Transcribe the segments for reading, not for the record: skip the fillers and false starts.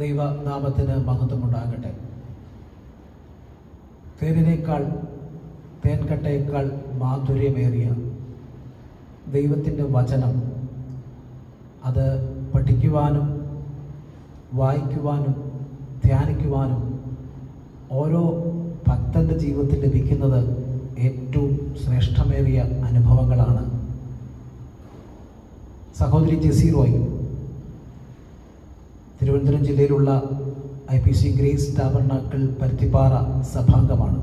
ദൈവനാമത്തിന് മഹത്വമുണ്ടാകട്ടെ. തേനിനേക്കാൾ തേൻകട്ടയേക്കാൾ മാധുര്യമേറിയ ദൈവത്തിൻ്റെ വചനം അത് പഠിക്കുവാനും വായിക്കുവാനും ധ്യാനിക്കുവാനും ഓരോ ഭക്തൻ്റെ ജീവിതത്തിൽ ലഭിക്കുന്നത് ഏറ്റവും ശ്രേഷ്ഠമേറിയ അനുഭവങ്ങളാണ്. സഹോദരി ജെസി റോയ് തിരുവനന്തപുരം ജില്ലയിലുള്ള IPC ഗ്രേസ് ടാബർനാക്കിൾ പരുത്തിപ്പാറ സഭാംഗമാണ്.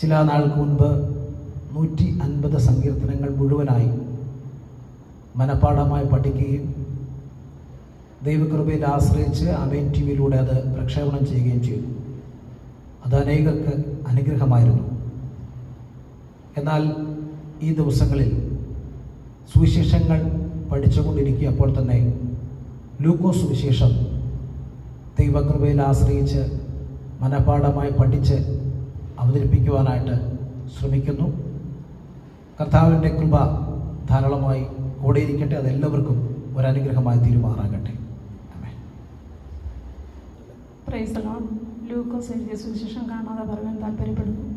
ചില നാൾക്ക് മുൻപ് 150 സങ്കീർത്തനങ്ങൾ മുഴുവനായി മനഃപ്പാഠമായി പഠിക്കുകയും ദൈവകൃപയിൽ ആശ്രയിച്ച് അമേൻ TV-യിലൂടെ അത് പ്രക്ഷേപണം ചെയ്യുകയും ചെയ്തു. അത് അനേകർക്ക് അനുഗ്രഹമായിരുന്നു. എന്നാൽ ഈ ദിവസങ്ങളിൽ സുവിശേഷങ്ങൾ പഠിച്ചുകൊണ്ടിരിക്കുകയപ്പോൾ തന്നെ ലൂക്കോസ് സുവിശേഷം ദൈവകൃപയിൽ ആശ്രയിച്ച് മനഃപ്പാഠമായി പഠിച്ച് അവതരിപ്പിക്കുവാനായിട്ട് ശ്രമിക്കുന്നു. കർത്താവിൻ്റെ കൃപ ധാരാളമായി കൂടെയിരിക്കട്ടെ. അതെല്ലാവർക്കും ഒരനുഗ്രഹമായി തീരുമാറാകട്ടെ. Praise the lord. ലൂക്കോസ് എഴുതിയ സുവിശേഷം കാണാതെ പറയാൻ താല്പര്യപ്പെടുന്നു.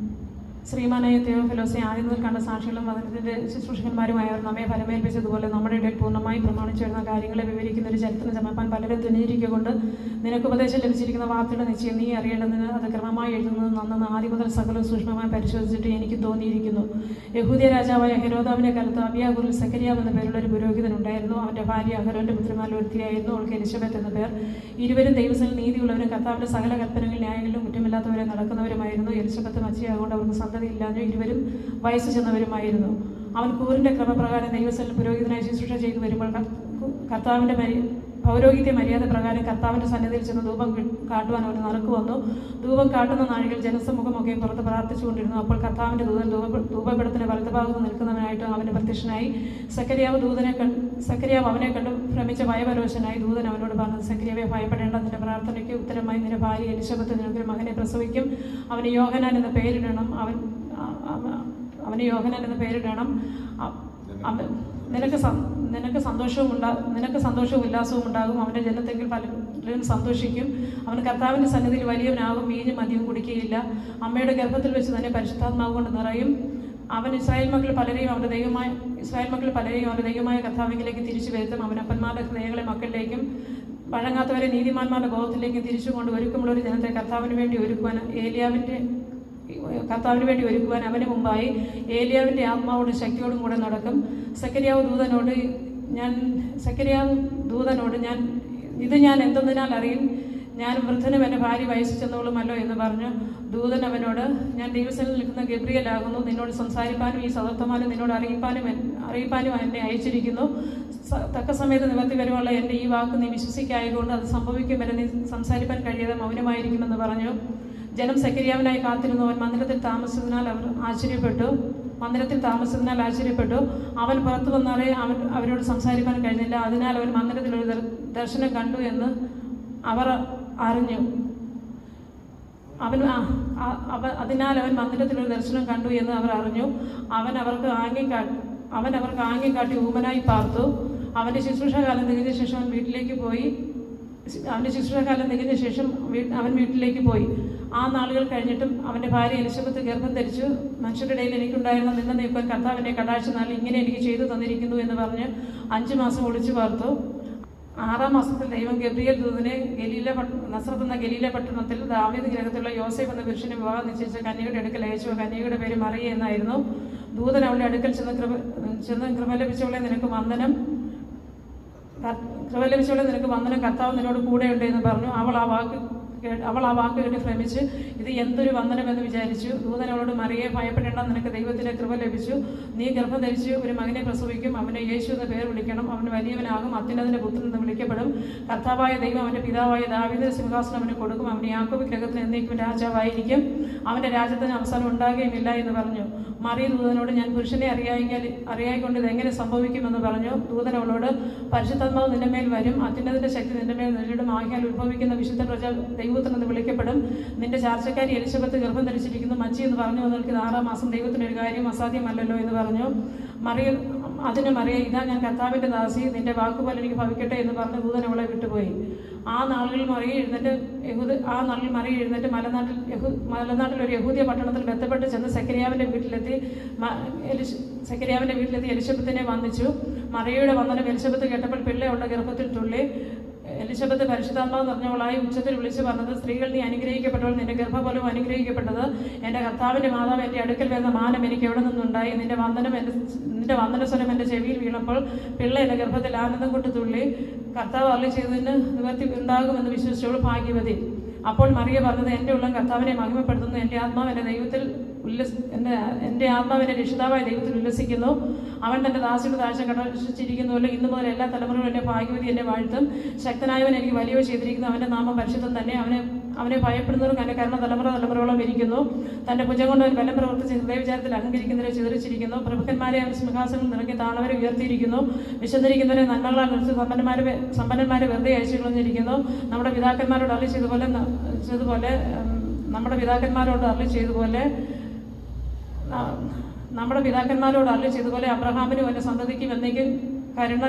ശ്രീമാനായ തെയോഫിലോസെ ആദ്യം മുതൽ കണ്ട സാക്ഷികളും വചനത്തിൻ്റെ ശുശ്രൂഷകന്മാരുമായവർ നമ്മെ ഫലമേൽപ്പിച്ചതുപോലെ നമ്മുടെ ഇടയിൽ പൂർണ്ണമായി പ്രമാണിച്ചു വരുന്ന കാര്യങ്ങളെ വിവരിക്കുന്ന ഒരു ചരിത്രം ചമപ്പാൻ പലരും തുനിഞ്ഞിരിക്കൊണ്ട് നിനക്ക് ഉപദേശം ലഭിച്ചിരിക്കുന്ന വാർത്തയുടെ നിശ്ചയം നീ അറിയേണ്ടതിന് അത് ക്രമമായി എഴുതുന്നത് നന്നെന്ന് ആദ്യം മുതൽ സകലം സൂക്ഷ്മമായി പരിശോധിച്ചിട്ട് എനിക്ക് തോന്നിയിരിക്കുന്നു. യഹൂദ്യ രാജാവായ ഹെരോദാവിൻ്റെ കാലത്ത് അബിയാഗുറിൽ സെക്കരിയാവ് എന്ന പേരുള്ള ഒരു പുരോഹിതനുണ്ടായിരുന്നു. അവൻ്റെ ഭാര്യ അഹരോൻ്റെ പുത്രിമാരിൽ ഒരുത്തിയായിരുന്നു. അവൾക്ക് എലിശബത്ത് എന്ന പേർ. ഇരുവരും ദൈവത്തിൽ നീതിയുള്ളവരും കർത്താവിൻ്റെ സകല കൽപ്പനകളിൽ ന്യായങ്ങളിലും കുറ്റമില്ലാത്തവരെ നടക്കുന്നവരുമായിരുന്നു. എലിശബത്ത് മച്ചിയാകൊണ്ട് അവർക്ക് സന്തതിയില്ലാതെ ഇരുവരും വയസ്സ് ചെന്നവരുമായിരുന്നു. അവൻ കൂറിൻ്റെ ക്രമപ്രകാരം ദൈവസ്ഥലിൽ പുരോഹിതനായി ശുശ്രൂഷ ചെയ്തു വരുമ്പോൾ കർത്താവിൻ്റെ പൗരോഹിത്യ മര്യാദ പ്രകാരം കർത്താവിൻ്റെ സന്നിധിയിൽ ചെന്ന് ധൂപം കാട്ടുവാൻ അവന് നറുക്ക് വന്നു. ധൂപം കാട്ടുന്ന നാഴികൾ ജനസമൂഹമൊക്കെ പുറത്ത് പ്രാർത്ഥിച്ചുകൊണ്ടിരുന്നു. അപ്പോൾ കർത്താവിൻ്റെ ദൂതൻ ധൂപപീഠത്തിൻ്റെ വലതുഭാഗത്ത് നിൽക്കുന്നവനായിട്ട് അവന് പ്രത്യക്ഷനായി. സക്കരിയാവ് അവനെ കണ്ട് ഭ്രമിച്ച ഭയപരവശനായി. ദൂതൻ അവനോട് പറഞ്ഞത്, സക്കരിയാവെ ഭയപ്പെടേണ്ട, നിന്റെ പ്രാർത്ഥനയ്ക്ക് ഉത്തരമായി നിന്റെ ഭാര്യ എലിശബത്ത് നിനക്കൊരു മകനെ പ്രസവിക്കും. അവന് യോഹന്നാൻ എന്ന പേരിടണം. നിനക്ക് സന്തോഷവും ഉല്ലാസവും ഉണ്ടാകും. അവൻ്റെ ജനത്തെങ്കിൽ പലരും സന്തോഷിക്കും. അവൻ കർത്താവിൻ്റെ സന്നിധിയിൽ വലിയവനാകും. വീഞ്ഞും മദ്യവും കുടിക്കുകയില്ല. അമ്മയുടെ ഗർഭത്തിൽ വെച്ച് തന്നെ പരിശുദ്ധാത്മാവ് കൊണ്ട് നിറയും. അവൻ ഇസ്രായേൽ മക്കൾ പലരെയും അവൻ്റെ ദൈവമായ കർത്താവിലേക്ക് തിരിച്ചു വരുത്തും. അവൻ അപ്പന്മാരുടെ ഹൃദയങ്ങളെ മക്കളിലേക്കും വഴങ്ങാത്തവരെ നീതിമാന്മാരുടെ ബോധത്തിലേക്കും തിരിച്ചുകൊണ്ട് ഒരുക്കമുള്ള ഒരു ജനത്തെ കർത്താവിന് വേണ്ടി ഒരുക്കുവാൻ അവന് മുമ്പായി ഏലിയാവിൻ്റെ ആത്മാവോടും ശക്തിയോടും കൂടെ നടക്കും. സക്കരിയാവ് ദൂതനോട് ഞാൻ എന്തെന്നാൽ അറിയും, ഞാൻ വൃദ്ധനും എൻ്റെ ഭാര്യ വയസ്സ് ചെന്നോളുമല്ലോ എന്ന് പറഞ്ഞു. ദൂതൻ അവനോട്, ഞാൻ ദൈവസന്നിധിയിൽ നിൽക്കുന്ന ഗബ്രിയേലാകുന്നു. നിന്നോട് സംസാരിപ്പാനും ഈ സദർത്തമാനം നിന്നോട് അറിയിപ്പാനും എന്നെ അയച്ചിരിക്കുന്നു. തക്ക സമയത്ത് നിവർത്തി വരുവാനുള്ള എൻ്റെ ഈ വാക്ക് നീ വിശ്വസിക്കായതുകൊണ്ട് അത് സംഭവിക്കും വരെ നീ സംസാരിപ്പാൻ കഴിയാതെ മൗനമായിരിക്കുമെന്ന് പറഞ്ഞു. ജനം സക്കരിയാവിനായി കാത്തിരുന്നു. അവൻ മന്ദിരത്തിൽ താമസിച്ചതിനാൽ ആശ്ചര്യപ്പെട്ടു. അവൻ പുറത്തു വന്നാലേ അവരോട് സംസാരിക്കാൻ കഴിഞ്ഞില്ല. അതിനാൽ അവൻ മന്ദിരത്തിൽ ഒരു ദർശനം കണ്ടു എന്ന് അവർ അറിഞ്ഞു. അവൻ അവർക്ക് ആംഗ്യം കാട്ടി ഊമനായി പാർത്തു. അവൻ്റെ ശുശ്രൂഷകാലം തികഞ്ഞ ശേഷം അവൻ വീട്ടിലേക്ക് പോയി. ആ നാളുകൾ കഴിഞ്ഞിട്ടും അവൻ്റെ ഭാര്യ എലിശബത്ത് ഗർഭം ധരിച്ചു. മനുഷ്യരുടെ ഇടയിൽ എനിക്കുണ്ടായിരുന്ന നിന്ന നീക്കാൻ കർത്താവിൻ്റെ കടാഴ്ച നാളിൽ ഇങ്ങനെ എനിക്ക് ചെയ്തു തന്നിരിക്കുന്നു എന്ന് പറഞ്ഞ് 5 മാസം ഒളിച്ചു പാർത്തു. 6-ാം മാസത്തിൽ ദൈവം ഗബ്രിയേൽ ദൂതനെ നസ്രത്ത് എന്ന ഗലീല പട്ടണത്തിൽ ദാവീദ് ഗ്രഹത്തിലുള്ള യോസേഫ് എന്ന പുരുഷനെ വിവാഹം നിശ്ചയിച്ച കന്യകയുടെ അടുക്കൽ അയച്ചു. കന്യകയുടെ പേര് മറിയ എന്നായിരുന്നു. ദൂതൻ അവളുടെ അടുക്കൽ ചെന്ന് കൃപ ലഭിച്ചവളെ നിനക്ക് വന്ദനം, കർത്താവ് നിന്നോട് കൂടെയുണ്ട് എന്ന് പറഞ്ഞു. അവൾ ആ വാക്ക് കേട്ട് ഭ്രമിച്ച് ഇത് എന്തൊരു വന്ദനമെന്ന് വിചാരിച്ചു. ദൂതൻ അവളോട്, മറിയെ ഭയപ്പെടേണ്ട, നിനക്ക് ദൈവത്തിൻ്റെ കൃപ ലഭിച്ചു. നീ ഗർഭം ധരിച്ച് ഒരു മകനെ പ്രസവിക്കും. അവനെ യേശു എന്ന പേർ വിളിക്കണം. അവൻ വലിയവനാകും, അത്യുന്നതന്റെ പുത്രൻ എന്ന് വിളിക്കപ്പെടും. കർത്താവായ ദൈവം അവൻ്റെ പിതാവായ ദാവീദിന്റെ സിംഹാസനം അവന് കൊടുക്കും. അവന് യാക്കോബ് ഗ്രഹത്തിന് എന്നേക്കും രാജാവായിരിക്കും. അവൻ്റെ രാജ്യത്തിന് അവസാനം ഉണ്ടാകുകയുമില്ല എന്ന് പറഞ്ഞു. മറിയ ദൂതനോട്, ഞാൻ പുരുഷനെ അറിയായിക്കൊണ്ട് ഇതെങ്ങനെ സംഭവിക്കുമെന്ന് പറഞ്ഞു. ദൂതൻ അവളോട്, പരിശുദ്ധാത്മാവ് നിന്റെ മേൽ വരും, അത്യുന്നതന്റെ ശക്തി നിന്റെ മേൽ നേരിടും. ആകയാൽ ഉത്ഭവിക്കുന്ന വിശുദ്ധ പ്രജ ദൈവപുത്രൻ എന്ന് വിളിക്കപ്പെടും. നിന്റെ ചാർച്ചക്കാരി എലിശബത്ത് ഗർഭം ധരിച്ചിരിക്കുന്നു. മച്ചി എന്ന് പറഞ്ഞു. നിനക്ക് 6-ാം മാസം ദൈവത്തിൻ്റെ ഒരു കാര്യം അസാധ്യമല്ലല്ലോ എന്ന് പറഞ്ഞു. അതിന് മറിയ, ഇതാ ഞാൻ കർത്താവിൻ്റെ ദാസി, നിന്റെ വാക്കുപോലെ എനിക്ക് ഭവിക്കട്ടെ എന്ന് പറഞ്ഞ് ദൂതൻ അവളെ വിട്ടുപോയി. ആ നാളുകളിൽ മറിയ എഴുന്നേറ്റ് മലനാട്ടിൽ ഒരു യഹൂദിയ പട്ടണത്തിൽ ബന്ധപ്പെട്ട് ചെന്ന് സെക്കരിയാവിൻ്റെ വീട്ടിലെത്തി എലിശബത്തിനെ വന്ദിച്ചു. മറിയയുടെ വന്ദനം എലിശബത്ത് കേട്ടപ്പോൾ പിള്ളയുള്ള ഗർഭത്തിൽ തുള്ളി. എലിശബത്ത് പരിശുദ്ധാത്മാവ് നിറഞ്ഞവളായി ഉച്ചത്തിൽ വിളിച്ചു പറഞ്ഞത്, സ്ത്രീകൾ നീ അനുഗ്രഹിക്കപ്പെട്ടവൾ, നിന്റെ ഗർഭഫലവും അനുഗ്രഹിക്കപ്പെട്ടത്. എൻ്റെ കർത്താവിൻ്റെ മാതാവ് എൻ്റെ അടുക്കൽ വരുന്ന മാനം എനിക്ക് എവിടെ നിന്നുണ്ടായി? നിന്റെ വന്ദനസ്വരം എൻ്റെ ചെവിയിൽ വീണപ്പോൾ പിള്ള എൻ്റെ ഗർഭത്തിൽ ആനന്ദം കൊണ്ട് തുള്ളി. കർത്താവ് അരുളി ചെയ്തതിന് നിവർത്തി ഉണ്ടാകുമെന്ന് വിശ്വസിച്ചവൾ ഭാഗ്യവതി. അപ്പോൾ മറിയ പറഞ്ഞത്, എൻ്റെ ഉള്ളം കർത്താവിനെ മഹിമപ്പെടുത്തുന്നു, എൻ്റെ ആത്മാവ് എൻ്റെ രക്ഷിതാവായ ദൈവത്തിൽ ഉല്ലസിക്കുന്നു. അവൻ തൻ്റെ ദാസിയുടെ താഴ്ച കടാക്ഷിച്ചിരിക്കുന്നുവല്ലോ. ഇന്നു മുതൽ എല്ലാ തലമുറകളും എൻ്റെ ഭാഗ്യവതി എന്നെ വാഴ്ത്തും. ശക്തനായവൻ എനിക്ക് വലിയവ ചെയ്തിരിക്കുന്നു, അവൻ്റെ നാമം പരിശുദ്ധം തന്നെ. അവനെ ഭയപ്പെടുന്നവർക്ക് എൻ്റെ കരുണ തലമുറയോളം ഇരിക്കുന്നു. തൻ്റെ ഭുജം കൊണ്ട് അവൻ ബലം പ്രവർത്തിച്ച് ഹൃദയവിചാരത്തിൽ അഹങ്കരിക്കുന്നവരെ ചിതറിച്ചിരിക്കുന്നു. പ്രഭുക്കന്മാരെ അവൻ സിംഹാസനങ്ങൾ നിറക്കി താണവരെ ഉയർത്തിയിരിക്കുന്നു. വിശന്നിരിക്കുന്നവരെ നന്മകളാൽ നിർത്തി സമ്പന്നന്മാരെ വെറുതെ അയച്ചു കളഞ്ഞിരിക്കുന്നു. നമ്മുടെ പിതാക്കന്മാരോട് അരുളി ചെയ്തതുപോലെ അബ്രഹാമിനും അവൻ്റെ സന്തതിക്കും എന്നേക്കും കരുണ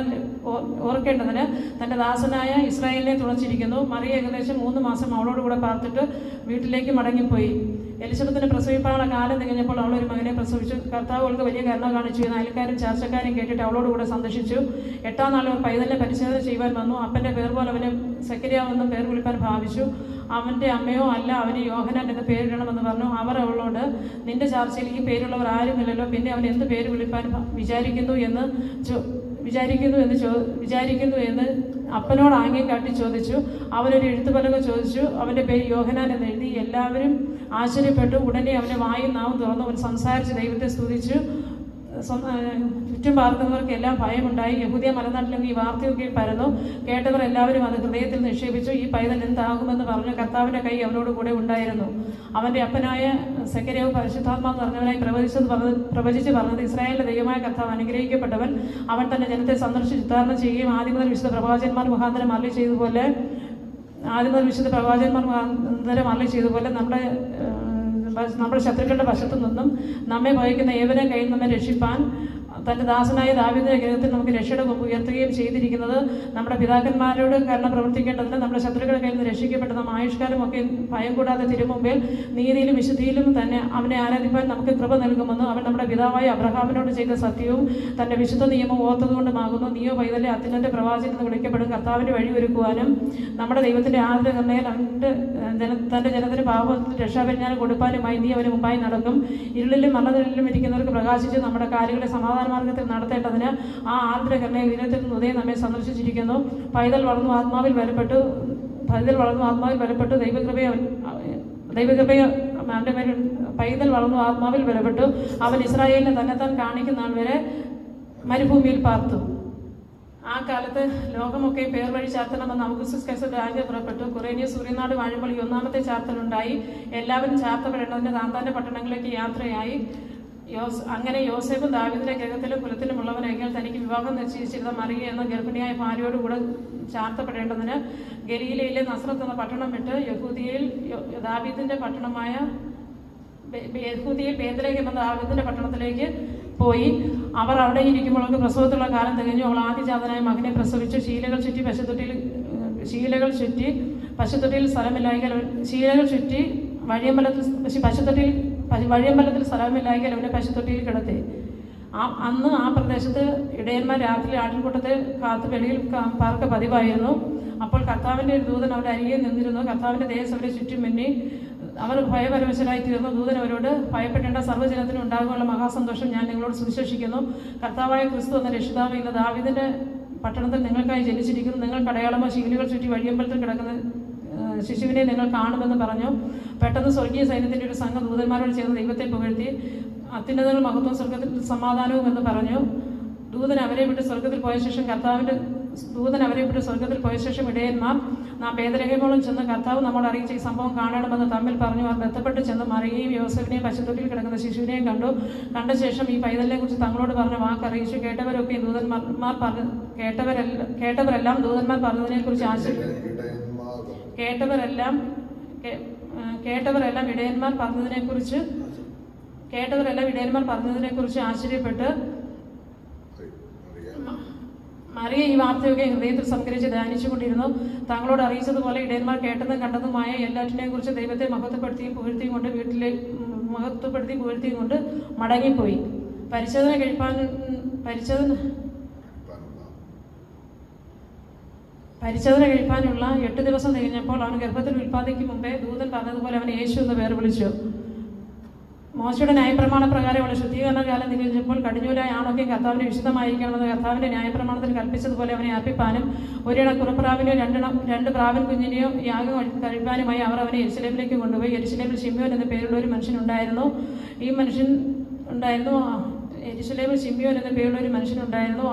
ഓർക്കേണ്ടതിന് തൻ്റെ ദാസനായ ഇസ്രായേലിനെ തുണച്ചിരിക്കുന്നു. മറിയ ഏകദേശം 3 മാസം അവളോടുകൂടെ പാർത്തിട്ട് വീട്ടിലേക്ക് മടങ്ങിപ്പോയി. എലിശബത്തിന് പ്രസവിപ്പാനുള്ള കാലം തികഞ്ഞപ്പോൾ അവൾ ഒരു മകനെ പ്രസവിച്ചു. കർത്താവ് അവൾക്ക് വലിയ കരുണ കാണിച്ചു എന്ന് അയൽക്കാരും ചാർച്ചക്കാരും കേട്ടിട്ട് അവളോടുകൂടെ സന്ദർശിച്ചു. 8-ാം നാൾ അവർ പൈതലിനെ പരിശോധന ചെയ്യുവാൻ വന്നു. അപ്പൻ്റെ പേർ പോലെ അവനെ സെക്കരിയാവെന്നും പേർ വിളിപ്പാൻ ഭാവിച്ചു. അവൻ്റെ അമ്മയോ അല്ല, അവന് യോഹന്നാൻ എന്ന് പേരിടണമെന്ന് പറഞ്ഞു. അവർ അവളോട്, നിന്റെ ചാർച്ചയിൽ ഈ പേരുള്ളവർ ആരുമില്ലല്ലോ, പിന്നെ അവൻ എന്ത് പേര് വിളിപ്പാൻ വിചാരിക്കുന്നു എന്ന് അപ്പനോട് ആംഗ്യം കാട്ടി ചോദിച്ചു. അവനൊരു എഴുത്തുപലക ചോദിച്ചു. അവൻ്റെ പേര് യോഹന്നാൻ എന്ന് എഴുതി. എല്ലാവരും ആശ്ചര്യപ്പെട്ടു. ഉടനെ അവൻ്റെ വായും നാവും തുറന്നു അവൻ സംസാരിച്ച് ദൈവത്തെ സ്തുതിച്ചു. ചുറ്റും പാർക്കുന്നവർക്ക് എല്ലാം ഭയമുണ്ടായി. യഹൂദിയ മലനാട്ടിലും ഈ വാർത്തയൊക്കെ പരന്നു. കേട്ടവർ എല്ലാവരും അത് ഹൃദയത്തിൽ നിക്ഷേപിച്ചു. ഈ പൈതൽ എന്താകുമെന്ന് പറഞ്ഞു. കർത്താവിൻ്റെ കൈ അവനോട് കൂടെ ഉണ്ടായിരുന്നു. അവൻ്റെ അപ്പനായ സെക്കരിയാവ് പരിശുദ്ധാത്മാവ് നിറഞ്ഞവനായി പ്രവചിച്ച് പറഞ്ഞത്, ഇസ്രായേലിന്റെ ദൈവമായ കർത്താവ് അനുഗ്രഹിക്കപ്പെട്ടവൻ. അവൻ തന്റെ ജനത്തെ സന്ദർശിച്ച് ഉദ്ധാരണം ചെയ്യുകയും ആദ്യം മുതൽ വിശുദ്ധ പ്രവാചകന്മാർ മുഖാന്തരം അരുളി ചെയ്തതുപോലെ നമ്മുടെ ശത്രുക്കളുടെ വശത്തു നിന്നും നമ്മെ വഹിക്കുന്ന ഏവരെ കയ്യിൽ നമ്മെ രക്ഷിപ്പാൻ തൻ്റെ ദാസനായ ദാവീദിന്റെ ഗ്രഹത്തിൽ നമുക്ക് രക്ഷയുടെ കൊമ്പ് ഉയർത്തുകയും ചെയ്തിരിക്കുന്നത് നമ്മുടെ പിതാക്കന്മാരോട് കരുണ പ്രവർത്തിക്കേണ്ടതിന് നമ്മുടെ ശത്രുക്കളുടെ കയ്യിൽ നിന്ന് രക്ഷിക്കപ്പെട്ട നാം ആയുഷ്കാലം ഒക്കെ ഭയം കൂടാതെ തിരുമുമ്പിൽ നീതിയിലും വിശുദ്ധിയിലും തന്നെ അവനെ ആരാധിപ്പാൻ നമുക്ക് കൃപ നൽകുമെന്ന് അവൻ നമ്മുടെ പിതാവായ അബ്രഹാമിനോട് ചെയ്ത സത്യവും തൻ്റെ വിശുദ്ധ നിയമം ഓർത്തതുകൊണ്ടുമാകുന്നു. നീയോ പൈതലെ അത്യുന്നത പ്രവാചകൻ എന്ന് വിളിക്കപ്പെടും. കർത്താവിൻ്റെ വഴി ഒരുക്കുവാനും നമ്മുടെ ദൈവത്തിൻ്റെ ആദ്യ നിർണ്ണയം തൻ്റെ ജനത്തിന് പാപത്തിൽ രക്ഷാപരിജ്ഞാനം കൊടുപ്പാനുമായി നീ അവന് മുമ്പായി നടക്കും. ഇരുളിലും മരണനിലും ഇരിക്കുന്നവർക്ക് പ്രകാശിച്ച് നമ്മുടെ കാര്യങ്ങളെ സമാധാന മാർഗത്തിൽ നടത്തേണ്ടതിന് ആ ആർദ്രകരണ ദിനത്തിൽ നിന്ന് ഉദയം നമ്മെ സന്ദർശിച്ചിരിക്കുന്നു. പൈതൽ വളർന്നു ആത്മാവിൽ ബലപ്പെട്ടു അവൻ ഇസ്രായേലിനെ തന്നെത്താൻ കാണിക്കുന്ന നാൾ വരെ മരുഭൂമിയിൽ പാർത്തു. ആ കാലത്ത് ലോകമൊക്കെ പേർ വഴി ചാർത്തണമെന്ന് ഔഗുസ്തുസ് ആഗ്രഹപ്പെട്ടു. കുറേനിയ സൂര്യനാട് വാഴുമ്പോൾ 1-ാമത്തെ ചാർത്തലുണ്ടായി. എല്ലാവരും ചാർത്തപ്പെടേണ്ടതിന് താന്താന്റെ പട്ടണങ്ങളിലേക്ക് യാത്രയായി. അങ്ങനെ യോസേഫും ദാവീദിന്റെ ഗൃഹത്തിലും കുലത്തിലുമുള്ളവരെങ്കിൽ തനിക്ക് വിവാഹം നിശ്ചയിച്ചിരുന്ന മറിയ എന്ന ഗർഭിണിയായ ഭാര്യയോടുകൂടെ ചാർത്തപ്പെടേണ്ടതിന് ഗലീലയിലെ നസ്രത്ത് എന്ന പട്ടണം വിട്ട് യഹൂദിയയിൽ ബേത്ലഹേം എന്ന ദാവീദിന്റെ പട്ടണത്തിലേക്ക് പോയി. അവർ അവിടെ ഇരിക്കുമ്പോൾ പ്രസവത്തിലുള്ള കാലം തികഞ്ഞു. അവൾ ആദ്യജാതനായ മകനെ പ്രസവിച്ചു. ശീലകൾ ചുറ്റി പശുത്തൊട്ടിയിൽ സ്ഥലമില്ലായെങ്കിൽ വഴിയമ്പലത്തിൽ സ്ഥലമില്ലായെങ്കിൽ അവനെ പശുത്തൊട്ടിയിൽ കിടത്തി. അന്ന് ആ പ്രദേശത്ത് ഇടയന്മാർ രാത്രി ആട്ടിൻകൂട്ടത്തെ കാത്ത് വെളിയിൽ പാർക്ക പതിവായിരുന്നു. അപ്പോൾ കർത്താവിൻ്റെ ഒരു ദൂതൻ അവരുടെ അരികെ നിന്നിരുന്നു. കർത്താവിൻ്റെ ദേശം അവരെ ചുറ്റും മിന്നി. അവർ ഭയപരവശരായി തീർന്നു. ദൂതൻ അവരോട്, ഭയപ്പെടേണ്ട, സർവ്വജനത്തിനും ഉണ്ടാകുവാനുള്ള മഹാസന്തോഷം ഞാൻ നിങ്ങളോട് സുവിശേഷിക്കുന്നു. കർത്താവായ ക്രിസ്തു എന്ന രക്ഷിതാവ് ഇന്ന് ദാവീദിന്റെ പട്ടണത്തിൽ നിങ്ങൾക്കായി ജനിച്ചിരിക്കുന്നു. നിങ്ങൾക്ക് അടയാളമോ ശീലുകൾ ചുറ്റി വഴിയമ്പലത്തിൽ കിടക്കുന്ന ശിശുവിനെ നിങ്ങൾ കാണുമെന്ന് പറഞ്ഞു. പെട്ടെന്ന് സ്വർഗീയ സൈന്യത്തിന്റെ ഒരു സംഘം ദൂതന്മാരോട് ചേർന്ന് ദൈവത്തെ പുകഴ്ത്തി, അത്യുന്നതങ്ങൾ മഹത്വം സ്വർഗത്തിൽ സമാധാനവും എന്ന് പറഞ്ഞു. ദൂതൻ അവരെ വിട്ട് സ്വർഗത്തിൽ പോയ ശേഷം ഇടയന്മാർ നാം ബേത്ലഹേമോളം ചെന്ന് കർത്താവ് നമ്മോട് അറിയിച്ച ഈ സംഭവം കാണണമെന്ന് തമ്മിൽ പറഞ്ഞു. അവർ ബന്ധപ്പെട്ട് ചെന്ന് മറിയയും യോസേഫിനെയും പശുത്തൊട്ടിയിൽ കിടക്കുന്ന ശിശുവിനെയും കണ്ട ശേഷം ഈ പൈതലിനെ കുറിച്ച് തങ്ങളോട് പറഞ്ഞ വാക്ക് അറിയിച്ചു. കേട്ടവരെല്ലാം ദൂതന്മാർ പറഞ്ഞതിനെ കുറിച്ച് ഇടയന്മാർ പറഞ്ഞതിനെ കുറിച്ച് ആശ്ചര്യപ്പെട്ട് മറിയ ഈ വാർത്തയൊക്കെ ഹൃദയത്തിൽ സംഗ്രഹിച്ച് ധ്യാനിച്ചുകൊണ്ടിരുന്നു. തങ്ങളോട് അറിയിച്ചതുപോലെ ഇടയന്മാർ കേട്ടതും കണ്ടതുമായ എല്ലാറ്റിനെയും കുറിച്ച് ദൈവത്തെ മഹത്വപ്പെടുത്തിയും പുകഴ്ത്തിയും കൊണ്ട് മടങ്ങിപ്പോയി. പരിച്ഛേദന കഴിപ്പാനുള്ള 8 ദിവസം തികഞ്ഞപ്പോൾ അവൻ ഗർഭത്തിൽ ഉൽപ്പാദിക്കും മുമ്പേ ദൂതൻ പറഞ്ഞതുപോലെ അവൻ യേശു എന്ന് പേർ വിളിച്ചു. മോശയുടെ ന്യായപ്രമാണ പ്രകാരം അവളെ ശുദ്ധീകരണ കാലം തികഞ്ഞപ്പോൾ കടിഞ്ഞൂലായ ആണൊക്കെ കർത്താവിന് വിശുദ്ധമായിരിക്കണമെന്ന് കർത്താവിന്റെ ന്യായപ്രമാണത്തിൽ കൽപ്പിച്ചതുപോലെ അവനെ അർപ്പിപ്പാനും ഒരിട കുറപ്രാവിനെയോ 2 പ്രാവിൻ കുഞ്ഞിനെയോ യാഗം കഴിപ്പാനുമായി അവർ അവനെ യെരുശലേമിലേക്ക് കൊണ്ടുപോയി. യെരുശലേമിൽ ശിമ്യോൻ എന്ന പേരുള്ള ഒരു മനുഷ്യനുണ്ടായിരുന്നു. യെരുശലേമിൽ ശിമ്യോൻ എന്ന പേരുള്ള ഒരു മനുഷ്യനുണ്ടായിരുന്നു.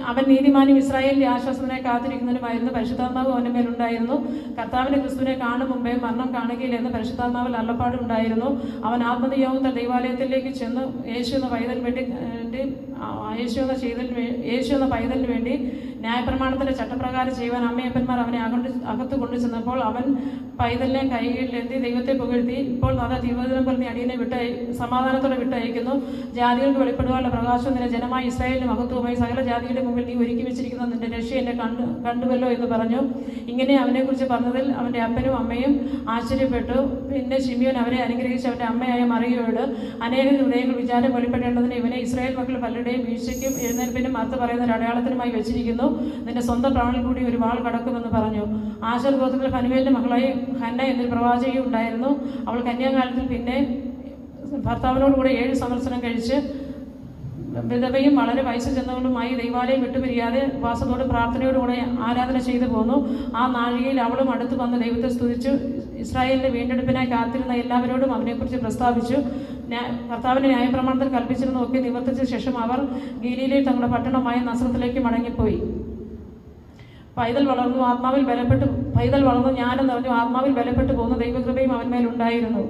അവൻ നീതിമാനും ഇസ്രായേലിന്റെ ആശ്വാസത്തിനെ കാത്തിരിക്കുന്നതിനുമായിരുന്നു. പരിശുദ്ധാത്മാവ് അവന്റെ മേലുണ്ടായിരുന്നു. കർത്താവിന്റെ ക്രിസ്തുവിനെ കാണും മുമ്പേ മരണം കാണുകയില്ലെന്ന് പരിശുദ്ധാത്മാവിൽ അരുളപ്പാടുണ്ടായിരുന്നു. അവൻ ആത്മനിയോഗത്താൽ ദൈവാലയത്തിലേക്ക് ചെന്ന് യേശു എന്ന പൈതലിന് വേണ്ടി ന്യായപ്രമാണത്തിന്റെ ചട്ടപ്രകാരം ചെയ്യുവാൻ അമ്മയപ്പന്മാർ അവനെ അകത്ത് കൊണ്ടുചെന്നപ്പോൾ അവൻ പൈതലിനെ കൈകളിലെത്തി ദൈവത്തെ പുകഴ്ത്തി, ഇപ്പോൾ അതാ ജീവിതം പോലെ നീ അടിയനെ സമാധാനത്തോടെ വിട്ടയക്കുന്നു. ജാതികൾക്ക് വെളിപ്പെടുവാനുള്ള പ്രകാശം നിന്റെ ജനമായ ഇസ്രായേലിന് മഹത്വമായി സകല ജാതിയുടെ മുമ്പിൽ നീ ഒരുക്കി വെച്ചിരിക്കുന്ന നിന്റെ രക്ഷ എന്നെ കണ്ടുവല്ലോ എന്ന് പറഞ്ഞു. ഇങ്ങനെ അവനെക്കുറിച്ച് പറഞ്ഞതിൽ അവന്റെ അപ്പനും അമ്മയും ആശ്ചര്യപ്പെട്ടു. പിന്നെ ശിമ്യോൻ അവരെ അനുഗ്രഹിച്ച് അവന്റെ അമ്മയായ മറിയയോട് അനേക ഹൃദയങ്ങൾ വിചാരം വെളിപ്പെടേണ്ടതിന് ഇവനെ ഇസ്രായേൽ മക്കൾ പലരുടെയും വീഴ്ചയ്ക്കും എഴുന്നേൽപ്പിനും അർത്ഥ പറയുന്ന ഒരു അടയാളത്തിനുമായി വെച്ചിരിക്കുന്നു. നിന്റെ സ്വന്തം പ്രാണനിൽ കൂടി ഒരു വാൾ കടക്കുമെന്ന് പറഞ്ഞു. ആശർ ഗോത്രത്തിൽ ഫനുവേലിന്റെ മകളായി ഹന്ന എന്നൊരു പ്രവാചകയും ഉണ്ടായിരുന്നു. അവൾ കന്യാകാലത്തിൽ പിന്നെ ഭർത്താവിനോടുകൂടെ 7 സംവത്സരം കഴിച്ച് വിധവയും വളരെ വയസ്സ് ചെന്നവളുമായി ദൈവാലയം വിട്ടുപിരിയാതെ വാസത്തോടും പ്രാർത്ഥനയോടുകൂടെ ആരാധന ചെയ്തു പോന്നു. ആ നാഴികയിൽ അവളും അടുത്ത് വന്ന് ദൈവത്തെ സ്തുതിച്ചു. ഇസ്രായേലിന്റെ വീണ്ടെടുപ്പിനായി കാത്തിരുന്ന എല്ലാവരോടും അവനെക്കുറിച്ച് പ്രസ്താവിച്ചു. കർത്താവിന്റെ ന്യായപ്രമാണത്തിൽ കൽപ്പിച്ചിരുന്നതൊക്കെ നിവർത്തിച്ച ശേഷം അവർ ഗലീലയിൽ തങ്ങളുടെ പട്ടണമായ നസ്രത്തിലേക്ക് മടങ്ങിപ്പോയി. പൈതൽ വളർന്നു ജ്ഞാനം നിറഞ്ഞു ആത്മാവിൽ ബലപ്പെട്ടു പോകുന്ന ദൈവകൃപയും അവന്മേലുണ്ടായിരുന്നു.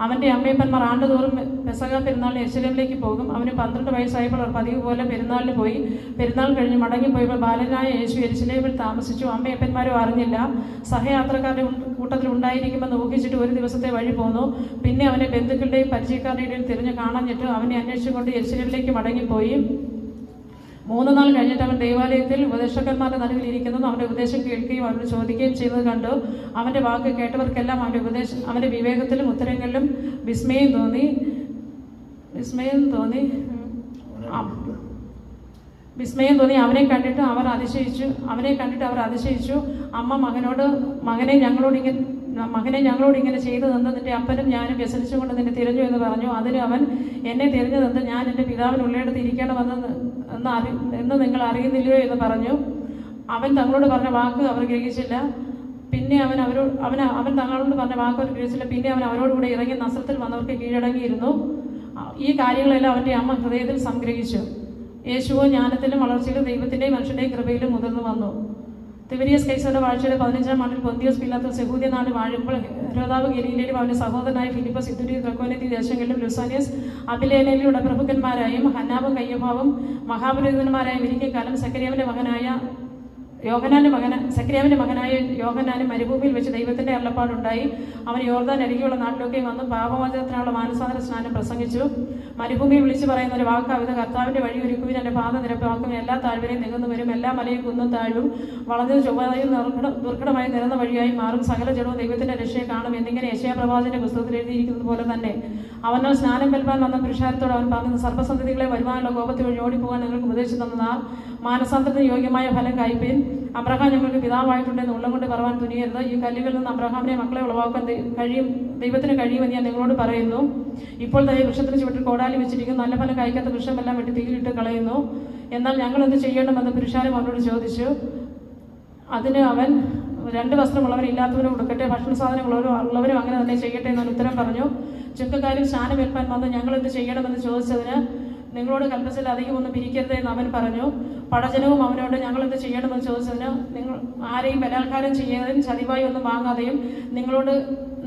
അവന്റെ അമ്മയപ്പന്മാർ ആണ്ടുതോറും പെസഹ പെരുന്നാളിന് യെരുശലേമിലേക്ക് പോകും. അവന് 12 വയസ്സായപ്പോൾ അവർ പതിവ് പോലെ പെരുന്നാളിന് പോയി. പെരുന്നാൾ കഴിഞ്ഞ് മടങ്ങിപ്പോയപ്പോൾ ബാലനായ യേശു യെരുശലേമിൽ താമസിച്ചു. അമ്മയപ്പന്മാരും അറിഞ്ഞില്ല. സഹയാത്രക്കാരുടെ കൂട്ടത്തിൽ ഉണ്ടായിരിക്കുമെന്ന് ഊഹിച്ചിട്ട് ഒരു ദിവസത്തെ വഴി പോന്നു. പിന്നെ അവനെ ബന്ധുക്കളുടെയും പരിചയക്കാരുടെയും ഇടയിൽ തിരിഞ്ഞ് കാണാഞ്ഞിട്ട് അവനെ അന്വേഷിച്ചുകൊണ്ട് യെരുശലേമിലേക്ക് മടങ്ങിപ്പോയി. 3 നാൾ കഴിഞ്ഞിട്ട് അവൻ ദൈവാലയത്തിൽ ഉപദേശകന്മാരുടെ നടുവിൽ ഇരിക്കുന്നതും അവന്റെ ഉപദേശം കേൾക്കുകയും അവരോട് ചോദിക്കുകയും ചെയ്യുന്നത് കണ്ടു. അവന്റെ വാക്ക് കേട്ടവർക്കെല്ലാം അവന്റെ വിവേകത്തിലും ഉത്തരങ്ങളിലും വിസ്മയം തോന്നി. അവനെ കണ്ടിട്ട് അവർ അതിശയിച്ചു. അമ്മ മകനെ ഞങ്ങളോട് ഇങ്ങനെ ചെയ്തതെന്ന് നിന്റെ അപ്പനും ഞാനും വ്യസനിച്ചുകൊണ്ട് നിന്നെ തിരഞ്ഞു എന്ന് പറഞ്ഞു. അതിന് അവൻ, എന്നെ തിരഞ്ഞതെന്ന് ഞാൻ എൻ്റെ പിതാവിന് ഉള്ളിടത്ത് ഇരിക്കണമെന്ന് നിങ്ങൾ അറിയുന്നില്ലയോ എന്ന് പറഞ്ഞു. അവൻ തങ്ങളോട് പറഞ്ഞ വാക്ക് അവർ ഗ്രഹിച്ചില്ല. പിന്നെ അവൻ തങ്ങളോട് പറഞ്ഞ വാക്ക് അവർ ഗ്രഹിച്ചില്ല. പിന്നെ അവൻ അവരോടുകൂടെ ഇറങ്ങി നസ്രത്തിൽ വന്നവർക്ക് കീഴടങ്ങിയിരുന്നു. ഈ കാര്യങ്ങളെല്ലാം അവൻ്റെ അമ്മ ഹൃദയത്തിൽ സംഗ്രഹിച്ചു. യേശുവോ ജ്ഞാനത്തിലും വളർച്ചയിലും ദൈവത്തിൻ്റെയും മനുഷ്യൻ്റെയും കൃപയിലും മുതിർന്നു വന്നു. തിബരിയസ് കൈസറുടെ വാഴ്ചയുടെ 15-ാം ആണ്ടിൽ പൊന്തിയോസ് പീലാത്തോസ് യഹൂദ്യ നാട് വാഴുമ്പോൾ ഹെരോദാവ് ഗലീലയിലും അവന്റെ സഹോദരനായ ഫിലിപ്പസ് ഇതുരി ത്രക്കോനത്തി ദേശങ്ങളിലും ലുസാനിയസ് അബിലേനയിലൂടെ പ്രഭുക്കന്മാരായും ഹന്നാവും കയ്യഫാവും മഹാപുരോഹിതന്മാരായും ഇരിക്കും കാലം സക്കരിയാവിന്റെ മകനായ യോഹന്നാനും മരുഭൂമിയിൽ വെച്ച് ദൈവത്തിന്റെ അരുളപ്പാടുണ്ടായി. അവൻ യോർദാൻ അരികെയുള്ള നാട്ടിലൊക്കെ വന്ന് പാപമോചനത്തിനുള്ള മാനസാന്തര സ്നാനം പ്രസംഗിച്ചു. മരുഭൂമിയിൽ വിളിച്ചു പറയുന്ന ഒരു വാക്കാവിധ കർത്താവിന്റെ വഴി ഒരുക്കുവിൻ, എന്റെ പാത നിരപ്പാക്കും, എല്ലാ താഴ്വരയും നികന്നു വരും, എല്ലാ മലയും കുന്നും താഴും, വളഞ്ഞത് ചൊവ്വയും ദുർഘടമായി നിരന്ന വഴിയായി മാറും, സകല ജനവും ദൈവത്തിന്റെ രക്ഷയെ കാണും എന്നിങ്ങനെ യെശയ്യാ പ്രവാചകന്റെ പുസ്തകത്തിൽ എഴുതിയിരിക്കുന്നത് പോലെ തന്നെ അവനാൽ സ്നാനം വെൽപ്പാൻ വന്ന പുരുഷാരത്തോട് അവൻ പറഞ്ഞത്, സർപ്പസന്തതികളെ വരുവാനുള്ള കോപത്തെ വഴി ഓടിപ്പോകാൻ നിങ്ങൾക്ക് ഉപദേശിച്ചു തന്നതാ മാനസാന്തരത്തിന് യോഗ്യമായ ഫലം കായ്പേൻ. അബ്രഹാം ഞങ്ങൾക്ക് പിതാവായിട്ടുണ്ടെന്ന് ഉള്ളം കൊണ്ട് പറവാൻ തുനിയരുത്. ഈ കല്ലുകളിൽ നിന്ന് അബ്രഹാമിനെ മക്കളെ ഉളവാക്കാൻ ദൈവത്തിന് കഴിയുമെന്ന് ഞാൻ നിങ്ങളോട് പറയുന്നു. ഇപ്പോൾ തന്നെ വൃക്ഷത്തിന് ചുവട്ടിൽ കോടാലി വെച്ചിരിക്കുന്നു, നല്ല ഫലം കഴിക്കാത്ത വൃക്ഷമെല്ലാം വെട്ടി തീയിലിട്ട് കളയുന്നു. എന്നാൽ ഞങ്ങൾ എന്ത് ചെയ്യണമെന്ന് പുരുഷാരം അവനോട് ചോദിച്ചു. അതിന് അവൻ, 2 വസ്ത്രമുള്ളവൻ ഇല്ലാത്തവനും കൊടുക്കട്ടെ, ഭക്ഷണ സാധനങ്ങളുള്ളവരും അങ്ങനെ തന്നെ ചെയ്യട്ടെ എന്നവൻ ഉത്തരം പറഞ്ഞു. ചുങ്കക്കാരും സ്നാനം ഏൽപ്പാൻ വന്ന് ഞങ്ങൾ എന്ത് ചെയ്യണമെന്ന് ചോദിച്ചതിന്, നിങ്ങളോട് കൽപ്പിച്ചാൽ അധികം ഒന്നും പിരിക്കരുത് എന്ന് അവൻ പറഞ്ഞു. പടജനവും അവനോട് ഞങ്ങൾ എന്ത് ചെയ്യണമെന്ന് ചോദിച്ചതിന്, നിങ്ങൾ ആരെയും ബലാത്കാരം ചെയ്യാതെയും ചതിവായി ഒന്നും വാങ്ങാതെയും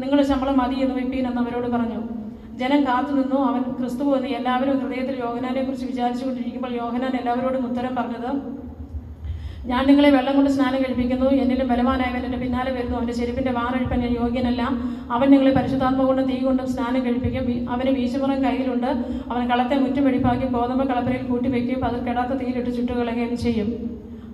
നിങ്ങളുടെ ശമ്പളം മതി എന്ന് വെപ്പീൻ എന്ന് അവരോട് പറഞ്ഞു. ജനം കാത്തുനിന്നു. അവൻ ക്രിസ്തു എന്ന് എല്ലാവരും ഹൃദയത്തിൽ യോഹന്നാനെ കുറിച്ച് വിചാരിച്ചുകൊണ്ടിരിക്കുമ്പോൾ യോഹന്നാൻ എല്ലാവരോടും ഉത്തരം പറഞ്ഞത്, ഞാൻ നിങ്ങളെ വെള്ളം കൊണ്ട് സ്നാനം കഴിപ്പിക്കുന്നു, എന്നിലും ബലവാനായവൻ എൻ്റെ പിന്നാലെ വരുന്നു, അവൻ്റെ ചെരുപ്പിൻ്റെ വാറഴിപ്പാൻ ഞാൻ യോഗ്യനല്ല. അവൻ നിങ്ങളെ പരിശുദ്ധാത്മ കൊണ്ടും തീ കൊണ്ടും സ്നാനം കഴിപ്പിക്കും. അവന് വീശുമുറം കയ്യിലുണ്ട്. അവൻ കളത്തെ മുറ്റും വെടിപ്പാക്കി ഗോതമ്പ് കളപ്പരയിൽ കൂട്ടിവെക്കുകയും അതിൽ കെടാത്ത തീയിലിട്ട് ചുട്ടുകളയുകയും ചെയ്യും.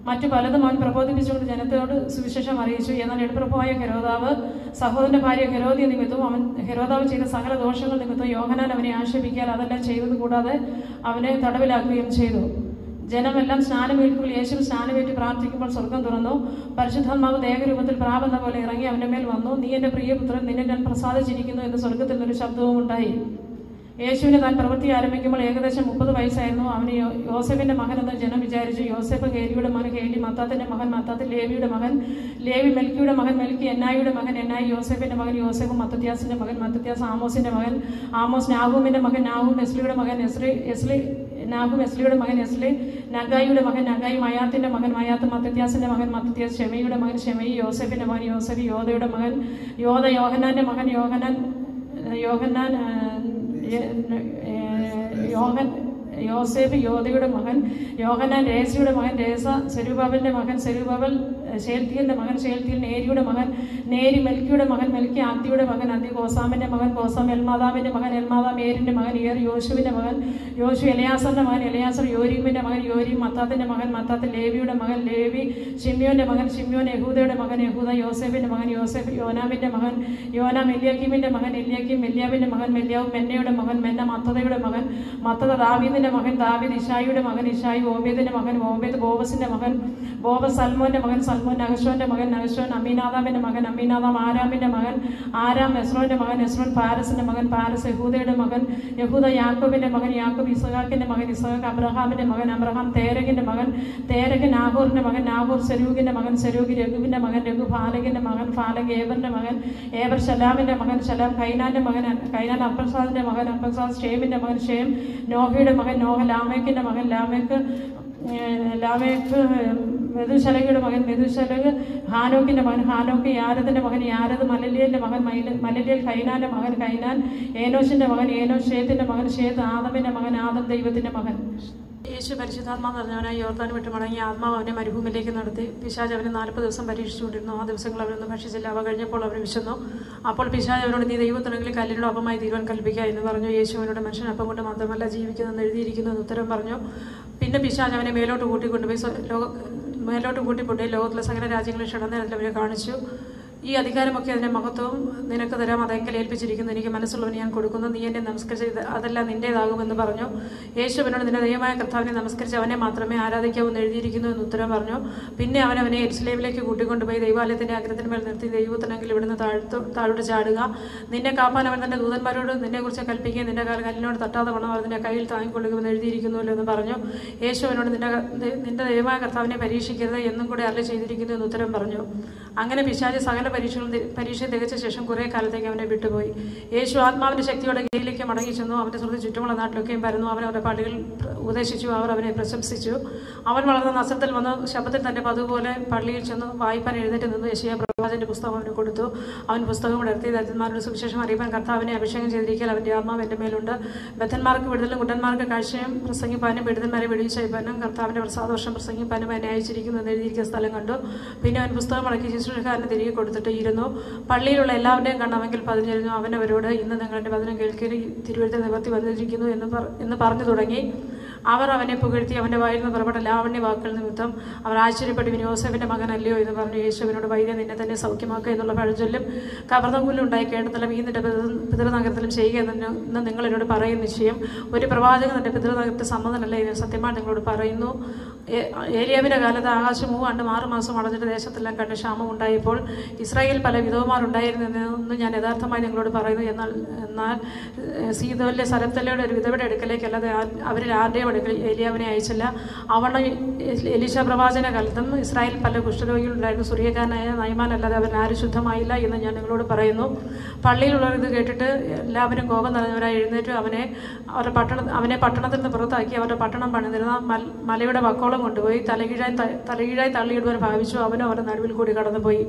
മറ്റു പലതും അവൻ പ്രബോധിപ്പിച്ചുകൊണ്ട് ജനത്തോട് സുവിശേഷം അറിയിച്ചു. എന്നാൽ എളുപ്പപ്രഭുവായ ഹെരോദാവ് സഹോദരന്റെ ഭാര്യ ഹെരോദിയ നിമിത്തവും അവൻ ഹെരോദാവ് ചെയ്ത സകല ദോഷങ്ങൾ നിമിത്തവും യോഹന്നാൻ അവനെ ആക്ഷേപിക്കാൻ അതെല്ലാം ചെയ്തത് കൂടാതെ അവനെ തടവിലാക്കുകയും ചെയ്തു. ജനമെല്ലാം സ്നാനമേൽക്കുമ്പോൾ യേശു സ്നാനമേറ്റ് പ്രാർത്ഥിക്കുമ്പോൾ സ്വർഗം തുറന്നു. പരിശുദ്ധാത്മാവ് ദേഹരൂപത്തിൽ പ്രാവെന്ന പോലെ ഇറങ്ങി അവൻ്റെ മേൽ വന്നു. നീ എൻ്റെ പ്രിയപുത്രൻ, നിന്നെ ഞാൻ പ്രസാദിച്ചിരിക്കുന്നു എന്ന് സ്വർഗത്തിൽ നിന്നൊരു ശബ്ദവും ഉണ്ടായി. യേശുവിനെ താൻ പ്രവൃത്തി ആരംഭിക്കുമ്പോൾ ഏകദേശം 30 വയസ്സായിരുന്നു. അവന് യോസെഫിന്റെ മകൻ എന്ന് ജനം വിചാരിച്ചു. യോസെഫ് ഹേലിയുടെ മകൻ, ഹേലി മത്താത്തിന്റെ മകൻ, മത്താത്ത് ലേവിയുടെ മകൻ, ലേവി മെൽക്കിയുടെ മകൻ, മെൽക്കി എന്നായിയുടെ മകൻ, എന്നായി യോസെഫിന്റെ മകൻ, യോസെഫ് മത്തത്യാസിന്റെ മകൻ, മത്തത്യാസ് ആമോസിന്റെ മകൻ, ആമോസ് നാഹൂമിന്റെ മകൻ, നാഹൂം എസ്ലിയുടെ മകൻ, നാഹൂം എസ്ലിയുടെ മകൻ, എസ്ലി നഗായിയുടെ മകൻ, നഗായി മയാത്തിന്റെ മകൻ, മയാത്ത് മത്തത്യാസിന്റെ മകൻ, മത്തത്യാസ് ഷെമയുടെ മകൻ, ഷെമയി യോസെഫിന്റെ മകൻ, യോസെഫ് യോദയുടെ മകൻ, യോദ യോഹന്നാന്റെ മകൻ, യോസേഫ് യോദയുടെ മകൻ, യോഹന്നാൻ രേസയുടെ മകൻ, രേസ സെരുബാബലിന്റെ മകൻ, സെരുബാബൽ ഷേൽത്തിയലിന്റെ മകൻ, ഷേൽത്തിയൽ നേരിയുടെ മകൻ, നേരി മെൽക്കിയുടെ മകൻ, മെൽക്കി ആദ്യയുടെ മകൻ, അദ്യ കോസാമിന്റെ മകൻ, കോസാം എൽമാദാമിന്റെ മകൻ, എൽമാദാം ഏരിന്റെ മകൻ, ഏർ യോശുവിന്റെ മകൻ, യോശു എലയാസറിന്റെ മകൻ, എലയാസർ യോരീമിന്റെ മകൻ, യോരീം മത്താത്തിന്റെ മകൻ, മത്താത്ത് ലേവിയുടെ മകൻ, ലേവി ഷിമ്യോന്റെ മകൻ, ഷിമ്യോൻ യഹൂദയുടെ മകൻ, യഹൂദ യോസേഫിന്റെ മകൻ, യോസേഫ് യോനാമിന്റെ മകൻ, യോനാം എല്യാക്കീമിന്റെ മകൻ, എല്യാക്കീം മെല്യാവിന്റെ മകൻ, മെല്യാവ് മെന്നയുടെ മകൻ, മെന്ന മത്തതയുടെ മകൻ, മത്തത ദാവീദിന്റെ മകൻ, ദാവീദ് ഇശായിയുടെ മകൻ, ഇശായി ഓബേദിന്റെ മകൻ, ഓബേദ് ബോവസിന്റെ മകൻ, ബോവസ് സൽമോന്റെ മകൻ, സൽമോൻ നഹശോന്റെ മകൻ, നഹശോൻ അമീനാദാമിന്റെ മകൻ, അമീനാദാം ആരാമിന്റെ മകൻ, ആരാം എസ്രോന്റെ മകൻ, എസ്രോൻ പാരസിന്റെ മകൻ, പാരസ് യഹൂദയുടെ മകൻ, യഹൂദ യാക്കോബിന്റെ മകൻ, യാക്കോബ് ഇസഹാക്കിന്റെ മകൻ, ഇസഹാക്ക് അബ്രഹാമിന്റെ മകൻ, അബ്രഹാം തേരകിന്റെ മകൻ, തേരക് നാഹോറിന്റെ മകൻ, നാഹോർ സെരൂഗിന്റെ മകൻ, സെരൂഗ് രഘുവിന്റെ മകൻ, രഘു ഫാലകിന്റെ മകൻ, ഫാലക് ഏബറിന്റെ മകൻ, ഏബർ ശലാമിന്റെ മകൻ, ശലാം കൈനാന്റെ മകൻ, കൈനാൻ അർപ്പസാദിന്റെ മകൻ, അർപ്പസാദ് ഷേമിന്റെ മകൻ, ഷേം നോഹയുടെ മകൻ, നോഹ ലാമേക്കിന്റെ മകൻ, ലാമേക്ക് മെതുശലകയുടെ മകൻ, മെതുശലക് ഹാനോക്കിന്റെ മകൻ, ഹാനോക്ക് യാരദിന്റെ മകൻ, യാരദ് മലലിയലിന്റെ മകൻ, മലലിയൽ കൈനാന്റെ മകൻ, കൈനാൻ ഏനോഷിന്റെ മകൻ, ഏനോഷ് ഷേത്തിന്റെ മകൻ, ഷേത്ത് ആദമിന്റെ മകൻ, ആദം ദൈവത്തിന്റെ മകൻ. യേശു പരിശുദ്ധാത്മാവ് നിറഞ്ഞവനായി യോർദാൻ വിട്ട് മടങ്ങി ആത്മാവ് അവനെ മരുഭൂമിയിലേക്ക് നടത്തി. പിശാച് അവനെ 40 ദിവസം പരീക്ഷിച്ചുകൊണ്ടിരുന്നു. ആ ദിവസങ്ങൾ അവനൊന്നും ഭക്ഷിച്ചില്ല. അവ കഴിഞ്ഞപ്പോൾ അവന് വിശന്നു. അപ്പോൾ പിശാച് അവനോട്, നീ ദൈവത്തിനെങ്കിൽ കല്ലിനോട് അപ്പമായി തീരുവാൻ കൽപ്പിക്കുക എന്ന് പറഞ്ഞു. യേശു അവനോട്, മനുഷ്യൻ അപ്പം കൊണ്ട് മാത്രമല്ല ജീവിക്കുന്നതെന്ന് എഴുതിയിരിക്കുന്നു എന്ന് ഉത്തരം പറഞ്ഞു. പിന്നെ പിശാച് അവനെ മേലോട്ട് കൂട്ടിക്കൊണ്ടുപോയി ലോകത്തിലെ സകല രാജ്യങ്ങളിൽ ക്ഷണനേരത്തിൽ അവരെ കാണിച്ചു. ഈ അധികാരമൊക്കെ അതിൻ്റെ മഹത്വവും നിനക്ക് തരാം, അതെങ്കിൽ ഏൽപ്പിച്ചിരിക്കുന്നു. എനിക്ക് മനസ്സുള്ളവന് ഞാൻ കൊടുക്കുന്നു. നീ എന്നെ നമസ്കരിച്ച് അതെല്ലാം നിൻ്റേതാകുമെന്ന് പറഞ്ഞു. യേശുവിനോട്, നിന്റെ ദൈവമായ കർത്താവിനെ നമസ്കരിച്ച് അവനെ മാത്രമേ ആരാധിക്കാവൂ എന്ന് എഴുതിയിരിക്കുന്നു എന്ന് ഉത്തരം പറഞ്ഞു. പിന്നെ അവനെ യെരുശലേമിലേക്ക് കൂട്ടിക്കൊണ്ടുപോയി ദൈവാലയത്തിൻ്റെ അഗ്രത്തിന്മേൽ നിർത്തി, ദൈവത്തിനെങ്കിൽ ഇവിടുന്ന് താഴോട്ട് ചാടുക, നിന്നെ കാപ്പാൻ അവൻ തൻ്റെ ദൂതന്മാരോട് നിന്നെക്കുറിച്ച് കൽപ്പിക്കുകയും നിന്റെ കല്ലിനോട് തട്ടാതെ വണ്ണം അവർ നിന്റെ കയ്യിൽ താങ്ങിക്കൊള്ളുകയെന്ന് എഴുതിയിരിക്കുന്നുവല്ലോ എന്ന് പറഞ്ഞു. യേശുവിനോട്, നിന്റെ ദൈവമായ കർത്താവിനെ പരീക്ഷിക്കരുത് എന്നും കൂടെ അരുളി ചെയ്തിരിക്കുന്നു എന്ന് ഉത്തരം പറഞ്ഞു. അങ്ങനെ പിശാച് സകല പരീക്ഷ തികച്ച ശേഷം കുറേ കാലത്തേക്ക് അവനെ വിട്ടുപോയി. യേശു ആത്മാവിന്റെ ശക്തിയോടെ ഗലീലയിലേക്ക് മടങ്ങി ചെന്നു. അവന്റെ സുഹൃത്ത് ചുറ്റുമുള്ള നാട്ടിലൊക്കെയും പരന്നു. അവൻ അവരുടെ പള്ളികളിൽ ഉപദേശിച്ചു. അവർ അവനെ പ്രശംസിച്ചു. അവൻ വളർന്ന നസറത്തിൽ വന്ന് ശബ്ദത്തിൽ തന്റെ പതുപോലെ പള്ളിയിൽ ചെന്ന് വായിപ്പാൻ എഴുന്നേറ്റ് നിന്ന് യെശയ്യാ പ്രവാചകന്റെ പുസ്തകം അവന് കൊടുത്തു. അവൻ പുസ്തകം ഉടർത്തി, ദരിദ്രന്മാരുടെ സുവിശേഷം അറിയിപ്പാൻ കർത്താവിനെ അഭിഷേകം ചെയ്തിരിക്കാൻ അവന്റെ ആത്മാവ് എൻ്റെ മേലുണ്ട്. ബദ്ധന്മാർക്ക് വിടുതലും കുട്ടന്മാർക്ക് കാഴ്ചയും പ്രസംഗിപ്പാനും പീഡിതന്മാരെ വെടിവെച്ചയപ്പാനും കർത്താവിന്റെ പ്രസാദവർഷം പ്രസംഗിപ്പാനും എന്നെ അയച്ചിരിക്കുന്നു എന്ന് എഴുതിയിരിക്കുന്ന സ്ഥലം കണ്ടു. പിന്നെ അവൻ പുസ്തകം മടക്കി ശുശ്രൂഷക്കാരനെ തിരികെ കൊടുത്തിട്ട് ഇരുന്നു. പള്ളിയിലുള്ള എല്ലാവരുടെയും കണ്ണമെങ്കിൽ പതിഞ്ഞിരുന്നു. അവനവരോട്, ഇന്ന് നിങ്ങളുടെ വചനം കേൾക്കുകയും തിരുവഴുത്ത് നിവർത്തി വന്നിരിക്കുന്നു എന്ന് പറഞ്ഞു തുടങ്ങി. അവർ അവനെ പുകഴ്ത്തി. അവൻ്റെ വായിൽ നിന്ന് പുറപ്പെട്ട ലാവണ്യ വാക്കുകൾ നിമിത്തം അവർ ആശ്ചര്യപ്പെട്ടു. യോസേഫിന്റെ മകനല്ലയോ എന്ന് പറഞ്ഞു. യേശുവിനോട്, വൈദ്യ നിന്നെ തന്നെ സൗഖ്യമാക്കുക എന്നുള്ള പഴഞ്ചൊല്ലും കവർന്നപുല്ലുണ്ടായി കേട്ടതെല്ലാം ഈ നിന്റെ പിതൃനഗരത്തിലും ചെയ്യുക എന്ന് നിങ്ങൾ എന്നോട് പറയും നിശ്ചയം. ഒരു പ്രവാചകൻ തന്റെ പിതൃനഗരത്തെ സമ്മതനല്ല എന്ന് സത്യമായി നിങ്ങളോട് പറയുന്നു. ഏലിയാവിന്റെ കാലത്ത് ആകാശം 3 ആണ്ടും 6 മാസം അടഞ്ഞിട്ട് ദേശത്തെല്ലാം കണ്ട് ക്ഷാമം ഉണ്ടായപ്പോൾ ഇസ്രായേൽ പല വിധവമാരുണ്ടായിരുന്നെന്ന് ഞാൻ യഥാർത്ഥമായി നിങ്ങളോട് പറയുന്നു. എന്നാൽ സീതോലിലെ സരത്തലയുടെ ഒരു വിധവയുടെ അടുക്കലേക്കല്ലാതെ അവരിൽ ആരുടെയും അടുക്കൽ ഏലിയാവിനെ അയച്ചില്ല. അവണ്ണം എലീശ പ്രവാചന കാലത്തും ഇസ്രായേൽ പല കുഷ്ഠരോഗികളുണ്ടായിരുന്നു. സുറിയക്കാരനായ നയമാനല്ലാതെ അവൻ ആരും ശുദ്ധമായില്ല എന്ന് ഞാൻ നിങ്ങളോട് പറയുന്നു. പള്ളിയിലുള്ളവർ ഇത് കേട്ടിട്ട് എല്ലാവരും കോപം നിറഞ്ഞവരായി എഴുന്നേറ്റ് അവനെ പട്ടണത്തിൽ നിന്ന് പുറത്താക്കി അവരുടെ പട്ടണം പണിതിരുന്ന മലയുടെ വക്കോളം കൊണ്ടുപോയി തലകീഴായി തള്ളിയിടുവാൻ ഭാവിച്ചു. അവനും അവരുടെ നടുവിൽ കൂടി കടന്നുപോയി.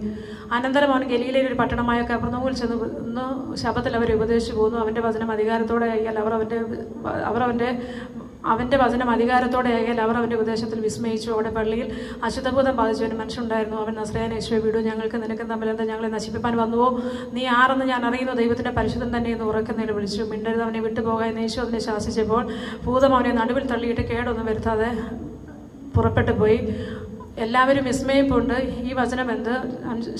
അനന്തരം അവൻ ഗലീലയിലെ ഒരു പട്ടണമായ കഫർന്നൗമിൽ ചെന്ന് ശബ്ദത്തിൽ അവരെ ഉപദേശിച്ചു പോന്നു. അവൻ്റെ വചനം അധികാരത്തോടെ ആയാൽ അവർ അവൻ്റെ അവൻ്റെ വചനം അധികാരത്തോടെ ആയാൽ അവർ അവൻ്റെ ഉപദേശത്തിൽ വിസ്മയിച്ചു. അവിടെ പള്ളിയിൽ അശുദ്ധഭൂതം ബാധിച്ച ഒരു മനുഷ്യനുണ്ടായിരുന്നു. അവൻ നസ്രയൻ യേശുവെ വിടൂ, ഞങ്ങൾക്ക് നിനക്കും തമ്മിലെന്താ, ഞങ്ങളെ നശിപ്പിക്കാൻ വന്നുവോ? നീ ആരെന്ന് ഞാൻ അറിയുന്നു, ദൈവത്തിൻ്റെ പരിശുദ്ധൻ തന്നെ എന്ന് ഉറക്കുന്നതിൽ വിളിച്ചു. മിണ്ടരുത്, അവനെ വിട്ടുപോകാൻ യേശു അതിനെ ശാസിച്ചപ്പോൾ ഭൂതം അവനെ നടുവിൽ തള്ളിയിട്ട് കേടൊന്നും വരുത്താതെ പുറപ്പെട്ടു പോയി. എല്ലാവരും വിസ്മയിപ്പുണ്ട്. ഈ വചനം എന്ത്?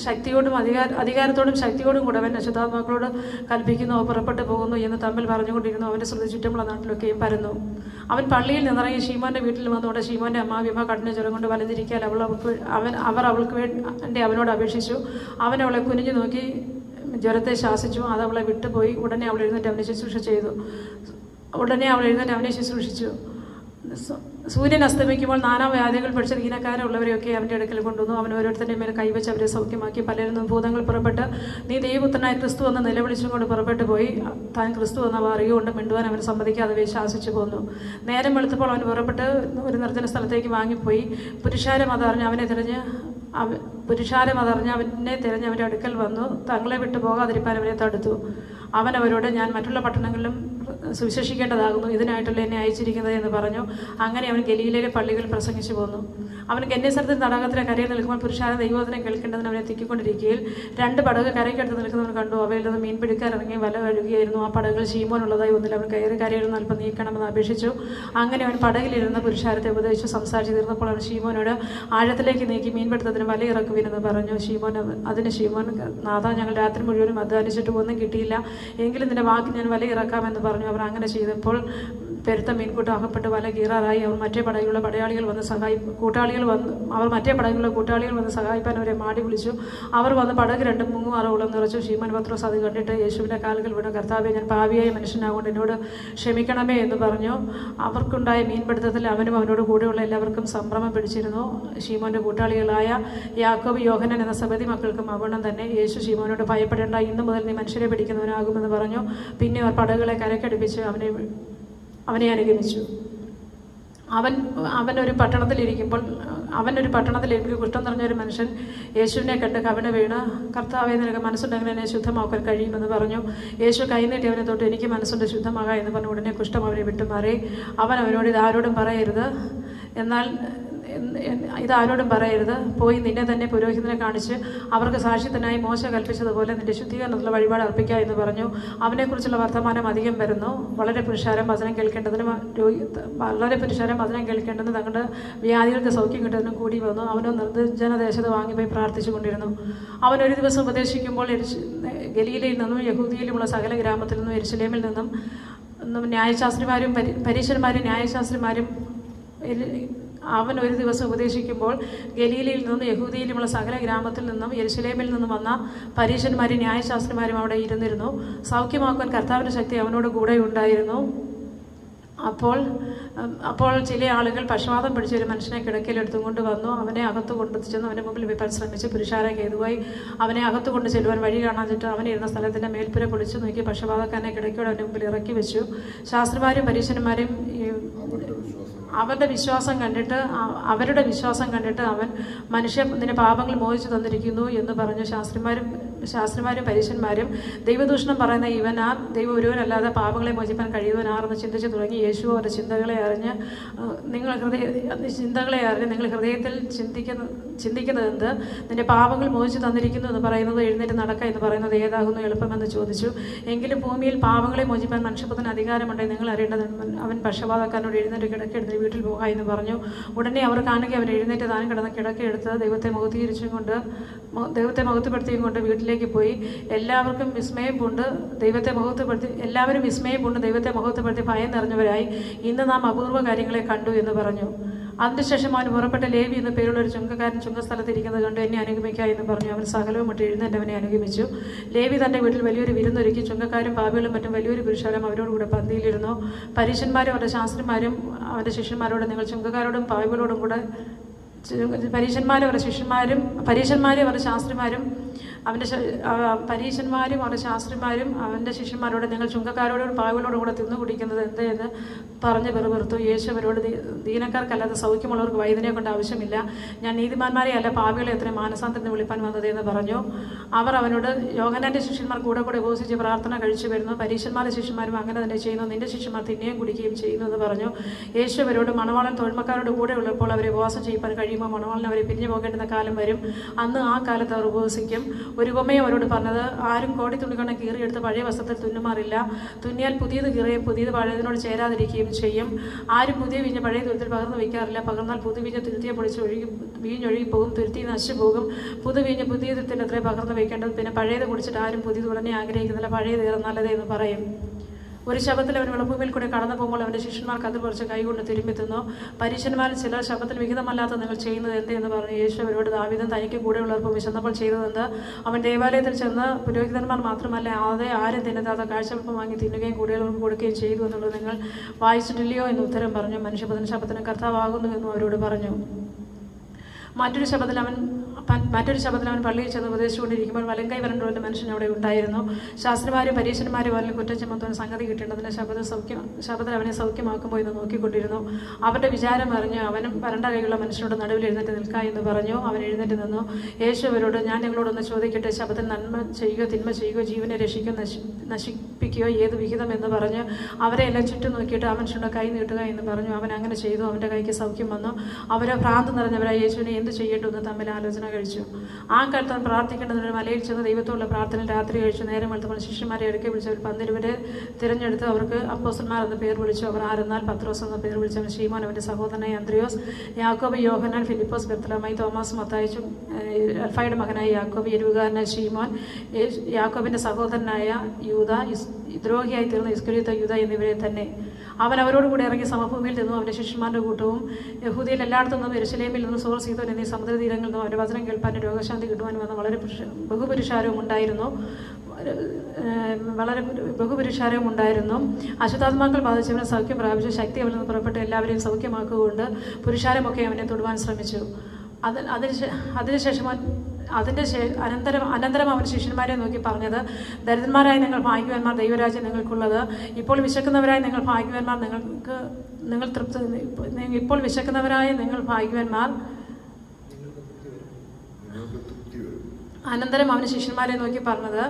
ശക്തിയോടും അധികാരത്തോടും ശക്തിയോടും കൂടെ അവൻ അശുദ്ധാത്മാക്കളോട് കൽപ്പിക്കുന്നു, പുറപ്പെട്ടു പോകുന്നു എന്ന് തമ്മിൽ പറഞ്ഞുകൊണ്ടിരുന്നു. അവൻ്റെ ശ്രുതി ചുറ്റുമുള്ള നാട്ടിലൊക്കെയും പരന്നു. അവൻ പള്ളിയിൽ നിന്നിറങ്ങി ഷീമോന്റെ വീട്ടിൽ വന്നോടെ ഷീമോന്റെ അമ്മാവിയമ്മ കഠിന ജ്വരം കൊണ്ട് വലഞ്ഞിരിക്കാൻ അവർ അവൾക്ക് വേണ്ടി അവനോട് അപേക്ഷിച്ചു. അവൻ അവളെ കുനിഞ്ഞു നോക്കി ജ്വരത്തെ ശാസിച്ചു. അത് അവളെ വിട്ടുപോയി. ഉടനെ അവൾ എഴുന്നേറ്റ് അവനെ ശുശ്രൂഷിച്ചു. സൂര്യൻ അസ്തമിക്കുമ്പോൾ നാനാ വ്യാധികൾ പഠിച്ച ദീനക്കാരുള്ളവരെയൊക്കെ അവൻ്റെ അടുക്കൽ കൊണ്ടുവന്നു. അവൻ ഓരോരുത്തരുടെ മേൽ കൈവച്ച് അവരെ സൗഖ്യമാക്കി. പലരിൽ ഭൂതങ്ങൾ പുറപ്പെട്ട് നീ ദൈവപുത്രനായ ക്രിസ്തു എന്ന് നിലവിളിച്ചും കൊണ്ട് പുറപ്പെട്ടു പോയി. താൻ ക്രിസ്തു എന്നവ അറിയുകൊണ്ട് മിണ്ടുവാൻ അവൻ സമ്മതിക്കാതെ ശാസിച്ചു പോന്നു. നേരം വെളുത്തപ്പോൾ അവൻ പുറപ്പെട്ട് ഒരു നിർജ്ജന സ്ഥലത്തേക്ക് വാങ്ങിപ്പോയി. പുരുഷാരം അതറിഞ്ഞ് അവനെ തിരഞ്ഞ് അവൻ്റെ അടുക്കൽ വന്നു. തങ്ങളെ വിട്ടു പോകാതിരിക്കാൻ അവരെ തടുത്തു. അവൻ അവരോട്, ഞാൻ മറ്റുള്ള പട്ടണങ്ങളിലും സുവിശേഷിക്കേണ്ടതാകുന്നു, ഇതിനായിട്ടല്ല എന്നെ അയച്ചിരിക്കുന്നത് എന്ന് പറഞ്ഞു. അങ്ങനെ അവൻ ഗലീലയിലെ പള്ളികളിൽ പ്രസംഗിച്ചു പോന്നു. അവൻ ഗന്യസരത്തിൽ തടാകത്തിലെ കരയിൽ നിൽക്കുമ്പോൾ പുരുഷാരം ദൈവവചനം കേൾക്കേണ്ടതിന് അവനെ തിക്കിക്കൊണ്ടിരിക്കുകയിൽ 2 പടക് കരയ്ക്കടുത്ത് നിൽക്കുന്നവൻ കണ്ടു. അവയിൽ നിന്ന് മീൻ പിടിക്കാനിറങ്ങി വല കഴുകുകയായിരുന്നു. ആ പടകുകൾ ഷീമോനുള്ളതായി ഒന്നിൽ അവൻ കരയിൽ നിന്ന് അല്പം നീക്കണമെന്ന് അപേക്ഷിച്ചു. അങ്ങനെ അവൻ പടകിലിരുന്ന പുരുഷാരത്തെ ഉപദേശിച്ച് സംസാരിച്ച് തീർന്നപ്പോൾ അവൻ ഷീമോനോട് ആഴത്തിലേക്ക് നീക്കി മീൻപിടുത്തത്തിന് വല ഇറക്കുവിനെന്ന് പറഞ്ഞു. ഷീമോൻ നാഥ, ഞങ്ങൾ രാത്രി മുഴുവനും അധ്വാനിച്ചിട്ട് ഒന്നും കിട്ടിയില്ല, എങ്കിലും നിന്റെ വാക്ക് ഞാൻ വല ഇറക്കാമെന്ന് പറഞ്ഞു. അവർ അങ്ങനെ ചെയ്തപ്പോൾ പെരുത്ത മീൻകൂട്ടം അകപ്പെട്ട് വല കീറാറായി. അവർ മറ്റേ പടകിലുള്ള കൂട്ടാളികൾ വന്ന് സഹായിപ്പാൻ അവരെ മാടി വിളിച്ചു. അവർ വന്ന് പടക് 2 മുങ്ങുമാറോളം നിറച്ചു. ശീമോൻ പത്രോസ് അത് കണ്ടിട്ട് യേശുവിൻ്റെ കാലുകൾ വീണു, കർത്താവേ, ഞാൻ പാപിയായ മനുഷ്യനാകൊണ്ട് എന്നോട് ക്ഷമിക്കണമേ എന്ന് പറഞ്ഞു. അവർക്കുണ്ടായ മീൻപിടുത്തത്തിൽ അവനും അവനോട് കൂടെയുള്ള എല്ലാവർക്കും സംഭ്രമം പിടിച്ചിരുന്നു. ശീമോന്റെ കൂട്ടാളികളായ യാക്കോബ്, യോഹന്നാൻ എന്ന സബദി മക്കൾക്കും അവണ്ണം തന്നെ. യേശു ശീമോനോട്, ഭയപ്പെടേണ്ട, ഇന്നു മുതൽ നീ മനുഷ്യരെ പിടിക്കുന്നവനാകുമെന്ന് പറഞ്ഞു. പിന്നെ അവർ പടകുകളെ കരക്കടുപ്പിച്ച് അവനെ അനുഗമിച്ചു. അവനൊരു പട്ടണത്തിൽ എനിക്ക് കുഷ്ഠം നിറഞ്ഞൊരു മനുഷ്യൻ യേശുവിനെ കണ്ട് കവിണ് വീണ്, കർത്താവേ, നിനക്ക് മനസ്സുണ്ടെങ്കിൽ എന്നെ ശുദ്ധമാക്കാൻ കഴിയുമെന്ന് പറഞ്ഞു. യേശു കൈനീട്ടി അവനെ തൊട്ട്, എനിക്ക് മനസ്സുണ്ട്, ശുദ്ധമാകാം എന്ന് പറഞ്ഞു. ഉടനെ കുഷ്ഠം അവനെ വിട്ടുമാറി. അവൻ അവനോട്, ഇതാരോടും പറയരുത്, പോയി നിന്നെ തന്നെ പുരോഹിതനെ കാണിച്ച് അവർക്ക് സാക്ഷ്യത്തിനായി മോശ കൽപ്പിച്ചതുപോലെ നിന്റെ ശുദ്ധീകരണത്തിലുള്ള വഴിപാട് അർപ്പിക്കുക എന്ന് പറഞ്ഞു. അവനെക്കുറിച്ചുള്ള വർത്തമാനം അധികം വരുന്നു. വളരെ പുരുഷാരം വചനം കേൾക്കേണ്ടതിന് തങ്ങളുടെ വ്യാധികൾക്ക് സൗഖ്യം കിട്ടുന്നതിനും കൂടി വന്നു. അവനോ നിർജ്ജനദേശത്ത് വാങ്ങിപ്പോയി പ്രാർത്ഥിച്ചു കൊണ്ടിരുന്നു. അവൻ ഒരു ദിവസം ഉപദേശിക്കുമ്പോൾ ഗലീലയിൽ നിന്നും യഹൂദിയിലുമുള്ള സകല ഗ്രാമത്തിൽ നിന്നും യെരുശലേമിൽ നിന്നും ന്യായശാസ്ത്രിമാരും ന്യായശാസ്ത്രിമാരും അവൻ ഒരു ദിവസം ഉപദേശിക്കുമ്പോൾ ഗലീലയിൽ നിന്നും യഹൂദിയിലുമുള്ള സകല ഗ്രാമത്തിൽ നിന്നും യെരുശലേമിൽ നിന്നും വന്ന പരീശന്മാരും ന്യായശാസ്ത്രിമാരും അവിടെ ഇരുന്നിരുന്നു. സൗഖ്യമാക്കുവാൻ കർത്താവിൻ്റെ ശക്തി അവനോട് കൂടെ ഉണ്ടായിരുന്നു. അപ്പോൾ ചില ആളുകൾ പക്ഷവാതം പിടിച്ച ഒരു മനുഷ്യനെ കിടക്കയിലെടുത്തുകൊണ്ട് വന്നു. അവനെ അകത്ത് കൊണ്ടുചെന്ന് അവൻ്റെ മുമ്പിൽ വിൽപ്പാൻ ശ്രമിച്ച് പുരുഷാരം ഹേതുവായി അവനെ അകത്ത് കൊണ്ട് ചെല്ലുവാൻ വഴി കാണാഞ്ഞിട്ട് അവനിരുന്ന സ്ഥലത്തിൻ്റെ മേൽപ്പുര പൊളിച്ചു നോക്കി പക്ഷവാതക്കാരനെ കിടക്കയോടെ അവൻ്റെ മുമ്പിൽ ഇറക്കി വെച്ചു. ശാസ്ത്രിമാരും പരീശന്മാരും അവരുടെ വിശ്വാസം കണ്ടിട്ട് അവൻ മനുഷ്യ നിന്റെ പാപങ്ങൾ മോചിച്ചു തന്നിരിക്കുന്നു എന്ന് പറഞ്ഞു. ശാസ്ത്രിമാരും പരീശന്മാരും ദൈവദൂഷണം പറയുന്ന ഇവനാർ, ദൈവം ഒരുവനല്ലാതെ പാപങ്ങളെ മോചിപ്പാൻ കഴിയുവനാറെന്ന് ചിന്തിച്ചു തുടങ്ങി. യേശു അവരുടെ ചിന്തകളെ അറിഞ്ഞ് നിങ്ങൾ ഹൃദയത്തിൽ ചിന്തിക്കുന്നത് എന്ത്? നിന്റെ പാപങ്ങൾ മോചിച്ചു തന്നിരിക്കുന്നു എന്ന് പറയുന്നത് എഴുന്നേറ്റ് നടക്കുക എന്ന് പറയുന്നത് ഏതാകുന്നു എളുപ്പമെന്ന് ചോദിച്ചു. എങ്കിലും ഭൂമിയിൽ പാപങ്ങളെ മോചിപ്പാൻ മനുഷ്യപുത്രന് അധികാരമുണ്ടെങ്കിൽ നിങ്ങൾ അറിയേണ്ടത്. അവൻ പക്ഷപാതക്കാരനോട് എഴുന്നേറ്റ് കിടക്കെടുത്ത് വീട്ടിൽ പോകുക എന്ന് പറഞ്ഞു. ഉടനെ അവർ കാണുക അവൻ എഴുന്നേറ്റ് താൻ കിടന്ന് കിടക്കെടുത്ത് ദൈവത്തെ മഹത്വപ്പെടുത്തിയും കൊണ്ട് വീട്ടിലേക്ക് പോയി. എല്ലാവരും വിസ്മയം പൂണ്ട് ദൈവത്തെ മഹത്വപ്പെടുത്തി ഭയം നിറഞ്ഞവരായി, ഇന്ന് നാം അപൂർവ കാര്യങ്ങളെ കണ്ടു എന്ന് പറഞ്ഞു. അതിനുശേഷം അവൻ പുറപ്പെട്ട ലേവി എന്ന പേരുള്ള ഒരു ചുങ്കക്കാരൻ ചുങ്കസ്ഥലത്തിരിക്കുന്നത് കണ്ട് എന്നെ അനുഗമിക്കുക എന്ന് പറഞ്ഞു. അവൻ സകലവും ഇട്ട് എഴുന്നേറ്റ് അവനെ അനുഗമിച്ചു. ലേവി തന്റെ വീട്ടിൽ വലിയൊരു വിരുന്നൊരുക്കി. ചുങ്കക്കാരും പാപികളും മറ്റും വലിയൊരു പുരുഷാരം അവരോടുകൂടെ പന്തിയിലിരുന്നു. പരീശന്മാരും അവരുടെ ശാസ്ത്രിമാരും അവരുടെ ശിഷ്യന്മാരോട്, നിങ്ങൾ ചുങ്കക്കാരോടും പാപികളോടും കൂടെ പരീശന്മാരും അവരുടെ ശാസ്ത്രിമാരും അവൻ്റെ പരീശന്മാരും അവൻ്റെ ശാസ്ത്രിമാരും അവൻ്റെ ശിഷ്യന്മാരോട് നിങ്ങൾ ചുങ്കക്കാരോടും പാവകളോടും കൂടെ തിന്നു കുടിക്കുന്നത് എന്തെന്ന് പറഞ്ഞ് വെറുത്തു. യേശു അവരോട് ദീനക്കാർക്കല്ലാതെ സൗഖ്യമുള്ളവർക്ക് വൈദ്യനെ കൊണ്ട് ആവശ്യമില്ല, ഞാൻ നീതിമാന്മാരെ അല്ല പാപികളെ എത്ര മാനസാന്തരത്തിന് വിളിപ്പാൻ വന്നത് എന്ന് പറഞ്ഞു. അവർ അവനോട് യോഹന്നാന്റെ ശിഷ്യന്മാർ കൂടെ ഉപവസിച്ച് പ്രാർത്ഥന കഴിച്ചു വരുന്നു, പരീശന്മാരുടെ ശിഷ്യന്മാരും അങ്ങനെ തന്നെ ചെയ്യുന്നു, നിന്റെ ശിഷ്യന്മാർ തിന്നുകയും കുടിക്കുകയും ചെയ്യുന്നു എന്ന് പറഞ്ഞു. യേശു അവരോട് മണവാളൻ തൊഴിൽമക്കാരോട് കൂടെ ഉള്ളപ്പോൾ അവരെ ഉപവാസം ചെയ്യിപ്പാൻ കഴിയുമ്പോൾ മണവാളൻ അവരെ പിരിഞ്ഞു പോകേണ്ടുന്ന കാലം വരും, അന്ന് ആ കാലത്ത് അവർ ഉപവസിക്കും. ഒരു ഉപമയെ അവരോട് പറഞ്ഞത്, ആരും കോടി തുണികൊണ്ട് കീറിയെടുത്ത് പഴയ വസ്ത്രത്തിൽ തുന്നുമാറില്ല, തുന്നിയാൽ പുതിയത് കീറുകയും പുതിയത് പഴയതിനോട് ചേരാതിരിക്കുകയും ചെയ്യും. ആരും പുതിയ വീഞ്ഞ് പഴയ തുരുത്തിൽ പകർന്നു വയ്ക്കാറില്ല, പകർന്നാൽ പുതുവീഞ്ഞ് തുരുത്തിയെ പൊളിച്ച് വീഞ്ഞൊഴുകി പോകും, തുരുത്തി നശിച്ചു പോകും. പുതുവീഞ്ഞ് പുതിയ തുരുത്തിൽ അത്രേ പകർന്നു വയ്ക്കേണ്ടത്, പിന്നെ പഴയത് കുടിച്ചിട്ട് ആരും പുതിയത് ഉടനെ ആഗ്രഹിക്കുന്നില്ല, പഴയത് നല്ലതേ എന്ന് പറയും. ഒരു ശബത്തിൽ അവൻ വിളഭൂമിയിൽ കൂടെ കടന്നു പോകുമ്പോൾ അവൻ്റെ ശിഷ്യന്മാർക്ക് അത് കുറച്ച് കൈകൊണ്ട് തിരുമ്പി തിന്നു. പരീശന്മാരിൽ ചിലർ ശബത്തിൽ വിഹിതമല്ലാത്ത നിങ്ങൾ ചെയ്യുന്നത് എന്തെന്ന് പറഞ്ഞു. യേശു അവരോട്, ദാവീദും തനിക്ക് കൂടെയുള്ളവർക്ക് വിശന്നപ്പോൾ ചെയ്തതെന്ന്. അവൻ ദേവാലയത്തിൽ ചെന്ന് പുരോഹിതന്മാർ മാത്രമല്ല ആരും തിന്നതാത്ത കാഴ്ചവെപ്പം വാങ്ങി തിന്നുകയും കൂടെയുള്ളവർക്ക് കൊടുക്കുകയും ചെയ്തു എന്നുള്ളത് നിങ്ങൾ വായിച്ചിട്ടില്ലയോ എന്ന് ഉത്തരം പറഞ്ഞു. മനുഷ്യപുത്രൻ ശബത്തിന് കർത്താവാകുന്നു എന്നും അവരോട് പറഞ്ഞു. മറ്റൊരു ശബത്തിൽ അവൻ പള്ളിയിൽ ചെന്ന് ഉപദേശിച്ചുകൊണ്ടിരിക്കുമ്പോൾ വലങ്കൈ വരണ്ട ഒരു മനുഷ്യൻ അവിടെ ഉണ്ടായിരുന്നു. ശാസ്ത്രിമാരും പരീശന്മാരും അവരിൽ കുറ്റം ചുമത്തുവാൻ സംഗതി കിട്ടേണ്ടതിന് ശബത്തിൽ അവനെ സൗഖ്യമാക്കുമ്പോൾ എന്ന് നോക്കിക്കൊണ്ടിരുന്നു. അവരുടെ വിചാരം അറിഞ്ഞ് അവനും വരണ്ട കൈയുള്ള മനുഷ്യനോട് നടുവിൽ എഴുന്നേറ്റ് നിൽക്കുക എന്ന് പറഞ്ഞു. അവൻ എഴുന്നേറ്റ് നിന്നു. യേശു അവരോട്, ഞാൻ നിങ്ങളോടൊന്ന് ചോദിക്കട്ടെ, ശബത്തിൽ നന്മ ചെയ്യുകയോ തിന്മ ചെയ്യുകയോ ജീവനെ രക്ഷിക്കുകയോ നശിപ്പിക്കുകയോ ഏത് വിഹിതം എന്ന് പറഞ്ഞ് അവരെ എല്ലാം ചുറ്റും നോക്കിയിട്ട് ആ മനുഷ്യൻ്റെ കൈ നീട്ടുക എന്ന് പറഞ്ഞു. അവൻ അങ്ങനെ ചെയ്തു. അവൻ്റെ കൈക്ക് സൗഖ്യം വന്നു. അവരെ ഭ്രാന്ത് നിറഞ്ഞവരായി യേശുവിനെ എന്ത് ചെയ്യേണ്ടുവെന്ന് തമ്മിൽ ആലോചന കഴിച്ചു. ആ കാലത്ത് അവൻ പ്രാർത്ഥിക്കേണ്ടതിന് മലയിൽ ചെന്ന് ദൈവത്തോടുള്ള പ്രാർത്ഥന രാത്രി കഴിച്ചു. നേരം വെളുത്തപ്പോൾ ശിഷ്യന്മാരെ ഇടയ്ക്ക് വിളിച്ചവർ 12 തിരഞ്ഞെടുത്ത് അവർക്ക് അപ്പോസ്തലന്മാർ എന്ന പേർ വിളിച്ചു. അവർ ആരെന്നാൽ പത്രോസ് എന്ന പേർ വിളിച്ചവൻ ശീമോൻ, അവൻ്റെ സഹോദരനായ അന്ത്രയോസ്, യാക്കോബ്, യോഹന്നാൻ, ഫിലിപ്പോസ്, ബർത്തലോമായി, തോമസ്, മത്തായിച്ചും, അൽഫായുടെ മകനായ യാക്കോബ്, എരുവുകാരനായ ശീമോൻ, യാക്കോബിൻ്റെ സഹോദരനായ യൂദ, ദ്രോഹിയായി തീർന്ന ഇസ്കരിയോത്ത യൂദ എന്നിവരെ തന്നെ. അവൻ അവരോടുകൂടി ഇറങ്ങി സമഭൂമിയിൽ നിന്നും അവൻ്റെ ശിഷ്യന്മാരുടെ കൂട്ടവും യഹൂദയിൽ എല്ലായിടത്തു നിന്നും യെരുശലേമിൽ നിന്നും സോർ, സീദോൻ എന്നീ സമുദ്രതീരങ്ങളിൽ നിന്നും അവരുടെ വചനം കേൾപ്പാനും രോഗശാന്തി കിട്ടുവാനും വന്ന ബഹുപുരുഷാരവും ഉണ്ടായിരുന്നു. അശുദ്ധാത്മാക്കൾ ബാധിച്ചവനെ സൗഖ്യം പ്രാപിച്ചു. ശക്തി അവരിൽ നിന്ന് പുറപ്പെട്ട് എല്ലാവരെയും സൗഖ്യമാക്കുകൊണ്ട് പുരുഷാരമൊക്കെ അവനെ തൊടുവാൻ ശ്രമിച്ചു. അനന്തരം അവൻ ശിഷ്യന്മാരെ നോക്കി പറഞ്ഞത്, ദരിദ്രന്മാരായ നിങ്ങൾ ഭാഗ്യവാന്മാർ, ദൈവരാജ്യം നിങ്ങൾക്കുള്ളത്. ഇപ്പോൾ വിശക്കുന്നവരായ നിങ്ങൾ ഭാഗ്യവാന്മാർ, ഇപ്പോൾ വിശക്കുന്നവരായ നിങ്ങൾ ഭാഗ്യവാന്മാർ. അനന്തരം അവന് ശിഷ്യന്മാരെ നോക്കി പറഞ്ഞത്,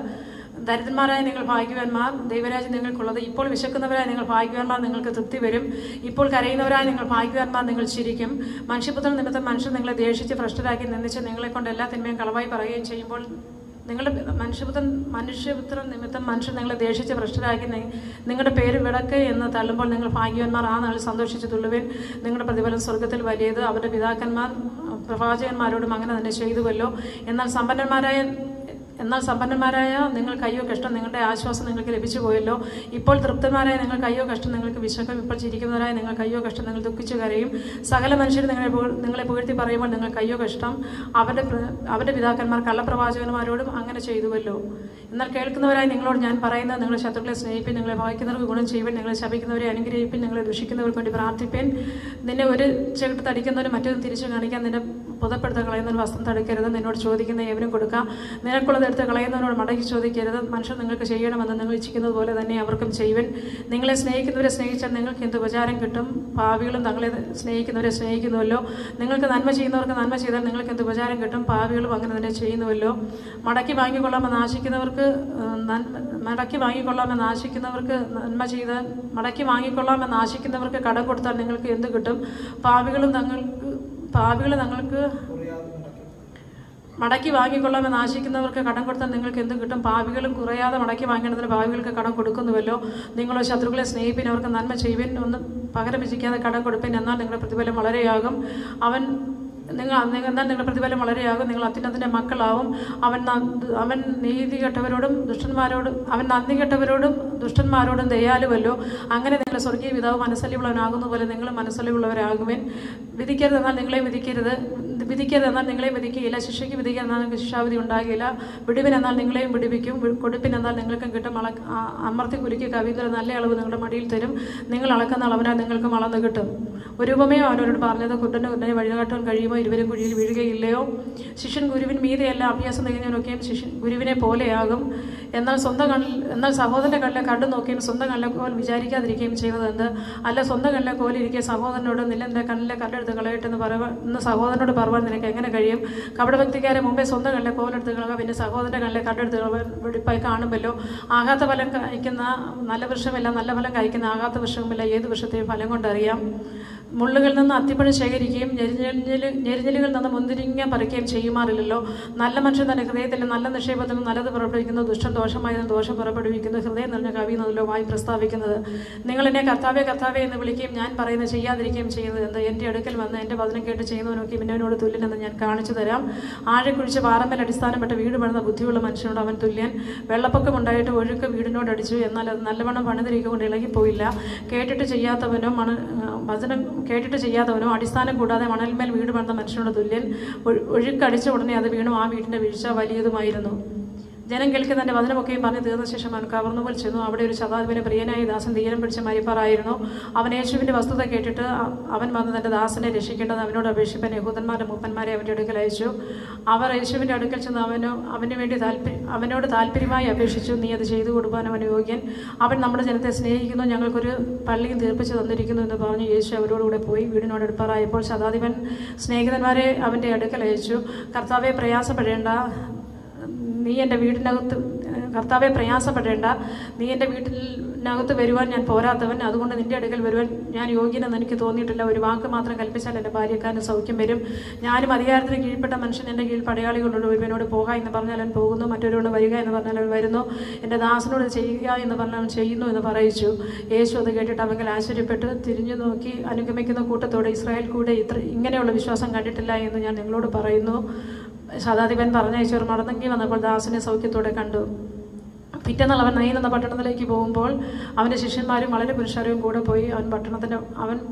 ദരിദ്രന്മാരായ നിങ്ങൾ ഭാഗ്യവാന്മാർ, ദൈവരാജ്യം നിങ്ങൾക്കുള്ളത്. ഇപ്പോൾ വിശക്കുന്നവരായ നിങ്ങൾ ഭാഗ്യവാന്മാർ, നിങ്ങൾക്ക് തൃപ്തി വരും. ഇപ്പോൾ കരയുന്നവരായ നിങ്ങൾ ഭാഗ്യവാന്മാർ, നിങ്ങൾ ചിരിക്കും. മനുഷ്യപുത്രൻ നിമിത്തം മനുഷ്യർ നിങ്ങളെ ദേഷിച്ച് ഭ്രഷ്ടരാക്കി നിന്ദിച്ച് നിങ്ങളെ കൊണ്ട് എല്ലാ തിന്മയും കളവായി പറയുകയും ചെയ്യുമ്പോൾ മനുഷ്യപുത്രൻ നിമിത്തം മനുഷ്യർ നിങ്ങളെ ദേഷിച്ച് ഭ്രഷ്ടരാക്കി നിങ്ങളുടെ പേര് വിടക്ക് എന്ന് തള്ളുമ്പോൾ നിങ്ങൾ ഭാഗ്യവാന്മാർ. ആ നാളിൽ സന്തോഷിച്ച് തുള്ളുവിൻ, നിങ്ങളുടെ പ്രതിഫലം സ്വർഗത്തിൽ വലിയത്. അവരുടെ പിതാക്കന്മാർ പ്രവാചകന്മാരോടും അങ്ങനെ തന്നെ ചെയ്തുവല്ലോ. എന്നാൽ സമ്പന്നന്മാരായ നിങ്ങൾക്ക് അയ്യോ കഷ്ടം, നിങ്ങളുടെ ആശ്വാസം നിങ്ങൾക്ക് ലഭിച്ചു പോയല്ലോ. ഇപ്പോൾ തൃപ്തന്മാരായ നിങ്ങൾക്ക് അയ്യോ കഷ്ടം, നിങ്ങൾക്ക് വിശക്കും. ഇപ്പോൾ ചിരിക്കുന്നവരായ നിങ്ങൾക്ക് അയ്യോ കഷ്ടം, നിങ്ങൾ ദുഃഖിച്ചു കരയും. സകല മനുഷ്യർ നിങ്ങളെ പുകഴ്ത്തി പറയുമ്പോൾ നിങ്ങൾക്ക് അയ്യോ കഷ്ടം, അവരുടെ പിതാക്കന്മാർ കള്ളപ്രവാചകന്മാരോടും അങ്ങനെ ചെയ്തുവല്ലോ. എന്നാൽ കേൾക്കുന്നവരായി നിങ്ങളോട് ഞാൻ പറയുന്നത്, നിങ്ങളുടെ ശത്രുക്കളെ സ്നേഹിപ്പിൻ, നിങ്ങളെ വായിക്കുന്നവർക്ക് ഗുണം ചെയ്യുവിൻ, നിങ്ങളെ ശപിക്കുന്നവരെ അനുഗ്രഹിപ്പിൻ, നിങ്ങളെ ദുഷിക്കുന്നവർക്ക് വേണ്ടി പ്രാർത്ഥിപ്പിൻ. നിന്നെ ഒരു ചെകിട്ട് തടിക്കുന്നവരും മറ്റൊന്നും തിരിച്ചു കാണിക്കാൻ നിന്നെ പുതപ്പെടുത്ത കളയുന്നവർ വസ്ത്രം തടുക്കരുത്. നിന്നോട് ചോദിക്കുന്ന ഏവരും കൊടുക്കാം. നിനക്കുള്ളത് എടുത്ത് കളയുന്നവരോട് മടക്കി ചോദിക്കരുത്. മനുഷ്യർ നിങ്ങൾക്ക് ചെയ്യണമെന്ന് നിങ്ങൾ ഇച്ഛിക്കുന്നത് പോലെ തന്നെ അവർക്കും ചെയ്യുവിൻ. നിങ്ങളെ സ്നേഹിക്കുന്നവരെ സ്നേഹിച്ചാൽ നിങ്ങൾക്ക് എന്ത് ഉപചാരം കിട്ടും? പാപികളും തങ്ങളെ സ്നേഹിക്കുന്നവരെ സ്നേഹിക്കുന്നുവല്ലോ. നിങ്ങൾക്ക് നന്മ ചെയ്യുന്നവർക്ക് നന്മ ചെയ്താൽ നിങ്ങൾക്ക് എന്ത് ഉപചാരം കിട്ടും? പാപികളും അങ്ങനെ തന്നെ ചെയ്യുന്നുവല്ലോ. മടക്കി വാങ്ങിക്കൊള്ളാമെന്ന് ആശിക്കുന്നവർക്ക് കടം കൊടുത്താൽ നിങ്ങൾക്ക് എന്ത് കിട്ടും? മടക്കി വാങ്ങിക്കൊള്ളാമെന്ന് ആശിക്കുന്നവർക്ക് കടം കൊടുത്താൽ നിങ്ങൾക്ക് എന്ത് കിട്ടും? പാപികളും കുറയാതെ മടക്കി വാങ്ങേണ്ടതിന് പാപികൾക്ക് കടം കൊടുക്കുന്നുവല്ലോ. നിങ്ങളോ ശത്രുക്കളെ സ്നേഹിപ്പിൻ, അവർക്ക് നന്മ ചെയ്യുവിൻ, ഒന്നും പകരം വെച്ചിരിക്കാതെ കടം കൊടുപ്പിൻ, എന്നാൽ നിങ്ങളുടെ പ്രതിഫലം വളരെയാകും. നിങ്ങളുടെ പ്രതിഫലം വളരെയാകും. നിങ്ങൾ അത്യുന്നതന്റെ മക്കളാവും. അവൻ നന്ദി കെട്ടവരോടും ദുഷ്ടന്മാരോടും ദയാലുവല്ലോ. അങ്ങനെ നിങ്ങളുടെ സ്വർഗീയ പിതാവ് മനസ്സലിവുള്ളവനാകുന്ന പോലെ നിങ്ങളും മനസ്സലിവുള്ളവരാകുവിൻ. വിധിക്കരുത്, എന്നാൽ നിങ്ങളെ വിധിക്കരുത്. വിധിക്കരുത് എന്നാൽ നിങ്ങളെയും വിധിക്കുകയില്ല, ശിക്ഷയ്ക്ക് വിധിക്കുക എന്നാൽ നിങ്ങൾക്ക് ശിക്ഷാവിധി ഉണ്ടാകില്ല, വിടുവിൻ എന്നാൽ നിങ്ങളെയും വിടുവിക്കും, കൊടുപ്പിൻ എന്നാൽ നിങ്ങൾക്കും കിട്ടും, അമർത്തി കുലുക്കി കവിതൽ നല്ല അളവ് നിങ്ങളുടെ മടിയിൽ തരും, നിങ്ങൾ അളക്കുന്ന അളവിനാൽ നിങ്ങൾക്ക് അളന്ന് കിട്ടും. ഒരു ഉപമയോ അവനോട് പറഞ്ഞത്, കുരുടന് കുരുടനെ വഴികാട്ടാൻ കഴിയുമോ, ഇരുവരും കുഴിയിൽ വീഴുകയില്ലയോ? ശിഷ്യൻ ഗുരുവിൻ മീതെയല്ല, അഭ്യാസം തികഞ്ഞവനൊക്കെയും ശിഷ്യൻ ഗുരുവിനെ പോലെയാകും. എന്നാൽ സഹോദരന്റെ കണ്ണിലെ കണ്ടു നോക്കുകയും സ്വന്തം കണ്ണിലെ കോൽ വിചാരിക്കാതിരിക്കുകയും ചെയ്യുന്നത് എന്ത്? അല്ല, സ്വന്തം കണ്ണിലെ കോലിരിക്കെ സഹോദരനോട് നിന്റെ കണ്ണിലെ കല്ലെടുത്ത് കളയട്ടെന്ന് ഇന്ന് സഹോദരനോട് പറയുവാൻ നിനക്ക് എങ്ങനെ കഴിയും? കപടഭക്തിക്കാരെ മുമ്പേ സ്വന്തം കണ്ണിലെ കോലെടുത്ത് കളക, പിന്നെ സഹോദരന്റെ കണ്ണിലെ കല്ലെടുത്ത് വെടിപ്പായി കാണുമല്ലോ. ആകാത്ത ഫലം കഴിക്കുന്ന നല്ല വൃക്ഷമില്ല, നല്ല ഫലം കഴിക്കുന്ന ആകാത്ത വൃക്ഷവുമില്ല, ഏത് വൃക്ഷത്തെയും ഫലം കൊണ്ടറിയാം. മുള്ളുകളിൽ നിന്ന് അത്തിപ്പഴം ശേഖരിക്കുകയും ഞെരിഞ്ഞലുകളിൽ നിന്ന് മുന്തിരിങ്ങ പറിക്കുകയും ചെയ്യുമാറില്ലല്ലോ. നല്ല മനുഷ്യൻ തന്റെ ഹൃദയത്തിൽ നല്ല നിക്ഷേപത്തിൽ നല്ലത് പുറപ്പെടുവിക്കുന്നു, ദുഷ്ടൻ ദോഷമായതിന് ദോഷം പുറപ്പെടുവിക്കുന്നു. ഹൃദയം നിറഞ്ഞ കവിയുന്നതിലോ വായി പ്രസ്താവിക്കുന്നത്. നിങ്ങൾ എന്നെ കർത്താവേ കർത്താവേ എന്ന് വിളിക്കുകയും ഞാൻ പറയുന്നത് ചെയ്യാതിരിക്കുകയും ചെയ്യുന്നത് എന്ത്? എൻ്റെ അടുക്കൽ വന്ന് എൻ്റെ വചനം കേട്ട് ചെയ്യുന്നവനൊക്കെ ഇന്നവനോട് തുല്യനെന്ന് ഞാൻ കാണിച്ചു തരാം. ആഴക്കുഴിച്ച് പാറമേൽ അടിസ്ഥാനപ്പെട്ട വീട് പണിത ബുദ്ധിയുള്ള മനുഷ്യനോട് അവൻ തുല്യൻ. വെള്ളപ്പൊക്കമുണ്ടായിട്ട് ഒഴുക്ക് വീടിനോട് അടിച്ചു, എന്നാൽ അത് നല്ലവണ്ണം പണിതിരിക്കൊണ്ട് ഇളകിപ്പോയില്ല. കേട്ടിട്ട് ചെയ്യാത്തവനോ അടിസ്ഥാനം കൂടാതെ മണൽമേൽ വീട് പണിത മനുഷ്യനോട് തുല്യൻ. ഒഴുക്കടിച്ച ഉടനെ അത് വീണു, ആ വീടിന്റെ വീഴ്ച വലിയതുമായിരുന്നു. ജനം കേൾക്കുന്ന തന്റെ വചനമൊക്കെയും പറഞ്ഞു തീർന്ന ശേഷം അവൻ കവർന്നുപോൽ ചെന്നു. അവിടെ ഒരു ശതാധിപന് പ്രിയനായ ദാസൻ തീരം പിടിച്ച് മരിപ്പാറായിരുന്നു. അവൻ യേശുവിന്റെ വസ്തുത കേട്ടിട്ട് അവൻ വന്ന് തന്റെ ദാസനെ രക്ഷിക്കേണ്ടത് അവനോട് അപേക്ഷിപ്പാൻ യഹൂദന്മാരുടെ മൂപ്പന്മാരെ അവന്റെ അടുക്കൽ അയച്ചു. അവർ യേശുവിന്റെ അടുക്കൽ ചെന്ന് അവനോട് താല്പര്യമായി അപേക്ഷിച്ചു, നീ അത് ചെയ്തു കൊടുക്കാൻ അവൻ യോഗ്യൻ. അവൻ നമ്മുടെ ജനത്തെ സ്നേഹിക്കുന്നു, ഞങ്ങൾക്കൊരു പള്ളിയും തീർപ്പിച്ച് തന്നിരിക്കുന്നു എന്ന് പറഞ്ഞു യേശു അവരോടുകൂടെ പോയി. വീടിനോട് അടുപ്പാറായപ്പോൾ ശതാധിപൻ സ്നേഹിതന്മാരെ അവന്റെ അടുക്കൽ അയച്ചു. കർത്താവെ പ്രയാസപ്പെടേണ്ട, നീ എൻ്റെ വീട്ടിനകത്ത് വരുവാൻ ഞാൻ പോരാത്തവൻ, അതുകൊണ്ട് നിന്റെ അടുക്കൽ വരുവാൻ ഞാൻ യോഗ്യനെന്ന് എനിക്ക് തോന്നിയിട്ടില്ല. ഒരു വാക്ക് മാത്രം കൽപ്പിച്ചാൽ എൻ്റെ ഭാര്യക്കാരന് സൗഖ്യം വരും. ഞാനും അധികാരത്തിന് കീഴ്പ്പെട്ട മനുഷ്യൻ, എൻ്റെ കീഴിൽ പടയാളികളുണ്ട്. ഒരുവനോട് പോക എന്ന് പറഞ്ഞാൽ അവൻ പോകുന്നു, മറ്റൊരുവനോട് വരിക എന്ന് പറഞ്ഞാൽ അവൻ വരുന്നു, എൻ്റെ ദാസനോട് ചെയ്യുക എന്ന് പറഞ്ഞാൽ അവൻ ചെയ്യുന്നു എന്ന് പറയിച്ചു. യേശു അത് കേട്ടിട്ട് അവങ്കിൽ ആശ്ചര്യപ്പെട്ട് തിരിഞ്ഞു നോക്കി അനുഗമിക്കുന്ന കൂട്ടത്തോടെ, ഇസ്രായേൽ കൂടെ ഇങ്ങനെയുള്ള വിശ്വാസം കണ്ടിട്ടില്ല എന്ന് ഞാൻ നിങ്ങളോട് പറയുന്നു. ശതാധിപൻ പറഞ്ഞയച്ചവർ മടങ്ങി വന്നപ്പോൾ ദാസനെ സൗഖ്യത്തോടെ കണ്ടു. പിറ്റേന്നാൾ അവൻ നയീൻ എന്ന പട്ടണത്തിലേക്ക് പോകുമ്പോൾ അവൻ്റെ ശിഷ്യന്മാരും വളരെ പുരുഷാരവും കൂടെ പോയി. അവൻ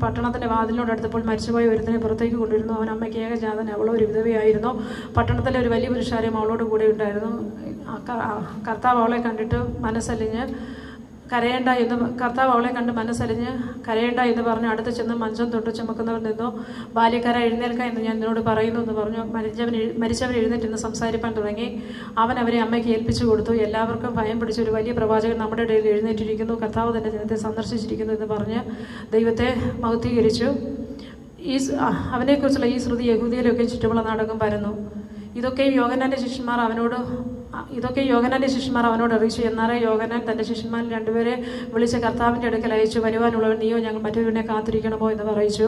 പട്ടണത്തിന്റെ വാതിലിനോടടുത്തപ്പോൾ മരിച്ചുപോയ ഒരുത്തിനെ പുറത്തേക്ക് കൊണ്ടിരുന്നു. അവൻ അമ്മയ്ക്ക് ഏകജാതൻ, അവളോ ഒരു വിധവയായിരുന്നു. പട്ടണത്തിലെ ഒരു വലിയ പുരുഷാരയും അവളോട് കൂടെ ഉണ്ടായിരുന്നു. കർത്താവ് അവളെ കണ്ടിട്ട് മനസ്സലിഞ്ഞ് കരയേണ്ട എന്ന് പറഞ്ഞ് അടുത്ത് ചെന്ന് മഞ്ചം തൊട്ട് ചുമക്കുന്നവർ നിന്നു. ബാല്യക്കാര എഴുന്നേൽക്ക എന്ന് ഞാൻ നിന്നോട് പറയുന്നു എന്ന് പറഞ്ഞു. മരിച്ചവർ എഴുന്നേറ്റ് സംസാരിപ്പാൻ തുടങ്ങി. അവൻ അവരെ അമ്മയ്ക്ക് ഏൽപ്പിച്ചു കൊടുത്തു. എല്ലാവർക്കും ഭയം പിടിച്ച ഒരു വലിയ പ്രവാചകൻ നമ്മുടെ ഇടയിൽ എഴുന്നേറ്റിരിക്കുന്നു, കർത്താവ് തന്റെ ജനത്തെ സന്ദർശിച്ചിരിക്കുന്നു എന്ന് പറഞ്ഞ് ദൈവത്തെ മഹത്വീകരിച്ചു. അവനെക്കുറിച്ചുള്ള ഈ ശ്രുതി യഹൂദിയിലൊക്കെ ചുറ്റുമുള്ള നാടകം പരന്നു. ഇതൊക്കെയും യോഹന്നാന്റെ ശിഷ്യന്മാർ അവനോട് അറിയിച്ചു. എന്നാറേ യോഹന്നാൻ തന്റെ ശിഷ്യന്മാരിൽ രണ്ടുപേരെ വിളിച്ച് കർത്താവിന്റെ അടുക്കൽ അയച്ചു. വരുവാനുള്ളവൻ നീയോ, ഞങ്ങൾ മറ്റൊരുവിനെ കാത്തിരിക്കണമോ എന്ന് പറയിച്ചു.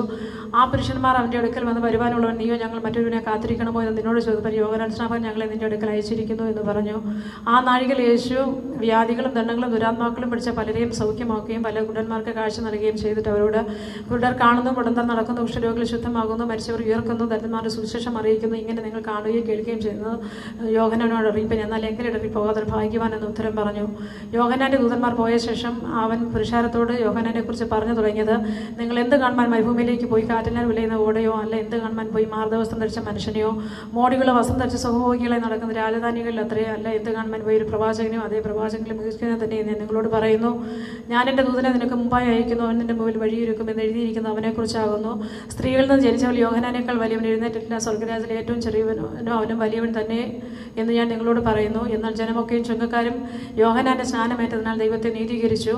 ആ പുരുഷന്മാർ അവന്റെ അടുക്കൽ വന്ന്, വരുവാനുള്ളവൻ നീയോ, ഞങ്ങൾ മറ്റൊരുവിനെ കാത്തിരിക്കണമോ എന്ന് നിന്നോട് ചോദിച്ചപ്പോൾ യോഹന്നാൻ സ്നാപകൻ ഞങ്ങളെ നിന്റെ അടുക്കൽ അയച്ചിരിക്കുന്നു എന്ന് പറഞ്ഞു. ആ നാഴികയിൽ യേശു വ്യാധികളും ദണ്ഡങ്ങളും ദുരാത്മാക്കളും പിടിച്ച പലരെയും സൗഖ്യമാക്കുകയും പല കുരുടന്മാർക്ക് കാഴ്ച നൽകുകയും ചെയ്തിട്ട് അവരോട്, കുരുടർ കാണുന്നു, മുടന്തർ നടക്കുന്നു, കുഷ്ഠരോഗികൾ ശുദ്ധമാകുന്നു, മരിച്ചവർ ഉയർക്കുന്നു, ദരിദ്രന്മാരുടെ സുവിശേഷം അറിയിക്കുന്നു. ഇങ്ങനെ നിങ്ങൾ കാണുകയും കേൾക്കുകയും ചെയ്യുന്നത് യോഹന്നാനോട് അറിയിപ്പൻ, എന്നാൽ എങ്കിലിടറി പോകാതെ ഭാഗ്യവാൻ എന്ന് ഉത്തരം പറഞ്ഞു. യോഹന്നാന്റെ ദൂതന്മാർ പോയ ശേഷം അവൻ പുരുഷാരത്തോട് യോഹന്നാനെ കുറിച്ച് പറഞ്ഞു തുടങ്ങിയത്, നിങ്ങൾ എന്ത് കാണുവാൻ മരുഭൂമിയിലേക്ക് പോയി കാറ്റിനാൽ വിലയുന്ന ഓടയോ, അല്ല എന്ത് കാണുവാൻ പോയി മാർദ്ദവസ്ത്രം ധരിച്ച മനുഷ്യനെയോ, മോടികളോ വസ്ത്രം ധരിച്ച സഹോഹികളെ നടക്കുന്ന രാജധാനികളിൽ അത്രയോ, അല്ല എന്ത് കാണുവാൻ പോയി ഒരു പ്രവാചകനെയോ, അതേ പ്രവാചകനെ മികക്കുന്നത് തന്നെ ഞാൻ നിങ്ങളോട് പറയുന്നു. ഞാൻ എൻ്റെ ദൂതനെ നിനക്ക് മുമ്പായി അയക്കുന്നു, അവൻ നിന്റെ മുമ്പിൽ വഴിയൊരുക്കും എന്ന് എഴുതിയിരിക്കുന്നത് അവനെക്കുറിച്ചാകുന്നു. സ്ത്രീകളിൽ നിന്ന് ജനിച്ചവൾ യോഹന്നാനേക്കാൾ വലിയവൻ എഴുന്നേറ്റിട്ടില്ല, സ്വർഗ്ഗരാജ്യത്തിലെ ഏറ്റവും ചെറിയവനോ അവനും വലിയവൻ തന്നെ എന്ന് ഞാൻ നിങ്ങളോട് പറയുന്നു. എന്നാൽ ജനമൊക്കെയും ചുങ്കക്കാരും യോഹന്നാന്റെ സ്നാനമേറ്റതിനാൽ ദൈവത്തെ നീതീകരിച്ചു.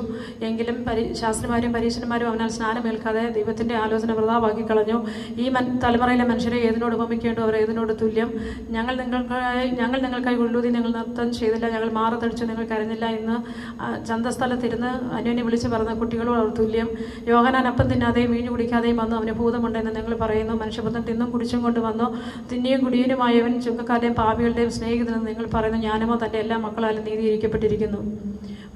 എങ്കിലും ശാസ്ത്രിമാരും പരീശന്മാരും അവനാൽ സ്നാനമേൽക്കാതെ ദൈവത്തിന്റെ ആലോചന വൃഥാവാക്കി കളഞ്ഞു. ഈ തലമുറയിലെ മനുഷ്യരെ ഏതിനോട് ഉപമിക്കേണ്ടു, അവർ ഏതിനോട് തുല്യം? ഞങ്ങൾ നിങ്ങൾക്കായി ഉള്ളൂതി നിങ്ങൾ നൃത്തം ചെയ്തില്ല, ഞങ്ങൾ മാറത്തടിച്ചു നിങ്ങൾ കരഞ്ഞില്ല എന്ന് ചന്തസ്ഥലത്തിരുന്ന് അന്യോന്യം വിളിച്ചു പറഞ്ഞ കുട്ടികളോട് അവർ തുല്യം. യോഹന്നാൻ അപ്പം തിന്നാതെയും വീഞ്ഞു കുടിക്കാതെയും വന്നു, അവന് ഭൂതമുണ്ടെന്ന് നിങ്ങൾ പറയുന്നു. മനുഷ്യപുത്രൻ തിന്നും കുടിച്ചും കൊണ്ട് വന്നു. തിന്നിയും കുടിയനുമായവൻ ചുങ്കക്കാരുടെയും പാപികളുടെയും സ്നേഹിതനെന്ന് നിങ്ങൾ പറയുന്നു. ജ്ഞാനമോ തന്റെ എല്ലാ മക്കളാലും നീതീകരിക്കപ്പെട്ടിരിക്കുന്നു.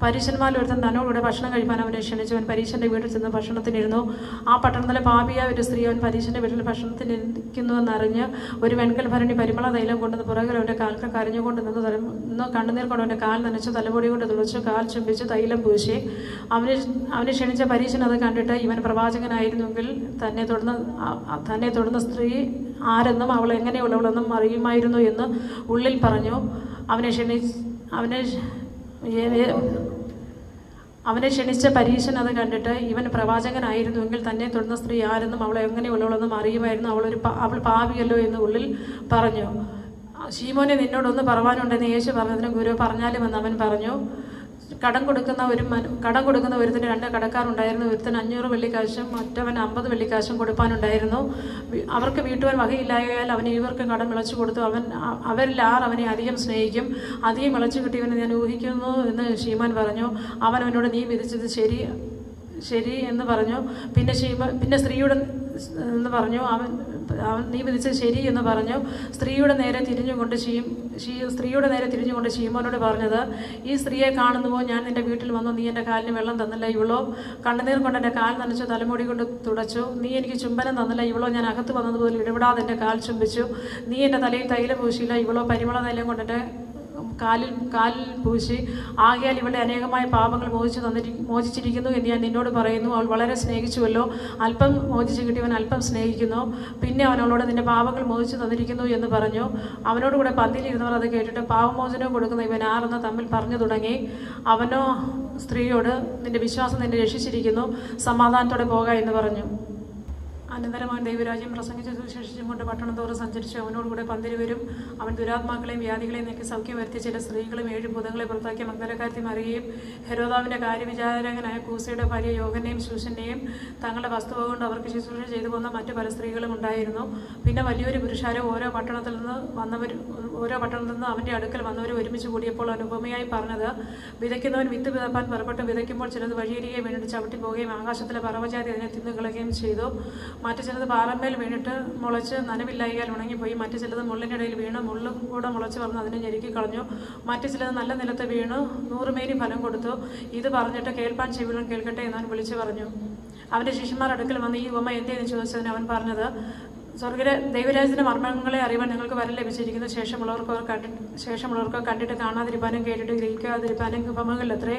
പരീശന്മാരിൽ ഒരുത്തൻ തന്നോടുകൂടെ ഭക്ഷണം കഴിപ്പാൻ അവനെ ക്ഷണിച്ചു. അവൻ പരീശന്റെ വീട്ടിൽ ചെന്ന് ഭക്ഷണത്തിനിരുന്നു. ആ പട്ടണത്തിലെ പാപിയായ ഒരു സ്ത്രീ അവൻ പരീശന്റെ വീട്ടിൽ ഭക്ഷണത്തിനിരിക്കുന്നുവെന്നറിഞ്ഞ് ഒരു വെൺകൽ ഭരണി പരിമള തൈലം കൊണ്ടുവന്ന് പുറകിൽ അവന്റെ കാൽക്ക് കരഞ്ഞുകൊണ്ട് നിന്ന് കണ്ണുനീർ കൊണ്ട് അവന്റെ കാൽ നനച്ചു, തലമുടി കൊണ്ട് തുളച്ചു, കാൽ ചുംബിച്ച് തൈലം പൂശി. അവനെ ക്ഷണിച്ച പരീശൻ അത് കണ്ടിട്ട് ഇവൻ പ്രവാചകനായിരുന്നെങ്കിൽ തന്നെ തുടർന്ന് സ്ത്രീ ആരെന്നും അവൾ എങ്ങനെയുള്ളവളെന്നും അറിയുമായിരുന്നു എന്ന് ഉള്ളിൽ പറഞ്ഞു. അവനെ ക്ഷണിച്ച പരീശൻ അത് കണ്ടിട്ട് ഇവൻ പ്രവാചകനായിരുന്നുവെങ്കിൽ തന്നെ തൊടുന്ന സ്ത്രീ ആരെന്നും അവൾ എങ്ങനെയുള്ളവളെന്നും അറിയുമായിരുന്നു, അവൾ പാപിയല്ലോ എന്ന് ഉള്ളിൽ പറഞ്ഞു. ശീമോനെ, നിന്നോടൊന്ന് പറവാനുണ്ടെന്ന് യേശു പറഞ്ഞതിന് ഗുരു പറഞ്ഞാലുമെന്ന് അവൻ പറഞ്ഞു. കടം കൊടുക്കുന്ന ഒരുത്തിന് 2 കടക്കാരുണ്ടായിരുന്നു. ഒരുത്തിന് 500 വെള്ളിക്കാശും മറ്റവൻ 50 വെള്ളിക്കാശും കൊടുപ്പാനുണ്ടായിരുന്നു. അവർക്ക് വീട്ടുവാൻ വകയില്ലായാൽ അവൻ ഇവർക്ക് കടം ഇളച്ചു കൊടുത്തു. അവരിൽ ആർ അവനെ അധികം സ്നേഹിക്കും? അധികം ഇളച്ചു കിട്ടിയവനെ ഞാൻ ഊഹിക്കുന്നു എന്ന് ശീമോൻ പറഞ്ഞു. അവൻ അവനോട്, നീ വിധിച്ചത് ശരി എന്ന് പറഞ്ഞു. പിന്നെ സ്ത്രീയുടെ എന്ന് പറഞ്ഞു. അവൻ നീ വിധിച്ചത് ശരി എന്ന് പറഞ്ഞു. സ്ത്രീയുടെ നേരെ തിരിഞ്ഞുകൊണ്ട് ശീമോനോട് പറഞ്ഞത്, ഈ സ്ത്രീയെ കാണുന്നുവോ? ഞാൻ നിന്റെ വീട്ടിൽ വന്നു, നീ എൻ്റെ കാലിന് വെള്ളം തന്നില്ല. ഇവളോ കണ്ണുനീർ കൊണ്ട് എൻ്റെ കാൽ നനച്ചു, തലമുടി കൊണ്ട് തുടച്ചു. നീ എനിക്ക് ചുംബനം തന്നില്ല. ഇവളോ ഞാൻ അകത്ത് വന്നതുപോലെ ഇടപെടാതെ എൻ്റെ കാൽ ചുംബിച്ചു. നീ എൻ്റെ തലയിൽ തൈലം പൂശിയില്ല. ഇവളോ പരിമള തൈലം കൊണ്ട് എൻ്റെ കാലിൽ പൂശി. ആകയാൽ ഇവളുടെ അനേകമായ പാപങ്ങൾ മോചിച്ചിരിക്കുന്നു എന്ന് ഞാൻ നിന്നോട് പറയുന്നു. അവൾ വളരെ സ്നേഹിച്ചുവല്ലോ. അല്പം മോചിച്ച് കിട്ടിയവൻ അല്പം സ്നേഹിക്കുന്നു. പിന്നെ അവനോട് നിന്റെ പാപങ്ങൾ മോചിച്ചു തന്നിരിക്കുന്നു എന്ന് പറഞ്ഞു. അവനോടുകൂടെ പന്തിയിലിരുന്നവർ അത് കേട്ടിട്ട് പാപമോചനം കൊടുക്കുന്ന ഇവൻ ആരെന്ന് തമ്മിൽ പറഞ്ഞു തുടങ്ങി. അവനോ സ്ത്രീയോട്, നിന്റെ വിശ്വാസം നിന്നെ രക്ഷിച്ചിരിക്കുന്നു, സമാധാനത്തോടെ പോക എന്ന് പറഞ്ഞു. അനന്തരമായ ദൈവരാജ്യം പ്രസംഗിച്ച് സുവിശേഷിച്ചും കൊണ്ട് പട്ടണം തോറും സഞ്ചരിച്ചു. അവനോടുകൂടെ പന്തിരി വരും. അവൻ ദുരാത്മാക്കളെയും വ്യാധികളെയും നീക്കി സൗഖ്യം വരുത്തി. ചില സ്ത്രീകളും 7 ഭൂതങ്ങളെ പുറത്താക്കിയ മഗ്ദലക്കാരത്തി മറിയയും ഹെരോദാവിൻ്റെ കാര്യവിചാരകനായ കൂസയുടെ ഭാര്യ യോഹന്നെയും ശൂശനെയും തങ്ങളുടെ വസ്തുവ കൊണ്ട് അവർക്ക് ശുശ്രൂഷ ചെയ്തു പോന്ന മറ്റു പല സ്ത്രീകളും ഉണ്ടായിരുന്നു. പിന്നെ വലിയൊരു പുരുഷാരം ഓരോ പട്ടണത്തിൽ നിന്ന് അവൻ്റെ അടുക്കൽ വന്നവർ ഒരുമിച്ച് കൂടിയപ്പോൾ അവൻ ഉപമയായി പറഞ്ഞത്, വിതയ്ക്കുന്നവൻ വിത്ത് വിതപ്പാൻ പുറപ്പെട്ട് വിതയ്ക്കുമ്പോൾ ചിലത് വഴിയരികെ വീണിട്ട് ചവിട്ടി പോവുകയും ആകാശത്തിലെ പറവജാതി അതിനെ തിന്നുകളയുകയും ചെയ്തു. മറ്റു ചിലത് പാറമേൽ വീണിട്ട് മുളച്ച് നനവില്ലായാൽ ഉണങ്ങിപ്പോയി. മറ്റു ചിലത് മുള്ളിനിടയിൽ വീണ് മുള്ളും കൂടെ മുളച്ച് വന്ന് അതിനെ ഞെരുക്കി കളഞ്ഞു. മറ്റു ചിലത് നല്ല നിലത്ത് വീണു 100 മേനി ഫലം കൊടുത്തു. ഇത് പറഞ്ഞിട്ട് കേൾപ്പാൻ ചെവികളും കേൾക്കട്ടെ എന്നവൻ വിളിച്ചു പറഞ്ഞു. അവൻ്റെ ശിഷ്യന്മാർ അടുക്കൽ വന്ന് ഈ ഉപമ എന്തേന്ന് ചോദിച്ചതിന് അവൻ പറഞ്ഞത്, സ്വർഗ്ഗ ദൈവരാജ്യത്തിൻ്റെ മർമ്മങ്ങളെ അറിയാൻ നിങ്ങൾക്ക് വരം ലഭിച്ചിരിക്കുന്നു. ശേഷമുള്ളവർക്ക് കണ്ടിട്ട് കാണാതിരിക്കാനും കേട്ടിട്ട് ഗ്രഹിക്കാതിരിക്കാനും ഉപമകളിലത്രേ.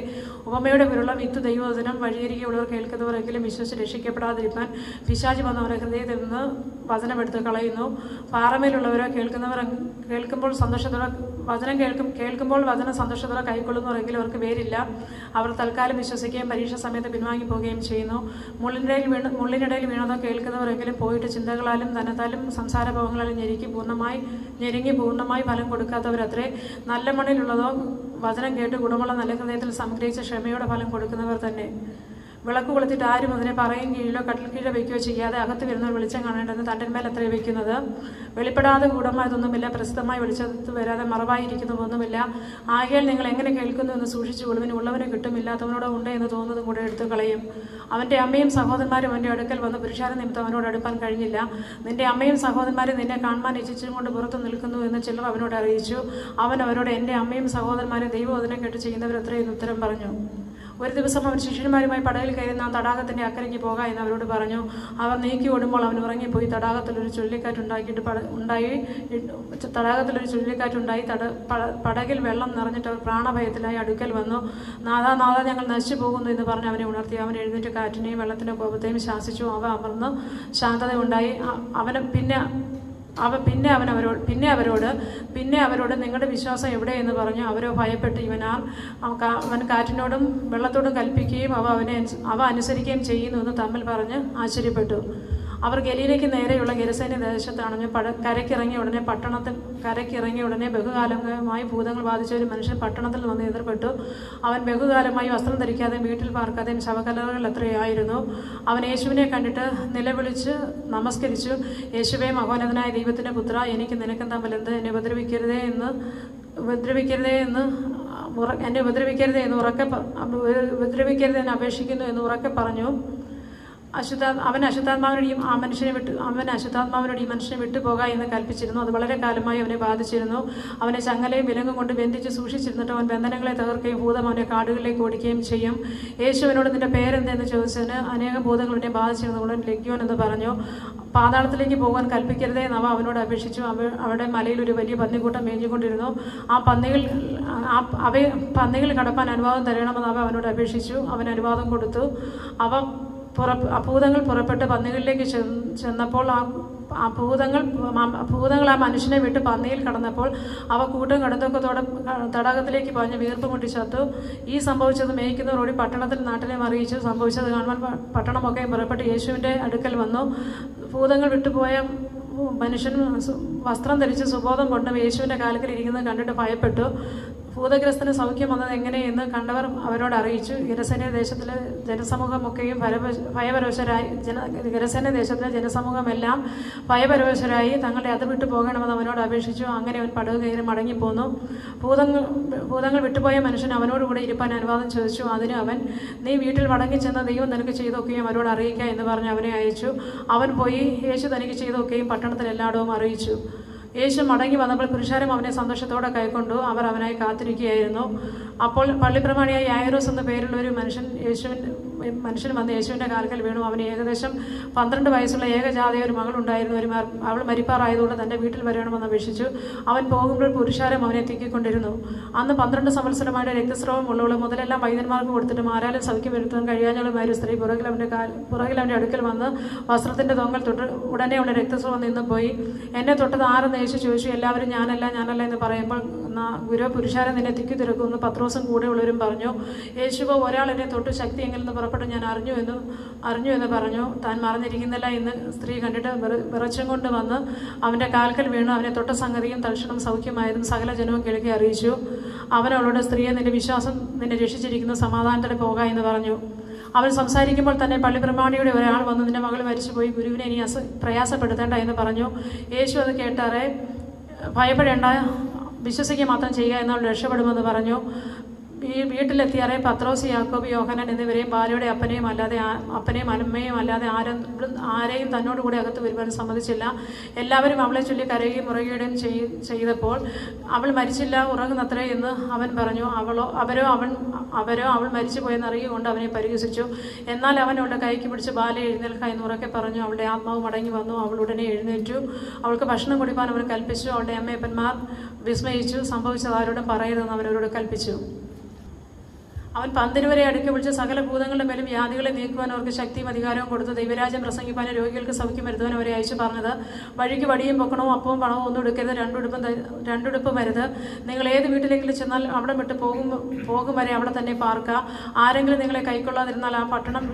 ഉപമയുടെ പേരുള്ള വിത്ത് ദൈവവചനം വഴിയരികെയുള്ളവർ കേൾക്കുന്നവരെങ്കിലും വിശ്വസിച്ച് രക്ഷിക്കപ്പെടാതിരിക്കാൻ പിശാച് വന്നവരെ ഹൃദയത്തിൽ നിന്ന് വചനമെടുത്ത് കളയുന്നു. പാറമേലുള്ളവരോ കേൾക്കുമ്പോൾ വചനം സന്തോഷത്തോടെ കൈക്കൊള്ളുന്നവരെങ്കിലും അവർക്ക് വേരില്ല. അവർ തൽക്കാലം വിശ്വസിക്കുകയും പരീക്ഷ സമയത്ത് പിൻവാങ്ങി പോവുകയും ചെയ്യുന്നു. മുള്ളിനിടയിൽ വീണതോ കേൾക്കുന്നവരെങ്കിലും പോയിട്ട് ചിന്തകളാലും ധനത്താലും സംസാരഭാവങ്ങളാലും ഞെരുങ്ങി പൂർണ്ണമായി ഫലം കൊടുക്കാത്തവരത്രേ. നല്ല മണ്ണിലുള്ളതോ വചനം കേട്ട് ഗുണമുള്ള നല്ല ഹൃദയത്തിൽ സംഗ്രഹിച്ച ക്ഷമയോടെ ഫലം കൊടുക്കുന്നവർ തന്നെ. വിളക്ക് കൊളുത്തിട്ട് ആരും അതിനെ പറയും കീഴിലോ കട്ടിൽ കീഴോ വയ്ക്കുകയോ ചെയ്യാതെ അകത്ത് വരുന്നവർ വെളിച്ചം കാണേണ്ടത് തണ്ടന്മേൽ അത്രേ വയ്ക്കുന്നത്. വെളിപ്പെടാതെ ഗൂഢമായതൊന്നുമില്ല, പ്രസിദ്ധമായി വെളിച്ചത്ത് വരാതെ മറവായിരിക്കുന്നതൊന്നുമില്ല. ആകയാൽ നിങ്ങൾ എങ്ങനെ കേൾക്കുന്നു എന്ന് സൂക്ഷിച്ചു കൊള്ളുവിന്. ഉള്ളവന് കിട്ടും, ഇല്ലാത്തവനോട് ഉണ്ട് എന്ന് തോന്നുന്നതും കൂടെ എടുത്തു കളയും. അവൻ്റെ അമ്മയും സഹോദരന്മാരും അവൻ്റെ അടുക്കൽ വന്ന് പുരുഷാര നിമിത്തം അവനോട് അടുപ്പാൻ കഴിഞ്ഞില്ല. നിന്റെ അമ്മയും സഹോദരന്മാരും നിന്നെ കാണുവാൻ ഇച്ഛിച്ചും കൊണ്ട് പുറത്തു നിൽക്കുന്നു എന്ന് ചിലർ അവനോട് അറിയിച്ചു. അവൻ അവരോട്, എൻ്റെ അമ്മയും സഹോദരന്മാരും ദൈവവചനം കേട്ട് ചെയ്യുന്നവരത്രേ എന്ന് ഉത്തരം പറഞ്ഞു. ഒരു ദിവസം അവൻ ശിഷ്യന്മാരുമായി പടകിൽ കയറി നാം തടാകത്തിൻ്റെ അക്കരയ്ക്ക് പോക എന്ന് അവരോട് പറഞ്ഞു. അവർ നീക്കി ഓടുമ്പോൾ അവൻ ഉറങ്ങിപ്പോയി. തടാകത്തിലൊരു ചുഴലിക്കാറ്റുണ്ടായി. പടകിൽ വെള്ളം നിറഞ്ഞിട്ട് അവർ പ്രാണഭയത്തിലായി അടുക്കൽ വന്നു. നാഥാ ഞങ്ങൾ നശിച്ചു പോകുന്നു എന്ന് പറഞ്ഞ് അവനെ ഉണർത്തി. അവൻ എഴുന്നേറ്റ് കാറ്റിനെയും വെള്ളത്തിൻ്റെ കോപത്തെയും ശാസിച്ചു. അവ അമർന്ന് ശാന്തത ഉണ്ടായി. പിന്നെ അവരോട് നിങ്ങളുടെ വിശ്വാസം എവിടെയെന്ന് പറഞ്ഞു. അവരോ ഭയപ്പെട്ട് അവൻ കാറ്റിനോടും വെള്ളത്തോടും കൽപ്പിക്കുകയും അവ അനുസരിക്കുകയും ചെയ്യുന്നു എന്ന് തമ്മിൽ പറഞ്ഞ് ആശ്ചര്യപ്പെട്ടു. അവർ ഗലീലയ്ക്ക് നേരെയുള്ള ഗെരസേന്യ ദേശത്താണഞ്ഞു. കരയ്ക്കിറങ്ങിയ ഉടനെ ബഹുകാലമായി ഭൂതങ്ങൾ ബാധിച്ച ഒരു മനുഷ്യൻ പട്ടണത്തിൽ വന്ന് എതിർപ്പെട്ടു. അവൻ ബഹുകാലമായി വസ്ത്രം ധരിക്കാതെയും വീട്ടിൽ പാർക്കാതെയും ശവകല്ലറകൾ എത്രയായിരുന്നു. അവൻ യേശുവിനെ കണ്ടിട്ട് നിലവിളിച്ച് നമസ്കരിച്ചു. യേശുവേ, മഹോന്നതനായ ദൈവത്തിൻ്റെ പുത്ര, എനിക്ക് നിനക്കും തമ്മിൽ എന്ത്? എന്നെ ഉപദ്രവിക്കരുതേ എന്ന് അപേക്ഷിക്കുന്നു എന്ന് ഉറക്കെ പറഞ്ഞു. അവൻ അശുദ്ധാത്മാവിനോട് ഈ മനുഷ്യനെ വിട്ടുപോക എന്ന് കൽപ്പിച്ചിരുന്നു. അത് വളരെ കാലമായി അവനെ ബാധിച്ചിരുന്നു. അവനെ ചങ്ങലയും വിലങ്ങും കൊണ്ട് ബന്ധിച്ച് സൂക്ഷിച്ചിരുന്നിട്ട് അവൻ ബന്ധനങ്ങളെ തകർക്കുകയും ഭൂതം അവനെ കാടുകളിലേക്ക് ഓടിക്കുകയും ചെയ്യും. യേശുവിനോട് നിന്റെ പേരെന്തെന്ന് ചോദിച്ചതിന് അനേകം ഭൂതങ്ങൾ അവനെ ബാധിച്ചിരുന്നതുകൊണ്ട് ലഗ്യോൻ എന്ന് പറഞ്ഞു. പാതാളത്തിലേക്ക് പോകാൻ കൽപ്പിക്കരുതേ എന്ന് അവനോട് അപേക്ഷിച്ചു. അവിടെ മലയിൽ ഒരു വലിയ പന്നിക്കൂട്ടം മേഞ്ഞുകൊണ്ടിരുന്നു. പന്നികൾ കടപ്പാൻ അനുവാദം തരണമെന്ന് അവനോട് അപേക്ഷിച്ചു. അവൻ അനുവാദം കൊടുത്തു. ഭൂതങ്ങൾ പുറപ്പെട്ട് പന്നികളിലേക്ക് ചെന്നപ്പോൾ ഭൂതങ്ങൾ ആ മനുഷ്യനെ വിട്ട് പന്നിയിൽ കടന്നപ്പോൾ അവ കൂട്ടം കടത്തൊക്കത്തോടെ തടാകത്തിലേക്ക് പാഞ്ഞ് വീർപ്പ് മുട്ടി ചത്തു. ഈ സംഭവിച്ചത് മേയ്ക്കുന്നവരോട് പട്ടണത്തിൽ നാട്ടിനെയും അറിയിച്ചു. സംഭവിച്ചത് കാണുവാൻ പട്ടണമൊക്കെ പുറപ്പെട്ട് യേശുവിൻ്റെ അടുക്കൽ വന്നു. ഭൂതങ്ങൾ വിട്ടുപോയ മനുഷ്യൻ വസ്ത്രം ധരിച്ച് സുബോധം കൊണ്ട് യേശുവിൻ്റെ കാലത്തിൽ ഇരിക്കുന്നത് കണ്ടിട്ട് ഭയപ്പെട്ടു. ഭൂതഗ്രസ്തന് സൗഖ്യം വന്നത് എങ്ങനെയെന്ന് കണ്ടവർ അവരോട് അറിയിച്ചു. ഗെരസേന ദേശത്തിലെ ജനസമൂഹമൊക്കെയും ഭയപരവശരായി ഗെരസേന ദേശത്തിലെ ജനസമൂഹമെല്ലാം ഭയപരവശരായി തങ്ങളുടെ അത് വിട്ടു പോകണമെന്ന് അവനോട് അപേക്ഷിച്ചു. അങ്ങനെ അവൻ പടവ് കയറി മടങ്ങിപ്പോന്നു. ഭൂതങ്ങൾ വിട്ടുപോയ മനുഷ്യൻ അവനോടുകൂടെ ഇരിപ്പാൻ അനുവാദം ചോദിച്ചു. അതിന് അവൻ, നീ വീട്ടിൽ മടങ്ങിച്ചെന്ന് ദൈവം നിനക്ക് ചെയ്തൊക്കെയും അവരോട് അറിയിക്കുക എന്ന് പറഞ്ഞ് അവനെ അയച്ചു. അവൻ പോയി യേശു തനിക്ക് ചെയ്തൊക്കെയും പട്ടണത്തിൽ എല്ലായിടവും അറിയിച്ചു. യേശു മടങ്ങി വന്നപ്പോൾ പുരുഷാരം അവനെ സന്തോഷത്തോടെ കൈക്കൊണ്ടു. അവർ അവനായി കാത്തിരിക്കുകയായിരുന്നു. അപ്പോൾ പള്ളിപ്രമാണിയായ യായിറോസ് എന്ന പേരുള്ള ഒരു മനുഷ്യൻ വന്ന് യേശുവിൻ്റെ കാൽക്കൽ വീണു. അവന് ഏകദേശം 12 വയസ്സുള്ള ഏകജാതയ ഒരു മകളുണ്ടായിരുന്നു. അവൾ മരിപ്പാറായതുകൊണ്ട് തൻ്റെ വീട്ടിൽ വരണമെന്ന് അപേക്ഷിച്ചു. അവൻ പോകുമ്പോൾ പുരുഷാരം അവനെ തിക്കിക്കൊണ്ടിരുന്നു. അന്ന് 12 സംവത്സരമായിട്ട് രക്തസ്രാവം ഉള്ളവൾ മുതലെല്ലാം വൈദ്യന്മാർക്ക് കൊടുത്തിട്ട് ആരാലും സൗഖ്യം വരുത്താൻ കഴിയാഞ്ഞവളുമായ ഒരു സ്ത്രീ പുറകിൽ അവൻ്റെ അടുക്കൽ വന്ന് വസ്ത്രത്തിൻ്റെ തൊങ്ങൽ തൊട്ട് ഉടനെ അവളുടെ രക്തസ്രാവം നിന്ന് പോയി. എന്നെ തൊട്ടത് ആരെന്ന് യേശു ചോദിച്ചു. എല്ലാവരും ഞാനല്ല എന്ന് പറയുമ്പോൾ ഗുരു പുരുഷാരം നിന്നെ തിക്കി തിരക്കുമെന്ന് പത്രോസും കൂടെയുള്ളവരും പറഞ്ഞു. യേശുവോ, ഒരാൾ എന്നെ തൊട്ട് ശക്തി എങ്കിൽ നിന്ന് പുറപ്പെട്ട് ഞാൻ അറിഞ്ഞു എന്ന് പറഞ്ഞു. താൻ മറഞ്ഞിരിക്കുന്നില്ല എന്ന് സ്ത്രീ കണ്ടിട്ട് വിറച്ചും കൊണ്ട് വന്ന് അവൻ്റെ കാൽക്കൽ വീണു. അവനെ തൊട്ട സംഗതിയും തൽക്ഷണം സൗഖ്യമായതും സകല ജനവും കേൾക്കി അറിയിച്ചു. അവൻ അവളോട്, സ്ത്രീയെ, നിന്റെ വിശ്വാസം നിന്നെ രക്ഷിച്ചിരിക്കുന്നു, സമാധാനത്തോടെ പോകാം എന്ന് പറഞ്ഞു. അവൻ സംസാരിക്കുമ്പോൾ തന്നെ പള്ളിപ്രമാണിയുടെ ഒരാൾ വന്ന്, നിന്റെ മകൾ മരിച്ചുപോയി, ഗുരുവിനെ ഇനി പ്രയാസപ്പെടുത്തേണ്ട എന്ന് പറഞ്ഞു. യേശു അത് കേട്ടാറെ, ഭയപ്പെടേണ്ട, വിശ്വസിക്കുക മാത്രം ചെയ്യുക, എന്നാൽ രക്ഷപ്പെടുമെന്ന് പറഞ്ഞു. ഈ വീട്ടിലെത്തിയാറെ പത്രോസ്, യാക്കോബ്, യോഹന്നാൻ എന്നിവരെയും ബാലയുടെ അപ്പനെയും അമ്മയും അല്ലാതെ ആരെയും തന്നോടുകൂടി അകത്ത് വരുവാൻ സമ്മതിച്ചില്ല. എല്ലാവരും അവളെ ചൊല്ലി കരയുകയും മുറകിടുകയും ചെയ്തപ്പോൾ, അവൾ മരിച്ചില്ല, ഉറങ്ങുന്നത്രേ എന്ന് അവൻ പറഞ്ഞു. അവരോ അവൾ മരിച്ചുപോയെന്ന് അറിയുകൊണ്ട് അവനെ പരിഹസിച്ചു. എന്നാൽ അവൻ അവളുടെ കൈക്ക് പിടിച്ച് ബാല എഴുന്നേൽക്ക എന്ന് ഉറക്കെ പറഞ്ഞു. അവളുടെ ആത്മാവ് മടങ്ങി വന്നു. അവൾ ഉടനെ എഴുന്നേറ്റു. അവൾക്ക് ഭക്ഷണം കൊടുക്കാൻ അവൻ കൽപ്പിച്ചു. അവളുടെ അമ്മയപ്പന്മാർ വിസ്മയിച്ചു. സംഭവിച്ചത് ആരോടും പറയരുതെന്ന് അവരോട് കൽപ്പിച്ചു. അവൻ 12 വരെ അടുക്കി വിളിച്ച് സകല ഭൂതങ്ങളുടെ മേലും വ്യാധികളെ നീക്കുവാൻ അവർക്ക് ശക്തിയും അധികാരവും കൊടുത്തു. ദൈവരാജ്യം പ്രസംഗിപ്പാനും രോഗികൾക്ക് സൗഖ്യം വരുത്തുവാൻ അവരെ അയച്ചു പറഞ്ഞത്, വഴിക്ക് വടിയും പൊക്കണവും അപ്പവും പണവും ഒന്നും എടുക്കരുത്, രണ്ടുടുപ്പും വരുത്. നിങ്ങൾ ഏത് വീട്ടിലെങ്കിലും ചെന്നാൽ അവിടെ വിട്ട് പോകും വരെ അവിടെ തന്നെ പാർക്കുക. ആരെങ്കിലും നിങ്ങളെ കൈക്കൊള്ളാതിരുന്നാൽ ആ പട്ടണം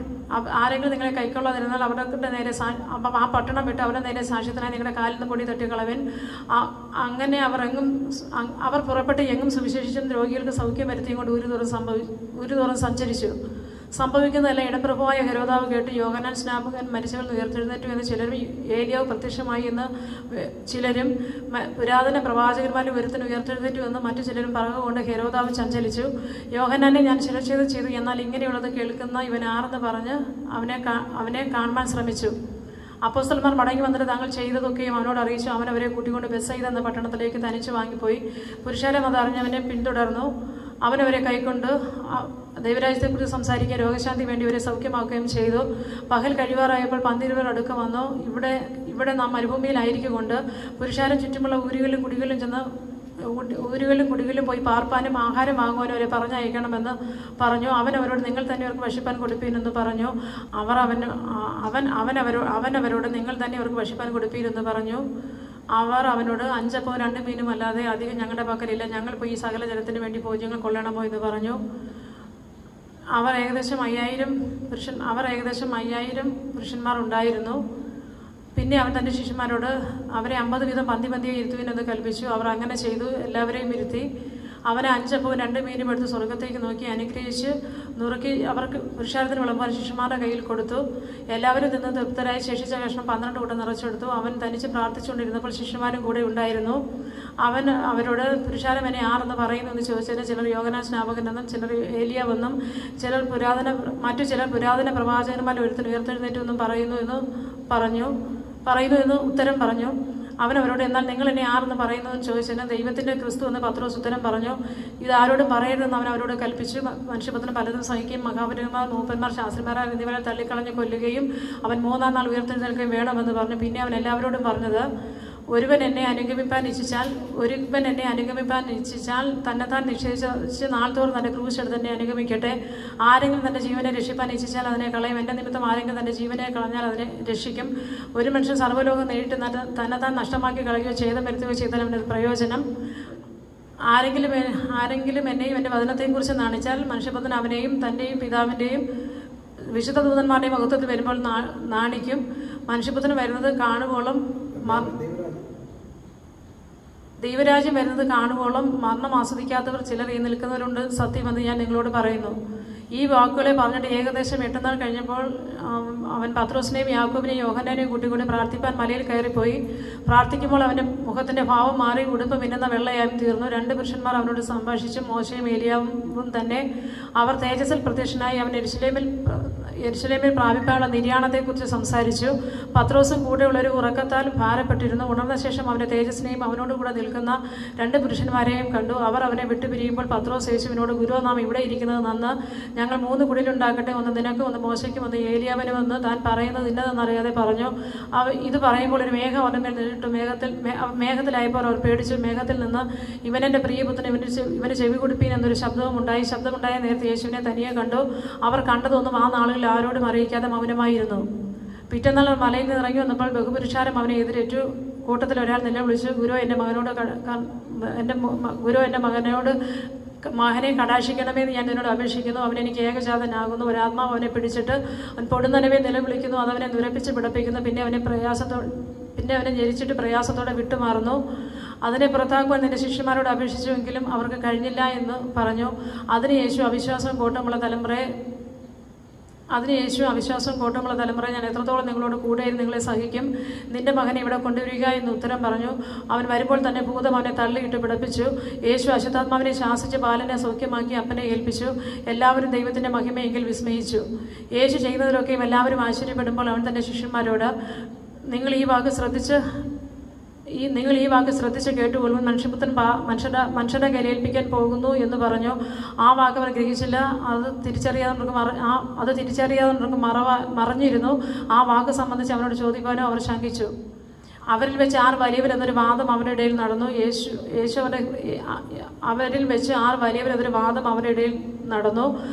വിട്ട് അവരുടെ നേരെ സാക്ഷ്യത്തിനായി നിങ്ങളുടെ കാലിൽ നിന്ന് പൊടി തട്ടിക്കളവൻ. അങ്ങനെ അവർ പുറപ്പെട്ട് എങ്ങും സുവിശേഷിച്ചും രോഗികൾക്ക് സൗഖ്യം വരുത്തിയും കൊണ്ട് ഊരുതോറും സഞ്ചരിച്ചു. സംഭവിക്കുന്നതല്ല ഇടപ്രഭുവായ ഹെരോദാവ് കേട്ട് യോഹന്നാൻ സ്നാപകൻ മരിച്ചവരിൽ ഉയർത്തെഴുന്നേറ്റു എന്ന് ചിലരും, ഏലിയാവ് പ്രത്യക്ഷമായി എന്ന് ചിലരും, പുരാതന പ്രവാചകന്മാരിൽ ഒരുത്തിന് ഉയർത്തെഴുന്നേറ്റു എന്ന് മറ്റു ചിലരും പറഞ്ഞുകൊണ്ട് ഹെരോദാവ് ചഞ്ചലിച്ചു. യോഹന്നാനെ ഞാൻ ശിരച്ഛേദം ചെയ്തു, എന്നാൽ ഇങ്ങനെയുള്ളത് കേൾക്കുന്ന ഇവൻ ആരെന്ന് പറഞ്ഞ് അവനെ കാണുവാൻ ശ്രമിച്ചു. അപ്പോസ്തലന്മാർ മടങ്ങി വന്നിട്ട് താങ്കൾ ചെയ്തതൊക്കെയും അവനോട് അറിയിച്ചു. അവൻ അവരെ കൂട്ടിക്കൊണ്ട് ബെത്സയിദ എന്ന പട്ടണത്തിലേക്ക് തനിച്ച് വാങ്ങിപ്പോയി. പുരുഷാരം അത് അറിഞ്ഞവനെ പിന്തുടർന്നു. അവനവരെ കൈക്കൊണ്ട് ദൈവരാജ്യത്തെക്കുറിച്ച് സംസാരിക്കാൻ രോഗശാന്തി വേണ്ടി അവരെ സൗഖ്യമാക്കുകയും ചെയ്തു. പകൽ കഴിവാറായപ്പോൾ 12 അടുക്ക വന്നു. ഇവിടെ നാം മരുഭൂമിയിലായിരിക്കൊണ്ട് പുരുഷാരം ചുറ്റുമുള്ള ഊരുകളിലും കുടികളിലും പോയി പാർപ്പാനും ആഹാരം വാങ്ങുവാനും അവരെ പറഞ്ഞയക്കണമെന്ന് പറഞ്ഞു. അവൻ അവരോട്, നിങ്ങൾ തന്നെ അവർക്ക് ഭക്ഷിപ്പാൻ കൊടുപ്പീനെന്ന് പറഞ്ഞു. അവൻ അവരോട്, നിങ്ങൾ തന്നെ അവർക്ക് ഭക്ഷിപ്പാൻ കൊടുപ്പീനെന്ന് പറഞ്ഞു. അവർ അവനോട്, 5 അപ്പവും 2 മീനും അല്ലാതെ അധികം ഞങ്ങളുടെ പക്കലില്ല, ഞങ്ങൾ പോയി ഈ സകല ജനത്തിന് വേണ്ടി ഭോജ്യങ്ങൾ കൊള്ളണമോ എന്ന് പറഞ്ഞു. അവർ ഏകദേശം 5000 പുരുഷന്മാർ ഉണ്ടായിരുന്നു. പിന്നെ അവൻ തൻ്റെ ശിഷ്യന്മാരോട് അവരെ 50 വീതം പന്തിയെ ഇരുത്തുവിനെന്ന് കൽപ്പിച്ചു. അവർ അങ്ങനെ ചെയ്തു. എല്ലാവരെയും ഇരുത്തി. അവന് 5 അപ്പവും 2 മീനും എടുത്ത് സ്വർഗത്തേക്ക് നോക്കി അനുഗ്രഹിച്ച് നുറുക്കി അവർക്ക് പുരുഷാരത്തിന് വിളമ്പാൻ ശിഷ്യന്മാരുടെ കയ്യിൽ കൊടുത്തു. എല്ലാവരും നിന്ന് തൃപ്തരായി ശേഷിച്ച കഷ്ണം 12 കൂട്ടം നിറച്ചെടുത്തു. അവൻ തനിച്ച് പ്രാർത്ഥിച്ചുകൊണ്ടിരുന്നപ്പോൾ ശിഷ്യന്മാരും കൂടെ ഉണ്ടായിരുന്നു. അവൻ അവരോട്, പുരുഷാരം എന്നെ ആരെന്ന് പറയുന്നു എന്ന് ചോദിച്ചതിന് ചിലർ യോഹന്നാൻ സ്നാപകനെന്നും ചിലർ ഏലിയാവെന്നും മറ്റു ചിലർ പുരാതന പ്രവാചകന്മാരിൽ ഒരുത്തിന് ഉയർത്തെഴുന്നേറ്റു എന്നും പറയുന്നു എന്ന് ഉത്തരം പറഞ്ഞു. അവൻ അവരോട്, എന്നാൽ നിങ്ങൾ എന്നെ ആരെന്ന് പറയുന്നതെന്ന് ചോദിച്ചതിന് ദൈവത്തിൻ്റെ ക്രിസ്തു എന്ന് പത്രോസ് ഉത്തരം പറഞ്ഞു. ഇത് ആരോടും പറയരുതെന്ന് അവൻ അവരോട് കൽപ്പിച്ചു. മനുഷ്യപുത്രൻ പലതും സഹിക്കുകയും മഹാപുരുഷന്മാർ, മൂപ്പന്മാർ, ശാസ്ത്രിമാർ എന്നിവരെ തള്ളിക്കളഞ്ഞ് കൊല്ലുകയും അവൻ 3-ാം നാൾ ഉയർത്തെഴുന്നേൽക്കുകയും വേണമെന്ന് പറഞ്ഞു. പിന്നെ അവൻ എല്ലാവരോടും പറഞ്ഞത്, ഒരുവൻ എന്നെ അനുഗമിപ്പാൻ ഇച്ഛിച്ചാൽ തന്നെത്താൻ നിശ്ചയിച്ച് നാൾ തോറും തൻ്റെ ക്രൂശ് എടുത്ത് തന്നെ അനുഗമിക്കട്ടെ. ആരെങ്കിലും തൻ്റെ ജീവനെ രക്ഷിപ്പാൻ ഇച്ഛിച്ചാൽ അതിനെ കളയും. എൻ്റെ നിമിത്തം ആരെങ്കിലും തൻ്റെ ജീവനെ കളഞ്ഞാൽ അതിനെ രക്ഷിക്കും. ഒരു മനുഷ്യൻ സർവ്വലോകം നേരിട്ട് തന്നെത്താൻ നഷ്ടമാക്കി കളയുകയോ ഛേദം വരുത്തുകയോ ചെയ്താൽ അവൻ്റെ പ്രയോജനം. ആരെങ്കിലും എന്നെയും എൻ്റെ വചനത്തെക്കുറിച്ച് നാണിച്ചാൽ മനുഷ്യപുത്രൻ അവനെയും തൻ്റെയും പിതാവിൻ്റെയും വിശുദ്ധ ദൂതന്മാരുടെയും മഹത്വത്തിൽ വരുമ്പോൾ നാണിക്കും. മനുഷ്യപുത്രൻ വരുന്നത് കാണുവോളം ദൈവരാജ്യം വരുന്നത് കാണുവോളം മരണം ആസ്വദിക്കാത്തവർ ചിലർ ഈ നിൽക്കുന്നവരുണ്ട്. സത്യമെന്ന് ഞാൻ നിങ്ങളോട് പറയുന്നു. ഈ വാക്കുകളെ പറഞ്ഞിട്ട് ഏകദേശം 8 നാൾ കഴിഞ്ഞപ്പോൾ അവൻ പത്രോസിനെയും യാക്കോബിനെയും യോഹന്നാനെയും കൂട്ടിക്കൊണ്ട് പ്രാർത്ഥിപ്പാൻ മലയിൽ കയറിപ്പോയി. പ്രാർത്ഥിക്കുമ്പോൾ അവൻ്റെ മുഖത്തിൻ്റെ ഭാവം മാറി, ഉടുപ്പ് മിന്നുന്ന വെള്ളയായും തീർന്നു. 2 പുരുഷന്മാർ അവനോട് സംഭാഷിച്ചു, മോശയും ഏലിയാവും തന്നെ. അവർ തേജസ്സിൽ പ്രത്യക്ഷനായി അവൻ യെരുശലേമിൽ പ്രാപിക്കാനുള്ള നിര്യാണത്തെക്കുറിച്ച് സംസാരിച്ചു. പത്രോസും കൂടെയുള്ളൊരു ഉറക്കത്താൽ ഭാരപ്പെട്ടിരുന്നു. ഉണർന്ന ശേഷം അവൻ്റെ തേജസ്സിനെയും അവനോടുകൂടെ നിൽക്കുന്ന 2 പുരുഷന്മാരെയും കണ്ടു. അവർ അവനെ വിട്ടുപിരിയുമ്പോൾ പത്രോസ് യേശുവിനോട്, ഗുരു, നാം ഇവിടെ ഇരിക്കുന്നത് നന്ന്. ഞങ്ങൾ 3 കുടിലുണ്ടാക്കട്ടെ, ഒന്ന് നിനക്കും ഒന്ന് മോശയ്ക്കും ഒന്ന് ഏലിയാവിനും എന്ന് താൻ പറയുന്നത് ഇന്നതെന്നറിയാതെ പറഞ്ഞു. ഇത് പറയുമ്പോൾ ഒരു മേഘം അവരുടെ മേൽ നിന്നിട്ടു. മേഘത്തിലായപ്പോൾ അവർ പേടിച്ചു. മേഘത്തിൽ നിന്ന്, ഇവനെൻ്റെ പ്രിയപുത്രൻ, ഇവന് ചെവി കൊടുപ്പീൻ എന്നൊരു ശബ്ദമുണ്ടായി. നേരത്തെ യേശുവിനെ തനിയെ കണ്ടു. അവർ കണ്ടതൊന്നും ആ നാളുകളിൽ ആരോടും അറിയിക്കാതെ മൗനമായിരുന്നു. പിറ്റന്നാൾ മലയിൽ നിന്ന് ഇറങ്ങി വന്നപ്പോൾ ബഹുപുരുഷാരം അവനെ എതിരേറ്റു. കൂട്ടത്തിൽ ഒരാൾ നിലവിളിച്ചു, ഗുരു, എൻ്റെ മകനോട് മകനെ കടാക്ഷിക്കണമെന്ന് ഞാൻ നിന്നോട് അപേക്ഷിക്കുന്നു. അവൻ എനിക്ക് ഏകജാതനാകുന്നു. ഒരാത്മാവ് അവനെ പിടിച്ചിട്ട് അവൻ പൊടുന്നനവെ നിലവിളിക്കുന്നു. അതവനെ നുരപ്പിച്ച് പിടപ്പിക്കുന്നു. പിന്നെ അവനെ ഞെരിച്ചിട്ട് പ്രയാസത്തോടെ വിട്ടുമാറുന്നു. അതിനെ പുറത്താക്കുവാൻ നിന്റെ ശിഷ്യന്മാരോട് അപേക്ഷിച്ചുവെങ്കിലും അവർക്ക് കഴിഞ്ഞില്ല എന്ന് പറഞ്ഞു. അതിന് യേശു അവിശ്വാസവും കോട്ടമുള്ള തലമുറ, ഞാൻ എത്രത്തോളം നിങ്ങളോട് കൂടെ നിങ്ങളെ സഹിക്കും. നിന്റെ മകനെ ഇവിടെ കൊണ്ടുവരിക എന്ന് ഉത്തരം പറഞ്ഞു. അവൻ വരുമ്പോൾ തന്നെ ഭൂതം അവനെ തള്ളിയിട്ട് പിടപ്പിച്ചു. യേശു അശുദ്ധാത്മാവിനെ ശാസിച്ച് ബാലനെ സൗഖ്യമാക്കി അപ്പനെ ഏൽപ്പിച്ചു. എല്ലാവരും ദൈവത്തിൻ്റെ മഹിമയെങ്കിൽ വിസ്മയിച്ചു. യേശു ചെയ്യുന്നതിലൊക്കെയും എല്ലാവരും ആശ്ചര്യപ്പെടുമ്പോൾ അവൻ തൻ്റെ ശിഷ്യന്മാരോട്, നിങ്ങൾ ഈ വാക്ക് ശ്രദ്ധിച്ച് കേട്ടുകൊള്ളും. മനുഷ്യപുത്രൻ മനുഷ്യരുടെ കയ്യിലേൽപ്പിക്കാൻ പോകുന്നു എന്ന് പറഞ്ഞു. ആ വാക്ക് അവർ ഗ്രഹിച്ചില്ല. അത് തിരിച്ചറിയാതെ മറഞ്ഞിരുന്നു. ആ വാക്ക് സംബന്ധിച്ച് അവനോട് ചോദിക്കാനോ അവർ ശങ്കിച്ചു. അവരിൽ വെച്ച് 6 വലിയവരെന്നൊരു വാദം അവരുടെ ഇടയിൽ നടന്നു.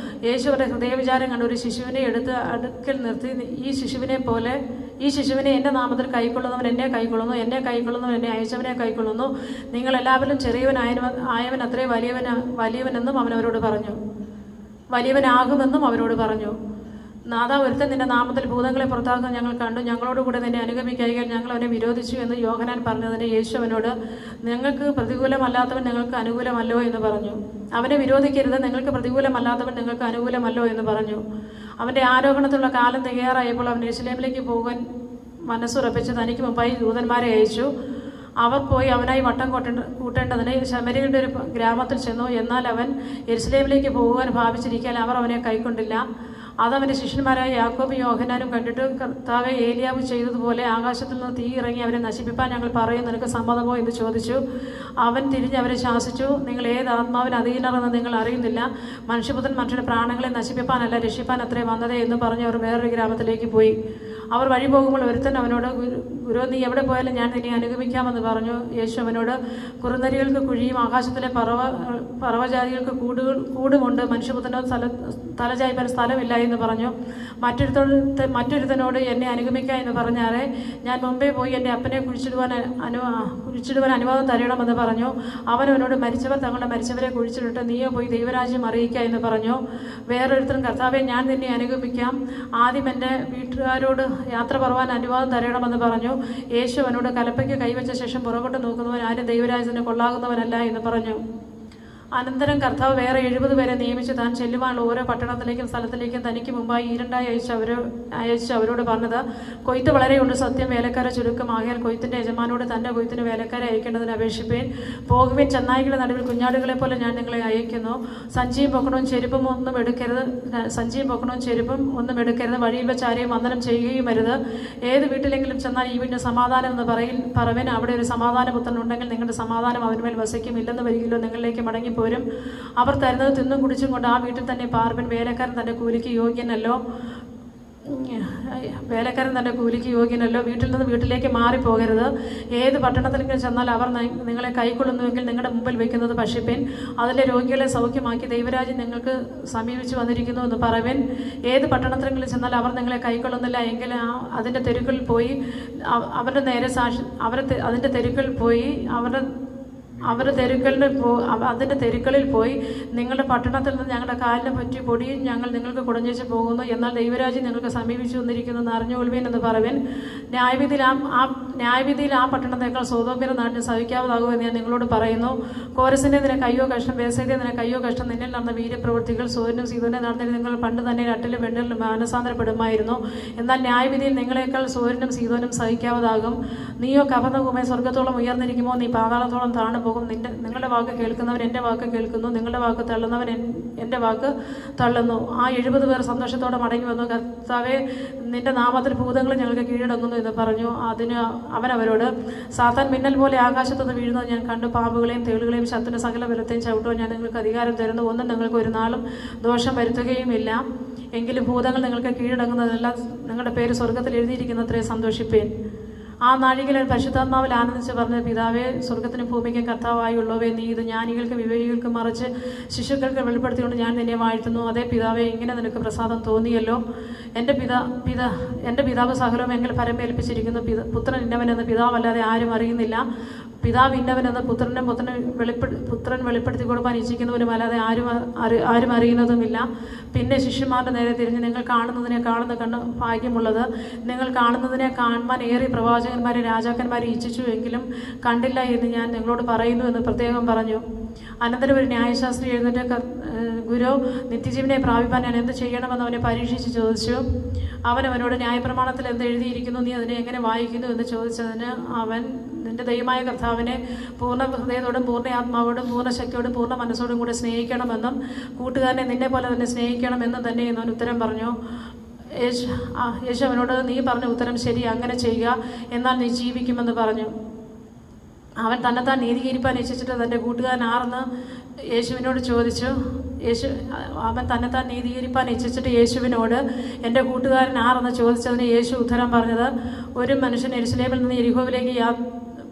യേശു അവരുടെ ഹൃദയവിചാരം കണ്ട് ഒരു ശിശുവിനെ എടുത്ത് അടുക്കൽ നിർത്തി, ഈ ശിശുവിനെ എൻ്റെ നാമത്തിൽ കൈക്കൊള്ളുന്നവൻ എന്നെ കൈക്കൊള്ളുന്നു, എന്നെ കൈക്കൊള്ളുന്നവൻ എന്നെ അയച്ചവനെ കൈക്കൊള്ളുന്നു. നിങ്ങളെല്ലാവരും ചെറിയവനായവൻ അത്രേ വലിയവനെന്നും വലിയവനാകുമെന്നും അവരോട് പറഞ്ഞു. നാഥ, ഒരുത്തൻ നിന്റെ നാമത്തിൽ ഭൂതങ്ങളെ പുറത്താക്കാൻ ഞങ്ങൾ കണ്ടു. ഞങ്ങളോടുകൂടെ നിന്നെ അനുഗമിക്കുകയാൽ ഞങ്ങൾ അവനെ വിരോധിച്ചു എന്ന് യോഹന്നാൻ പറഞ്ഞതിന് യേശു അവനോട്, നിങ്ങൾക്ക് പ്രതികൂലമല്ലാത്തവൻ നിങ്ങൾക്ക് അനുകൂലമല്ലോ എന്ന് പറഞ്ഞു. അവനെ വിരോധിക്കരുത്, നിങ്ങൾക്ക് പ്രതികൂലമല്ലാത്തവൻ നിങ്ങൾക്ക് അനുകൂലമല്ലോ എന്ന് പറഞ്ഞു. അവൻ്റെ ആരോഹണത്തിലുള്ള കാലം തികയാറായപ്പോൾ അവൻ യെരുശലേമിലേക്ക് പോകാൻ മനസ്സുറപ്പിച്ച് തനിക്ക് മുമ്പായി ദൂതന്മാരെ അയച്ചു. അവർ പോയി അവനായി വട്ടം കൂട്ടേണ്ടതിന് ശമര്യരുടെ ഒരു ഗ്രാമത്തിൽ ചെന്നു. എന്നാൽ അവൻ യെരുശലേമിലേക്ക് പോകുവാൻ ഭാവിച്ചിരിക്കാൻ അവർ അവനെ കൈക്കൊണ്ടില്ല. അതവൻ്റെ ശിഷ്യന്മാരായ യാക്കോബും യോഹന്നാനും കണ്ടിട്ട്, കർത്താവേ, ഏലിയാവ് ചെയ്തതുപോലെ ആകാശത്തിൽ നിന്ന് തീ ഇറങ്ങി അവരെ നശിപ്പിപ്പാൻ ഞങ്ങൾ പറയും, നിനക്ക് സമ്മതമോ എന്ന് ചോദിച്ചു. അവൻ തിരിഞ്ഞ് അവരെ ശാസിച്ചു, നിങ്ങൾ ഏത് ആത്മാവിന് അധീനരെന്ന് നിങ്ങൾ അറിയുന്നില്ല. മനുഷ്യപുത്രൻ മനുഷ്യരുടെ പ്രാണങ്ങളെ നശിപ്പിപ്പാനല്ല രക്ഷിപ്പാൻ അത്രേ വന്നതേ എന്ന് പറഞ്ഞ് അവർ വേറൊരു ഗ്രാമത്തിലേക്ക് പോയി. അവർ വഴി പോകുമ്പോൾ ഒരുത്തൻ അവനോട്, ഗുരു, നീ എവിടെ പോയാലും ഞാൻ നിന്നെ അനുഗമിക്കാമെന്ന് പറഞ്ഞു. യേശു അവനോട്, കുറുനരികൾക്ക് കുഴിയും ആകാശത്തിലെ പറവജാതികൾക്ക് കൂടുമുണ്ട്, മനുഷ്യപുത്രനോ തലചായ്പാൻ സ്ഥലമില്ല എന്ന് പറഞ്ഞു. മറ്റൊരുത്തനോട് എന്നെ അനുഗമിക്കുക എന്ന് പറഞ്ഞാറെ, ഞാൻ മുമ്പേ പോയി എൻ്റെ അപ്പനെ കുഴിച്ചിടുവാൻ അനുവാദം തരണമെന്ന് പറഞ്ഞു. അവനോട്, മരിച്ചവർ തങ്ങളുടെ മരിച്ചവരെ കുഴിച്ചിട്ടിട്ട് നീയോ പോയി ദൈവരാജ്യം അറിയിക്കുക എന്ന് പറഞ്ഞു. വേറൊരുത്തൻ, കർത്താവെ, ഞാൻ നിന്നെ അനുഗമിക്കാം, ആദ്യം എൻ്റെ വീട്ടുകാരോട് യാത്ര പറവാൻ അനുവാദം തരണമെന്ന് പറഞ്ഞു. യേശു അവനോട്, കലപ്പയ്ക്ക് കൈവച്ച ശേഷം പുറകോട്ട് നോക്കുന്നവൻ ആരും ദൈവരാജ്യത്തിന് കൊള്ളാകുന്നവനല്ല എന്ന് പറഞ്ഞു. അനന്തരം കർത്താവ് വേറെ 70 പേരെ നിയമിച്ച് താൻ ചെല്ലുവാനുള്ള ഓരോ പട്ടണത്തിലേക്കും സ്ഥലത്തിലേക്കും തനിക്ക് മുമ്പായി ഈരണ്ടായി അയച്ച് അവരോട് പറഞ്ഞത്, കൊയ്ത്ത് വളരെയുണ്ട്, സത്യം വേലക്കാരെ ചുരുക്കം. ആകയാൽ കൊയ്ത്തിൻ്റെ യജമാനോട് തൻ്റെ കൊയ്ത്തിന് വേലക്കാരെ അയക്കേണ്ടതിന് അപേക്ഷിപ്പേൻ. പോകുവിൻ, ചെന്നായ്ക്കളുടെ നടുവിൽ കുഞ്ഞാടുകളെ പോലെ ഞാൻ നിങ്ങളെ അയക്കുന്നു. സഞ്ചിയും പൊക്കണവും ചെരുപ്പും ഒന്നും എടുക്കരുത്. വഴിയിൽ വെച്ച് ആരെയും വന്ദനം ചെയ്യുകയും അരുത്. ഏത് വീട്ടിലെങ്കിലും ചെന്നാൽ ഈ വീടിന് സമാധാനം എന്ന് പറവൻ. അവിടെ ഒരു സമാധാനപുത്രൻ ഉണ്ടെങ്കിൽ നിങ്ങളുടെ സമാധാനം അവന്മേൽ വസിക്കും. ഇല്ലെന്ന് വരികിലോ നിങ്ങളിലേക്ക് മടങ്ങിപ്പോരും. അവർ തരുന്നത് തിന്നും കുടിച്ചും കൊണ്ട് ആ വീട്ടിൽ തന്നെ പാർപ്പൻ. വേലക്കാരൻ തൻ്റെ കൂലിക്ക് യോഗ്യനല്ലോ. വേലക്കാരൻ തൻ്റെ കൂലിക്ക് യോഗ്യനല്ലോ. വീട്ടിൽ നിന്ന് വീട്ടിലേക്ക് മാറിപ്പോകരുത്. ഏത് പട്ടണത്തിലെങ്കിലും ചെന്നാൽ അവർ നിങ്ങളെ കൈക്കൊള്ളുന്നുവെങ്കിൽ നിങ്ങളുടെ മുമ്പിൽ വയ്ക്കുന്നത് ഭക്ഷിപ്പിൻ. അതിലെ രോഗികളെ സൗഖ്യമാക്കി ദൈവരാജ്യം നിങ്ങൾക്ക് സമീപിച്ചു വന്നിരിക്കുന്നു എന്ന് പറവൻ. ഏത് പട്ടണത്തിലെങ്കിലും ചെന്നാൽ അവർ നിങ്ങളെ കൈക്കൊള്ളുന്നില്ല എങ്കിൽ അതിൻ്റെ തെരുക്കളിൽ പോയി അവരുടെ നേരെ അതിൻ്റെ തെരുക്കളിൽ പോയി അതിൻ്റെ തെരുക്കളിൽ പോയി നിങ്ങളുടെ പട്ടണത്തിൽ നിന്ന് ഞങ്ങളുടെ കാലിനെ പറ്റി പൊടിയും ഞങ്ങൾ നിങ്ങൾക്ക് കുടഞ്ഞേച്ച് പോകുന്നു, എന്നാൽ ദൈവരാജ്യം നിങ്ങൾക്ക് സമീപിച്ചു വന്നിരിക്കുന്നു എന്ന് അറിഞ്ഞുകൊള്ളുവേൻ എന്ന് പറവൻ. ന്യായവിധിയിൽ ആ പട്ടണത്തേക്കാൾ സോദോമ്യരുടെ നാട്ടിൽ സഹിക്കാവതാകുമെന്ന് ഞാൻ നിങ്ങളോട് പറയുന്നു. കോരസിൻ്റെ നിനക്ക് അയ്യോ കഷ്ടം, ബേസേദിയ നിനക്ക് അയ്യോ കഷ്ടം. നിന്നിൽ നടന്ന വീര്യപ്രവൃത്തികൾ സൂര്യനും സീതോനെ നടന്നിട്ട് നിങ്ങൾ പണ്ട് തന്നെ രട്ടിലും വെണ്ണിലും മാനസാന്തരപ്പെടുമായിരുന്നു. എന്നാൽ ന്യായവിധിയിൽ നിങ്ങളെക്കാൾ സൂര്യനും സീതോനും സഹിക്കാവതാകും. നീയോ കപർന്നഭൂമി സ്വർഗത്തോളം ഉയർന്നിരിക്കുമോ, നീ പാതാളത്തോളം താണു പോകും. നിങ്ങളുടെ വാക്ക് കേൾക്കുന്നവൻ എൻ്റെ വാക്ക് കേൾക്കുന്നു, നിങ്ങളുടെ വാക്ക് തള്ളുന്നവൻ എൻ്റെ വാക്ക് തള്ളുന്നു. ആ 70 പേർ സന്തോഷത്തോടെ മടങ്ങി വന്നു. കർത്താവേ, നിന്റെ നാമത്തിൽ ഭൂതങ്ങൾ ഞങ്ങൾക്ക് കീഴടങ്ങുന്നു എന്ന് പറഞ്ഞു. അതിന് അവൻ അവരോട്, സാത്താൻ മിന്നൽ പോലെ ആകാശത്തുനിന്ന് വീഴുന്നത് ഞാൻ കണ്ടു. പാമ്പുകളെയും തേളുകളെയും ശത്രുവിന്റെ സകല ബലത്തെയും ചവിട്ടുവാൻ ഞാൻ നിങ്ങൾക്ക് അധികാരം തരുന്നു. ഒന്നും നിങ്ങൾക്ക് ഒരു നാളും ദോഷം വരുത്തുകയുമില്ല. എങ്കിലും ഭൂതങ്ങൾ നിങ്ങൾക്ക് കീഴടങ്ങുന്നതെല്ലാം നിങ്ങളുടെ പേര് സ്വർഗത്തിൽ എഴുതിയിരിക്കുന്നത്രേ സന്തോഷിപ്പേൻ. ആ നാഴികയിൽ പരിശുദ്ധാത്മാവിൽ ആനന്ദിച്ച് പറഞ്ഞ, പിതാവേ, സ്വർഗത്തിന് ഭൂമിക്കും കർത്താവായുള്ളവേ, നീ ഇത് ജ്ഞാനികൾക്ക് വിവേകികൾക്ക് മറിച്ച് ശിശുക്കൾക്ക് വെളിപ്പെടുത്തിക്കൊണ്ട് ഞാൻ നിന്നെ വാഴ്ത്തുന്നു. അതേ പിതാവേ, ഇങ്ങനെ നിനക്ക് പ്രസാദം തോന്നിയല്ലോ. എൻ്റെ പിതാവ് സകലവും എങ്കിൽ പരമേൽപ്പിച്ചിരിക്കുന്നു. പുത്രൻ ഇന്നവനെന്ന് പിതാവല്ലാതെ ആരും അറിയുന്നില്ല. പിതാവ് ഇന്നവനെന്ന് പുത്രൻ വെളിപ്പെടുത്തി കൊടുക്കാൻ ഇച്ഛിക്കുന്നവരും അല്ലാതെ ആരും അറിയുന്നതുമില്ല. പിന്നെ ശിഷ്യന്മാരുടെ നേരെ തിരിഞ്ഞ്, നിങ്ങൾ കാണുന്നതിനെ കാണുന്ന കണ്ണ് ഭാഗ്യമുള്ളത്. നിങ്ങൾ കാണുന്നതിനെ കാണുവാൻ ഏറെ പ്രവാചകന്മാരെ രാജാക്കന്മാരെ ഇച്ഛിച്ചു, എങ്കിലും കണ്ടില്ല എന്ന് ഞാൻ നിങ്ങളോട് പറയുന്നു എന്ന് പ്രത്യേകം പറഞ്ഞു. അനന്തരം ഒരു ന്യായശാസ്ത്രി എഴുന്നേറ്റ്, ഗുരു, നിത്യജീവനെ പ്രാപിപ്പാൻ ഞാൻ എന്ത് ചെയ്യണമെന്ന് അവനെ പരീക്ഷിച്ച് ചോദിച്ചു. അവനോട്, ന്യായപ്രമാണത്തിൽ എന്ത് എഴുതിയിരിക്കുന്നു, നീ അതിനെ എങ്ങനെ വായിക്കുന്നു എന്ന് ചോദിച്ചതിന് അവൻ, നിന്റെ ദൈവമായ കർത്താവിനെ പൂർണ്ണ ഹൃദയത്തോടും പൂർണ്ണ ആത്മാവോടും പൂർണ്ണ ശക്തിയോടും പൂർണ്ണ മനസ്സോടും കൂടെ സ്നേഹിക്കണമെന്നും കൂട്ടുകാരനെ നിന്നെ പോലെ തന്നെ സ്നേഹിക്കണമെന്നും തന്നെ എന്നവൻ ഉത്തരം പറഞ്ഞു. യേശു അവനോട്, നീ പറഞ്ഞ ഉത്തരം ശരി, അങ്ങനെ ചെയ്യുക, എന്നാൽ നീ ജീവിക്കുമെന്ന് പറഞ്ഞു. അവൻ തന്നെത്താൻ നീതീകരിപ്പാൻ ഇച്ഛിച്ചിട്ട് തൻ്റെ കൂട്ടുകാരൻ ആരെന്ന് യേശുവിനോട് ചോദിച്ചു. അവൻ തന്നെത്താൻ നീതീകരിപ്പാൻ ഇച്ഛിച്ചിട്ട് യേശുവിനോട്, എൻ്റെ കൂട്ടുകാരൻ ആരെന്ന് ചോദിച്ചതിന് യേശു ഉത്തരം പറഞ്ഞത്, ഒരു മനുഷ്യൻ യെരുശലേമിൽ നിന്ന് യെരിഹോവിലേക്ക്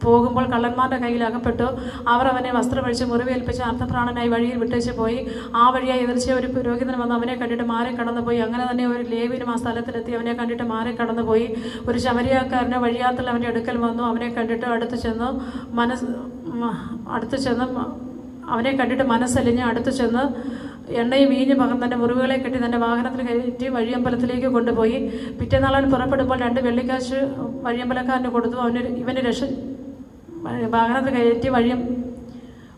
പോകുമ്പോൾ കള്ളന്മാരുടെ കയ്യിൽ അകപ്പെട്ടു. അവർ അവനെ വസ്ത്രമഴിച്ച് മുറിവേൽപ്പിച്ച് അർത്ഥപ്രാണനായി വഴിയിൽ വിട്ടേച്ച് പോയി. ആ വഴിയായി എതിർച്ച ഒരു പുരോഹിതൻ വന്ന് അവനെ കണ്ടിട്ട് മാറി കടന്നുപോയി. അങ്ങനെ തന്നെ ഒരു ലേവ്യനും ആ സ്ഥലത്തിലെത്തി അവനെ കണ്ടിട്ട് മാറി കടന്നുപോയി. ഒരു ശമരിയാക്കാരനോ വഴിയാത്തിൽ അവൻ്റെ അടുക്കൽ വന്നു. അവനെ കണ്ടിട്ട് അടുത്ത് ചെന്ന് എണ്ണയും വീഞ്ഞും പകർന്ന് തൻ്റെ മുറിവുകളെ കെട്ടി തൻ്റെ വാഹനത്തിൽ കയറ്റി വഴിയമ്പലത്തിലേക്ക് കൊണ്ടുപോയി. പിറ്റേന്നാളവൻ പുറപ്പെടുമ്പോൾ 2 വെള്ളിക്കാശ് വഴിയമ്പലക്കാരന് കൊടുത്തു. ഇവന് വാഹനത്തിൽ കയറ്റി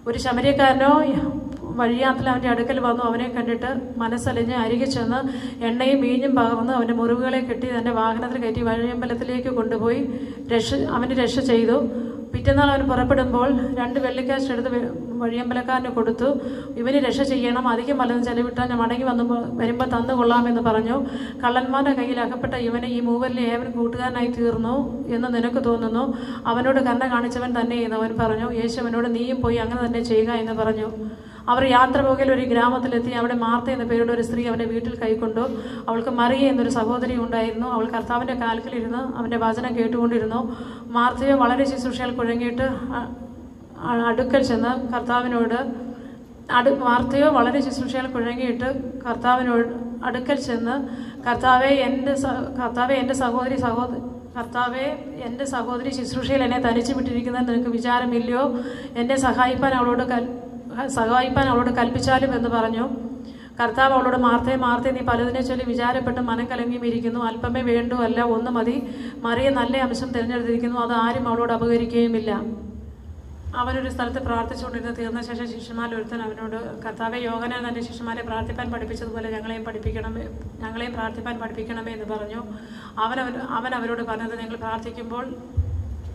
ഒരു ശമരിയക്കാരനോ വഴിയാത്തിൽ അവൻ്റെ അടുക്കൽ വന്നു. അവനെ കണ്ടിട്ട് മനസ്സലിഞ്ഞ് അരികെ ചെന്ന് എണ്ണയും വീഞ്ഞും പകർന്ന് അവൻ്റെ മുറിവുകളെ കെട്ടി തൻ്റെ വാഹനത്തിൽ കയറ്റി വഴിയമ്പലത്തിലേക്ക് കൊണ്ടുപോയി അവന് രക്ഷ ചെയ്തു. പിറ്റേന്നാൾ അവൻ പുറപ്പെടുമ്പോൾ 2 വെള്ളിക്കാശ് എടുത്ത് വഴിയമ്പലക്കാരന് കൊടുത്തു. ഇവന് രക്ഷ ചെയ്യണം, അധികം വല്ലതും ചെലവിട്ടാൽ ഞാൻ മടങ്ങി വരുമ്പോൾ തന്നുകൊള്ളാമെന്ന് പറഞ്ഞു. കള്ളന്മാരുടെ കയ്യിൽ അകപ്പെട്ട ഇവന് ഈ മൂവരിൽ ഏവൻ കൂട്ടുകാരനായി തീർന്നു എന്ന് നിനക്ക് തോന്നുന്നു. അവനോട് കരുണ കാണിച്ചവൻ തന്നെ എന്ന് അവൻ പറഞ്ഞു. യേശു അവനോട്, നീയും പോയി അങ്ങനെ തന്നെ ചെയ്യുക എന്ന് പറഞ്ഞു. അവർ യാത്ര പോകൽ ഒരു ഗ്രാമത്തിലെത്തി. അവിടെ മാർത്ത എന്ന പേരുടെ ഒരു സ്ത്രീ അവൻ്റെ വീട്ടിൽ കൈക്കൊണ്ടു. അവൾക്ക് മറിയ എന്നൊരു സഹോദരി ഉണ്ടായിരുന്നു. അവൾ കർത്താവിൻ്റെ കാൽക്കലിരുന്ന് അവൻ്റെ വചനം കേട്ടുകൊണ്ടിരുന്നു. മാർത്തയോ വളരെ ശുശ്രൂഷയാൽ കുഴങ്ങിയിട്ട് അടുക്കൽ ചെന്ന് കർത്താവിനോട് കർത്താവേ, എൻ്റെ സഹോദരി ശുശ്രൂഷയിൽ എന്നെ തനിച്ചു വിട്ടിരിക്കുന്നത് നിനക്ക് വിചാരമില്ലയോ? എന്നെ സഹായിപ്പാൻ അവളോട് കൽപ്പിച്ചാലും എന്ന് പറഞ്ഞു. കർത്താവ് അവളോട്, മാർത്തേ, നീ പലതിനെ ചൊല്ലി വിചാരപ്പെട്ട് മനം കലങ്ങിയും ഇരിക്കുന്നു. അല്പമേ വേണ്ടു, അല്ല ഒന്ന് മതി. മറിയ നല്ല അംശം തിരഞ്ഞെടുത്തിരിക്കുന്നു, അത് ആരും അവളോട് അപകരിക്കുകയുമില്ല. അവനൊരു സ്ഥലത്ത് പ്രാർത്ഥിച്ചുകൊണ്ടിരുന്ന് തീർന്ന ശേഷം ശിഷ്യന്മാരിൽ ഒരുത്തൻ അവനോട്, കർത്താവേ, യോഹന്നാൻ തൻ്റെ ശിഷ്യന്മാരെ പ്രാർത്ഥിപ്പാൻ പഠിപ്പിച്ചതുപോലെ ഞങ്ങളെയും പ്രാർത്ഥിപ്പാൻ പഠിപ്പിക്കണമേ എന്ന് പറഞ്ഞു. അവൻ അവരോട് പറഞ്ഞത്, നിങ്ങൾ പ്രാർത്ഥിക്കുമ്പോൾ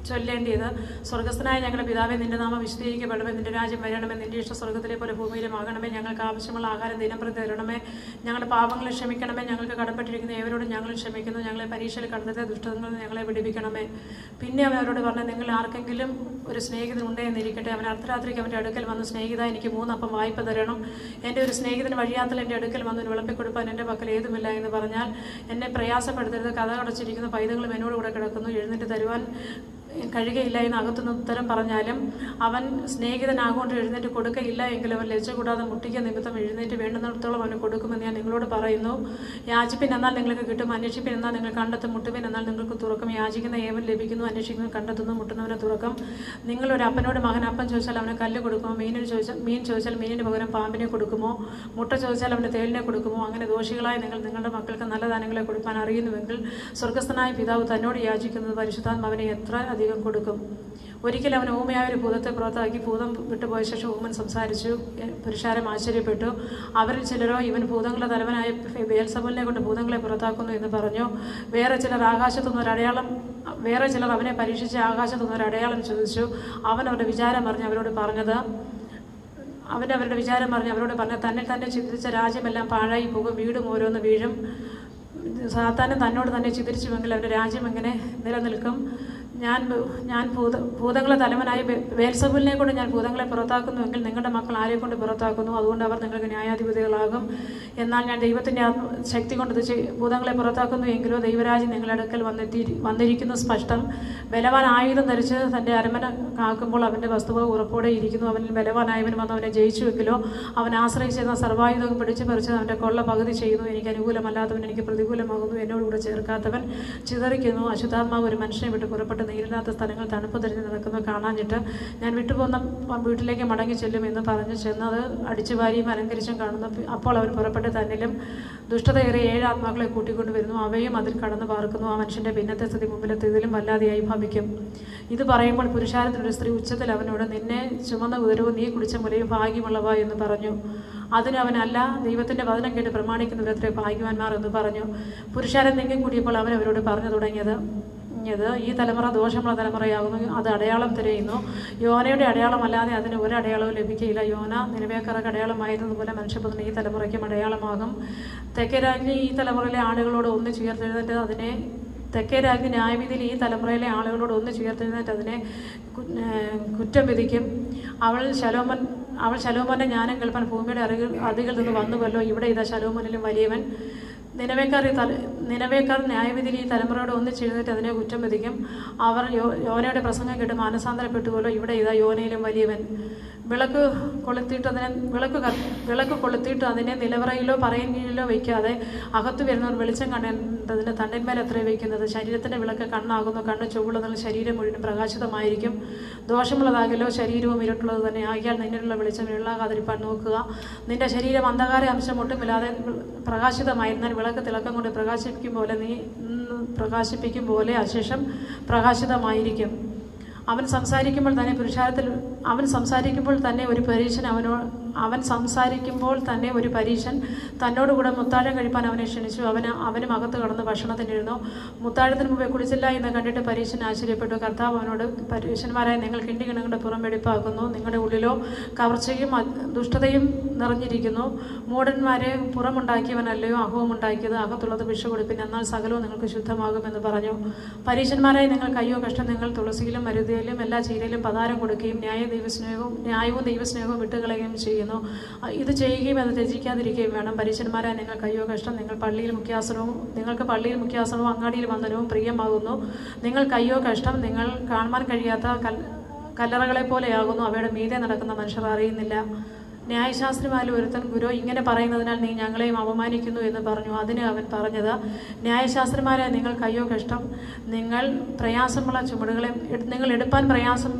ചൊല്ലേണ്ടിയത്. സ്വർഗസ്ഥനായ ഞങ്ങളുടെ പിതാവേ, നിന്റെ നാമം വിശുദ്ധീകരിക്കപ്പെടണമേ, നിന്റെ രാജ്യം വരണമേ, നിന്റെ ഇഷ്ട സ്വർഗത്തിലെ പോലെ ഭൂമിയിലും ആകണമേ. ഞങ്ങൾക്ക് ആവശ്യമുള്ള ആഹാരം ദിനംപ്രതി തരണമേ. ഞങ്ങളുടെ പാപങ്ങളെ ക്ഷമിക്കണമേ, ഞങ്ങൾക്ക് കടപ്പെട്ടിരിക്കുന്ന ഏവരോടും ഞങ്ങൾ ക്ഷമിക്കുന്നു. ഞങ്ങളെ പരീക്ഷയിൽ കടന്നത്തെ ദുഷ്ടങ്ങളിൽ ഞങ്ങളെ വിടുവിക്കണമേ. പിന്നെ അവൻ അവരോട് പറഞ്ഞു, നിങ്ങൾ ആർക്കെങ്കിലും ഒരു സ്നേഹിതൻ ഉണ്ടെന്നിരിക്കട്ടെ, അവൻ അർദ്ധരാത്രിക്ക് അവൻ്റെ അടുക്കൽ വന്ന്, സ്നേഹിത എനിക്ക് 3 അപ്പം വായ്പ തരണം, എൻ്റെ ഒരു സ്നേഹിതന് വഴിയാത്തിൽ എൻ്റെ അടുക്കൽ വന്ന് വിളമ്പിക്കൊടുപ്പാൻ എൻ്റെ പക്കൽ ഏതുമില്ല എന്ന് പറഞ്ഞാൽ, എന്നെ പ്രയാസപ്പെടുത്തരുത്, കഥ അടച്ചിരിക്കുന്ന പൈതങ്ങളും എന്നോട് കൂടെ കിടക്കുന്നു, എഴുന്നേറ്റ് തരുവാൻ കഴിയുകയില്ല എന്ന് അകത്തുനിന്ന് ഉത്തരം പറഞ്ഞാലും അവൻ സ്നേഹിതനാകൊണ്ട് എഴുന്നേറ്റ് കൊടുക്കയില്ല എങ്കിൽ അവൻ ലജ്ജ കൂടാതെ മുട്ടിക്ക നിമിത്തം എഴുന്നേറ്റ് വേണ്ടുന്നിടത്തോളം അവന് കൊടുക്കുമെന്ന് ഞാൻ നിങ്ങളോട് പറയുന്നു. യാചിപ്പിൻ എന്നാൽ നിങ്ങൾക്ക് കിട്ടും, അന്വേഷിപ്പിൻ എന്നാൽ നിങ്ങൾ കണ്ടെത്തും, മുട്ടുവിൻ എന്നാൽ നിങ്ങൾക്ക് തുറക്കും. യാചിക്കുന്ന ഏവൻ ലഭിക്കുന്നു, അന്വേഷിക്കുന്നു കണ്ടെത്തുന്നു, മുട്ടുന്നവനെ തുറക്കും. നിങ്ങളൊരു അപ്പനോട് മകൻ അപ്പം ചോദിച്ചാൽ അവന് കല്ല് കൊടുക്കുമോ? മീൻ ചോദിച്ചാൽ മീനിന് പകരം പാമ്പിനെ കൊടുക്കുമോ? മുട്ട ചോദിച്ചാൽ അവന് തേളിനെ കൊടുക്കുമോ? അങ്ങനെ ദോഷികളായ നിങ്ങൾ നിങ്ങളുടെ മക്കൾക്ക് നല്ല ദാനങ്ങളെ കൊടുക്കാൻ അറിയുന്നുവെങ്കിൽ സ്വർഗസ്ഥനായ പിതാവ് തന്നോട് യാചിക്കുന്നത് പരിശുദ്ധാത്മാവിനെ എത്ര അധികം കൊടുക്കും. ഒരിക്കൽ അവൻ ഊമയായ ഒരു ഭൂതത്തെ പുറത്താക്കി. ഭൂതം വിട്ടുപോയ ശേഷം ഊമൻ സംസാരിച്ചു. പുരുഷാരം ആശ്ചര്യപ്പെട്ടു. അവരിൽ ചിലരോ, ഇവൻ ഭൂതങ്ങളുടെ തലവനായ ബെയൽസെബൂലിനെ കൊണ്ട് ഭൂതങ്ങളെ പുറത്താക്കുന്നു എന്ന് പറഞ്ഞു. വേറെ ചിലർ അവനെ പരീക്ഷിച്ച് ആകാശത്തുനിന്ന് ഒരു അടയാളം ചോദിച്ചു. അവൻ അവരുടെ വിചാരം പറഞ്ഞ് അവരോട് പറഞ്ഞത് തന്നിൽ തന്നെ ചിന്തിച്ച രാജ്യമെല്ലാം പാഴായി പോകും, വീടും ഓരോന്ന് വീഴും. സാത്താനും തന്നോട് തന്നെ ചിന്തിച്ചുവെങ്കിൽ അവൻ്റെ രാജ്യം എങ്ങനെ നിലനിൽക്കും? ഞാൻ ഭൂതങ്ങളെ തലവനായ ബെയൽസെബൂലിനെ കൊണ്ട് ഞാൻ ഭൂതങ്ങളെ പുറത്താക്കുന്നുവെങ്കിൽ നിങ്ങളുടെ മക്കൾ ആരെ കൊണ്ട് പുറത്താക്കുന്നു? അതുകൊണ്ട് അവർ നിങ്ങൾക്ക് ന്യായാധിപതികളാകും. എന്നാൽ ഞാൻ ദൈവത്തിൻ്റെ ശക്തി കൊണ്ട് ഭൂതങ്ങളെ പുറത്താക്കുന്നു എങ്കിലോ ദൈവരാജ്യം നിങ്ങളുടെ അടുക്കൽ വന്നിരിക്കുന്നു സ്പഷ്ടം. ബലവാൻ ആയുധം ധരിച്ച് തൻ്റെ അരമന കാക്കുമ്പോൾ അവൻ്റെ വസ്തുവ ഉറപ്പോടെ ഇരിക്കുന്നു. അവനിൽ ബലവാനായവൻ വന്ന് അവനെ ജയിച്ചുവെങ്കിലോ അവൻ ആശ്രയിച്ചിരുന്ന സർവായുധം പിടിച്ചു പറിച്ച് അവൻ്റെ കൊള്ള പകുതി ചെയ്യുന്നു. എനിക്ക് അനുകൂലമല്ലാത്തവൻ എനിക്ക് പ്രതികൂലമാകുന്നു, എന്നോടുകൂടെ ചേർക്കാത്തവൻ ചിതറിക്കുന്നു. അശുദ്ധാത്മാവ് ഒരു മനുഷ്യനെ വിട്ട് പുറപ്പെട്ട് നീരില്ലാത്ത സ്ഥലങ്ങൾ തണുപ്പ് തിരിഞ്ഞ് നടക്കുന്നത് കാണാഞ്ഞിട്ട് ഞാൻ വിട്ടുപോകുന്ന വീട്ടിലേക്ക് മടങ്ങി ചെല്ലും എന്ന് പറഞ്ഞു ചെന്നത് അടിച്ചുവാരിയും അലങ്കരിച്ചും കാണുന്നു. അപ്പോൾ അവൻ പുറപ്പെട്ട് തന്നിലും ദുഷ്ടതയേറിയ 7 ആത്മാക്കളെ കൂട്ടിക്കൊണ്ടുവരുന്നു. അവയും അതിൽ കടന്നു പാർക്കുന്നു. ആ മനുഷ്യൻ്റെ ഭിന്നത്തെ സ്ഥിതി മുമ്പിലെത്തിയതിലും വല്ലാതെയായി ഭവിക്കും. ഇത് പറയുമ്പോൾ പുരുഷാരത്തിലൊരു സ്ത്രീ ഉച്ചത്തിൽ അവനോട്, നിന്നെ ചുമന്ന ഉദരവും നീ കുടിച്ച മുലയും ഭാഗ്യമുള്ളവ എന്ന് പറഞ്ഞു. അതിന് അവനല്ല, ദൈവത്തിൻ്റെ വചനം കേട്ട് പ്രമാണിക്കുന്നവരത്രേ ഭാഗ്യവാന്മാർ എന്ന് പറഞ്ഞു. പുരുഷാരം നീങ്ങി കൂടിയപ്പോൾ അവൻ അവരോട് പറഞ്ഞു തുടങ്ങിയത്, ഈ തലമുറ ദോഷമുള്ള തലമുറയാകുന്നു, അത് അടയാളം തിരയുന്നു. യോനയുടെ അടയാളമല്ലാതെ അതിന് ഒരു അടയാളവും ലഭിക്കുകയില്ല. യോന നിനവേക്കാർക്ക് അടയാളമായിരുന്നതുപോലെ മനുഷ്യപുത്രൻ ഈ തലമുറയ്ക്കും അടയാളമാകും. തെക്കേ രാജ്ഞി ഈ തലമുറയിലെ ആളുകളോട് ഒന്ന് ചേർത്തെഴുന്നേറ്റ് അതിനെ തെക്കേ രാജ്ഞി ന്യായവിധിയിൽ ഈ തലമുറയിലെ ആളുകളോട് ഒന്ന് ചേർത്തെഴുന്നേറ്റ് അതിനെ കുറ്റം വിധിക്കും. അവൾ ശലോമോന്റെ ജ്ഞാനം കേൾപ്പാൻ ഭൂമിയുടെ അതികൾ നിന്ന് വന്നുവല്ലോ. ഇവിടെ ഇതാ ശലോമോനിലും വലിയവൻ. നിനവേക്കാർ ന്യായവിധിയിൽ ഈ തലമുറയോട് ഒന്നിച്ചെഴുന്നേറ്റ് അതിനെ കുറ്റം വിധിക്കും. അവർ യോനയുടെ പ്രസംഗം കേട്ട് മാനസാന്തരപ്പെട്ടുവല്ലോ. ഇവിടെ ഇതാ യോനയിലും വലിയവൻ. വിളക്ക് കൊളുത്തിയിട്ട് അതിനെ നിലവറയിലോ പറയും കീഴിലോ വയ്ക്കാതെ അകത്തു വരുന്നവർ വെളിച്ചം കണ്ടതിന് തണ്ടിന്മേൽ എത്ര വയ്ക്കുന്നത്? ശരീരത്തിൻ്റെ വിളക്ക് കണ്ണാകുന്നു. കണ്ണ് ചൊവ്വുള്ളതിൽ ശരീരം മുഴുവൻ പ്രകാശിതമായിരിക്കും. ദോഷമുള്ളതാകലോ ശരീരവും ഇരുട്ടുള്ളത് തന്നെ. ആകിയാൽ നിന്നിലുള്ള വെളിച്ചം ഇരുളാകാതിരിപ്പാൻ നോക്കുക. നിന്റെ ശരീരം അന്ധകാര അംശം ഒട്ടുമില്ലാതെ പ്രകാശിതമായിരുന്നാൽ വിളക്ക് തിളക്കം കൊണ്ട് പ്രകാശിപ്പിക്കും പോലെ അശേഷം പ്രകാശിതമായിരിക്കും. അവൻ സംസാരിക്കുമ്പോൾ തന്നെ ഒരു പരീശൻ തന്നോടുകൂടെ മുത്താഴം കഴിപ്പാൻ അവനെ ക്ഷണിച്ചു. അവനും അകത്ത് കടന്ന് ഭക്ഷണത്തിനിരുന്നു. മുത്താഴത്തിന് മുമ്പേ കുളിച്ചില്ല എന്ന് കണ്ടിട്ട് പരീശൻ ആശ്ചര്യപ്പെട്ടു. കർത്താവ് അവനോട്, പരീശന്മാരായ നിങ്ങൾ കിണ്ടികിണങ്ങളുടെ പുറം വെടിപ്പാക്കുന്നു, നിങ്ങളുടെ ഉള്ളിലോ കവർച്ചയും ദുഷ്ടതയും നിറഞ്ഞിരിക്കുന്നു. മൂഢന്മാരെ പുറമുണ്ടാക്കിയവനല്ലയോ അഹവും ഉണ്ടാക്കിയത്? അകത്തുള്ളത് ഭിക്ഷ കൊടുപ്പിൻ, എന്നാൽ സകലവും നിങ്ങൾക്ക് ശുദ്ധമാകുമെന്ന് പറഞ്ഞു. പരീശന്മാരായി നിങ്ങൾക്ക് അയ്യോ കഷ്ടം, നിങ്ങൾ തുളസിയിലും മരുതയിലും എല്ലാ ചീരയിലും പതാരം കൊടുക്കുകയും ന്യായവും ദൈവസ്നേഹവും വിട്ടുകളയുകയും ചെയ്യുന്നു. ഇത് ചെയ്യുകയും അത് ത്യജിക്കാതിരിക്കുകയും വേണം. പരീശന്മാരായ നിങ്ങൾക്ക് അയ്യോ കഷ്ടം, നിങ്ങൾക്ക് പള്ളിയിൽ മുഖ്യാസനവും അങ്ങാടിയിൽ വന്ദനവും പ്രിയമാകുന്നു. നിങ്ങൾക്ക് അയ്യോ കഷ്ടം, നിങ്ങൾ കാണാൻ കഴിയാത്ത കല്ലറകളെ പോലെയാകുന്നു, അവയുടെ മീതെ നടക്കുന്ന മനുഷ്യർ അറിയുന്നില്ല. ന്യായശാസ്ത്രിമാരിൽ ഒരുത്തൻ, ഗുരു ഇങ്ങനെ പറയുന്നതിനാൽ നീ ഞങ്ങളെയും അപമാനിക്കുന്നു എന്ന് പറഞ്ഞു. അതിന് അവൻ പറഞ്ഞത്, ന്യായശാസ്ത്രിമാരെ നിങ്ങൾക്ക് അയ്യോ കഷ്ടം, നിങ്ങൾ പ്രയാസമുള്ള ചുമടുകളെ നിങ്ങൾ എടുപ്പാൻ പ്രയാസം.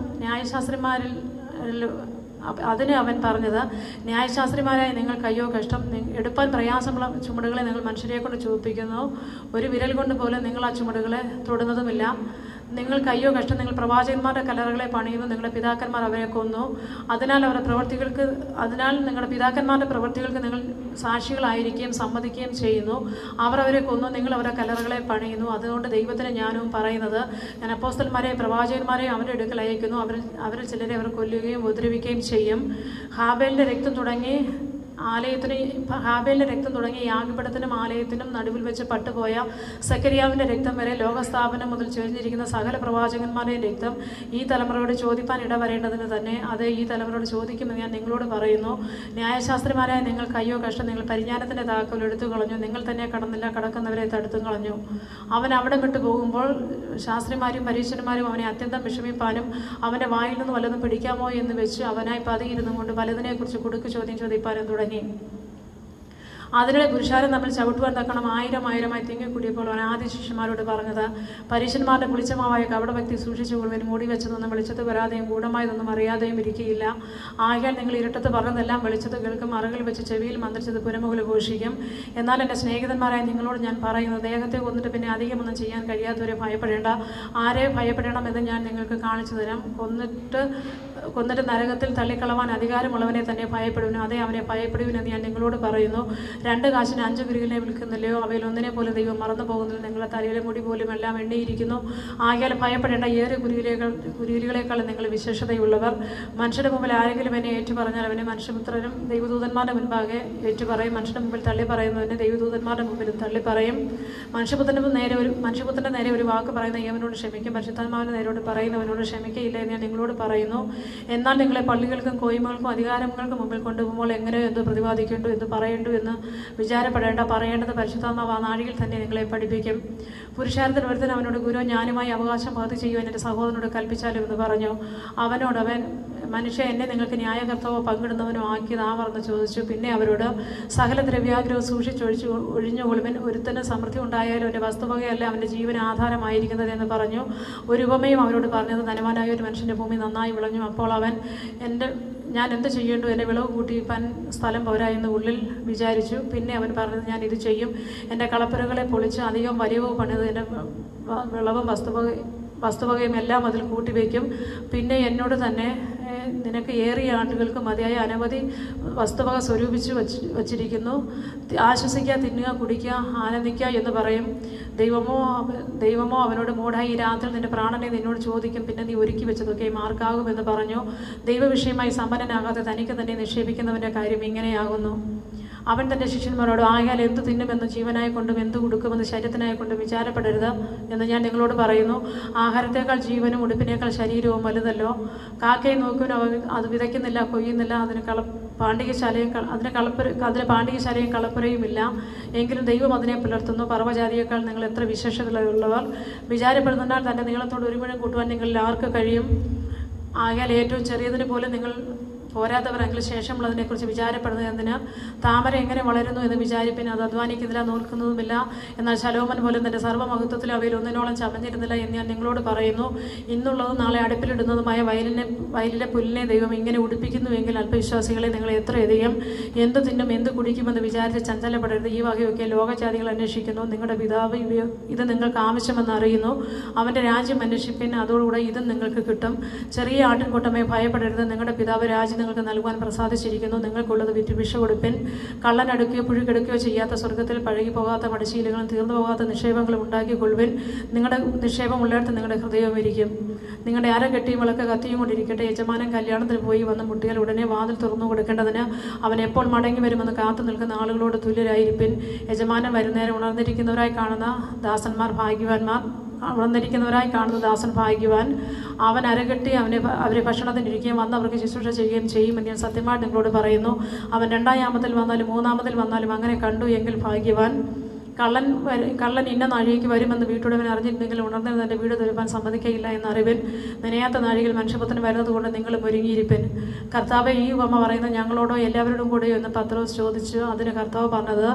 അതിന് അവൻ പറഞ്ഞത്, ന്യായശാസ്ത്രിമാരായ നിങ്ങൾക്ക് അയ്യോ കഷ്ടം, എടുപ്പാൻ പ്രയാസമുള്ള ചുമടുകളെ നിങ്ങൾ മനുഷ്യരെ കൊണ്ട് ചുവപ്പിക്കുന്നു. ഒരു വിരൽ കൊണ്ട് പോലും നിങ്ങൾ ആ ചുമടുകളെ തൊടുന്നതുമില്ല. നിങ്ങൾക്ക് അയ്യോ കഷ്ടം, നിങ്ങൾ പ്രവാചകന്മാരുടെ കല്ലറകളെ പണിയുന്നു, നിങ്ങളുടെ പിതാക്കന്മാർ അവരെ കൊന്നു, അതിനാൽ നിങ്ങളുടെ പിതാക്കന്മാരുടെ പ്രവൃത്തികൾക്ക് നിങ്ങൾ സാക്ഷികളായിരിക്കുകയും സമ്മതിക്കുകയും ചെയ്യുന്നു. അവർ അവരെ കൊന്നു, നിങ്ങൾ അവരുടെ കല്ലറകളെ പണിയുന്നു. അതുകൊണ്ട് ദൈവത്തിന് ജ്ഞാനവും പറയുന്നത്, ഞാൻ അപ്പോസ്തലന്മാരെയും പ്രവാചകന്മാരെയും അവരുടെ അടുക്കൽ അയക്കുന്നു, അവരിൽ ചിലരെ അവർ കൊല്ലുകയും ഉപദ്രവിക്കുകയും ചെയ്യും. ഹാബേലിൻ്റെ രക്തം തുടങ്ങി യാഗപീഠത്തിനും ആലയത്തിനും നടുവിൽ വെച്ച് പട്ടുപോയ സക്കരിയാവിൻ്റെ രക്തം വരെ ലോകസ്ഥാപനം മുതൽ ചൊരിഞ്ഞിരിക്കുന്ന സകല പ്രവാചകന്മാരുടെയും രക്തം ഈ തലമുറയോട് ചോദിപ്പാൻ ഇടവരേണ്ടതിന് തന്നെ അത് ഈ തലമുറയോട് ചോദിക്കുമെന്ന് ഞാൻ നിങ്ങളോട് പറയുന്നു. ന്യായശാസ്ത്രിമാരായ നിങ്ങൾക്ക് അയ്യോ കഷ്ടം, നിങ്ങൾ പരിജ്ഞാനത്തിൻ്റെ താക്കോൽ എടുത്തു കളഞ്ഞു, നിങ്ങൾ തന്നെ കടന്നില്ല, കടക്കുന്നവരെ തടുത്തു കളഞ്ഞു. അവൻ അവിടെ വിട്ടു പോകുമ്പോൾ ശാസ്ത്രിമാരും പരീശന്മാരും അവനെ അത്യന്തം വിഷമിപ്പാനും അവൻ്റെ വായിൽ നിന്ന് വല്ലതും പിടിക്കാമോ എന്ന് വെച്ച് അവനായി പതിയിരുന്നു കൊണ്ട് പലതിനെക്കുറിച്ച് കുടുക്ക് ചോദ്യം ചോദിപ്പാനും തുടങ്ങി. അതിനിടെ പുരുഷാരം തമ്മിൽ ചവിട്ടുവാൻ തക്കണം 1000 തിങ്ങിക്കൂടിയപ്പോൾ അവൻ ആദ്യ ശിഷ്യന്മാരോട് പറഞ്ഞത്, പരീശന്മാരുടെ പുളിച്ചമാവായ കപടഭക്തി സൂക്ഷിച്ചുകൊള്ളുവാൻ മൂടി വെച്ചതൊന്നും വെളിച്ചത്ത് വരാതെയും ഗൂഢമായതൊന്നും അറിയാതെയും ഇരിക്കുകയില്ല. ആകയാൽ നിങ്ങൾ ഇരുട്ടത്ത് പറഞ്ഞതെല്ലാം വെളിച്ചത്ത് കേൾക്കും, അറകിൽ വെച്ച് ചെവിയിൽ മന്ത്രിച്ചത് പുരമുകളിൽ ഘോഷിക്കും. എന്നാൽ എൻ്റെ സ്നേഹിതന്മാരായ നിങ്ങളോട് ഞാൻ പറയുന്നത്, ദേഹത്തെ കൊന്നിട്ട് പിന്നെ അധികമൊന്നും ചെയ്യാൻ കഴിയാത്തവരെ ഭയപ്പെടേണ്ട. ആരെ ഭയപ്പെടണമെന്ന് ഞാൻ നിങ്ങൾക്ക് കാണിച്ചു തരാം. കൊന്നിട്ട് നരകത്തിൽ തള്ളിക്കളവാൻ അധികാരമുള്ളവനെ തന്നെ ഭയപ്പെടുവിനു, അതേ അവനെ ഭയപ്പെടുവിനെന്ന് ഞാൻ നിങ്ങളോട് പറയുന്നു. 2 കാശിന് 5 കുരികിനെ വിൽക്കുന്നില്ലയോ? അവയിൽ ഒന്നിനെ പോലും ദൈവം മറന്നു പോകുന്നില്ല. നിങ്ങളുടെ തലയിലെ മുടി പോലും എല്ലാം എണ്ണിയിരിക്കുന്നു. ആകയാൽ ഭയപ്പെടേണ്ട, ഏറെ കുരികികളെക്കാളും നിങ്ങൾ വിശേഷതയുള്ളവർ. മനുഷ്യരുടെ മുമ്പിൽ ആരെങ്കിലും എന്നെ ഏറ്റുപറഞ്ഞാൽ അവനെ മനുഷ്യപുത്രനും ദൈവദൂതന്മാരുടെ മുൻപാകെ ഏറ്റുപറയും. മനുഷ്യരുടെ മുമ്പിൽ തള്ളി പറയുന്നവനെ ദൈവദൂതന്മാരുടെ മുമ്പിലും തള്ളി പറയും. മനുഷ്യപുത്രൻ്റെ നേരെ ഒരു വാക്ക് പറയുന്ന ഏവനോട് ക്ഷമിക്കും, പരിശുദ്ധാത്മാവിൻ്റെ നേരോട് പറയുന്നവനോട് ക്ഷമിക്കയില്ല എന്ന് ഞാൻ നിങ്ങളോട് പറയുന്നു. എന്നാൽ നിങ്ങളെ പള്ളികൾക്കും കോയ്മകൾക്കും അധികാരങ്ങൾക്കും മുമ്പിൽ കൊണ്ടുപോകുമ്പോൾ എങ്ങനെയോ എന്ത് പ്രതിപാദിക്കേണ്ടു, എന്ത് പറയേണ്ടു എന്ന് വിചാരപ്പെടേണ്ട. പറയേണ്ടത് പരിശുദ്ധാത്മാവ് ആ നാഴികയിൽ തന്നെ നിങ്ങളെ പഠിപ്പിക്കും. പുരുഷാരത്തിൽ ഒരുത്തൻ അവനോട്, ഗുരു, ഞാനുമായി അവകാശം പകുതി ചെയ്യുവാൻ എൻ്റെ സഹോദരനോട് കൽപ്പിച്ചാലും എന്ന് പറഞ്ഞു. അവൻ മനുഷ്യ, എന്നെ നിങ്ങൾക്ക് ന്യായകർത്താവോ പങ്കിടുന്നവനോ ആക്കിയതാവറെന്ന് ചോദിച്ചു. പിന്നെ അവരോട്, സകല ദ്രവ്യാഗ്രഹവും ഒഴിഞ്ഞുകൊള്ളുവിൻ. ഒരുത്തന് സമൃദ്ധി ഉണ്ടായാലും എൻ്റെ വസ്തുവകയല്ല അവൻ്റെ ജീവന് ആധാരമായിരിക്കുന്നത് എന്ന് പറഞ്ഞു. ഒരു ഉപമയും അവരോട് പറഞ്ഞത്, ധനവാനായ ഒരു മനുഷ്യൻ്റെ ഭൂമി നന്നായി വിളഞ്ഞു. അപ്പോൾ അവൻ, ഞാൻ എന്ത് ചെയ്യേണ്ടു, എൻ്റെ വിളവ് കൂട്ടിപ്പാൻ സ്ഥലം പോരാ എന്ന് ഉള്ളിൽ വിചാരിച്ചു. പിന്നെ അവൻ പറഞ്ഞത്, ഞാൻ ഇത് ചെയ്യും, എൻ്റെ കളപ്പുരകളെ പൊളിച്ച് അധികം വലിയവ് പണിത് എൻ്റെ വിളവും വസ്തുവകയും എല്ലാം അതിൽ കൂട്ടിവെക്കും. പിന്നെ എന്നോട് തന്നെ, നിനക്ക് ഏറിയ ആണ്ടുകൾക്ക് മതിയായ അനവധി വസ്തുവക സ്വരൂപിച്ച് വച്ചിരിക്കുന്നു, ആശ്വസിക്കുക, തിന്നുക, കുടിക്കുക, ആനന്ദിക്കുക എന്ന് പറയും. ദൈവമോ അവനോട്, മൂഢായി, ഈ രാത്രി നിന്റെ പ്രാണനെ നിന്നോട് ചോദിക്കും, പിന്നെ നീ ഒരുക്കി വെച്ചതൊക്കെ മാർക്കാകുമെന്ന് പറഞ്ഞു. ദൈവവിഷയമായി സമ്പന്നനാകാതെ തനിക്ക് തന്നെ നിക്ഷേപിക്കുന്നവൻ്റെ കാര്യം ഇങ്ങനെയാകുന്നു. അവൻ തൻ്റെ ശിഷ്യന്മാരോട്, ആയാൽ എന്ത് തിന്നുമെന്ന് ജീവനായി കൊണ്ടും എന്ത് കൊടുക്കുമെന്ന് ശരീരത്തിനായി കൊണ്ടും വിചാരപ്പെടരുത് എന്ന് ഞാൻ നിങ്ങളോട് പറയുന്നു. ആഹാരത്തേക്കാൾ ജീവനും ഉടുപ്പിനേക്കാൾ ശരീരവും വലുതല്ലോ. കാക്കയെ നോക്കുവാൻ അത് വിതയ്ക്കുന്നില്ല, കൊയ്യുന്നില്ല, അതിന് പാണ്ഡികശാലയും കളപ്പുരയും ഇല്ല, എങ്കിലും ദൈവം അതിനെ പുലർത്തുന്നു. പർവ്വജാതിയേക്കാൾ നിങ്ങൾ എത്ര വിശേഷതയുള്ളവർ. വിചാരപ്പെടുന്നതിനാൽ തൻ്റെ നീളത്തോട് ഒരു മുഴം കൂട്ടുവാൻ നിങ്ങളിൽ ആർക്ക് കഴിയും? ആകയാൽ ഏറ്റവും ചെറിയതിന് പോലും നിങ്ങൾ പോരാത്തവരെങ്കിലും ശേഷമുള്ളതിനെക്കുറിച്ച് വിചാരപ്പെടുന്നതിന് താമര എങ്ങനെ വളരുന്നു എന്ന് വിചാരിപ്പിന്. അത് അധ്വാനിക്കുന്നില്ല, നോക്കുന്നതുമില്ല. എന്നാൽ ശലോമൻ പോലും തൻ്റെ സർവ്വമഹത്വത്തിൽ അവയിൽ ഒന്നിനോളം ചമഞ്ഞിരുന്നില്ല എന്ന് ഞാൻ നിങ്ങളോട് പറയുന്നു. ഇന്നുള്ളതും നാളെ അടുപ്പിലിടുന്നതുമായ വയലിലെ പുല്ലിനെ ദൈവം ഇങ്ങനെ ഉടുപ്പിക്കുന്നുവെങ്കിൽ അല്പവിശ്വാസികളെ, നിങ്ങൾ എത്രയധികം എന്ത് തിന്നും എന്ത് കുടിക്കുമെന്ന് വിചാരിച്ച് ചഞ്ചലപ്പെടരുത്. ഈ വകയൊക്കെ ലോകജാതികൾ അന്വേഷിക്കുന്നു. നിങ്ങളുടെ പിതാവ് ഇത് നിങ്ങൾക്ക് ആവശ്യമെന്ന് അറിയുന്നു. അവൻ്റെ രാജ്യം അന്വേഷിപ്പിൻ, അതോടുകൂടെ ഇതും നിങ്ങൾക്ക് കിട്ടും. ചെറിയ ആട്ടിൻകൂട്ടമേ, ഭയപ്പെടരുത്. നിങ്ങളുടെ പിതാവ് രാജ്യം നിങ്ങൾക്ക് നൽകുവാൻ പ്രസാദിച്ചിരിക്കുന്നു. നിങ്ങൾക്കുള്ളത് വിറ്റ് ഭിക്ഷ കൊടുപ്പിൻ. കള്ളനടുക്കുകയോ പുഴുക്കെടുക്കുകയോ ചെയ്യാത്ത സ്വർഗ്ഗത്തിൽ പഴകി പോകാത്ത മടിശീലകളും തീർന്നു പോകാത്ത നിക്ഷേപങ്ങളും ഉണ്ടാക്കിക്കൊള്ളുവിൻ. നിങ്ങളുടെ നിക്ഷേപം ഉള്ളിടത്ത് നിങ്ങളുടെ ഹൃദയവും ഇരിക്കും. നിങ്ങളുടെ അരകെട്ടിയും വിളക്ക് കത്തിയും കൊണ്ടിരിക്കട്ടെ. യജമാനൻ കല്യാണത്തിന് പോയി വന്ന് മുട്ടിയാൽ ഉടനെ വാതിൽ തുറന്നു കൊടുക്കേണ്ടതിന് അവൻ എപ്പോൾ മടങ്ങി വരുമെന്ന് കാത്തു നിൽക്കുന്ന ആളുകളോട് തുല്യരായിരിപ്പിൻ. യജമാനൻ വരുന്നേരം ഉണർന്നിരിക്കുന്നവരായി കാണുന്ന ദാസന്മാർ ഭാഗ്യവാന്മാർ. ദാസൻ ഭാഗ്യവാൻ. അവൻ അരകെട്ടി അവരെ ഭക്ഷണത്തിനിരിക്കുകയും വന്ന് അവർക്ക് ശുശ്രൂഷ ചെയ്യുകയും ചെയ്യുമെന്ന് ഞാൻ സത്യമായിട്ട് നിങ്ങളോട് പറയുന്നു. അവൻ 2-ാം യാമത്തിൽ വന്നാലും 3-ാമത്തിൽ വന്നാലും അങ്ങനെ കണ്ടു എങ്കിൽ ഭാഗ്യവാൻ. കള്ളൻ ഇന്ന നാഴികയ്ക്ക് വരുമെന്ന് വീട്ടുടവൻ അറിഞ്ഞിരുന്നെങ്കിൽ ഉണർന്ന് തൻ്റെ വീട് തുരപ്പാൻ സമ്മതിക്കയില്ല എന്നറിവിൻ. നനയാത്ത നാഴികയിൽ മനുഷ്യപുത്രന് വരുന്നത് കൊണ്ട് നിങ്ങളും ഒരുങ്ങിയിരിപ്പിൻ. കർത്താവ് ഈ ഉപമ പറയുന്നത് ഞങ്ങളോടോ എല്ലാവരോടും കൂടെയോ എന്ന് പത്രോസ് ചോദിച്ചു. അതിന് കർത്താവ് പറഞ്ഞത്,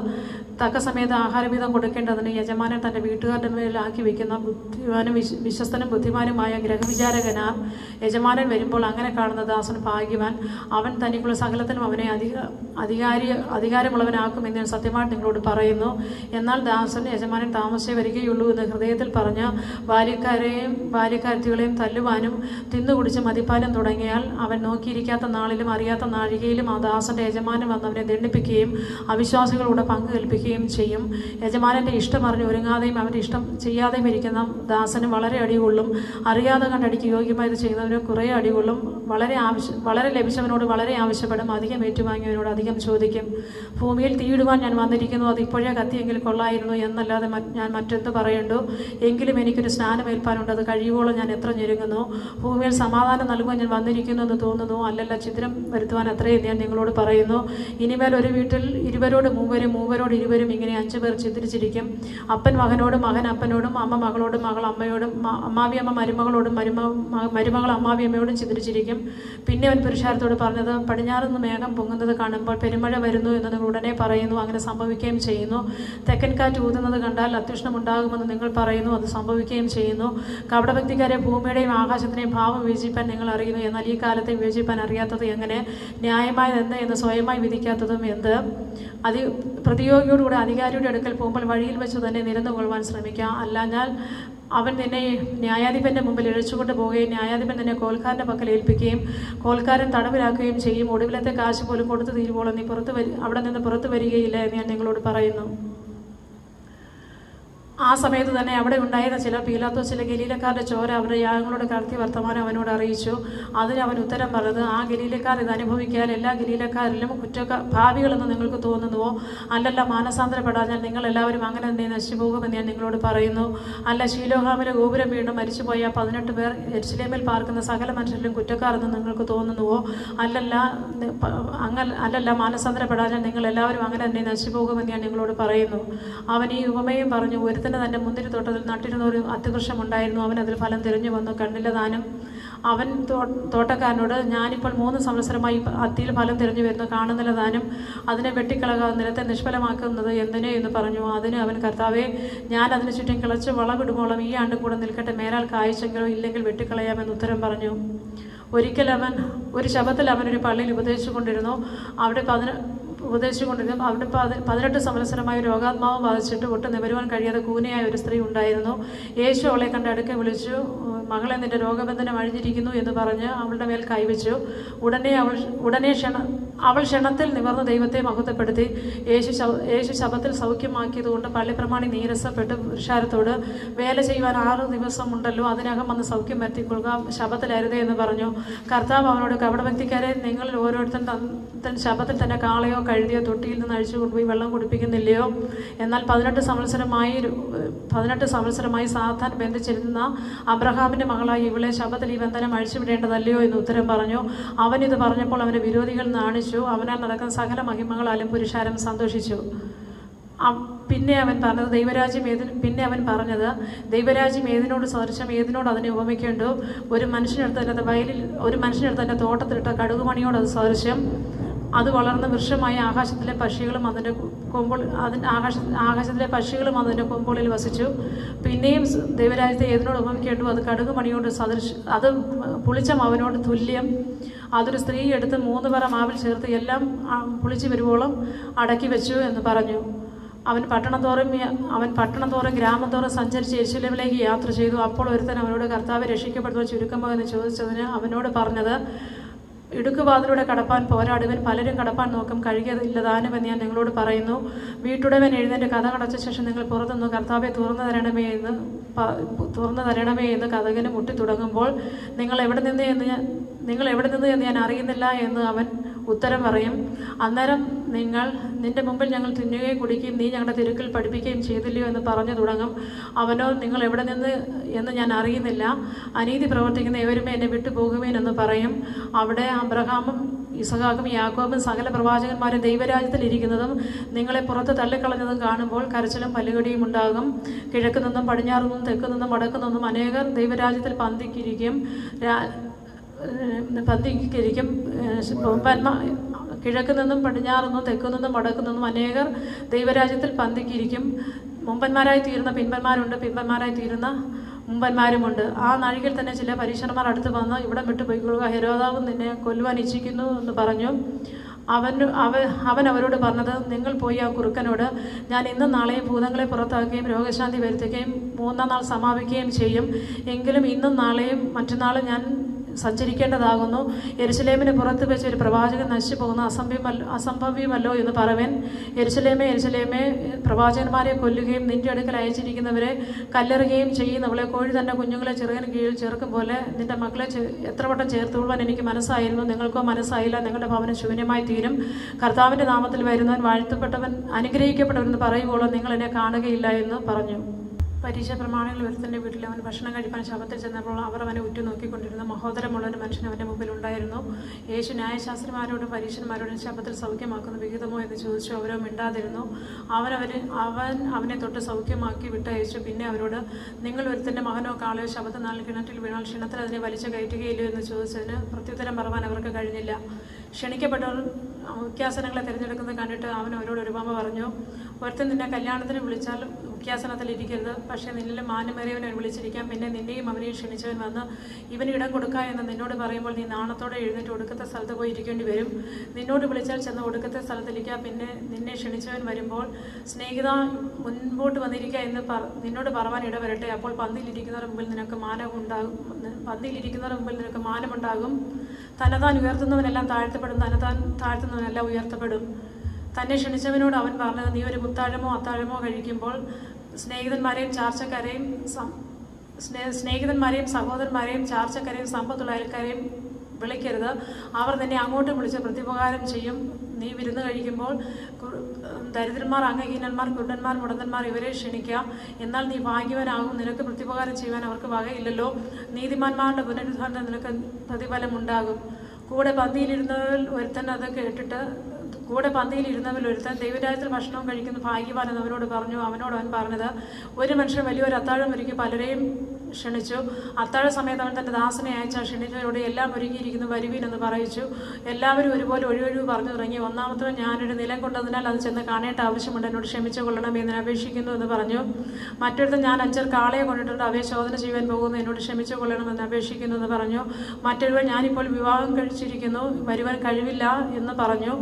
തക്ക സമയത്ത് ആഹാരവീതം കൊടുക്കേണ്ടതിന് യജമാനൻ തൻ്റെ വീട്ടുകാരുടെ മേലാക്കി വയ്ക്കുന്ന വിശ്വസ്തനും ബുദ്ധിമാനുമായ ഗ്രഹവിചാരകനാർ യജമാനൻ വരുമ്പോൾ അങ്ങനെ കാണുന്ന ദാസൻ ഭാഗ്യവാൻ. അവൻ തനിക്കുള്ള സകലത്തിനും അവനെ അധികാരമുള്ളവനാക്കുമെന്ന് ഞാൻ സത്യമായിട്ട് നിങ്ങളോട് പറയുന്നു. എന്നാൽ എന്നാൽ ദാസൻ യജമാനൻ താമസിച്ചേ വരികയുള്ളൂ എന്ന് ഹൃദയത്തിൽ പറഞ്ഞ് ബാല്യക്കാരെയും ബാല്യക്കാരത്തികളെയും തല്ലുവാനും തിന്നുകുടിച്ച് മതിപ്പാനും തുടങ്ങിയാൽ അവൻ നോക്കിയിരിക്കാത്ത നാളിലും അറിയാത്ത നാഴികയിലും ആ ദാസന്റെ യജമാനൻ വന്നവനെ ദണ്ഡിപ്പിക്കുകയും അവിശ്വാസികളോട് പങ്കു കൽപ്പിക്കുകയും ചെയ്യും. യജമാനന്റെ ഇഷ്ടം അറിഞ്ഞ് ഒരുങ്ങാതെയും അവൻ്റെ ഇഷ്ടം ചെയ്യാതെയും ഇരിക്കുന്ന ദാസന് വളരെ അടികൊള്ളും. അറിയാതെ കണ്ടടിക്ക് യോഗ്യമായത് ചെയ്യുന്നവന് കുറേ അടികൊള്ളും. വളരെ ലഭിച്ചവനോട് വളരെ ആവശ്യപ്പെടും. അധികം ഏറ്റുവാങ്ങിയവനോട് അധികം ചോദിക്കും. ഭൂമിയിൽ തീയിടുവാൻ ഞാൻ വന്നിരിക്കുന്നു, അത് ഇപ്പോഴേ കത്തിയെങ്കിൽ കൊള്ളായിരുന്നു എന്നല്ലാതെ ഞാൻ മറ്റെന്ത് പറയണ്ടു? എങ്കിലും എനിക്കൊരു സ്നാനമേൽപ്പാനുണ്ട്, അത് കഴിയുവോളം ഞാൻ എത്ര ഞെരുങ്ങുന്നു. ഭൂമിയിൽ സമാധാനം നൽകുവാൻ ഞാൻ വന്നിരിക്കുന്നു എന്ന് തോന്നുന്നു, അല്ലല്ല ഛിദ്രം വരുത്തുവാൻ അത്രയും ഞാൻ നിങ്ങളോട് പറയുന്നു. ഇനിമേൽ ഒരു വീട്ടിൽ 20 മൂവരും 3 20 ഇങ്ങനെ 5 പേർ ഛിദ്രിച്ചിരിക്കും. അപ്പൻ മകനോടും മകൻ അപ്പനോടും അമ്മ മകളോടും മകൾ അമ്മയോടും അമ്മാവിയമ്മ മരുമകളോടും മരുമകൾ അമ്മാവിയമ്മയോടും ഛിദ്രിച്ചിരിക്കും. പിന്നെ അവൻ പുരുഷാരത്തോട് പറഞ്ഞത്, പടിഞ്ഞാറുനിന്ന് മേഘം പൊങ്ങുന്നത് കാണുമ്പോൾ പെരുമഴ വരുന്നു എന്ന് നിങ്ങൾ ഉടനെ പറയുന്നു, അങ്ങനെ സംഭവിക്കുകയും ചെയ്യുന്നു. തെക്കൻ കാറ്റ് ഊതുന്നത് കണ്ടാൽ അത്യുഷ്ണമുണ്ടാകുമെന്ന് നിങ്ങൾ പറയുന്നു, അത് സംഭവിക്കുകയും ചെയ്യുന്നു. കപടഭക്തിക്കാരെ ഭൂമിയുടെയും ആകാശത്തിനെയും ഭാവം വിവേചിപ്പാൻ നിങ്ങൾ അറിയുന്നു, എന്നാൽ ഈ കാലത്തെ വിവേചിപ്പാൻ അറിയാത്തത് എങ്ങനെ? ന്യായമായത് എന്ത് എന്ന് സ്വയമായി വിധിക്കാത്തതും എന്ത്? പ്രതിയോഗിയോടുകൂടെ അധികാരിയുടെ അടുക്കൽ പോകുമ്പോൾ വഴിയിൽ വെച്ച് തന്നെ നിരന്നു കൊള്ളുവാൻ ശ്രമിക്കുക. അല്ലാഞ്ഞാൽ അവൻ നിന്നെ ന്യായാധിപന്റെ മുമ്പിൽ ഇഴച്ചുകൊണ്ട് പോവുകയും ന്യായാധിപൻ നിന്നെ കോൽക്കാരൻ്റെ പക്കൽ ഏൽപ്പിക്കുകയും കോൽക്കാരൻ തടവിലാക്കുകയും ചെയ്യും. ഒടുവിലത്തെ കാശ് പോലും കൊടുത്തു തീരുവോളം നീ അവിടെ നിന്ന് പുറത്തു വരികയില്ല എന്ന് ഞാൻ നിങ്ങളോട് പറയുന്നു. ആ സമയത്ത് തന്നെ അവിടെ ഉണ്ടായിരുന്ന ചിലർ പീലാത്തോസിലെ ഗലീലക്കാരുടെ ചോര അവരുടെ യാഗങ്ങളോട് കടത്തി വർത്തമാനം അവനോട് അറിയിച്ചു. അതിന് അവൻ ഉത്തരം പറഞ്ഞത്, ആ ഗലീലക്കാർ ഇത് അനുഭവിക്കാൻ എല്ലാ ഗലീലക്കാരിലും ഭാവികളെന്ന് നിങ്ങൾക്ക് തോന്നുന്നുവോ? അല്ലല്ല, മാനസാന്തരപ്പെടാഞ്ഞാൽ നിങ്ങൾ എല്ലാവരും അങ്ങനെ തന്നെ നശിച്ചു പോകുമെന്ന് ഞാൻ നിങ്ങളോട് പറയുന്നു. അല്ല, ശീലോഹാമിലെ ഗോപുരം വീണ്ടും മരിച്ചുപോയ 18 പേർ യെരുശലേമിൽ പാർക്കുന്ന സകല മനുഷ്യരിലും കുറ്റക്കാരെന്ന് നിങ്ങൾക്ക് തോന്നുന്നുവോ? അല്ലല്ല, മാനസാന്തരപ്പെടാഞ്ഞാൽ നിങ്ങൾ എല്ലാവരും അങ്ങനെ തന്നെ നശിച്ചു പോകുമെന്ന് ഞാൻ നിങ്ങളോട് പറയുന്നു. അവൻ ഈ ഉപമയും പറഞ്ഞു. തന്റെ മുന്തിരിത്തോട്ടത്തിൽ നട്ടിരുന്ന ഒരു അത്തിവൃക്ഷമുണ്ടായിരുന്നു. അവൻ അതിൽ ഫലം തിരഞ്ഞു വന്നു കണ്ടില്ല താനും. അവൻ തോട്ടക്കാരനോട്, ഞാനിപ്പോൾ 3 സംവത്സരമായി അത്തിയിൽ ഫലം തിരഞ്ഞു വരുന്നു, കാണുന്നില്ല താനും. അതിനെ വെട്ടിക്കളകാതെ നിലത്തെ നിഷ്ഫലമാക്കുന്നത് എന്തിനെ എന്ന് പറഞ്ഞു. അതിന് അവൻ, കർത്താവേ, ഞാൻ അതിന് ചുറ്റും കിളച്ച് വളവിടുമ്പോളം ഈ ആണ്ട് കൂടെ നിൽക്കട്ടെ, മേലാൽ കായ്ച്ചെങ്കിലോ ഇല്ലെങ്കിൽ വെട്ടിക്കളയാമെന്ന് ഉത്തരം പറഞ്ഞു. ഒരിക്കൽ ഒരു ശബത്തിൽ അവൻ ഒരു പള്ളിയിൽ ഉപദേശിച്ചുകൊണ്ടിരുന്നു. അവിടെ 18 സംവത്സരമായ രോഗാത്മാവ് ബാധിച്ചിട്ട് ഒട്ടും നിവരുവാൻ കഴിയാതെ കൂനയായ ഒരു സ്ത്രീ ഉണ്ടായിരുന്നു. യേശു അവളെ കണ്ട് അടുക്കെ വിളിച്ചു, മകളെ, നിന്റെ രോഗബന്ധനം അഴിഞ്ഞിരിക്കുന്നു എന്ന് പറഞ്ഞ് അവളുടെ മേൽ കൈവച്ചു. ഉടനെ അവൾ ക്ഷണത്തിൽ നിവർന്ന് ദൈവത്തെ മഹത്വപ്പെടുത്തി. യേശു ശബത്തിൽ സൗഖ്യമാക്കിയതുകൊണ്ട് പള്ളിപ്രമാണി നീരസപ്പെട്ട് പുരുഷാരത്തോട്, വേല ചെയ്യുവാൻ 6 ദിവസം ഉണ്ടല്ലോ, അതിനകം വന്ന് സൗഖ്യം വരുത്തിക്കൊള്ളുക, ശബത്തിലരുതേ എന്ന് പറഞ്ഞു. കർത്താവ് അവനോട്, കപടഭക്തിക്കാരെ, നിങ്ങൾ ഓരോരുത്തൻ ശബത്തിൽ തന്നെ കാളയോ കഴുതിയോ തൊട്ടിയിൽ നിന്ന് അഴിച്ചു കൊണ്ടുപോയി വെള്ളം കുടിപ്പിക്കുന്നില്ലയോ? എന്നാൽ 18 സംവത്സരമായി സാത്താൻ ബന്ധിച്ചിരുന്ന അബ്രഹാമിന്റെ മകളായി ഇവളെ ശബത്തിൽ ഈ ബന്ധനം അഴിച്ചുവിടേണ്ടതല്ലയോ എന്ന് ഉത്തരം പറഞ്ഞു. അവൻ ഇത് പറഞ്ഞപ്പോൾ അവന്റെ വിരോധികൾ നാണിച്ചു. അവനാൽ നടക്കുന്ന സകല മഹിമകളാലും പുരുഷാരം സന്തോഷിച്ചു. പിന്നെ അവൻ പറഞ്ഞത് ദൈവരാജ്യം ഏതിനോട് സദൃശം, ഏതിനോട് അതിനെ ഉപമിക്കേണ്ടു? ഒരു മനുഷ്യനെടുത്ത് തന്റെ തോട്ടത്തിലിട്ട കടുകുമണിയോട് അത് സദൃശ്യം. അത് വളർന്ന വൃക്ഷമായ ആകാശത്തിലെ പക്ഷികളും അതിൻ്റെ കൊമ്പുകളിൽ വസിച്ചു. പിന്നെയും ദൈവരാജ്യത്തെ ഏതിനോട് ഉപമിക്കേണ്ടു? അത് കടുകുമണിയോട് സദൃശം, അത് പുളിച്ച മാവിനോട് തുല്യം. അതൊരു സ്ത്രീ എടുത്ത് 3 പറ മാവിൽ ചേർത്ത് എല്ലാം പുളിച്ചു വരുവോളം അടക്കി വെച്ചു എന്ന് പറഞ്ഞു. അവൻ പട്ടണം തോറും ഗ്രാമം തോറും സഞ്ചരിച്ച് യെരുശലേമിലേക്ക് യാത്ര ചെയ്തു. അപ്പോൾ ഒരുത്തൻ അവനോട്, കർത്താവെ, രക്ഷിക്കപ്പെടുവാൻ ചുരുക്കമോ എന്ന് ചോദിച്ചതിന് അവനോട് പറഞ്ഞത്, ഇടുക്കുവാതിലൂടെ കടപ്പാൻ പോരാടുവൻ, പലരും കടപ്പാൻ നോക്കും, കഴിയുകയില്ല താനുമെന്ന് ഞാൻ നിങ്ങളോട് പറയുന്നു. വീട്ടുടവൻ എഴുന്നേറ്റ് കഥ കടച്ച ശേഷം നിങ്ങൾ പുറത്തുനിന്ന്, കർത്താവെ, തുറന്നു തരണമേ എന്ന് കഥകിന് മുട്ടി തുടങ്ങുമ്പോൾ, നിങ്ങൾ എവിടെ നിന്ന് എന്ന് ഞാൻ അറിയുന്നില്ല എന്ന് അവൻ ഉത്തരം പറയും. അന്നേരം നിന്റെ മുമ്പിൽ ഞങ്ങൾ തിന്നുകയും കുടിക്കുകയും നീ ഞങ്ങളുടെ തിരുക്കിൽ പഠിപ്പിക്കുകയും ചെയ്തില്ലയോ എന്ന് പറഞ്ഞു തുടങ്ങും. അവനോ, നിങ്ങൾ എവിടെ നിന്ന് എന്ന് ഞാൻ അറിയുന്നില്ല, അനീതി പ്രവർത്തിക്കുന്ന ഏവരുമേ എന്നെ വിട്ടുപോകുവേനെന്ന് പറയും. അവിടെ അബ്രഹാമും ഇസഹാക്കും യാക്കോബും സകല പ്രവാചകന്മാരും ദൈവരാജ്യത്തിൽ ഇരിക്കുന്നതും നിങ്ങളെ പുറത്ത് തള്ളിക്കളഞ്ഞതും കാണുമ്പോൾ കരച്ചിലും പല്ലുകടിയും ഉണ്ടാകും. കിഴക്ക് നിന്നും പടിഞ്ഞാറ് നിന്നും തെക്ക് നിന്നും വടക്ക് നിന്നും അനേകർ ദൈവരാജ്യത്തിൽ പന്തിക്കിരിക്കും. കിഴക്ക് നിന്നും പടിഞ്ഞാറ് നിന്നും തെക്ക് നിന്നും വടക്ക് നിന്നും അനേകർ ദൈവരാജ്യത്തിൽ പന്തിക്കിരിക്കും. മുമ്പന്മാരായി തീരുന്ന പിൻപന്മാരുണ്ട്, പിൻപന്മാരായി തീരുന്ന മുമ്പന്മാരുമുണ്ട്. ആ നാഴികയിൽ തന്നെ ചില പരീശന്മാർ അടുത്ത് വന്ന്, ഇവിടെ വിട്ടു പോയിക്കൊള്ളുക, ഹെരോദാവ് നിന്നെ കൊല്ലുവാൻ ഇച്ഛിക്കുന്നു എന്ന് പറഞ്ഞു. അവൻ അവരോട് പറഞ്ഞത്, നിങ്ങൾ പോയി ആ കുറുക്കനോട്, ഞാൻ ഇന്നും നാളെയും ഭൂതങ്ങളെ പുറത്താക്കുകയും രോഗശാന്തി വരുത്തുകയും 3-ാം നാൾ സമാപിക്കുകയും ചെയ്യും. എങ്കിലും ഇന്നും നാളെയും മറ്റന്നാളും ഞാൻ സഞ്ചരിക്കേണ്ടതാകുന്നു. യെരുശലേമിന് പുറത്ത് വെച്ച് ഒരു പ്രവാചകൻ നശിച്ചു പോകുന്ന അസംഭവ്യമല്ലോ എന്ന് പറവൻ. യെരുശലേമേ, യെരുശലേമേ, പ്രവാചകന്മാരെ കൊല്ലുകയും നിന്റെ അടുക്കൽ അയച്ചിരിക്കുന്നവരെ കല്ലെറുകയും ചെയ്യുന്നവളെ, കോഴി തന്നെ കുഞ്ഞുങ്ങളെ ചെറുകിന് കീഴിൽ ചേർക്കും പോലെ നിന്റെ മക്കളെ എത്ര വട്ടം ചേർത്തുകൊള്ളുവാൻ എനിക്ക് മനസ്സായിരുന്നു. നിങ്ങൾക്കോ മനസ്സായില്ല. നിങ്ങളുടെ ഭവനം ശൂന്യമായി തീരും. കർത്താവിൻ്റെ നാമത്തിൽ വരുന്നവൻ വാഴ്ത്തപ്പെട്ടവൻ അനുഗ്രഹിക്കപ്പെട്ടവൻ എന്ന് പറയുവോളം നിങ്ങൾ എന്നെ കാണുകയില്ല എന്ന് പറഞ്ഞു. പരീക്ഷ പ്രമാണികൾ ഒരുത്തൻ്റെ വീട്ടിൽ അവൻ ഭക്ഷണം കഴിപ്പാൻ ശബത്തിൽ ചെന്നപ്പോൾ അവർ അവനെ ഉറ്റുനോക്കിക്കൊണ്ടിരുന്ന മഹോദരമുള്ള ഒരു മനുഷ്യൻ അവൻ്റെ മുമ്പിൽ ഉണ്ടായിരുന്നു. യേശു ന്യായശാസ്ത്രിമാരോടും പരീക്ഷന്മാരോടും ശബത്തിൽ സൗഖ്യമാക്കുന്ന വിഹിതമോ എന്ന് ചോദിച്ചു. അവരോ മിണ്ടാതിരുന്നു. അവൻ അവനെ തൊട്ട് സൗഖ്യമാക്കി വിട്ടയച്ചു. പിന്നെ അവരോട്, നിങ്ങൾ ഒരുത്തൻ്റെ മകനോ കാളയോ ശബത്ത് നാളിൽ കിണറ്റിൽ വീണാൽ ക്ഷണത്തിൽ അതിനെ വലിച്ചു കയറ്റുകയില്ലയോ എന്ന് ചോദിച്ചതിന് പ്രത്യുത്തരം പറവാൻ അവർക്ക് കഴിഞ്ഞില്ല. ക്ഷണിക്കപ്പെട്ടവർ മുഖ്യാസനങ്ങളെ തിരഞ്ഞെടുക്കുന്നത് കണ്ടിട്ട് അവൻ അവരോട് ഒരു ഉപമ പറഞ്ഞു. ഒരുത്തൻ നിന്നെ കല്യാണത്തിന് വിളിച്ചാൽ മുഖ്യാസനത്തിൽ ഇരിക്കരുത്. പക്ഷേ നിന്നിലും മാന്യമേറിയവനെ വിളിച്ചിരിക്കാം. പിന്നെ നിന്നെയും അവനെയും ക്ഷണിച്ചവൻ വന്ന് ഇവന് ഇടം കൊടുക്കുക എന്ന് നിന്നോട് പറയുമ്പോൾ നീ നാണത്തോടെ എഴുന്നേറ്റ് ഒടുക്കത്തെ സ്ഥലത്ത് പോയി ഇരിക്കേണ്ടി വരും. നിന്നോട് വിളിച്ചാൽ ചെന്ന് ഒടുക്കത്തെ സ്ഥലത്തിരിക്കുക. പിന്നെ നിന്നെ ക്ഷണിച്ചവൻ വരുമ്പോൾ സ്നേഹിത മുൻപോട്ട് വന്നിരിക്കുക എന്ന് നിന്നോട് പറവാൻ ഇടവരട്ടെ. അപ്പോൾ പന്തിയിലിരിക്കുന്നവരുടെ മുമ്പിൽ നിനക്ക് മാനമുണ്ടാകും. തന്നെത്താൻ ഉയർത്തുന്നവനെല്ലാം താഴ്ത്തപ്പെടും, തന്നെത്താൻ താഴ്ത്തുന്നവനെല്ലാം ഉയർത്തപ്പെടും. തന്നെ ക്ഷണിച്ചവനോട് അവൻ പറഞ്ഞത്, നീ ഒരു മുത്താഴമോ അത്താഴമോ കഴിക്കുമ്പോൾ സ്നേഹിതന്മാരെയും സഹോദരന്മാരെയും ചാർച്ചക്കാരെയും സമ്പത്തുള്ള അയൽക്കാരെയും വിളിക്കരുത്. അവർ നിന്നെ അങ്ങോട്ട് വിളിച്ച് പ്രത്യുപകാരം ചെയ്യും. നീ വിരുന്ന് കഴിക്കുമ്പോൾ ദരിദ്രന്മാർ, അംഗഹീനന്മാർ, കുരുടന്മാർ, മുടന്തന്മാർ ഇവരെ ക്ഷണിക്കുക. എന്നാൽ നീ ഭാഗ്യവാനാകും. നിനക്ക് പ്രത്യുപകാരം ചെയ്യുവാൻ അവർക്ക് വകയില്ലല്ലോ. നീതിമാന്മാരുടെ പുനരുദ്ധാരണത്തിന് നിനക്ക് പ്രതിഫലം ഉണ്ടാകും. കൂടെ പന്തിയിലിരുന്നവരിൽ ഒരുത്തൻ ദൈവരാജ്യത്തിൽ ഭക്ഷണവും കഴിക്കുന്ന ഭാഗ്യവാൻ എന്ന് അവനോട് പറഞ്ഞു. അവനോട് അവൻ പറഞ്ഞത്, ഒരു മനുഷ്യൻ വലിയൊരു അത്താഴം ഒരുക്കി പലരെയും ക്ഷണിച്ചു. അത്താഴ സമയത്ത് അവൻ തൻ്റെ ദാസനെ അയച്ച ക്ഷണിച്ചവരോട് എല്ലാം ഒരുക്കിയിരിക്കുന്നു, വരുവീൻ എന്ന് പറയിച്ചു. എല്ലാവരും ഒരുപോലെ ഒഴിവൊഴിവ് പറഞ്ഞു തുടങ്ങി. ഒന്നാമത്തവൻ, ഞാനൊരു നിലം കൊണ്ടതിനാൽ അത് ചെന്ന് കാണേണ്ട ആവശ്യമുണ്ട്, എന്നോട് ക്ഷമിച്ചു കൊള്ളണം എന്ന് അപേക്ഷിക്കുന്നു എന്ന് പറഞ്ഞു. മറ്റൊരുത്തൻ, ഞാൻ 5 കാളയെ കൊണ്ടിട്ടുണ്ട്, അവയെ ശോധന ചെയ്യുവാൻ പോകുന്നു, എന്നോട് ക്ഷമിച്ചു കൊള്ളണം എന്ന് അപേക്ഷിക്കുന്നു എന്ന് പറഞ്ഞു. മറ്റൊരുവൻ, ഞാനിപ്പോൾ വിവാഹം കഴിച്ചിരിക്കുന്നു, വരുവാൻ കഴിവില്ല എന്ന് പറഞ്ഞു.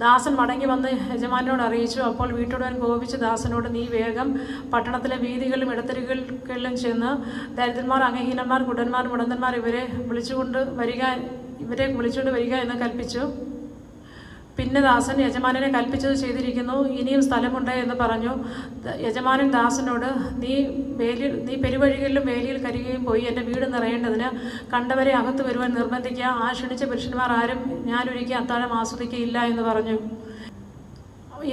ദാസൻ മടങ്ങി വന്ന് യജമാനോട് അറിയിച്ചു. അപ്പോൾ വീട്ടുടവൻ കോപിച്ച് ദാസനോട്, നീ വേഗം പട്ടണത്തിലെ വീതികളിലും ഇടത്തരികളിലും ചെന്ന് ദരിദ്രന്മാർ, അംഗഹീനന്മാർ, കുടന്മാർ, മുടന്തന്മാർ ഇവരെ വിളിച്ചുകൊണ്ട് വരിക എന്ന് കൽപ്പിച്ചു. പിന്നെ ദാസൻ യജമാനനെ കൽപ്പിച്ചത് ചെയ്തിരിക്കുന്നു, ഇനിയും സ്ഥലമുണ്ട് എന്ന് പറഞ്ഞു. യജമാനൻ ദാസനോട്, നീ പെരുവഴികളിലും വേലിയിൽ കരികയും പോയി എൻ്റെ വീട് നിറയേണ്ടതിന് കണ്ടവരെ അകത്ത് വരുവാൻ നിർബന്ധിക്കുക. ആ ക്ഷണിച്ച പുരുഷന്മാർ ആരും ഞാനൊരുക്കി അത്താഴം ആസ്വദിക്കുകയില്ല എന്ന് പറഞ്ഞു.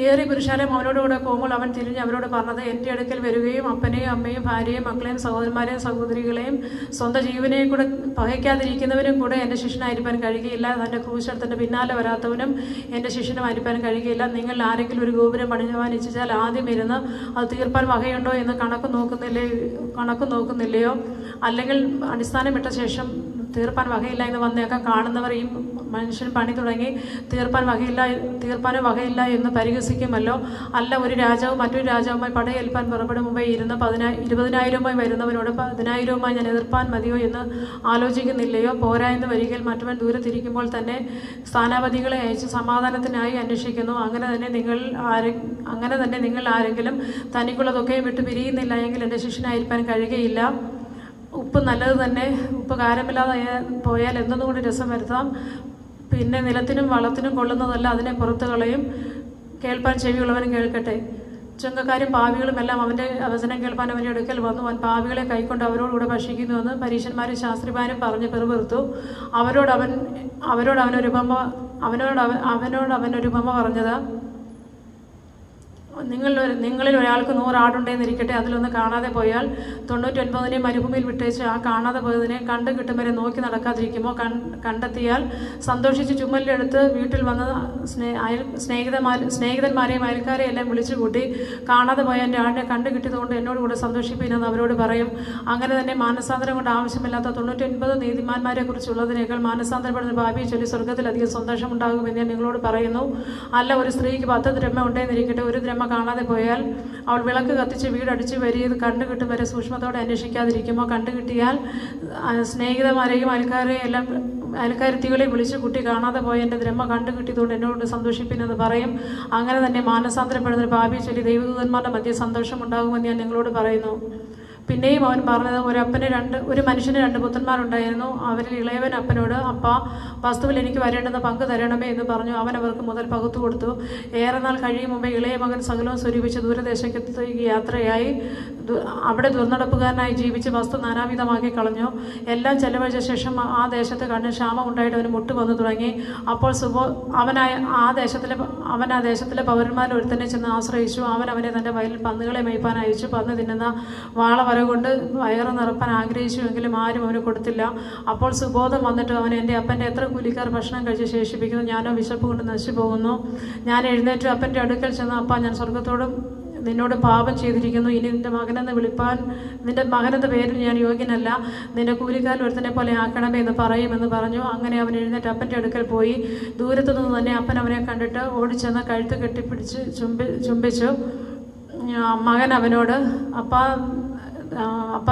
ഏറെ പുരുഷാരം അവനോടുകൂടെ പോകുമ്പോൾ അവൻ തിരിഞ്ഞ് അവരോട് പറഞ്ഞത്, എൻ്റെ അടുക്കൽ വരികയും അപ്പനെയും അമ്മയും ഭാര്യയും മക്കളെയും സഹോദരന്മാരെയും സഹോദരികളെയും സ്വന്തം ജീവനെയും കൂടെ പകയ്ക്കാതിരിക്കുന്നവരും കൂടെ എൻ്റെ ശിഷ്യനായിരിക്കാൻ കഴിയുകയില്ല. തൻ്റെ ക്രൂശെടുത്തിൻ്റെ പിന്നാലെ വരാത്തവനും എൻ്റെ ശിഷ്യനുമായിരിക്കാൻ കഴിയുകയില്ല. നിങ്ങൾ ആരെങ്കിലും ഒരു ഗോപുരം പണിയുവാൻ ഇച്ഛിച്ചാൽ ആദ്യം ഇരുന്ന് അത് തീർപ്പാൻ വകയുണ്ടോ എന്ന് കണക്ക് നോക്കുന്നില്ലയോ? അല്ലെങ്കിൽ അടിസ്ഥാനം ഇട്ട ശേഷം തീർപ്പാൻ വകയില്ല എന്ന് വന്നേക്കാം. കാണുന്നവർ ഈ മനുഷ്യൻ പണി തുടങ്ങി തീർപ്പാനും വകയില്ല എന്ന് പരിഹസിക്കുമല്ലോ. അല്ല, ഒരു രാജാവ് മറ്റൊരു രാജാവുമായി പടയേൽപ്പാൻ പുറപ്പെടും മുമ്പേ ഇരുന്ന് 20,000 വരുന്നവനോട് 10,000 ഞാൻ എതിർപ്പാൻ മതിയോ എന്ന് ആലോചിക്കുന്നില്ലയോ? പോരാ എന്ന് വരികയിൽ മറ്റവൻ ദൂരത്തിരിക്കുമ്പോൾ തന്നെ സ്ഥാനാപതികളെ അയച്ച് സമാധാനത്തിനായി അന്വേഷിക്കുന്നു. അങ്ങനെ തന്നെ നിങ്ങൾ ആരെങ്കിലും തനിക്കുള്ളതൊക്കെയും വിട്ട് പിരിയുന്നില്ല എങ്കിൽ എൻ്റെ ശിഷ്യനായിരിക്കാൻ കഴിയുകയില്ല. ഉപ്പ് നല്ലത് തന്നെ, ഉപ്പ് കാരമില്ലാതെ പോയാൽ എന്തൊന്നുകൊണ്ട് രസം വരുത്താം. പിന്നെ നിലത്തിനും വളത്തിനും കൊള്ളുന്നതല്ല, അതിനെ പുറത്തു കളയും. കേൾപ്പാൻ ചെവിയുള്ളവനും കേൾക്കട്ടെ. ചുങ്കക്കാരും പാവികളും എല്ലാം അവൻ്റെ വചനം കേൾപ്പാൻ അവൻ്റെ അടുക്കൽ വന്നു. അവൻ പാവികളെ കൈക്കൊണ്ട് അവരോടുകൂടെ ഭക്ഷിക്കുന്നുവെന്ന് പരീശന്മാരും ശാസ്ത്രിമാരും പറഞ്ഞ് പെറുപെറുത്തു. അവനോട് അവനൊരു ഉപമ പറഞ്ഞത്, നിങ്ങളിൽ ഒരാൾക്ക് 100 ആടുണ്ടെന്നിരിക്കട്ടെ. അതിലൊന്ന് കാണാതെ പോയാൽ 99 മരുഭൂമിയിൽ വിട്ടേച്ച് ആ കാണാതെ പോയതിനെ കണ്ടു കിട്ടും വരെ നോക്കി നടക്കാതിരിക്കുമോ? കണ്ടെത്തിയാൽ സന്തോഷിച്ച് ചുമലിലെടുത്ത് വീട്ടിൽ വന്ന് സ്നേഹിതന്മാരെയും അയൽക്കാരെയും എല്ലാം വിളിച്ചു കൂട്ടി, കാണാതെ പോയ എൻ്റെ ആടിനെ കണ്ടു കിട്ടിയതുകൊണ്ട് എന്നോട് കൂടെ സന്തോഷിപ്പിനെന്ന് അവരോട് പറയും. അങ്ങനെ തന്നെ മാനസാന്തരം കൊണ്ട് ആവശ്യമില്ലാത്ത 99 നീതിമാന്മാരെ കുറിച്ചുള്ളതിനേക്കാൾ മാനസാന്തരപ്പെടുന്ന ഭാവിയെ ചൊല്ലി സ്വർഗത്തിലധികം സന്തോഷമുണ്ടാകുമെന്ന് ഞാൻ നിങ്ങളോട് പറയുന്നു. അല്ല, ഒരു സ്ത്രീക്ക് 10 ദ്രഹ്മ ഉണ്ടെന്നിരിക്കട്ടെ, ഒരു ദ്രഹ്മ കാണാതെ പോയാൽ അവൾ വിളക്ക് കത്തിച്ച് വീടടിച്ച് വരിയത് കണ്ടുകിട്ടും വരെ സൂക്ഷ്മത്തോടെ അന്വേഷിക്കാതിരിക്കുമോ? കണ്ടുകിട്ടിയാൽ സ്നേഹിതന്മാരെയും അയൽക്കാരെയും എല്ലാം അയൽക്കാരത്തികളെ വിളിച്ച് കുട്ടി കാണാതെ പോയ എൻ്റെ ദ്രഹ്മ കണ്ടു കിട്ടിയതുകൊണ്ട് എന്നോട് സന്തോഷിപ്പിനെന്ന് പറയും. അങ്ങനെ തന്നെ മാനസാന്തരപ്പെടുന്നൊരു പാപിയെ ചൊല്ലി ദൈവദൂതന്മാരുടെ മധ്യ സന്തോഷമുണ്ടാകുമെന്ന് ഞാൻ നിങ്ങളോട് പറയുന്നു. പിന്നെയും അവൻ പറഞ്ഞത്, ഒരു മനുഷ്യന് 2 പുത്രന്മാരുണ്ടായിരുന്നു. അവരിൽ ഇളയവൻ അപ്പനോട്, അപ്പാ, വസ്തുവിൽ എനിക്ക് വരേണ്ടുന്ന പങ്ക് തരണമേ എന്ന് പറഞ്ഞു. അവൻ അവർക്ക് മുതൽ പകുത്തു കൊടുത്തു. ഏറെ നാൾ കഴിയും മുമ്പേ ഇളയ മകൻ സകലവും സ്വരൂപിച്ച് ദൂരദേശത്ത് യാത്രയായി അവിടെ ദുർനടപ്പുകാരനായി ജീവിച്ച് വസ്തു നാനാവിധമാക്കി കളഞ്ഞു. എല്ലാം ചെലവഴിച്ച ശേഷം ആ ദേശത്ത് കണ്ണിന് ക്ഷാമം ഉണ്ടായിട്ട് അവന് മുട്ട് വന്നു തുടങ്ങി. അപ്പോൾ അവൻ ആ ദേശത്തിലെ പൗരന്മാരിൽ ഒരുത്തനെ ചെന്ന് ആശ്രയിച്ചു. അവനെ തൻ്റെ വയലിൽ പന്നുകളെ മേയ്പ്പാൻ അയച്ചു. പന്ന് തിന്നുന്ന വാള കൊണ്ട് വയറ് നിറപ്പാൻ ആഗ്രഹിച്ചുവെങ്കിലും ആരും അവന് കൊടുത്തില്ല. അപ്പോൾ സുബോധം വന്നിട്ട് അവൻ, എൻ്റെ അപ്പൻ്റെ എത്ര കൂലിക്കാർ ഭക്ഷണം കഴിച്ച് ശേഷിപ്പിക്കുന്നു, ഞാനോ വിശപ്പ് കൊണ്ട് നശിച്ചു പോകുന്നു. ഞാൻ എഴുന്നേറ്റ് അപ്പൻ്റെ അടുക്കൽ ചെന്ന്, അപ്പ, ഞാൻ സ്വർഗത്തോടും നിന്നോട് പാപം ചെയ്തിരിക്കുന്നു. ഇനി നിന്റെ മകനെന്ന പേരിൽ ഞാൻ യോഗ്യനല്ല. നിന്റെ കൂലിക്കാരിൽ ഒരുത്തനെ പോലെ ആക്കണമേ എന്ന് പറയുമെന്ന് പറഞ്ഞു. അങ്ങനെ അവൻ എഴുന്നേറ്റ് അപ്പൻ്റെ അടുക്കൽ പോയി. ദൂരത്തു നിന്ന് തന്നെ അപ്പൻ അവനെ കണ്ടിട്ട് ഓടിച്ചെന്ന് കഴുത്ത് കെട്ടിപ്പിടിച്ച് ചുംബിച്ചു. മകൻ അവനോട്, അപ്പ,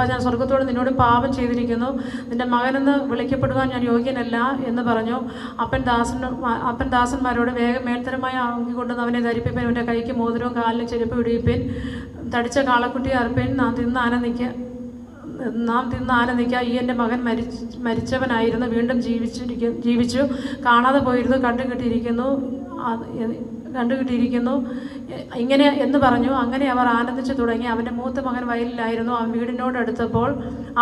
ഞാൻ സ്വർഗത്തോട് നിന്നോട് പാപം ചെയ്തിരിക്കുന്നു. നിന്റെ മകനെന്ന് വിളിക്കപ്പെടുവാൻ ഞാൻ യോഗ്യനല്ല എന്ന് പറഞ്ഞു. അപ്പൻ ദാസന്മാരോട്, വേഗം മേൽത്തരമായി ആങ്ങിക്കൊണ്ടുവന്ന് അവനെ ധരിപ്പിപ്പൻ, അവൻ്റെ കൈക്ക് മോതിരവും കാലിന് ചെരുപ്പ് ഇടിയിപ്പിൻ, തടിച്ച കാളക്കുട്ടിയെ അർപ്പിൻ, നാം തിന്ന് ആനന്ദിക്കുക. ഈ എൻ്റെ മകൻ മരിച്ചവനായിരുന്നു, വീണ്ടും ജീവിച്ചു, കാണാതെ പോയിരുന്നു, കണ്ടുകിട്ടിയിരിക്കുന്നു ഇങ്ങനെ എന്ന് പറഞ്ഞു. അങ്ങനെ അവർ ആനന്ദിച്ചു തുടങ്ങി. അവൻ്റെ മൂത്ത മകൻ വയലിലായിരുന്നു.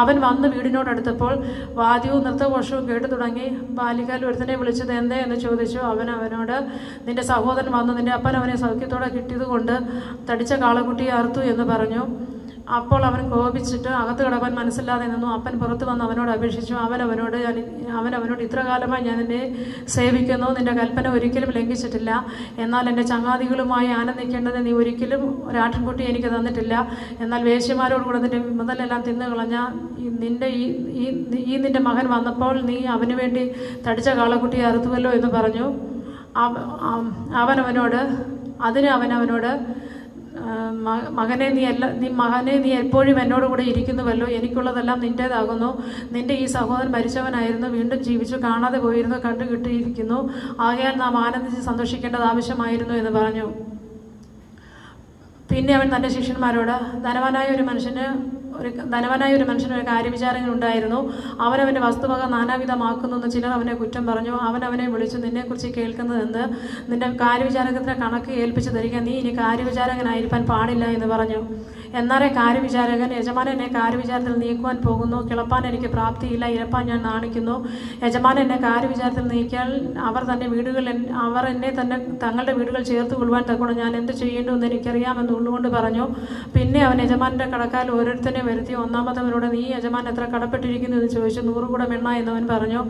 അവൻ വന്ന് വീടിനോടടുത്തപ്പോൾ വാദ്യവും നൃത്തഘോഷവും കേട്ടു തുടങ്ങി. ബാലികാൽ ഒരുത്തനെ വിളിച്ചത് എന്തേ എന്ന് ചോദിച്ചു. അവനോട്, നിന്റെ സഹോദരൻ വന്നു, നിന്റെ അപ്പൻ അവനെ സൗഖ്യത്തോടെ കിട്ടിയതുകൊണ്ട് തടിച്ച കാളക്കുട്ടിയെ അറുത്തു എന്ന് പറഞ്ഞു. അപ്പോൾ അവൻ കോപിച്ചിട്ട് അകത്ത് കിടക്കാൻ മനസ്സില്ലാതെ നിന്നു. അപ്പൻ പുറത്തു വന്ന് അവനോട് അപേക്ഷിച്ചു. അവനവനോട് ഇത്ര കാലമായി ഞാൻ നിന്നെ സേവിക്കുന്നു, നിന്റെ കൽപ്പന ഒരിക്കലും ലംഘിച്ചിട്ടില്ല. എന്നാൽ എൻ്റെ ചങ്ങാതികളുമായി ആനന്ദിക്കേണ്ടത് നീ ഒരിക്കലും ഒരാട്ടിൻകുട്ടി എനിക്ക് തന്നിട്ടില്ല. എന്നാൽ വേശ്യമാരോടുകൂടെ നിന്റെ മുതലെല്ലാം തിന്നു കളഞ്ഞ നിന്റെ മകൻ വന്നപ്പോൾ നീ അവന് വേണ്ടി തടിച്ച കാളക്കുട്ടിയെ അറുത്തുവല്ലോ എന്ന് പറഞ്ഞു. അവനവനോട് മകനെ നീ എപ്പോഴും എന്നോടുകൂടെ ഇരിക്കുന്നുവല്ലോ, എനിക്കുള്ളതെല്ലാം നിൻ്റേതാകുന്നു. നിന്റെ ഈ സഹോദരൻ മരിച്ചവനായിരുന്നു, വീണ്ടും ജീവിച്ചു, കാണാതെ പോയിരുന്നു, കണ്ടുകിട്ടിയിരിക്കുന്നു. ആകയാൽ നാം ആനന്ദിച്ച് സന്തോഷിക്കേണ്ടത് ആവശ്യമായിരുന്നു എന്ന് പറഞ്ഞു. പിന്നെ അവൻ തൻ്റെ ശിഷ്യന്മാരോട്, ധനവാനായ ഒരു മനുഷ്യന് ഒരു കാര്യവിചാരങ്ങൾ ഉണ്ടായിരുന്നു. അവനവൻ്റെ വസ്തുവക നാനാവിധമാക്കുന്നെന്ന് ചിലർ അവനെ കുറ്റം പറഞ്ഞു. അവനെ വിളിച്ചു, നിന്നെക്കുറിച്ച് കേൾക്കുന്നതെന്ത്? നിന്റെ കാര്യവിചാരകത്തിന് കണക്ക് ഏൽപ്പിച്ചു തരിക. നീ ഇനി കാര്യവിചാരകനായിരിക്കാൻ പാടില്ല എന്ന് പറഞ്ഞു. എന്നാലേ കാര്യവിചാരകൻ, യജമാനൻ എന്നെ കാര്യവിചാരത്തിൽ നീക്കുവാൻ പോകുന്നു, കിളപ്പാൻ എനിക്ക് പ്രാപ്തിയില്ല, ഇരപ്പാൻ ഞാൻ നാണിക്കുന്നു. യജമാനൻ എന്നെ കാര്യവിചാരത്തിൽ നീക്കിയാൽ അവർ എന്നെ തന്നെ തങ്ങളുടെ വീടുകൾ ചേർത്ത് കൊള്ളുവാൻ തക്കണം. ഞാൻ എന്ത് ചെയ്യേണ്ടു എന്ന് എനിക്കറിയാമെന്ന് ഉള്ളുകൊണ്ട് പറഞ്ഞു. പിന്നെ അവൻ യജമാനൻ്റെ കടക്കാൽ ഓരോരുത്തരെ വരുത്തി. ഒന്നാമത്തവനോട്, നീ യജമാൻ എത്ര കടപ്പെട്ടിരിക്കുന്നു എന്ന് ചോദിച്ചു. 100 കുടം എണ്ണ എന്നവൻ പറഞ്ഞു.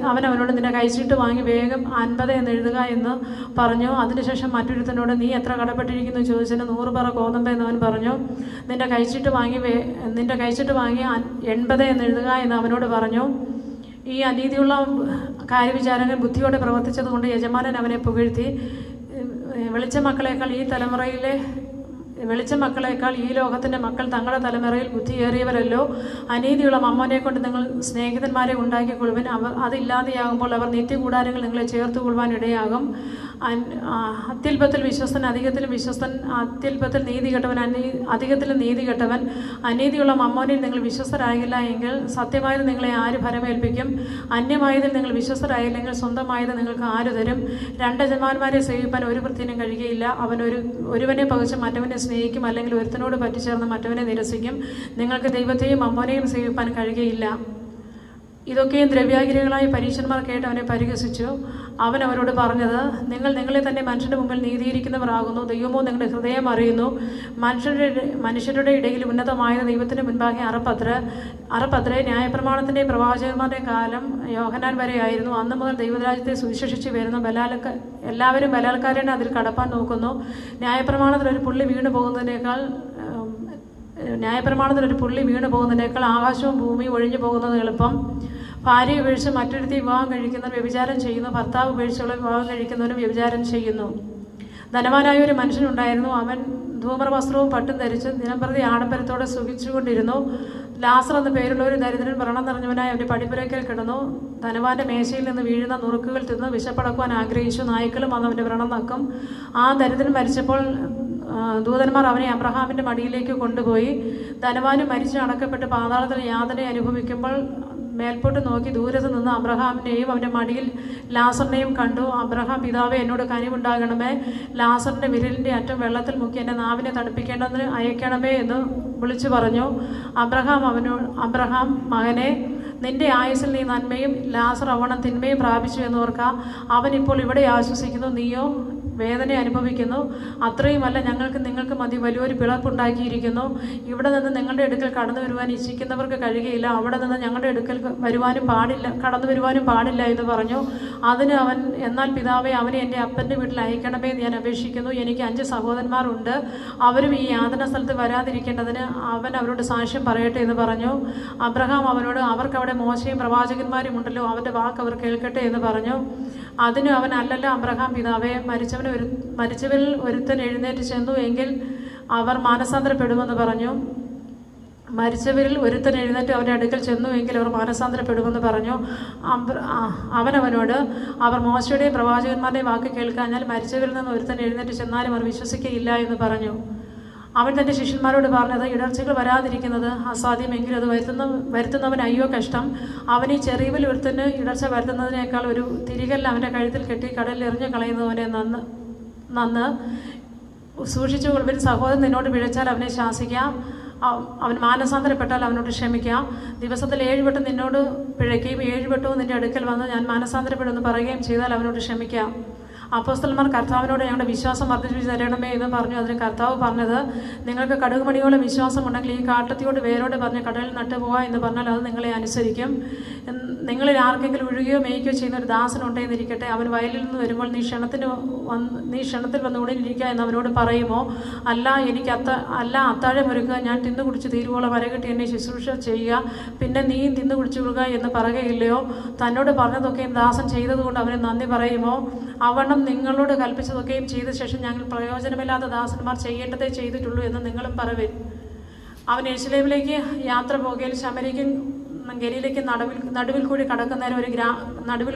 അവനോട്, നിന്റെ കൈച്ചീട്ട് വാങ്ങി വേഗം 50 എന്ന് എഴുതുക എന്ന് പറഞ്ഞു. അതിനുശേഷം മറ്റൊരുത്തനോട്, നീ എത്ര കടപ്പെട്ടിരിക്കുന്നു ചോദിച്ചതിന് 100 പറ കോതമ്പ് എന്നവൻ പറഞ്ഞു. നിന്റെ കൈച്ചീട്ട് വാങ്ങി 80 എന്ന് എഴുതുക എന്ന് അവനോട് പറഞ്ഞു. ഈ അനീതിയുള്ള കാര്യവിചാരകൻ ബുദ്ധിയോടെ പ്രവർത്തിച്ചത് കൊണ്ട് യജമാനൻ അവനെ പുകഴ്ത്തി. വെളിച്ചമക്കളേക്കാൾ ഈ ലോകത്തിൻ്റെ മക്കൾ തങ്ങളുടെ തലമുറയിൽ ബുദ്ധിയേറിയവരല്ലോ. അനീതിയുള്ള മമ്മനെ കൊണ്ട് നിങ്ങൾ സ്നേഹിതന്മാരെ ഉണ്ടാക്കിക്കൊള്ളുവാൻ, അതില്ലാതെയാകുമ്പോൾ അവർ നിത്യകൂടാരങ്ങൾ നിങ്ങളെ ചേർത്തുകൊള്ളുവാൻ ഇടയാകും. അത്യല്പത്തിൽ വിശ്വസ്തൻ അധികത്തിലും വിശ്വസ്തൻ, അത്യല്പത്തിൽ നീതികെട്ടവൻ അധികത്തിലും നീതികെട്ടവൻ. അനീതിയുള്ള മമ്മോനിൽ നിങ്ങൾ വിശ്വസ്തരായില്ല എങ്കിൽ സത്യമായത് നിങ്ങളെ ആര് ഫലമേൽപ്പിക്കും? അന്യമായതിൽ നിങ്ങൾ വിശ്വസ്തരായില്ലെങ്കിൽ സ്വന്തമായത് നിങ്ങൾക്ക് ആര് തരും? 2 യജമാനന്മാരെ സേവിപ്പാൻ ഒരു വൃത്തിനും കഴിയുകയില്ല. അവൻ ഒരുവനെ പകച്ച് മറ്റവനെ സ്നേഹിക്കും, അല്ലെങ്കിൽ ഒരുത്തനോട് പറ്റിച്ചേർന്ന് മറ്റവനെ നിരസിക്കും. നിങ്ങൾക്ക് ദൈവത്തെയും മമ്മോനെയും സേവിപ്പാൻ കഴിയുകയില്ല. ഇതൊക്കെയും ദ്രവ്യാഗ്രഹികളായ പരീശന്മാർ കേട്ട് അവനെ പരിഹസിച്ചു. അവൻ അവരോട് പറഞ്ഞത്, നിങ്ങളെ തന്നെ മനുഷ്യന്റെ മുമ്പിൽ നീതിയിരിക്കുന്നവരാകുന്നു, ദൈവമോ നിങ്ങളുടെ ഹൃദയം അറിയുന്നു. മനുഷ്യരുടെ ഇടയിൽ ഉന്നതമായത് ദൈവത്തിന് മുൻപാകെ അറപ്പത്രേ. ന്യായപ്രമാണത്തിൻ്റെ പ്രവാചകന്മാരുടെ കാലം യോഹന്നാൻ വരെയായിരുന്നു. അന്ന് മുതൽ ദൈവരാജ്യത്തെ സുവിശേഷിച്ച് വരുന്നു. എല്ലാവരും ബലാൽക്കാരനെ അതിൽ കടപ്പാൻ നോക്കുന്നു. ന്യായപ്രമാണത്തിൽ ഒരു പുള്ളി വീണു പോകുന്നതിനേക്കാൾ ആകാശവും ഭൂമിയും ഒഴിഞ്ഞു പോകുന്നത് എളുപ്പം. ഭാര്യ ഉപേക്ഷിച്ച് മറ്റൊരുത്തി വിവാഹം കഴിക്കുന്നവൻ വ്യഭിചാരം ചെയ്യുന്നു, ഭർത്താവ് ഉപേക്ഷിച്ചുള്ള വിവാഹം കഴിക്കുന്നവനും വ്യഭിചാരം ചെയ്യുന്നു. ധനവാനായ ഒരു മനുഷ്യനുണ്ടായിരുന്നു. അവൻ ധൂമ്രവസ്ത്രവും പട്ടും ധരിച്ച് ദിനംപ്രതി ആഡംബരത്തോടെ സുഖിച്ചുകൊണ്ടിരുന്നു. ലാസർ എന്ന പേരുള്ള ഒരു ദരിദ്രൻ വ്രണം നിറഞ്ഞവനായി അവൻ്റെ പടിപ്പുരയ്ക്കൽ കിടന്നു. ധനവാന്റെ മേശയിൽ നിന്ന് വീഴുന്ന നുറുക്കുകൾ തിന്ന് വിശപ്പടക്കുവാൻ ആഗ്രഹിച്ചു. നായ്ക്കളും വന്ന് അവൻ്റെ വ്രണം നക്കും. ആ ദരിദ്രൻ മരിച്ചപ്പോൾ ദൂതന്മാർ അവനെ അബ്രഹാമിൻ്റെ മടിയിലേക്ക് കൊണ്ടുപോയി. ധനവാനും മരിച്ച് അടക്കപ്പെട്ട് പാതാളത്തിൽ യാതന അനുഭവിക്കുമ്പോൾ മേൽപോട്ട് നോക്കി ദൂരത്ത് നിന്ന് അബ്രഹാമിനെയും അവൻ്റെ മടിയിൽ ലാസറിനെയും കണ്ടു. അബ്രഹാം, പിതാവേ, എന്നോട് കനിവുണ്ടാകണമേ, ലാസറിൻ്റെ വിരലിൻ്റെ അറ്റം വെള്ളത്തിൽ മുക്കി എൻ്റെ നാവിനെ തണുപ്പിക്കേണ്ടതിന് അയക്കണമേ എന്ന് വിളിച്ചു പറഞ്ഞു. അബ്രഹാം മകനെ, നിന്റെ ആയുസ്സിൽ നീ നന്മയും ലാസർ അവണം തിന്മയും പ്രാപിച്ചു എന്നോർക്ക. അവൻ ഇപ്പോൾ ഇവിടെ ആശ്വസിക്കുന്നു, നീയോ വേദന അനുഭവിക്കുന്നു. അത്രയുമല്ല, ഞങ്ങൾക്ക് നിങ്ങൾക്ക് മതി വലിയൊരു പിളർപ്പുണ്ടാക്കിയിരിക്കുന്നു. ഇവിടെ നിന്ന് നിങ്ങളുടെ അടുക്കൽ കടന്നു വരുവാൻ ഇച്ഛിക്കുന്നവർക്ക് കഴിയുകയില്ല. അവിടെ നിന്ന് ഞങ്ങളുടെ അടുക്കൽ കടന്നു വരുവാനും പാടില്ല എന്ന് പറഞ്ഞു. അതിന് അവൻ, എന്നാൽ പിതാവേ, അവനെ എൻ്റെ അപ്പൻ്റെ വീട്ടിൽ അയക്കണമേ എന്ന് ഞാൻ അപേക്ഷിക്കുന്നു. എനിക്ക് 5 സഹോദരന്മാരുണ്ട്. അവരും ഈ യാതന സ്ഥലത്ത് വരാതിരിക്കേണ്ടതിന് അവൻ അവരോട് സാക്ഷ്യം പറയട്ടെ എന്ന് പറഞ്ഞു. അബ്രഹാം അവനോട്, അവർക്കവിടെ മോശയും പ്രവാചകന്മാരും ഉണ്ടല്ലോ, അവൻ്റെ വാക്ക് അവർ കേൾക്കട്ടെ എന്ന് പറഞ്ഞു. അതിന് അവൻ, അല്ലല്ല അബ്രഹാം പിതാവേ, മരിച്ചവരിൽ ഒരുത്തൻ എഴുന്നേറ്റ് ചെന്നു എങ്കിൽ അവർ മാനസാന്തരപ്പെടുമെന്ന് പറഞ്ഞു. മരിച്ചവരിൽ ഒരുത്തൻ എഴുന്നേറ്റ് അവരുടെ അടുക്കൽ ചെന്നു എങ്കിൽ അവർ മാനസാന്തരപ്പെടുമെന്ന് പറഞ്ഞു. അവനവനോട്, അവർ മോശയുടെയും പ്രവാചകന്മാരുടെയും വാക്ക് കേൾക്കാഞ്ഞാൽ മരിച്ചവരിൽ നിന്ന് ഒരുത്തൻ എഴുന്നേറ്റ് ചെന്നാലും അവർ വിശ്വസിക്കുകയില്ല എന്ന് പറഞ്ഞു. അവൻ തൻ്റെ ശിഷ്യന്മാരോട് പറഞ്ഞത്, ഇടർച്ചകൾ വരാതിരിക്കുന്നത് അസാധ്യമെങ്കിൽ അത് വരുത്തുന്നവൻ അയ്യോ കഷ്ടം. അവൻ ഈ ചെറിയവിൽ ഒരുത്തന് ഇടർച്ച വരുത്തുന്നതിനേക്കാൾ ഒരു തിരികല്ല് അവൻ്റെ കഴുത്തിൽ കെട്ടി കടലിൽ എറിഞ്ഞു കളയുന്നവനെ നന്ന് സൂക്ഷിച്ചു കൊള്ളുവിൻ. സഹോദരൻ നിന്നോട് പിഴച്ചാൽ അവനെ ശാസിക്കാം, അവൻ മാനസാന്തരപ്പെട്ടാൽ അവനോട് ക്ഷമിക്കാം. ദിവസത്തിൽ 7 വട്ടം നിന്നോട് പിഴയ്ക്കുകയും 7 വട്ടവും നിന്റെ അടുക്കൽ വന്ന് ഞാൻ മാനസാന്തരപ്പെടുമെന്ന് പറയുകയും ചെയ്താൽ അവനോട് ക്ഷമിക്കാം. അപ്പോസ്തലന്മാർ കർത്താവിനോട് ഞങ്ങളുടെ വിശ്വാസം വർദ്ധിപ്പിച്ച് തരണമേ എന്ന് പറഞ്ഞു. അതിന് കർത്താവ് പറഞ്ഞത്, നിങ്ങൾക്ക് കടുകുമണിയോളം വിശ്വാസം ഉണ്ടെങ്കിൽ ഈ കാട്ടത്തിയോട് വേരോട് പറഞ്ഞ് കടലിൽ നട്ടുപോകാം എന്ന് പറഞ്ഞാൽ അത് നിങ്ങളെ അനുസരിക്കും. നിങ്ങളിൽ ആർക്കെങ്കിലും ഒഴുകുകയോ മേയ്ക്കുകയോ ചെയ്യുന്ന ഒരു ദാസനുണ്ടെന്നിരിക്കട്ടെ, അവൻ വയലിൽ നിന്ന് വരുമ്പോൾ നീ ക്ഷണത്തിൽ വന്ന് ഉടനിരിക്കുക എന്ന് അവനോട് പറയുമോ? അല്ല, അത്താഴം ഒരുക്കുക, ഞാൻ തിന്നു കുടിച്ച് തീരുവോളം വരകെട്ടി എന്നെ ശുശ്രൂഷ ചെയ്യുക, പിന്നെ നീയും തിന്നു കുടിച്ചു കൊള്ളുക എന്ന് പറയുകയില്ലയോ? തന്നോട് പറഞ്ഞതൊക്കെയും ദാസൻ ചെയ്തതുകൊണ്ട് അവന് നന്ദി പറയുമോ? അവണ്ണം നിങ്ങളോട് കൽപ്പിച്ചതൊക്കെയും ചെയ്ത ശേഷം ഞങ്ങൾ പ്രയോജനമില്ലാത്ത ദാസന്മാർ ചെയ്യേണ്ടതേ ചെയ്തിട്ടുള്ളൂ എന്ന് നിങ്ങളും പറവിൻ. അവൻ യെരുശലേമിലേക്ക് യാത്ര പോകയിൽ ശമരിക്കും ഗലീലയ്ക്ക് നടുവിൽ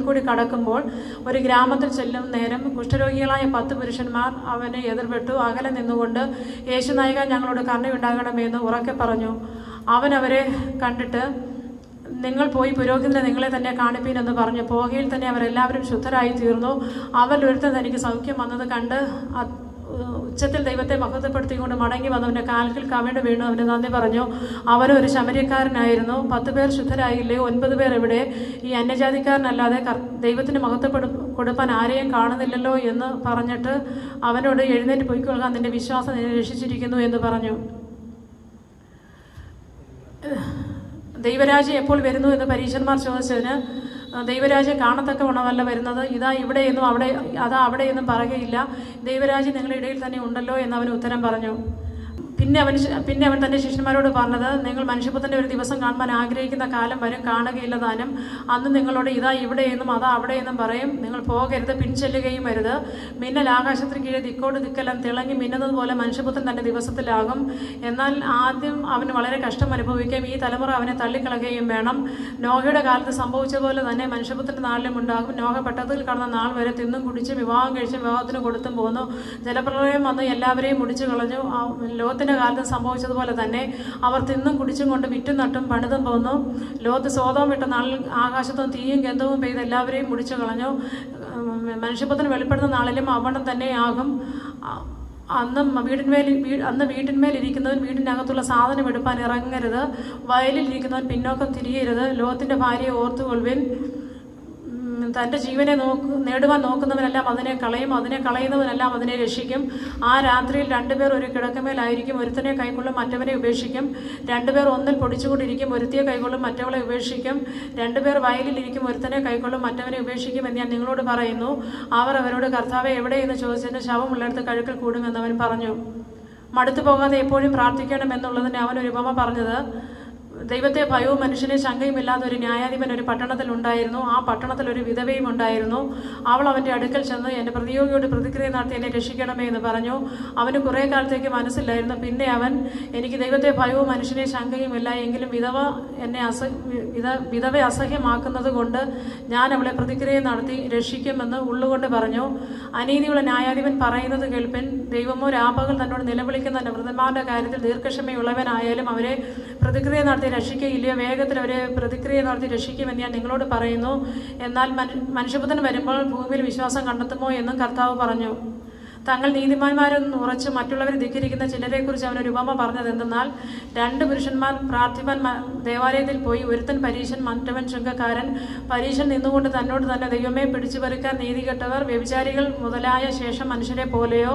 കൂടി കടക്കുമ്പോൾ ഒരു ഗ്രാമത്തിൽ ചെല്ലും നേരം കുഷ്ഠരോഗികളായ 10 പുരുഷന്മാർ അവനെ എതിർപ്പെട്ടു. അകലെ നിന്നുകൊണ്ട്, യേശുനായക, ഞങ്ങളോട് കരുണയുണ്ടാകണമെന്ന് ഉറക്കെ പറഞ്ഞു. അവൻ അവരെ കണ്ടിട്ട്, നിങ്ങൾ പോയി പുരോഹിതനെ നിങ്ങളെ തന്നെ കാണിപ്പീൻ എന്ന് പറഞ്ഞു. പോകയിൽ തന്നെ അവരെല്ലാവരും ശുദ്ധരായി തീർന്നു. അവരിൽ ഒരുത്തൻ തനിക്ക് സൗഖ്യം വന്നത് കണ്ട് ഉച്ചത്തിൽ ദൈവത്തെ മഹത്വപ്പെടുത്തിക്കൊണ്ട് മടങ്ങി വന്നവൻ്റെ കാൽക്കിൽ കവിണ് വീണു അവന് നന്ദി പറഞ്ഞു. അവനും ഒരു ശമര്യക്കാരനായിരുന്നു. 10 പേർ ശുദ്ധരായില്ലയോ? 9 പേർ എവിടെ? ഈ അന്യജാതിക്കാരനല്ലാതെ ദൈവത്തിന് കൊടുപ്പാൻ ആരെയും കാണുന്നില്ലല്ലോ എന്ന് പറഞ്ഞിട്ട് അവനോട്, എഴുന്നേറ്റ് പൊയ്ക്കൊള്ളുക, നിന്റെ വിശ്വാസം നിന്നെ രക്ഷിച്ചിരിക്കുന്നു എന്ന് പറഞ്ഞു. ദൈവരാജ്യം എപ്പോൾ വരുന്നു എന്ന് പരീശന്മാർ ചോദിച്ചതിന്, ദൈവരാജ്യം കാണത്തക്ക ഉണവല്ല വരുന്നത്, ഇതാ ഇവിടെയെന്നും അവിടെയെന്നും പറയുകയില്ല, ദൈവരാജ്യം നിങ്ങളുടെ ഇടയിൽ തന്നെ ഉണ്ടല്ലോ എന്ന് അവന് ഉത്തരം പറഞ്ഞു. പിന്നെ അവൻ തൻ്റെ ശിഷ്യന്മാരോട് പറഞ്ഞത്, നിങ്ങൾ മനുഷ്യപുത്രൻ്റെ ഒരു ദിവസം കാണുവാൻ ആഗ്രഹിക്കുന്ന കാലം വരും, കാണുകയില്ല താനും. അന്ന് നിങ്ങളോട് ഇതാ ഇവിടെയെന്നും അതാ അവിടെയെന്നും പറയും. നിങ്ങൾ പോകരുത്, പിൻചെല്ലുകയും അരുത്. മിന്നൽ ആകാശത്തിന് കീഴെ ദിക്കോട് ദിക്കെല്ലാം തിളങ്ങി മിന്നുന്നത് പോലെ മനുഷ്യപുത്രൻ തൻ്റെ ദിവസത്തിലാകും. എന്നാൽ ആദ്യം അവന് വളരെ കഷ്ടം അനുഭവിക്കുകയും ഈ തലമുറ അവനെ തള്ളിക്കളയുകയും വേണം. നോഹയുടെ കാലത്ത് സംഭവിച്ചതുപോലെ തന്നെ മനുഷ്യപുത്രൻ്റെ നാളിലും ഉണ്ടാകും. നോഹ പെട്ടകത്തിൽ കടന്ന നാൾ വരെ തിന്നും കുടിച്ച് വിവാഹം കഴിച്ച് വിവാഹത്തിന് കൊടുത്തും പോന്നു. ജലപ്രളയം വന്ന് എല്ലാവരെയും മുടിച്ചു കളഞ്ഞു. ലോകത്തിൻ്റെ കാലത്ത് സംഭവിച്ചതുപോലെ തന്നെ അവർ തിന്നും കുടിച്ചും കൊണ്ട് വിറ്റും നട്ടും പണിതും പോന്നു. ലോകത്ത് സോതോം വിട്ട നാളിൽ ആകാശത്തും തീയും ഗന്ധവും പെയ്ത് എല്ലാവരെയും മുടിച്ചു കളഞ്ഞു. മനുഷ്യപുത്രൻ വെളിപ്പെടുന്ന നാളിലും അവണ്ണം തന്നെയാകും. അന്ന് വീട്ടിന്മേലിരിക്കുന്നവൻ വീടിനകത്തുള്ള സാധനം എടുപ്പാൻ ഇറങ്ങരുത്. വയലിലിരിക്കുന്നവൻ പിന്നോക്കം തിരിയരുത്. ലോകത്തിൻ്റെ ഭാര്യയെ ഓർത്തുകൊള്ളുവിൻ. തൻ്റെ ജീവനെ നേടുവാൻ നോക്കുന്നവനെല്ലാം അതിനെ കളയും, അതിനെ കളയുന്നവനെല്ലാം അതിനെ രക്ഷിക്കും. ആ രാത്രിയിൽ 2 പേർ ഒരു കിടക്കമേലായിരിക്കും, ഒരുത്തനെ കൈക്കൊള്ളും, മറ്റവനെ ഉപേക്ഷിക്കും. 2 പേർ ഒന്നിൽ പൊടിച്ചുകൊണ്ടിരിക്കും, ഒരുത്തിയെ കൈക്കൊള്ളും, മറ്റവളെ ഉപേക്ഷിക്കും. 2 പേർ വയലിലിരിക്കും, ഒരുത്തനെ കൈക്കൊള്ളും, മറ്റവനെ ഉപേക്ഷിക്കും എന്ന് ഞാൻ നിങ്ങളോട് പറയുന്നു. അവർ അവരോട്, കർത്താവെ, എവിടെയെന്ന് ചോദിച്ചതിന് ശവമുള്ളിടത്ത് കഴുക്കൽ കൂടുമെന്ന് അവൻ പറഞ്ഞു. മടുത്തു പോകാതെ എപ്പോഴും പ്രാർത്ഥിക്കണം എന്നുള്ളതിന് അവൻ ഒരു ഉപമ പറഞ്ഞത്, ദൈവത്തെ ഭയവും മനുഷ്യനെ ശങ്കയും ഇല്ലാത്ത ഒരു ന്യായാധിപൻ ഒരു പട്ടണത്തിൽ ഉണ്ടായിരുന്നു. ആ പട്ടണത്തിൽ ഒരു വിധവയും ഉണ്ടായിരുന്നു. അവൾ അവൻ്റെ അടുക്കൽ ചെന്ന് എൻ്റെ പ്രതിയോഗിയോട് പ്രതിക്രിയ നടത്തി എന്നെ രക്ഷിക്കണമേ എന്ന് പറഞ്ഞു. അവന് കുറേ കാലത്തേക്ക് മനസ്സിലായിരുന്നു. പിന്നെ അവൻ, എനിക്ക് ദൈവത്തെ ഭയവും മനുഷ്യനെ ശങ്കയും ഇല്ല, എങ്കിലും വിധവ അസഹ്യമാക്കുന്നത് കൊണ്ട് ഞാൻ അവളെ പ്രതിക്രിയ നടത്തി രക്ഷിക്കുമെന്ന് ഉള്ളുകൊണ്ട് പറഞ്ഞു. അനീതിയുള്ള ന്യായാധിപൻ പറയുന്നത് കേൾപ്പിൻ. ദൈവമോ രാപ്പകൽ തന്നോട് നിലവിളിക്കുന്ന വൃദ്ധന്മാരുടെ കാര്യത്തിൽ ദീർഘക്ഷമയുള്ളവനായാലും അവരെ പ്രതിക്രിയ നടത്തി രക്ഷിക്കുകയില്ലയോ? വേഗത്തിൽ അവരെ പ്രതിക്രിയ നടത്തി രക്ഷിക്കുമെന്ന് ഞാൻ നിങ്ങളോട് പറയുന്നു. എന്നാൽ മനുഷ്യപുത്രൻ വരുമ്പോൾ ഭൂമിയിൽ വിശ്വാസം കണ്ടെത്തുമോ എന്നും കർത്താവ് പറഞ്ഞു. തങ്ങൾ നീതിമാന്മാരെന്ന് ഉറച്ച് മറ്റുള്ളവരെ ധിക്കരിക്കുന്ന ചിലരെക്കുറിച്ച് അവനൊരു ഉപമ പറഞ്ഞത് എന്തെന്നാൽ, 2 പുരുഷന്മാർ പ്രാർത്ഥിപ്പാൻ ദേവാലയത്തിൽ പോയി. ഒരുത്തൻ പരീശൻ, മറ്റവൻ ചുങ്കക്കാരൻ. പരീശൻ നിന്നുകൊണ്ട് തന്നോട് തന്നെ, ദൈവമേ, പിടിച്ചുപറിക്കാൻ നീതികെട്ടവർ, വ്യഭിചാരികൾ മുതലായ ശേഷം മനുഷ്യരെ പോലെയോ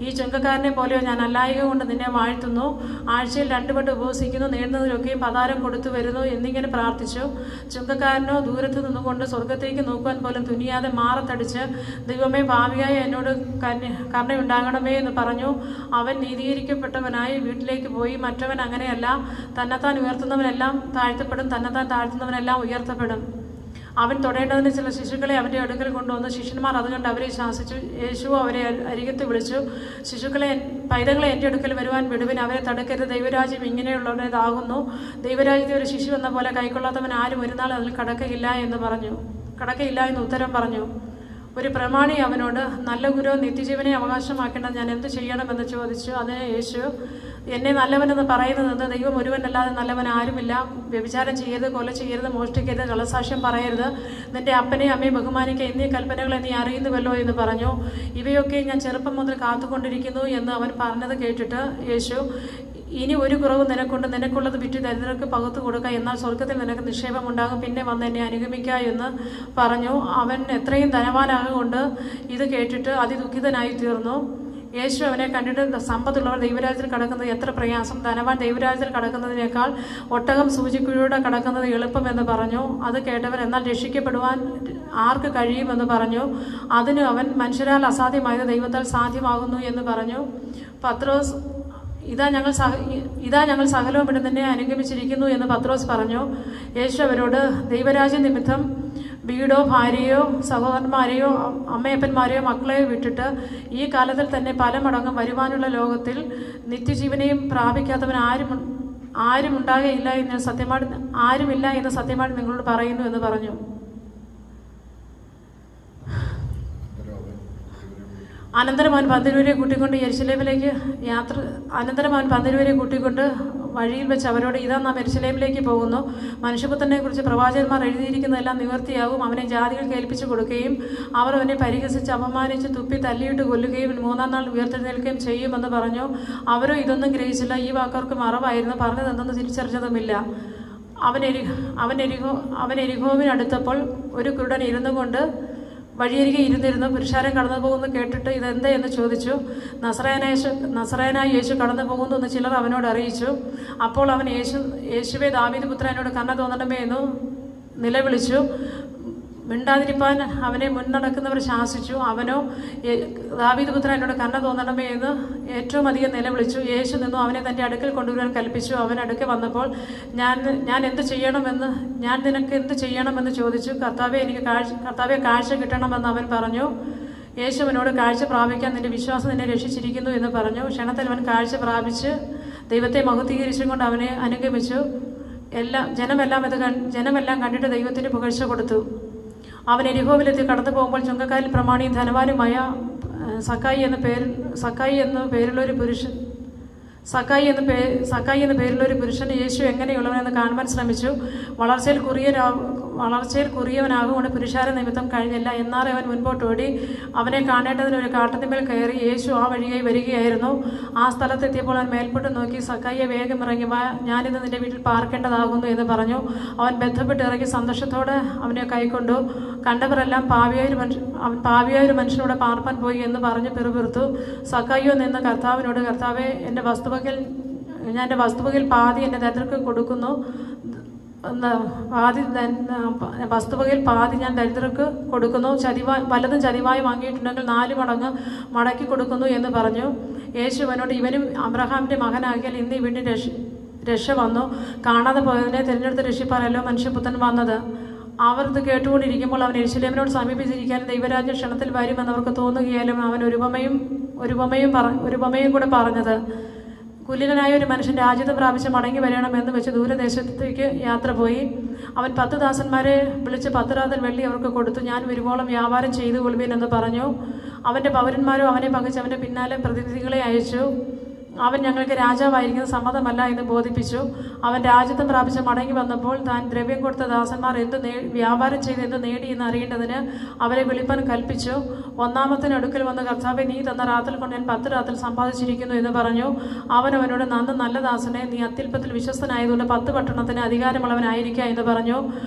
ഈ ചുങ്കക്കാരനെ പോലെയോ ഞാൻ അല്ലായക കൊണ്ട് നിന്നെ വാഴ്ത്തുന്നു. ആഴ്ചയിൽ 2 വട്ടം ഉപവസിക്കുന്നു, നേടുന്നതിലൊക്കെയും പതാരം കൊടുത്തു വരുന്നു എന്നിങ്ങനെ പ്രാർത്ഥിച്ചു. ചുങ്കക്കാരനോ ദൂരത്ത് നിന്നുകൊണ്ട് സ്വർഗത്തേക്ക് നോക്കുവാൻ പോലും തുനിയാതെ മാറത്തടിച്ച്, ദൈവമേ, പാപിയായ എന്നോട് കരുണയുണ്ടാകണമേ എന്ന് പറഞ്ഞു. അവൻ നീതീകരിക്കപ്പെട്ടവനായി വീട്ടിലേക്ക് പോയി. മറ്റവൻ അങ്ങനെയല്ല. തന്നെത്താൻ ഉയർത്തുന്നവനെല്ലാം താഴ്ത്തപ്പെടും, തന്നെത്താൻ താഴ്ത്തുന്നവനെല്ലാം ഉയർത്തപ്പെടും. അവൻ തൊടേണ്ടതിന് ചില ശിശുക്കളെ അവൻ്റെ അടുക്കൽ കൊണ്ടുവന്നു. ശിഷ്യന്മാർ അതുകൊണ്ട് അവരെ ശാസിച്ചു. യേശു അവരെ അരികത്ത് വിളിച്ചു, പൈതങ്ങളെ എൻ്റെ അടുക്കൽ വരുവാൻ വിടുവിൻ, അവരെ തടുക്കരുത്. ദൈവരാജ്യം ഇങ്ങനെയുള്ളവരേതാകുന്നു. ദൈവരാജ്യത്തെ ഒരു ശിശു എന്ന പോലെ കൈക്കൊള്ളാത്തവൻ ആരും ഒരു നാൾ അതിൽ കടക്കയില്ല എന്ന് ഉത്തരം പറഞ്ഞു. ഒരു പ്രമാണി അവനോട്, നല്ല ഗുരു, നിത്യജീവനെ അവകാശമാക്കേണ്ടത് ഞാൻ എന്ത് ചെയ്യണമെന്ന് ചോദിച്ചു. അതിന് യേശു, എന്നെ നല്ലവനെന്ന് പറയുന്നത് ദൈവം ഒരുവനല്ലാതെ നല്ലവൻ ആരുമില്ല. വ്യഭിചാരം ചെയ്യരുത്, കൊല ചെയ്യരുത്, മോഷ്ടിക്കരുത്, കള്ളസാക്ഷ്യം പറയരുത്, നിന്റെ അപ്പനെയും അമ്മയെ ബഹുമാനിക്കുക എന്നീ കൽപ്പനകളെ നീ അറിയുന്നുവല്ലോ എന്ന് പറഞ്ഞു. ഇവയൊക്കെ ഞാൻ ചെറുപ്പം മുതൽ കാത്തുകൊണ്ടിരിക്കുന്നു എന്ന് അവൻ പറഞ്ഞത് കേട്ടിട്ട് യേശു, ഇനി ഒരു കുറവ് നിനക്കുണ്ട്, നിനക്കുള്ളത് വിറ്റ് ദരിദ്രർക്ക് പകുത്തു കൊടുക്കുക, എന്നാൽ സ്വർഗത്തിൽ നിനക്ക് നിക്ഷേപം ഉണ്ടാകും, പിന്നെ വന്ന് എന്നെ അനുഗമിക്കുക എന്ന് പറഞ്ഞു. അവൻ എത്രയും ധനവാനാകൊണ്ട് ഇത് കേട്ടിട്ട് അതിദുഃഖിതനായി തീർന്നു. യേശു അവനെ കണ്ടിട്ട്, സമ്പത്തുള്ളവർ ദൈവരാജ്യത്തിൽ കടക്കുന്നത് എത്ര പ്രയാസം, ധനവാൻ ദൈവരാജ്യത്തിൽ കടക്കുന്നതിനേക്കാൾ ഒട്ടകം സൂചിക്കുഴിയുടെ കടക്കുന്നത് എളുപ്പമെന്ന് പറഞ്ഞു. അത് കേട്ടവൻ, എന്നാൽ രക്ഷിക്കപ്പെടുവാൻ ആർക്ക് കഴിയുമെന്ന് പറഞ്ഞു. അതിന് അവൻ, മനുഷ്യരാൽ അസാധ്യമായത് ദൈവത്താൽ സാധ്യമാകുന്നു എന്ന് പറഞ്ഞു. പത്രോസ്, ഇതാ ഞങ്ങൾ സകലവും ഇവിടെ തന്നെ അനുഗമിച്ചിരിക്കുന്നു എന്ന് പത്രോസ് പറഞ്ഞു. യേശു അവരോട്, ദൈവരാജ്യ നിമിത്തം വീടോ ഭാര്യയോ സഹോദരന്മാരെയോ അമ്മയപ്പന്മാരെയോ മക്കളെയോ വിട്ടിട്ട് ഈ കാലത്തിൽ തന്നെ പല മടങ്ങും വരുവാനുള്ള ലോകത്തിൽ നിത്യജീവനെയും പ്രാപിക്കാത്തവൻ ആരുമില്ല എന്ന് സത്യമായിട്ട് നിങ്ങളോട് പറയുന്നു എന്ന് പറഞ്ഞു. അനന്തരം അവൻ 12 പേരെ കൂട്ടിക്കൊണ്ട് വഴിയിൽ വെച്ച് അവരോട്, ഇതാ നാം യെരൂശലേമിലേക്ക് പോകുന്നു. മനുഷ്യപുത്രനെ കുറിച്ച് പ്രവാചകന്മാർ എഴുതിയിരിക്കുന്നതെല്ലാം നിവർത്തിയാകും. അവനെ ജാതികൾക്ക് ഏൽപ്പിച്ചു കൊടുക്കുകയും അവർ അവനെ പരിഹസിച്ച് അപമാനിച്ച് തുപ്പി തല്ലിയിട്ട് കൊല്ലുകയും 3-ാം നാൾ ഉയർത്തെഴുന്നേൽക്കുകയും ചെയ്യുമെന്ന് പറഞ്ഞു. അവരോ ഇതൊന്നും ഗ്രഹിച്ചില്ല. ഈ വാക്കവർക്ക് മറവായിരുന്നു, പറഞ്ഞതെന്തെന്ന് തിരിച്ചറിഞ്ഞതുമില്ല. അവൻ എരിഹോവിനടുത്തപ്പോൾ ഒരു കുരുടൻ ഇരുന്നു കൊണ്ട് വഴിയരികെ ഇരുന്നിരുന്നു. പുരുഷാരം കടന്നു പോകുന്നു കേട്ടിട്ട് ഇതെന്താ എന്ന് ചോദിച്ചു. നസറായനായ യേശു കടന്നു പോകുന്നു എന്ന് ചിലർ അവനോട് അറിയിച്ചു. അപ്പോൾ അവൻ, യേശുവേ, ദാവീദ് പുത്രനോട് കരുണ തോന്നണമേ എന്ന് നിലവിളിച്ചു. മിണ്ടാതിരിപ്പാൻ അവനെ മുൻനടക്കുന്നവർ ശാസിച്ചു. അവനോ, ദാവീദ് പുത്രനോട് കരുണ തോന്നണമേ എന്ന് ഏറ്റവും അധികം നിലവിളിച്ചു. യേശു നിന്നു അവനെ തൻ്റെ അടുക്കൽ കൊണ്ടുവരാൻ കൽപ്പിച്ചു. അവൻ അടുക്കൽ വന്നപ്പോൾ, ഞാൻ നിനക്ക് എന്ത് ചെയ്യണമെന്ന് ചോദിച്ചു. കർത്താവെ, കാഴ്ച കിട്ടണമെന്ന് അവൻ പറഞ്ഞു. യേശു അവനോട്, കാഴ്ച പ്രാപിക്കാൻ നിന്റെ വിശ്വാസം നിന്നെ രക്ഷിച്ചിരിക്കുന്നു എന്ന് പറഞ്ഞു. ക്ഷണത്തിൽ അവൻ കാഴ്ച പ്രാപിച്ച് ദൈവത്തെ മഹത്വീകരിച്ചും കൊണ്ട് അവനെ അനുഗമിച്ചു. ജനമെല്ലാം കണ്ടിട്ട് ദൈവത്തിന് പുകഴ്ച കൊടുത്തു. അവൻ എരിഹോവിലെത്തി കടന്നു പോകുമ്പോൾ ചുങ്കക്കാരിൽ പ്രമാണിയും ധനവാനുമായ സക്കായി എന്ന പേരിലൊരു പുരുഷൻ യേശു എങ്ങനെയുള്ളവനെന്ന് കാണുവാൻ ശ്രമിച്ചു. വളർച്ചയിൽ കുറിയവനാകൊണ്ട് പുരുഷാര നിമിത്തം കഴിഞ്ഞില്ല. എന്നാൽ അവൻ മുൻപോട്ടോടി അവനെ കാണേണ്ടതിന് ഒരു കാട്ടത്തിന്മേൽ കയറി. യേശു ആ വഴിയായി വരികയായിരുന്നു. ആ സ്ഥലത്തെത്തിയപ്പോൾ അവൻ മേൽപോട്ട് നോക്കി, സക്കായിയെ, വേഗം ഇറങ്ങി വാ, ഞാനിന്ന് നിന്റെ വീട്ടിൽ പാർക്കേണ്ടതാകുന്നു എന്ന് പറഞ്ഞു. അവൻ ബന്ധപ്പെട്ട് ഇറങ്ങി സന്തോഷത്തോടെ അവനെ കൈക്കൊണ്ടു. കണ്ടവരെല്ലാം പാവിയായ ഒരു മനുഷ്യനോട് പാർപ്പാൻ പോയി എന്ന് പറഞ്ഞ് പിറുപിറുത്തു. സക്കായിയോ നിന്ന് കർത്താവിനോട്, കർത്താവേ, ഞാൻ എൻ്റെ വസ്തുവകയിൽ പാതി എൻ്റെ ദരിദ്രർക്ക് കൊടുക്കുന്നു. വസ്തുവകയിൽ പാതി ഞാൻ ദരിദ്രർക്ക് കൊടുക്കുന്നു. വല്ലതും ചതിവായി വാങ്ങിയിട്ടുണ്ടെങ്കിൽ 4 മടങ്ങ് മടക്കി കൊടുക്കുന്നു എന്ന് പറഞ്ഞു. യേശു അവനോട്, ഇവനും അബ്രഹാമിൻ്റെ മകനാകിയാൽ ഇന്ന് ഈ വീട്ടിൽ രക്ഷ വന്നു. കാണാതെ പോയതിനെ തിരഞ്ഞെടുത്ത് രക്ഷിപ്പാനല്ലോ മനുഷ്യപുത്രൻ വന്നത്. അവർ ഇത് കേട്ടുകൊണ്ടിരിക്കുമ്പോൾ അവൻ യെരൂശലേമിനോട് സമീപിച്ചിരിക്കാനും ദൈവരാജ്യം ക്ഷണത്തിൽ വരുമെന്നവർക്ക് തോന്നുകയാലും അവൻ ഒരു ഉപമയും കൂടെ പറഞ്ഞത്, കുലീനനായ ഒരു മനുഷ്യൻ രാജ്യത്ത് പ്രാപിച്ച് മടങ്ങി വരണമെന്ന് വെച്ച് ദൂരദേശത്തേക്ക് യാത്ര പോയി. അവൻ 10 ദാസന്മാരെ വിളിച്ച് 10 റാത്തൽ വെള്ളി അവർക്ക് കൊടുത്തു. ഞാൻ വരുവോളം വ്യാപാരം ചെയ്തു കൊള്ളുവിൻ എന്ന് പറഞ്ഞു. അവൻ്റെ പൗരന്മാരും അവനെ പകച്ച് അവൻ്റെ പിന്നാലെ പ്രതിനിധികളെ അയച്ചു. അവൻ ഞങ്ങൾക്ക് രാജാവായിരിക്കുന്നത് സമ്മതമല്ല എന്ന് ബോധിപ്പിച്ചു. അവൻ രാജ്യത്വം പ്രാപിച്ച് മടങ്ങി വന്നപ്പോൾ താൻ ദ്രവ്യം കൊടുത്ത ദാസന്മാർ വ്യാപാരം ചെയ്ത് എന്ത് നേടി എന്ന് അറിയേണ്ടതിന് അവരെ വിളിപ്പാൻ കൽപ്പിച്ചു. ഒന്നാമത്തിന് അടുക്കൽ വന്ന്, കർത്താവേ, നീ തന്ന റാത്തൽ കൊണ്ട് ഞാൻ 10 റാത്തൽ സമ്പാദിച്ചിരിക്കുന്നു എന്ന് പറഞ്ഞു. അവൻ അവനോട്, നല്ല ദാസനെ, നീ അത്യല്പത്തിൽ വിശ്വസ്തനായതുകൊണ്ട് 10 പട്ടണത്തിന് അധികാരമുള്ളവനായിരിക്കുക എന്ന് പറഞ്ഞു.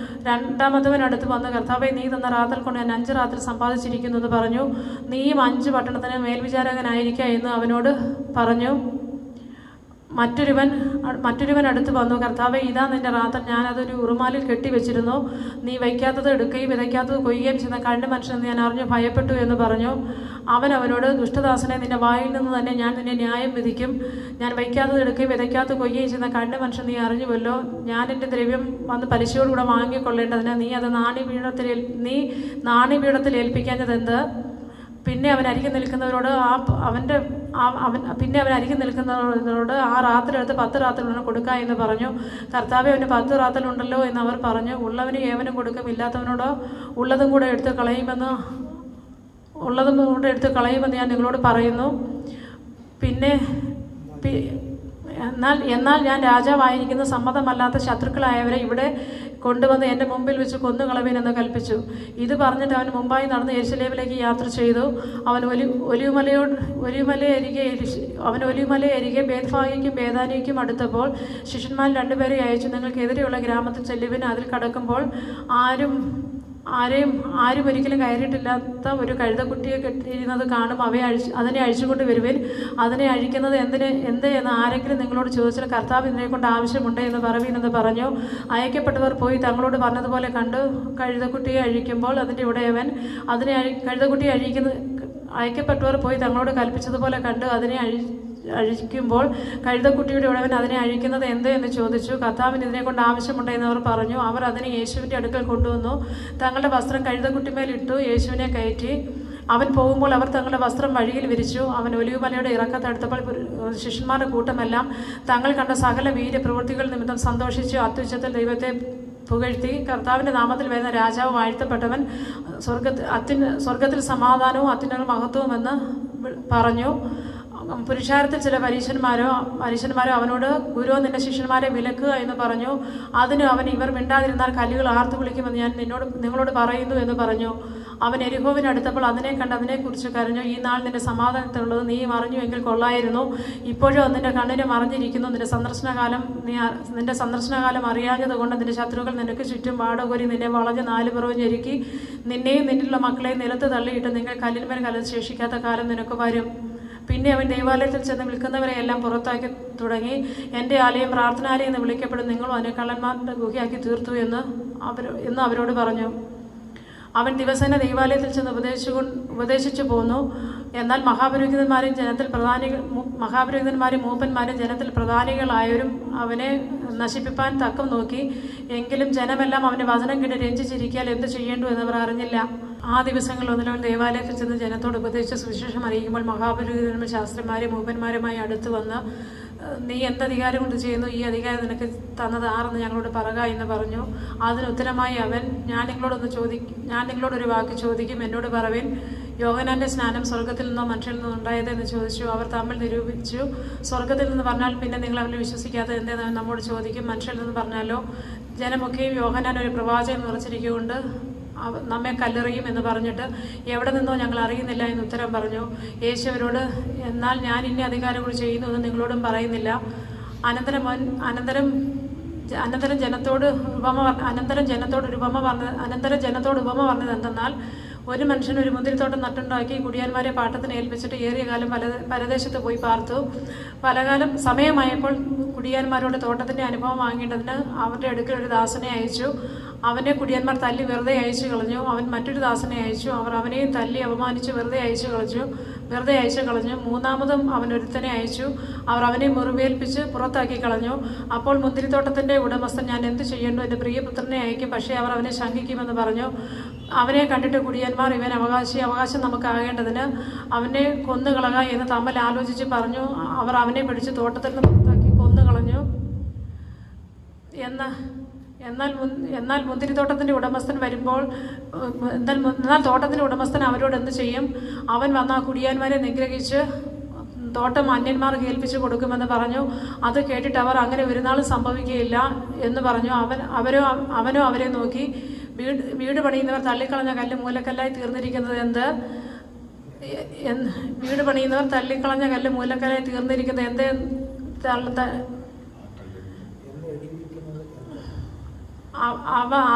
രണ്ടാമത്തവൻ അടുത്ത് വന്ന്, കർത്താവേ, നീ തന്ന റാത്തൽ കൊണ്ട് ഞാൻ 5 റാത്തൽ സമ്പാദിച്ചിരിക്കുന്നു എന്ന് പറഞ്ഞു. നീയും 5 പട്ടണത്തിന് മേൽവിചാരകനായിരിക്കുക എന്ന് അവനോട് പറഞ്ഞു. മറ്റൊരുവൻ അടുത്ത് വന്നു, കർത്താവേ, ഇതാ നിന്റെ റാത്തൽ, ഞാനതൊരു ഉറുമാലിൽ കെട്ടിവെച്ചിരുന്നു. നീ വയ്ക്കാത്തത് എടുക്കുകയും വിതയ്ക്കാത്തത് കൊയ്യുകയും ചെയ്യുന്ന കണ്ട് മനുഷ്യനെന്ന് ഞാൻ അറിഞ്ഞു ഭയപ്പെട്ടു എന്ന് പറഞ്ഞു. അവൻ അവനോട്, ദുഷ്ടദാസനെ, നിന്റെ വായിൽ നിന്ന് തന്നെ ഞാൻ നിന്നെ ന്യായം വിധിക്കും. ഞാൻ വയ്ക്കാത്തത് എടുക്കുകയും വിതയ്ക്കാത്തത് കൊയ്യുകയും ചെയ്യുന്ന കണ്ട് മനുഷ്യൻ നീ അറിഞ്ഞുവല്ലോ. ഞാൻ എൻ്റെ ദ്രവ്യം വന്ന് പലിശയോടുകൂടെ വാങ്ങിക്കൊള്ളേണ്ടതിന് നീ അത് നാണ്യപീഠത്തിൽ ഏൽപ്പിക്കാഞ്ഞതെന്ത്? പിന്നെ അവൻ അരികെ നിൽക്കുന്നവരോട് ആ റാത്തലെടുത്ത് 10 റാത്തലുണ്ടെന്ന് കൊടുക്കുക എന്ന് പറഞ്ഞു. കർത്താവേ, അവന് 10 റാത്തലുണ്ടല്ലോ എന്ന് അവർ പറഞ്ഞു. ഉള്ളവന് ഏവനും കൊടുക്കും, ഇല്ലാത്തവനോടോ ഉള്ളതും കൂടെ എടുത്ത് കളയുമെന്ന് ഞാൻ നിങ്ങളോട് പറയുന്നു. എന്നാൽ ഞാൻ രാജാവായിരിക്കുന്ന സമ്മതമല്ലാത്ത ശത്രുക്കളായവരെ ഇവിടെ കൊണ്ടുവന്ന് എൻ്റെ മുമ്പിൽ വെച്ച് കൊന്നുകളവീനെന്ന് കൽപ്പിച്ചു. ഇത് പറഞ്ഞിട്ട് അവൻ മുമ്പായി നടന്ന് യെരൂശലേമിലേക്ക് യാത്ര ചെയ്തു. അവൻ ഒലിവുമലയരികെ ബേത്ഫാഗയ്ക്കും ബേഥാനിയയ്ക്കും അടുത്തപ്പോൾ ശിഷ്യന്മാർ 2 പേരെ അയച്ചു, നിങ്ങൾക്ക് എതിരെയുള്ള ഗ്രാമത്തിൽ ചെല്ലുവിൻ. അതിൽ കടക്കുമ്പോൾ ആരും ഒരിക്കലും കയറിയിട്ടില്ലാത്ത ഒരു കഴുതക്കുട്ടിയെ കെട്ടിയിരുന്നത് കാണും. അതിനെ അഴിച്ചുകൊണ്ട് വരുവിൻ. അതിനെ അഴിക്കുന്നത് എന്ത് എന്ന് ആരെങ്കിലും നിങ്ങളോട് ചോദിച്ചാൽ കർത്താവ് ഇതിനെ കൊണ്ട് ആവശ്യമുണ്ട് എന്ന് പറയുവിനെന്ന് പറഞ്ഞു. അയക്കപ്പെട്ടവർ പോയി തങ്ങളോട് പറഞ്ഞതുപോലെ കണ്ടു. കഴുതക്കുട്ടിയെ അഴിക്കുമ്പോൾ അതിൻ്റെ ഉടയവൻ കഴുതക്കുട്ടിയെ അയക്കപ്പെട്ടവർ പോയി തങ്ങളോട് കൽപ്പിച്ചതുപോലെ കണ്ടു. അതിനെ അഴിക്കുമ്പോൾ കഴുതക്കുട്ടിയുടെ ഉടയവൻ അതിനെ അഴിക്കുന്നത് എന്ത് എന്ന് ചോദിച്ചു. കർത്താവിന് ഇതിനെ കൊണ്ട് ആവശ്യമുണ്ട് എന്നവർ പറഞ്ഞു. അവർ അതിനെ യേശുവിൻ്റെ അടുക്കൽ കൊണ്ടുവന്നു. തങ്ങളുടെ വസ്ത്രം കഴുതക്കുട്ടിമേലിട്ടു യേശുവിനെ കയറ്റി. അവൻ പോകുമ്പോൾ അവർ തങ്ങളുടെ വസ്ത്രം വഴിയിൽ വിരിച്ചു. അവൻ ഒലിവുമലയുടെ ഇറക്കത്തടുത്തപ്പോൾ ശിഷ്യന്മാരുടെ കൂട്ടമെല്ലാം തങ്ങൾ കണ്ട സകല വീര്യപ്രവൃത്തികൾ നിമിത്തം സന്തോഷിച്ചു അത്യുച്ചത്തിൽ ദൈവത്തെ പുകഴ്ത്തി. കർത്താവിൻ്റെ നാമത്തിൽ വരുന്ന രാജാവ് വാഴ്ത്തപ്പെട്ടവൻ, സ്വർഗത്തിൽ സമാധാനവും അത്യുന്നത മഹത്വവും എന്ന് പറഞ്ഞു. പുരുഷാരത്തിൽ ചില പരീശന്മാരോ അവനോട്, ഗുരു, നിന്റെ ശിഷ്യന്മാരെ വിലക്കുക എന്ന് പറഞ്ഞു. അതിന് അവൻ, ഇവർ മിണ്ടാതിരുന്നാൽ കല്ലുകൾ ആർത്തു വിളിക്കുമെന്ന് ഞാൻ നിങ്ങളോട് പറയുന്നു എന്ന് പറഞ്ഞു. അവൻ എരിഹോവിനടുത്തപ്പോൾ അതിനെ കണ്ട് അതിനെക്കുറിച്ച് കരഞ്ഞു. ഈ നാൾ നിന്റെ സമാധാനത്തിനുള്ളത് നീ അറിഞ്ഞു എങ്കിൽ കൊള്ളായിരുന്നു. ഇപ്പോഴും നിന്റെ കണ്ണിന് മറഞ്ഞിരിക്കുന്നു. നിന്റെ സന്ദർശനകാലം അറിയാഞ്ഞതുകൊണ്ട് നിന്റെ ശത്രുക്കൾ നിനക്ക് ചുറ്റും വാടകോരി നിന്നെ വളഞ്ഞ് 4 പുറവും ഞെരുക്കി നിന്നെയും നിന്നിലുള്ള മക്കളെയും നിലത്ത് തള്ളിയിട്ട് നിങ്ങൾ കല്ലിന്മേൽ കലത്ത് ശേഷിക്കാത്ത കാലം നിനക്ക് വരും. പിന്നെ അവൻ ദൈവാലയത്തിൽ ചെന്ന് വിൽക്കുന്നവരെ എല്ലാം പുറത്താക്കി തുടങ്ങി. എൻ്റെ ആലയം പ്രാർത്ഥനാലയം എന്ന് വിളിക്കപ്പെടും, നിങ്ങളും അതിനെ കള്ളന്മാരുടെ ഗുഹയാക്കി തീർത്തു എന്ന് അവരോട് പറഞ്ഞു. അവൻ ദിവസേന ദൈവാലയത്തിൽ ചെന്ന് ഉപദേശിച്ചു പോന്നു. എന്നാൽ മഹാപുരോഹിതന്മാരും മൂപ്പന്മാരും ജനത്തിൽ പ്രധാനികളായവരും അവനെ നശിപ്പിപ്പാൻ തക്കം നോക്കി. എങ്കിലും ജനമെല്ലാം അവൻ്റെ വചനം കേട്ട് രഞ്ജിച്ചിരിക്കാൻ എന്ത് ചെയ്യേണ്ടു എന്നവർ അറിഞ്ഞില്ല. ആ ദിവസങ്ങളിൽ ഒന്നിലവൻ ദേവാലയത്തിൽ ചെന്ന് ജനത്തോട് ഉപദേശിച്ച് സുവിശേഷം അറിയിക്കുമ്പോൾ മഹാപുരോഹിതന്മാരും ശാസ്ത്രിമാരും മൂപ്പന്മാരുമായി അടുത്ത് വന്ന്, നീ എന്തധികാരം കൊണ്ട് ചെയ്യുന്നു? ഈ അധികാരം നിനക്ക് തന്നത് ആരെന്ന് ഞങ്ങളോട് പറയുക എന്ന് പറഞ്ഞു. അതിന് ഉത്തരമായി അവൻ, ഞാൻ നിങ്ങളോടൊരു വാക്ക് ചോദിക്കും, എന്നോട് പറവിൻ. യോഹന്നാന്റെ സ്നാനം സ്വർഗത്തിൽ നിന്നോ മനുഷ്യരിൽ നിന്നോ ഉണ്ടായതെന്ന് ചോദിച്ചു. അവർ തമ്മിൽ നിരൂപിച്ചു. സ്വർഗത്തിൽ നിന്ന് പറഞ്ഞാൽ പിന്നെ നിങ്ങൾ അവനെ വിശ്വസിക്കാത്തത് എന്തെന്ന് നമ്മോട് ചോദിക്കും. മനുഷ്യരിൽ നിന്ന് പറഞ്ഞാലോ? ജനമൊക്കെയും യോഹന്നാൻ ഒരു പ്രവാചകൻ നിറച്ചിരിക്കൊണ്ട് നമ്മെ കല്ലെറിയും എന്ന് പറഞ്ഞിട്ട്, എവിടെ നിന്നോ ഞങ്ങൾ അറിയുന്നില്ല എന്ന് ഉത്തരം പറഞ്ഞു. യേശു അവരോട്, എന്നാൽ ഞാൻ ഇനി അധികാരം കൂടി ചെയ്യുന്നു എന്ന് നിങ്ങളോടും പറയുന്നില്ല. അനന്തരം ജനത്തോട് ഉപമ പറഞ്ഞത് എന്തെന്നാൽ, ഒരു മനുഷ്യൻ ഒരു മുന്തിരിത്തോട്ടം നട്ടുണ്ടാക്കി കുടിയാന്മാരെ പാട്ടത്തിന് ഏൽപ്പിച്ചിട്ട് ഏറിയ കാലം പരദേശത്ത് പോയി പാർത്തു. പലകാലം സമയമായപ്പോൾ കുടിയാന്മാരോട് തോട്ടത്തിൻ്റെ അനുഭവം വാങ്ങേണ്ടതിന് അവരുടെ അടുക്കൽ ഒരു ദാസനെ അയച്ചു. അവനെ കുടിയന്മാർ തല്ലി വെറുതെ അയച്ചു കളഞ്ഞു. അവൻ മറ്റൊരു ദാസനെ അയച്ചു. അവർ അവനെയും തല്ലി അപമാനിച്ച് വെറുതെ അയച്ചു കളഞ്ഞു. മൂന്നാമതും അവൻ ഒരുത്തനെ അയച്ചു. അവർ അവനെ മുറിവേൽപ്പിച്ച് പുറത്താക്കി കളഞ്ഞു. അപ്പോൾ മുന്തിരിത്തോട്ടത്തിൻ്റെ ഉടമസ്ഥൻ, ഞാൻ എന്ത് ചെയ്യേണ്ടു? എൻ്റെ പ്രിയപുത്രനെ അയക്കും, പക്ഷേ അവർ അവനെ ശങ്കിക്കുമെന്ന് പറഞ്ഞു. അവനെ കണ്ടിട്ട് കുടിയന്മാർ, ഇവൻ അവകാശം നമുക്കാകേണ്ടതിന് അവനെ കൊന്നുകളക എന്ന് തമ്മിൽ ആലോചിച്ച് പറഞ്ഞു. അവർ അവനെ പിടിച്ച് തോട്ടത്തിൽ നിന്ന് പുറത്താക്കി കൊന്നുകളഞ്ഞു. എന്നാൽ മുന്തിരിത്തോട്ടത്തിൻ്റെ ഉടമസ്ഥൻ വരുമ്പോൾ എന്നാൽ തോട്ടത്തിൻ്റെ ഉടമസ്ഥൻ അവരോട് എന്ത് ചെയ്യും? അവൻ വന്ന ആ കുടിയന്മാരെ നിഗ്രഹിച്ച് തോട്ടം അന്യന്മാർക്ക് ഏൽപ്പിച്ചു കൊടുക്കുമെന്ന് പറഞ്ഞു. അത് കേട്ടിട്ട് അവർ, അങ്ങനെ ഒരു നാളും സംഭവിക്കുകയില്ല എന്ന് പറഞ്ഞു. അവനോ അവരെ നോക്കി, വീട് പണിയുന്നവർ തള്ളിക്കളഞ്ഞ കല്ല് മൂലക്കല്ലായി തീർന്നിരിക്കുന്നത് എന്ത്? വീട് പണിയുന്നവർ തള്ളിക്കളഞ്ഞ കല്ല് മൂലക്കല്ലായി തീർന്നിരിക്കുന്നത് എന്ത്?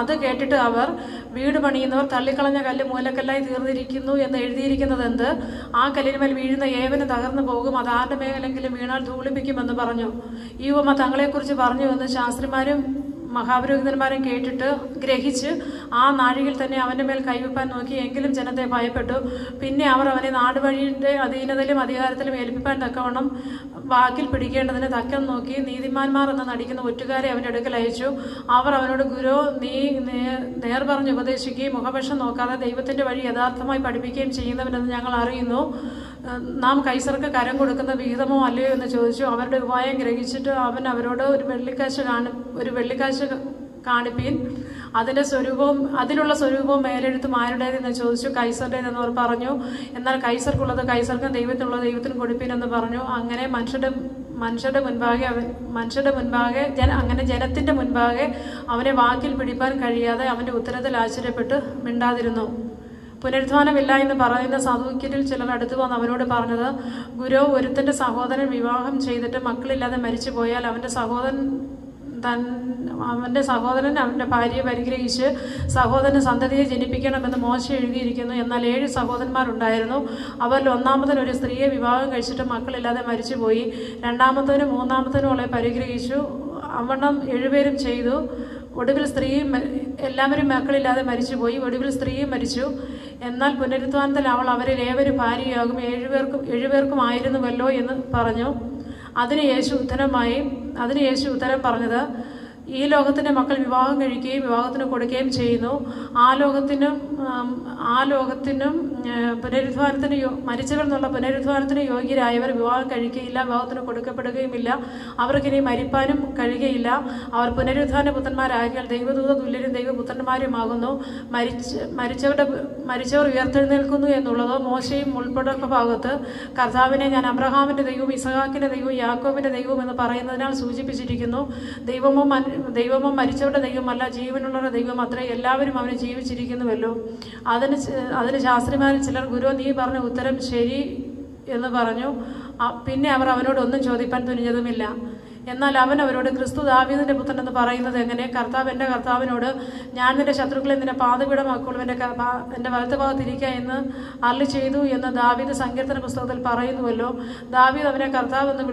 അത് കേട്ടിട്ട് അവർ, വീട് പണിയുന്നവർ തള്ളിക്കളഞ്ഞ കല്ല് മൂലക്കല്ലായി തീർന്നിരിക്കുന്നു എന്ന് എഴുതിയിരിക്കുന്നത് എന്ത്? ആ കല്ലിന്മേൽ വീഴുന്ന ഏവന് തകർന്നു പോകും, അത് ആരുടെ മേലെങ്കിലും വീണാൽ ധൂളിപ്പിക്കുമെന്ന് പറഞ്ഞു. ഈ ഉപമ തങ്ങളെക്കുറിച്ച് പറഞ്ഞു എന്ന് ശാസ്ത്രിമാരും മഹാപുരോഹിതന്മാരും കേട്ടിട്ട് ഗ്രഹിച്ച് ആ നാഴികയിൽ തന്നെ അവൻ്റെ മേൽ കൈവെപ്പാൻ നോക്കി. എങ്കിലും ജനത്തെ ഭയപ്പെട്ടു. പിന്നെ അവർ അവനെ നാടുവഴിയുടെ അധീനതയിലും അധികാരത്തിലും ഏൽപ്പിപ്പാൻ തക്കവണ്ണം വാക്കിൽ പിടിക്കേണ്ടതിന് തക്കം നോക്കി നീതിമാന്മാർ എന്ന് നടിക്കുന്ന ഒറ്റുകാരെ അവൻ്റെ അടുക്കൽ അയച്ചു. അവർ അവനോട്, ഗുരു, നീ നേർ പറഞ്ഞ് ഉപദേശിക്കുകയും മുഖപക്ഷം നോക്കാതെ ദൈവത്തിൻ്റെ വഴി യഥാർത്ഥമായി പഠിപ്പിക്കുകയും ചെയ്യുന്നവനെന്ന് ഞങ്ങൾ അറിയുന്നു. നാം കൈസർക്ക് കരം കൊടുക്കുന്ന വിഹിതമോ അല്ലയോ എന്ന് ചോദിച്ചു. അവരുടെ ഉപായം ഗ്രഹിച്ചിട്ട് അവൻ അവരോട്, ഒരു വെള്ളിക്കാശ് കാണിപ്പീൻ, അതിലുള്ള സ്വരൂപവും മേലെഴുത്തും ആരുടേതെന്ന് ചോദിച്ചു. കൈസറുടേതെന്ന് അവർ പറഞ്ഞു. എന്നാൽ കൈസർക്കുള്ളത് കൈസർക്കും ദൈവത്തിനുള്ളത് ദൈവത്തിനും കൊടുപ്പീൻ എന്ന് പറഞ്ഞു. അങ്ങനെ ജനത്തിന്റെ മുൻപാകെ അവനെ വാക്കിൽ പിടിപ്പാൻ കഴിയാതെ അവന്റെ ഉത്തരത്തിൽ ആശ്ചര്യപ്പെട്ട് മിണ്ടാതിരുന്നു. പുനരുത്ഥാനമില്ല എന്ന് പറയുന്ന സദൂക്യരിൽ ചിലർ അടുത്തു വന്ന് അവനോട് പറഞ്ഞത്, ഗുരു, ഒരുത്തന്റെ സഹോദരൻ വിവാഹം ചെയ്തിട്ട് മക്കളില്ലാതെ മരിച്ചു പോയാൽ അവന്റെ സഹോദരൻ അവൻ്റെ ഭാര്യയെ പരിഗ്രഹിച്ച് സഹോദരന് സന്തതിയെ ജനിപ്പിക്കണമെന്ന് മോശ എഴുതിയിരിക്കുന്നു. എന്നാൽ 7 സഹോദരന്മാരുണ്ടായിരുന്നു. അവരിൽ ഒന്നാമത്തൻ ഒരു സ്ത്രീയെ വിവാഹം കഴിച്ചിട്ട് മക്കളില്ലാതെ മരിച്ചുപോയി. രണ്ടാമത്തവനും മൂന്നാമത്തനും അവളെ പരിഗ്രഹിച്ചു. അവണ്ണം 7 പേരും ചെയ്തു. ഒടുവിൽ എല്ലാവരും മക്കളില്ലാതെ മരിച്ചുപോയി. ഒടുവിൽ സ്ത്രീയും മരിച്ചു. എന്നാൽ പുനരുത്ഥാനത്തിൽ അവൾ അവരിൽ ഏവരും ഭാര്യയാകും, 7 പേർക്കും ആയിരുന്നുവല്ലോ എന്ന് പറഞ്ഞു. അതിന് യേശു ഉത്തരം പറഞ്ഞത്, ഈ ലോകത്തിൻ്റെ മക്കൾ വിവാഹം കഴിക്കുകയും വിവാഹത്തിന് കൊടുക്കുകയും ചെയ്യുന്നു. ആ ലോകത്തിനും പുനരുദ്ധാനത്തിന് മരിച്ചവർ എന്നുള്ള പുനരുദ്ധാനത്തിന് യോഗ്യരായവർ വിവാഹം കഴിക്കുകയില്ല, വിവാഹത്തിന് കൊടുക്കപ്പെടുകയുമില്ല. അവർക്കിനി മരിപ്പാനും കഴിയുകയില്ല. അവർ പുനരുദ്ധാന പുത്രന്മാരാകിയാൽ ദൈവദൂത തുല്യരും ദൈവപുത്രന്മാരുമാകുന്നു. മരിച്ചവർ ഉയർത്തെഴുന്നേൽക്കുന്നു എന്നുള്ളത് മോശയും ഉൾപ്പെടുന്ന ഭാഗത്ത് കർത്താവിനെ ഞാൻ അബ്രഹാമിൻ്റെ ദൈവവും ഇസഹാക്കിൻ്റെ ദൈവവും യാക്കോബിൻ്റെ ദൈവവും എന്ന് പറയുന്നതിനാൽ സൂചിപ്പിച്ചിരിക്കുന്നു. ദൈവമോ മരിച്ചവരുടെ ദൈവമല്ല, ജീവനുള്ളവരുടെ ദൈവം അത്രേ. എല്ലാവരും അവന് ജീവിച്ചിരിക്കുന്നുവല്ലോ. അതിന് ശാസ്ത്രിമാരിൽ ചിലർ, ഗുരു, നീ പറഞ്ഞ ഉത്തരം ശരി എന്ന് പറഞ്ഞു. പിന്നെ അവർ അവനോട് ഒന്നും ചോദിപ്പാൻ തുനിഞ്ഞതുമില്ല. എന്നാൽ അവൻ അവരോട്, ക്രിസ്തു ദാവീദിന്റെ പുത്രൻ എന്ന് പറയുന്നത് എങ്ങനെ? കർത്താവ് എൻ്റെ കർത്താവിനോട്, ഞാൻ നിന്റെ ശത്രുക്കളെ നിന്റെ പാദപീഠമാക്കുള്ളൂ, എൻ്റെ വലത്ത് ഭാഗത്തിരിക്കുക എന്ന് അരുളി ചെയ്തു എന്ന് ദാവീദ് സങ്കീർത്തന പുസ്തകത്തിൽ പറയുന്നുവല്ലോ. ദാവീദ് അവനെ കർത്താവ് എന്ന്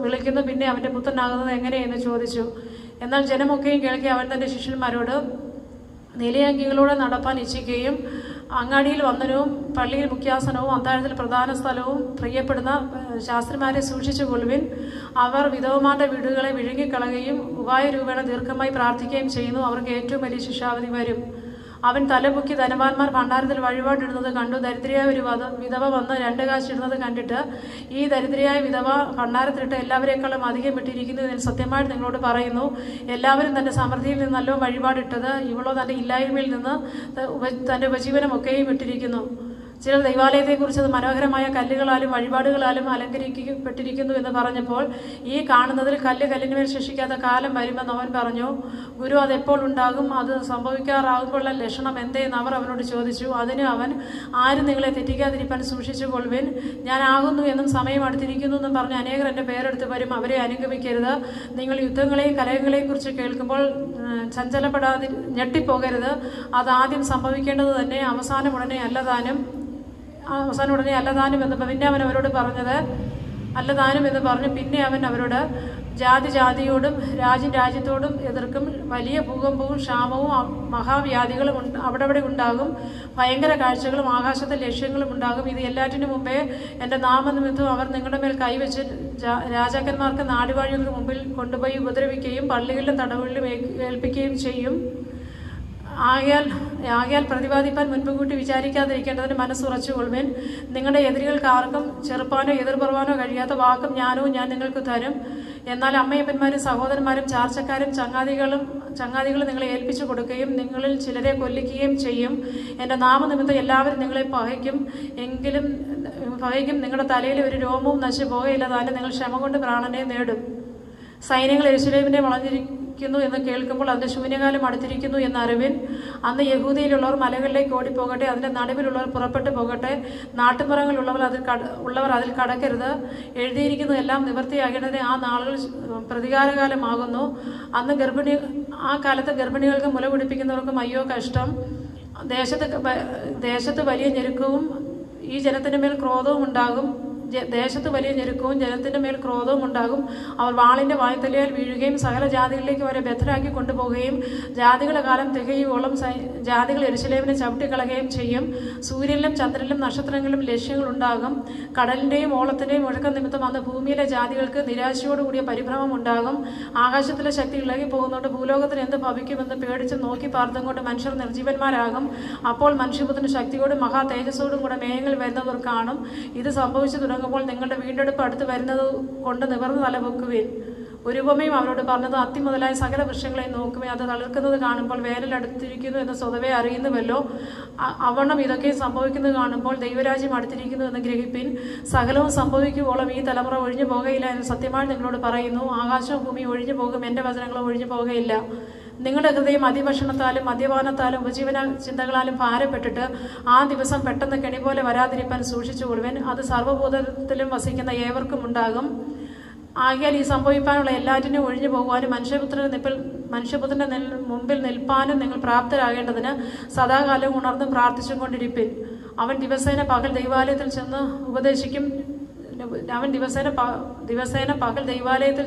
വിളിക്കുന്നു പിന്നെ അവൻ്റെ പുത്രനാകുന്നത് എങ്ങനെയെന്ന് ചോദിച്ചു. എന്നാൽ ജനമൊക്കെയും കേൾക്കി അവൻ തൻ്റെ ശിഷ്യന്മാരോട്, നിലയങ്കികളോടെ നടപ്പാൻ ഇച്ഛിക്കുകയും അങ്ങാടിയിൽ വന്ദനവും പള്ളിയിൽ മുഖ്യാസനവും അത്താഴത്തിൽ പ്രധാന സ്ഥലവും പ്രിയപ്പെടുന്ന ശാസ്ത്രിമാരെ സൂക്ഷിച്ചു കൊള്ളുവിൻ. അവർ വിധവമാരുടെ വീടുകളെ വിഴുങ്ങിക്കളയുകയും ഉപായരൂപേണ ദീർഘമായി പ്രാർത്ഥിക്കുകയും ചെയ്യുന്നു. അവർക്ക് ഏറ്റവും വലിയ ശിക്ഷാവിധി വരും. അവൻ തലപൊക്കി ധനവാന്മാർ ഭണ്ഡാരത്തിൽ വഴിപാടിടുന്നത് കണ്ടു. ദരിദ്രയായ ഒരു വിധവ വന്ന് 2 കാശ് ഇടുന്നത് കണ്ടിട്ട്, ഈ ദരിദ്രയായ വിധവ ഭണ്ഡാരത്തിലിട്ട് എല്ലാവരേക്കാളും അധികം ഇട്ടിരിക്കുന്നു എന്ന് സത്യമായിട്ട് നിങ്ങളോട് പറയുന്നു. എല്ലാവരും തൻ്റെ സമൃദ്ധിയിൽ നിന്ന് നല്ലോ വഴിപാടിട്ടത്, ഇവളോ തൻ്റെ ഇല്ലായ്മയിൽ നിന്ന് തൻ്റെ ഉപജീവനമൊക്കെയും ഇട്ടിരിക്കുന്നു. ചിലർ ദൈവാലയത്തെക്കുറിച്ച് അത് മനോഹരമായ കല്ലുകളാലും വഴിപാടുകളാലും അലങ്കരിക്കപ്പെട്ടിരിക്കുന്നു എന്ന് പറഞ്ഞപ്പോൾ, ഈ കാണുന്നതിൽ കല്ലിനുമേൽ ശേഷിക്കാത്ത കാലം വരുമെന്ന് അവൻ പറഞ്ഞു. ഗുരു, അതെപ്പോൾ ഉണ്ടാകും? അത് സംഭവിക്കാറാകുമ്പോഴുള്ള ലക്ഷണം എന്തേന്ന് അവർ അവനോട് ചോദിച്ചു. അതിന് അവൻ, ആരും നിങ്ങളെ തെറ്റിക്കാതിരിപ്പാൻ സൂക്ഷിച്ചു കൊള്ളുവിൻ. ഞാൻ ആകുന്നു എന്നും സമയം അടുത്തിരിക്കുന്നു എന്നും പറഞ്ഞ് അനേകർ എൻ്റെ പേരെടുത്ത് വരും. അവരെ അനുഗമിക്കരുത്. നിങ്ങൾ യുദ്ധങ്ങളെയും കലഹങ്ങളെയും കുറിച്ച് കേൾക്കുമ്പോൾ ഞെട്ടിപ്പോകരുത്. അതാദ്യം സംഭവിക്കേണ്ടത് തന്നെ, അവസാനം ഉടനെ അല്ലതാനും എന്ന് പിന്നെ അവൻ അവരോട് പറഞ്ഞത് അല്ലതാനും എന്ന് പറഞ്ഞു. പിന്നെ അവൻ അവരോട്, ജാതിയോടും രാജ്യത്തോടും എതിർക്കും. വലിയ ഭൂകമ്പവും ക്ഷാമവും മഹാവ്യാധികളും അവിടെ ഉണ്ടാകും. ഭയങ്കര കാഴ്ചകളും ആകാശത്തെ ലക്ഷ്യങ്ങളും ഉണ്ടാകും. ഇത് എല്ലാറ്റിനും മുമ്പേ എൻ്റെ നാമനിമിത്തം അവർ നിങ്ങളുടെ മേൽ കൈവച്ച് രാജാക്കന്മാർക്ക് നാടുവാഴികൾക്ക് മുമ്പിൽ കൊണ്ടുപോയി ഉപദ്രവിക്കുകയും പള്ളികളിലും തടവുകളിലും ഏൽപ്പിക്കുകയും ചെയ്യും. ആകയാൽ പ്രതിപാദിപ്പാൻ മുൻകൂട്ടി വിചാരിക്കാതിരിക്കേണ്ടതിന് മനസ്സുറച്ചുകൊള്ളുവിൻ. നിങ്ങളുടെ എതിരികൾക്ക് ആർക്കും ചെറുപ്പാനോ എതിർപറവാനോ കഴിയാത്ത വാക്കും ജ്ഞാനവും ഞാൻ നിങ്ങൾക്ക് തരും. എന്നാൽ അമ്മയപ്പന്മാരും സഹോദരന്മാരും ചാർച്ചക്കാരും ചങ്ങാതികളും നിങ്ങളെ ഏൽപ്പിച്ചു കൊടുക്കുകയും നിങ്ങളിൽ ചിലരെ കൊല്ലിക്കുകയും ചെയ്യും. എൻ്റെ നാമനിമിത്തം എല്ലാവരും നിങ്ങളെ പകയ്ക്കും. നിങ്ങളുടെ തലയിൽ ഒരു രോമവും നശിച്ചു പോകയില്ല. താനും നിങ്ങൾ ക്ഷമ കൊണ്ട് പ്രാണനെ നേടും. സൈന്യങ്ങൾ യെരൂശലേമിനെ വളഞ്ഞിരിക്കുന്നു എന്ന് കേൾക്കുമ്പോൾ അതിൻ്റെ ശൂന്യകാലം അടുത്തിരിക്കുന്നു എന്നറിവിൻ. അന്ന് യഹൂദയിലുള്ളവർ മലകളിലേക്ക് ഓടിപ്പോകട്ടെ, അതിൻ്റെ നടുവിലുള്ളവർ പുറപ്പെട്ടു പോകട്ടെ. നാട്ടുമ്പുറങ്ങളിലുള്ളവർ അതിൽ കടക്കരുത്. എഴുതിയിരിക്കുന്നതെല്ലാം നിവൃത്തിയാകേണ്ടതിന് ആ നാളുകൾ പ്രതികാരകാലമാകുന്നു. ആ കാലത്ത് ഗർഭിണികൾക്ക് മുല കുടിപ്പിക്കുന്നവർക്കും അയ്യോ കഷ്ടം. ദേശത്ത് വലിയ ഞെരുക്കവും ഈ ജനത്തിൻ്റെ മേൽ ക്രോധവും ഉണ്ടാകും. ജനത്തിൻ്റെ മേൽ ക്രോധവും ഉണ്ടാകും. അവർ വാളിൻ്റെ വായ്ത്തലയാൽ വീഴുകയും സകല ജാതികളിലേക്ക് അവരെ ബദ്ധരാക്കി കൊണ്ടുപോകുകയും ജാതികളുടെ കാലം തികയോളം ജാതികൾ യെരൂശലേമിനെ ചവിട്ടിക്കളയുകയും ചെയ്യും. സൂര്യനിലും ചന്ദ്രനിലും നക്ഷത്രങ്ങളിലും ലക്ഷ്യങ്ങൾ ഉണ്ടാകും. കടലിൻ്റെയും ഓളത്തിൻ്റെയും മുഴക്കം നിമിത്തം അന്ന് ഭൂമിയിലെ ജാതികൾക്ക് നിരാശയോടുകൂടിയ പരിഭ്രമം ഉണ്ടാകും. ആകാശത്തിലെ ശക്തി ഇളകി പോകുന്നതുകൊണ്ട് ഭൂലോകത്തിന് എന്ത് ഭവിക്കുമെന്ന് പേടിച്ച് നോക്കി പാർത്തും കൊണ്ട് മനുഷ്യർ നിർജീവന്മാരാകും. അപ്പോൾ മനുഷ്യപുത്രന് ശക്തിയോടും മഹാ തേജസ്സോടും കൂടെ മേഘങ്ങൾ വരുന്നവർ കാണും. ഇത് സംഭവിച്ചു തുടങ്ങുമ്പോൾ നിങ്ങളുടെ വീണ്ടെടുപ്പ് അടുത്ത് വരുന്നത് കൊണ്ട് നിവർന്ന് തലപൊക്കുവിൻ. ഒരു ഉപമയും അവരോട് പറഞ്ഞത്, അത്തി മുതലായ സകല വൃക്ഷങ്ങളെയും നോക്കുമേ, അത് തളിർക്കുന്നത് കാണുമ്പോൾ വേനൽ അടുത്തിരിക്കുന്നു എന്ന് സ്വതവേ അറിയുന്നുവല്ലോ. അവണ്ണം ഇതൊക്കെ സംഭവിക്കുന്നത് കാണുമ്പോൾ ദൈവരാജ്യം അടുത്തിരിക്കുന്നു എന്ന് ഗ്രഹിപ്പിൻ. സകലവും സംഭവിക്കുവോളം ഈ തലമുറ ഒഴിഞ്ഞു പോകയില്ല എന്ന് സത്യമായി നിങ്ങളോട് പറയുന്നു. ആകാശവും ഭൂമിയും ഒഴിഞ്ഞു പോകും, എൻ്റെ വചനങ്ങളും ഒഴിഞ്ഞു പോകയില്ല. നിങ്ങളുടെ ഹൃദയം അതിഭക്ഷണത്താലും മദ്യപാനത്താലും ഉപജീവന ചിന്തകളാലും ഭാരപ്പെട്ടിട്ട് ആ ദിവസം പെട്ടെന്ന് കെണി പോലെ വരാതിരിപ്പാൻ സൂക്ഷിച്ചുകൊള്ളുവൻ. അത് സർവ്വഭൂതത്തിലും വസിക്കുന്ന ഏവർക്കും ഉണ്ടാകും. ആകയാൽ ഈ സംഭവിക്കാനുള്ള എല്ലാറ്റിനും ഒഴിഞ്ഞു പോകുവാനും മനുഷ്യപുത്രന്റെ മുമ്പിൽ നിൽപ്പാനും നിങ്ങൾ പ്രാപ്തരാകേണ്ടതിന് സദാകാലം ഉണർന്നും പ്രാർത്ഥിച്ചും കൊണ്ടിരിപ്പിൻ. അവൻ ദിവസേന പകൽ ദൈവാലയത്തിൽ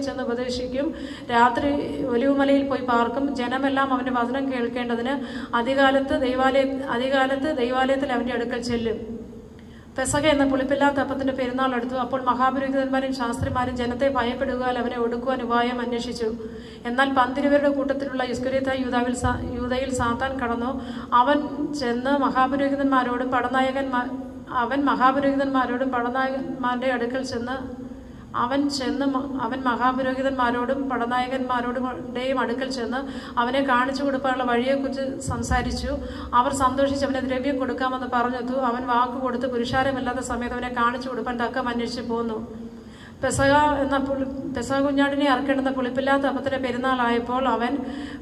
ചെന്ന് ഉപദേശിക്കും. രാത്രി ഒലിവുമലയിൽ പോയി പാർക്കും. ജനമെല്ലാം അവന്റെ വചനം കേൾക്കേണ്ടതിന് അധികാലത്ത് ദൈവാലയത്തിൽ അവന്റെ അടുക്കൽ ചെല്ലും. പെസഹ എന്ന പുളിപ്പില്ലാത്ത അപ്പത്തിന്റെ പെരുന്നാൾ അടുത്തു. അപ്പോൾ മഹാപുരോഹിതന്മാരും ശാസ്ത്രിമാരും ജനത്തെ ഭയപ്പെടുകയാൽ അവനെ ഒടുക്കുവാൻ ഉപായം അന്വേഷിച്ചു. എന്നാൽ 12 കൂട്ടത്തിലുള്ള ഇസ്കരിയോത്തായ യൂദയിൽ സാത്താൻ കടന്നു. അവൻ മഹാപുരോഹിതന്മാരോടും പടനായകന്മാരുടെ അടുക്കൽ ചെന്ന് മഹാപുരോഹിതന്മാരോടും പടനായകന്മാരോടുടെയും അടുക്കൽ ചെന്ന് അവനെ കാണിച്ചു കൊടുക്കാനുള്ള വഴിയെക്കുറിച്ച് സംസാരിച്ചു. അവർ സന്തോഷിച്ച് അവനെ ദ്രവ്യം കൊടുക്കാമെന്ന് പറഞ്ഞെത്തു. അവൻ വാക്കുകൊടുത്ത് പുരുഷാരമില്ലാത്ത സമയത്ത് അവനെ കാണിച്ചു കൊടുക്കാൻ തക്കം അന്വേഷിച്ചു പോന്നു. പെസഹ കുഞ്ഞാടിനെ അറക്കേണ്ടുന്ന പുളിപ്പില്ലാത്ത അപ്പത്തിന്റെ പെരുന്നാളായപ്പോൾ അവൻ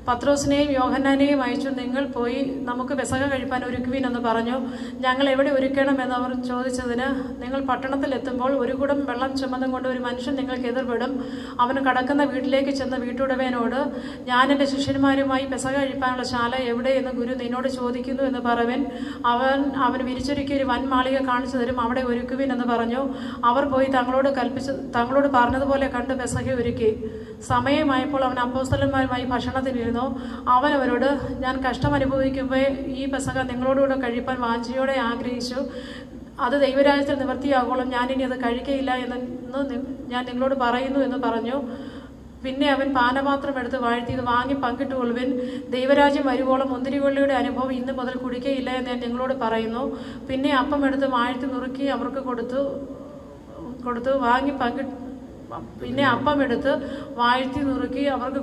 പത്രോസിനെയും യോഹന്നാനെയും അയച്ചു. നിങ്ങൾ പോയി നമുക്ക് പെസഹ കഴിപ്പാൻ ഒരുക്കുവിൻ എന്ന് പറഞ്ഞു. ഞങ്ങൾ എവിടെ ഒരുക്കണമെന്ന് അവർ ചോദിച്ചതിന്, നിങ്ങൾ പട്ടണത്തിൽ എത്തുമ്പോൾ ഒരു കുടം വെള്ളം ചുമന്നും കൊണ്ട് ഒരു മനുഷ്യൻ നിങ്ങൾക്ക് എതിർപ്പെടും. അവൻ കടക്കുന്ന വീട്ടിലേക്ക് ചെന്ന് വീട്ടുടമേനോട്, ഞാൻ എൻ്റെ ശിഷ്യന്മാരുമായി പെസഹ കഴിപ്പാനുള്ള ശാല എവിടെ എന്ന് ഗുരു നിന്നോട് ചോദിക്കുന്നു എന്ന് പറവൻ. അവൻ വിരിച്ചൊരുക്കി ഒരു വൻ മാളിക കാണിച്ചു തരും, അവിടെ ഒരുക്കുവിൻ എന്ന് പറഞ്ഞു. അവർ പോയി തങ്ങളോട് പറഞ്ഞതുപോലെ കണ്ട് പെസഹ ഒരുക്കി. സമയമായപ്പോൾ അവൻ അപ്പോസ്തലന്മാരുമായി ഭക്ഷണത്തിനിരുന്നു. അവൻ അവരോട്, ഞാൻ കഷ്ടം അനുഭവിക്കുമ്പോൾ ഈ പെസഹ നിങ്ങളോടുകൂടെ കഴിപ്പാൻ വാഞ്ചയോടെ ആഗ്രഹിച്ചു. അത് ദൈവരാജ്യത്തിൽ നിവൃത്തിയാകോളം ഞാനിനി അത് കഴിക്കയില്ല എന്ന് ഞാൻ നിങ്ങളോട് പറയുന്നു എന്ന് പറഞ്ഞു. പിന്നെ അവൻ പാനപാത്രം എടുത്ത് വാഴ്ത്തി, ഇത് വാങ്ങി പങ്കിട്ടുകൊള്ളുവിൻ. ദൈവരാജ്യം വരുവോളം മുന്തിരിവള്ളിയുടെ അനുഭവം ഇന്ന് മുതൽ കുടിക്കയില്ല എന്ന് ഞാൻ നിങ്ങളോട് പറയുന്നു. പിന്നെ അപ്പം എടുത്ത് വാഴ്ത്തി നുറുക്കി അവർക്ക്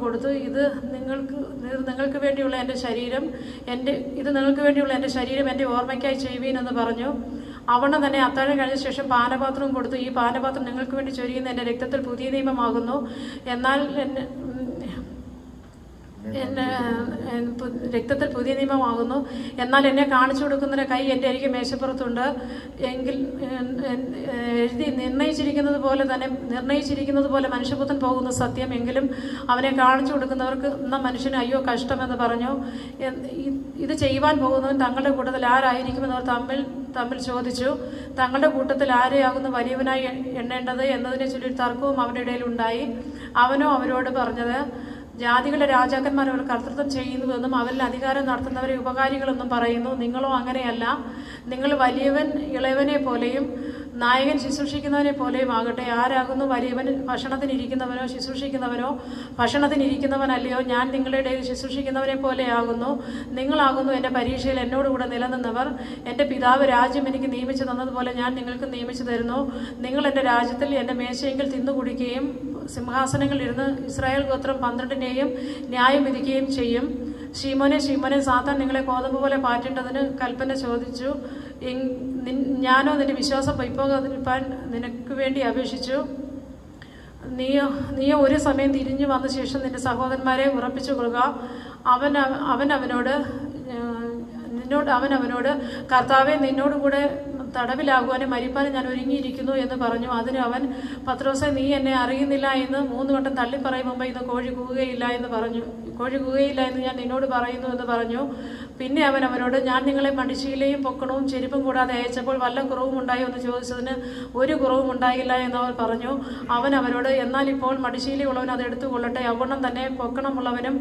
കൊടുത്തു ഇത് നിങ്ങൾക്ക് വേണ്ടിയുള്ള എൻ്റെ ശരീരം, എൻ്റെ ഓർമ്മയ്ക്കായി ചെയ്യുവീൻ എന്ന് പറഞ്ഞു. അവണ്ണം തന്നെ അത്താഴം കഴിഞ്ഞ ശേഷം പാനപാത്രവും കൊടുത്തു. ഈ പാനപാത്രം നിങ്ങൾക്ക് വേണ്ടി ചൊരിയുന്ന എൻ്റെ രക്തത്തിൽ പുതിയ നിയമമാകുന്നു. രക്തത്തിൽ പുതിയ നിയമമാകുന്നു. എന്നാൽ എന്നെ കാണിച്ചു കൊടുക്കുന്നതിൻ്റെ കൈ എൻ്റെ അരികെ മേശപ്പുറത്തുണ്ട്. എങ്കിൽ എഴുതി നിർണയിച്ചിരിക്കുന്നത് പോലെ മനുഷ്യപുത്രൻ പോകുന്ന സത്യം. എങ്കിലും അവനെ കാണിച്ചു കൊടുക്കുന്നവർക്ക് എന്ന മനുഷ്യന് അയ്യോ കഷ്ടമെന്ന് പറഞ്ഞു. ഇത് ചെയ്യുവാൻ പോകുന്നവൻ തങ്ങളുടെ കൂട്ടത്തിൽ ആരായിരിക്കുമെന്ന് അവർ തമ്മിൽ ചോദിച്ചു. തങ്ങളുടെ കൂട്ടത്തിൽ ആരെയാകുന്നു വലിയവനായി എണ്ണേണ്ടത് എന്നതിനെ ചൊല്ലി തർക്കവും അവരുടെ ഇടയിൽ ഉണ്ടായി. അവനോ അവരോട് പറഞ്ഞത്, ജാതികളുടെ രാജാക്കന്മാർ അവർ കർത്തൃത്വം ചെയ്യുന്നുവെന്നും അവരിൽ അധികാരം നടത്തുന്നവരെ ഉപകാരികളെന്നും പറയുന്നു. നിങ്ങളോ അങ്ങനെയല്ല. നിങ്ങൾ വലിയവൻ ഇളയവനെ പോലെയും നായകൻ ശുശ്രൂഷിക്കുന്നവനെ പോലെയും ആകട്ടെ. ആരാകുന്നു വലിയവൻ? ഭക്ഷണത്തിനിരിക്കുന്നവനോ ശുശ്രൂഷിക്കുന്നവനോ? ഭക്ഷണത്തിനിരിക്കുന്നവനല്ലയോ? ഞാൻ നിങ്ങളുടെ ഇടയിൽ ശുശ്രൂഷിക്കുന്നവരെ പോലെയാകുന്നു. നിങ്ങളാകുന്നു എൻ്റെ പരീക്ഷയിൽ എന്നോടുകൂടെ നിലനിന്നവർ. എൻ്റെ പിതാവ് രാജ്യം എനിക്ക് നിയമിച്ചു തന്നതുപോലെ ഞാൻ നിങ്ങൾക്ക് നിയമിച്ചു തരുന്നു. നിങ്ങൾ എൻ്റെ രാജ്യത്തിൽ എൻ്റെ മേശയെങ്കിൽ തിന്നുകുടിക്കുകയും സിംഹാസനങ്ങളിലിരുന്ന് ഇസ്രായേൽ ഗോത്രം 12-നെയും ന്യായം വിധിക്കുകയും ചെയ്യും. ശീമോനെ ശീമോനെ, സാത്താൻ നിങ്ങളെ കോതമ്പ് പോലെ പാറ്റേണ്ടതിന് കൽപ്പന ചോദിച്ചു. ഞാനോ നിന്റെ വിശ്വാസം പൊയ്പോകാതിരിപ്പാൻ നിനക്ക് വേണ്ടി അപേക്ഷിച്ചു. നീയോ ഒരു സമയം തിരിഞ്ഞു വന്ന ശേഷം നിന്റെ സഹോദരന്മാരെ ഉറപ്പിച്ചു കൊള്ളുക. അവൻ അവനോട് കർത്താവെ, നിന്നോടുകൂടെ തടവിലാകുവാനും മരിപ്പാനും ഞാൻ ഒരുങ്ങിയിരിക്കുന്നു എന്ന് പറഞ്ഞു. അതിന് അവൻ, പത്രോസേ, നീ എന്നെ അറിയുന്നില്ല എന്ന് 3 വട്ടം തള്ളിപ്പറയും മുമ്പ് ഇന്ന് കോഴി കൂകുകയില്ല എന്ന് ഞാൻ നിന്നോട് പറയുന്നു എന്ന് പറഞ്ഞു. പിന്നെ അവൻ അവരോട്, ഞാൻ നിങ്ങളെ മടിശീലയും പൊക്കണവും ചെരുപ്പും കൂടാതെ അയച്ചപ്പോൾ വല്ല കുറവും ഉണ്ടായോ എന്ന് ചോദിച്ചതിന് ഒരു കുറവും ഉണ്ടായില്ല എന്ന് അവർ പറഞ്ഞു. അവൻ അവരോട്, എന്നാൽ ഇപ്പോൾ മടിശീലയുള്ളവൻ അത് എടുത്തുകൊള്ളട്ടെ. അവണ്ണം തന്നെ പൊക്കണമുള്ളവനും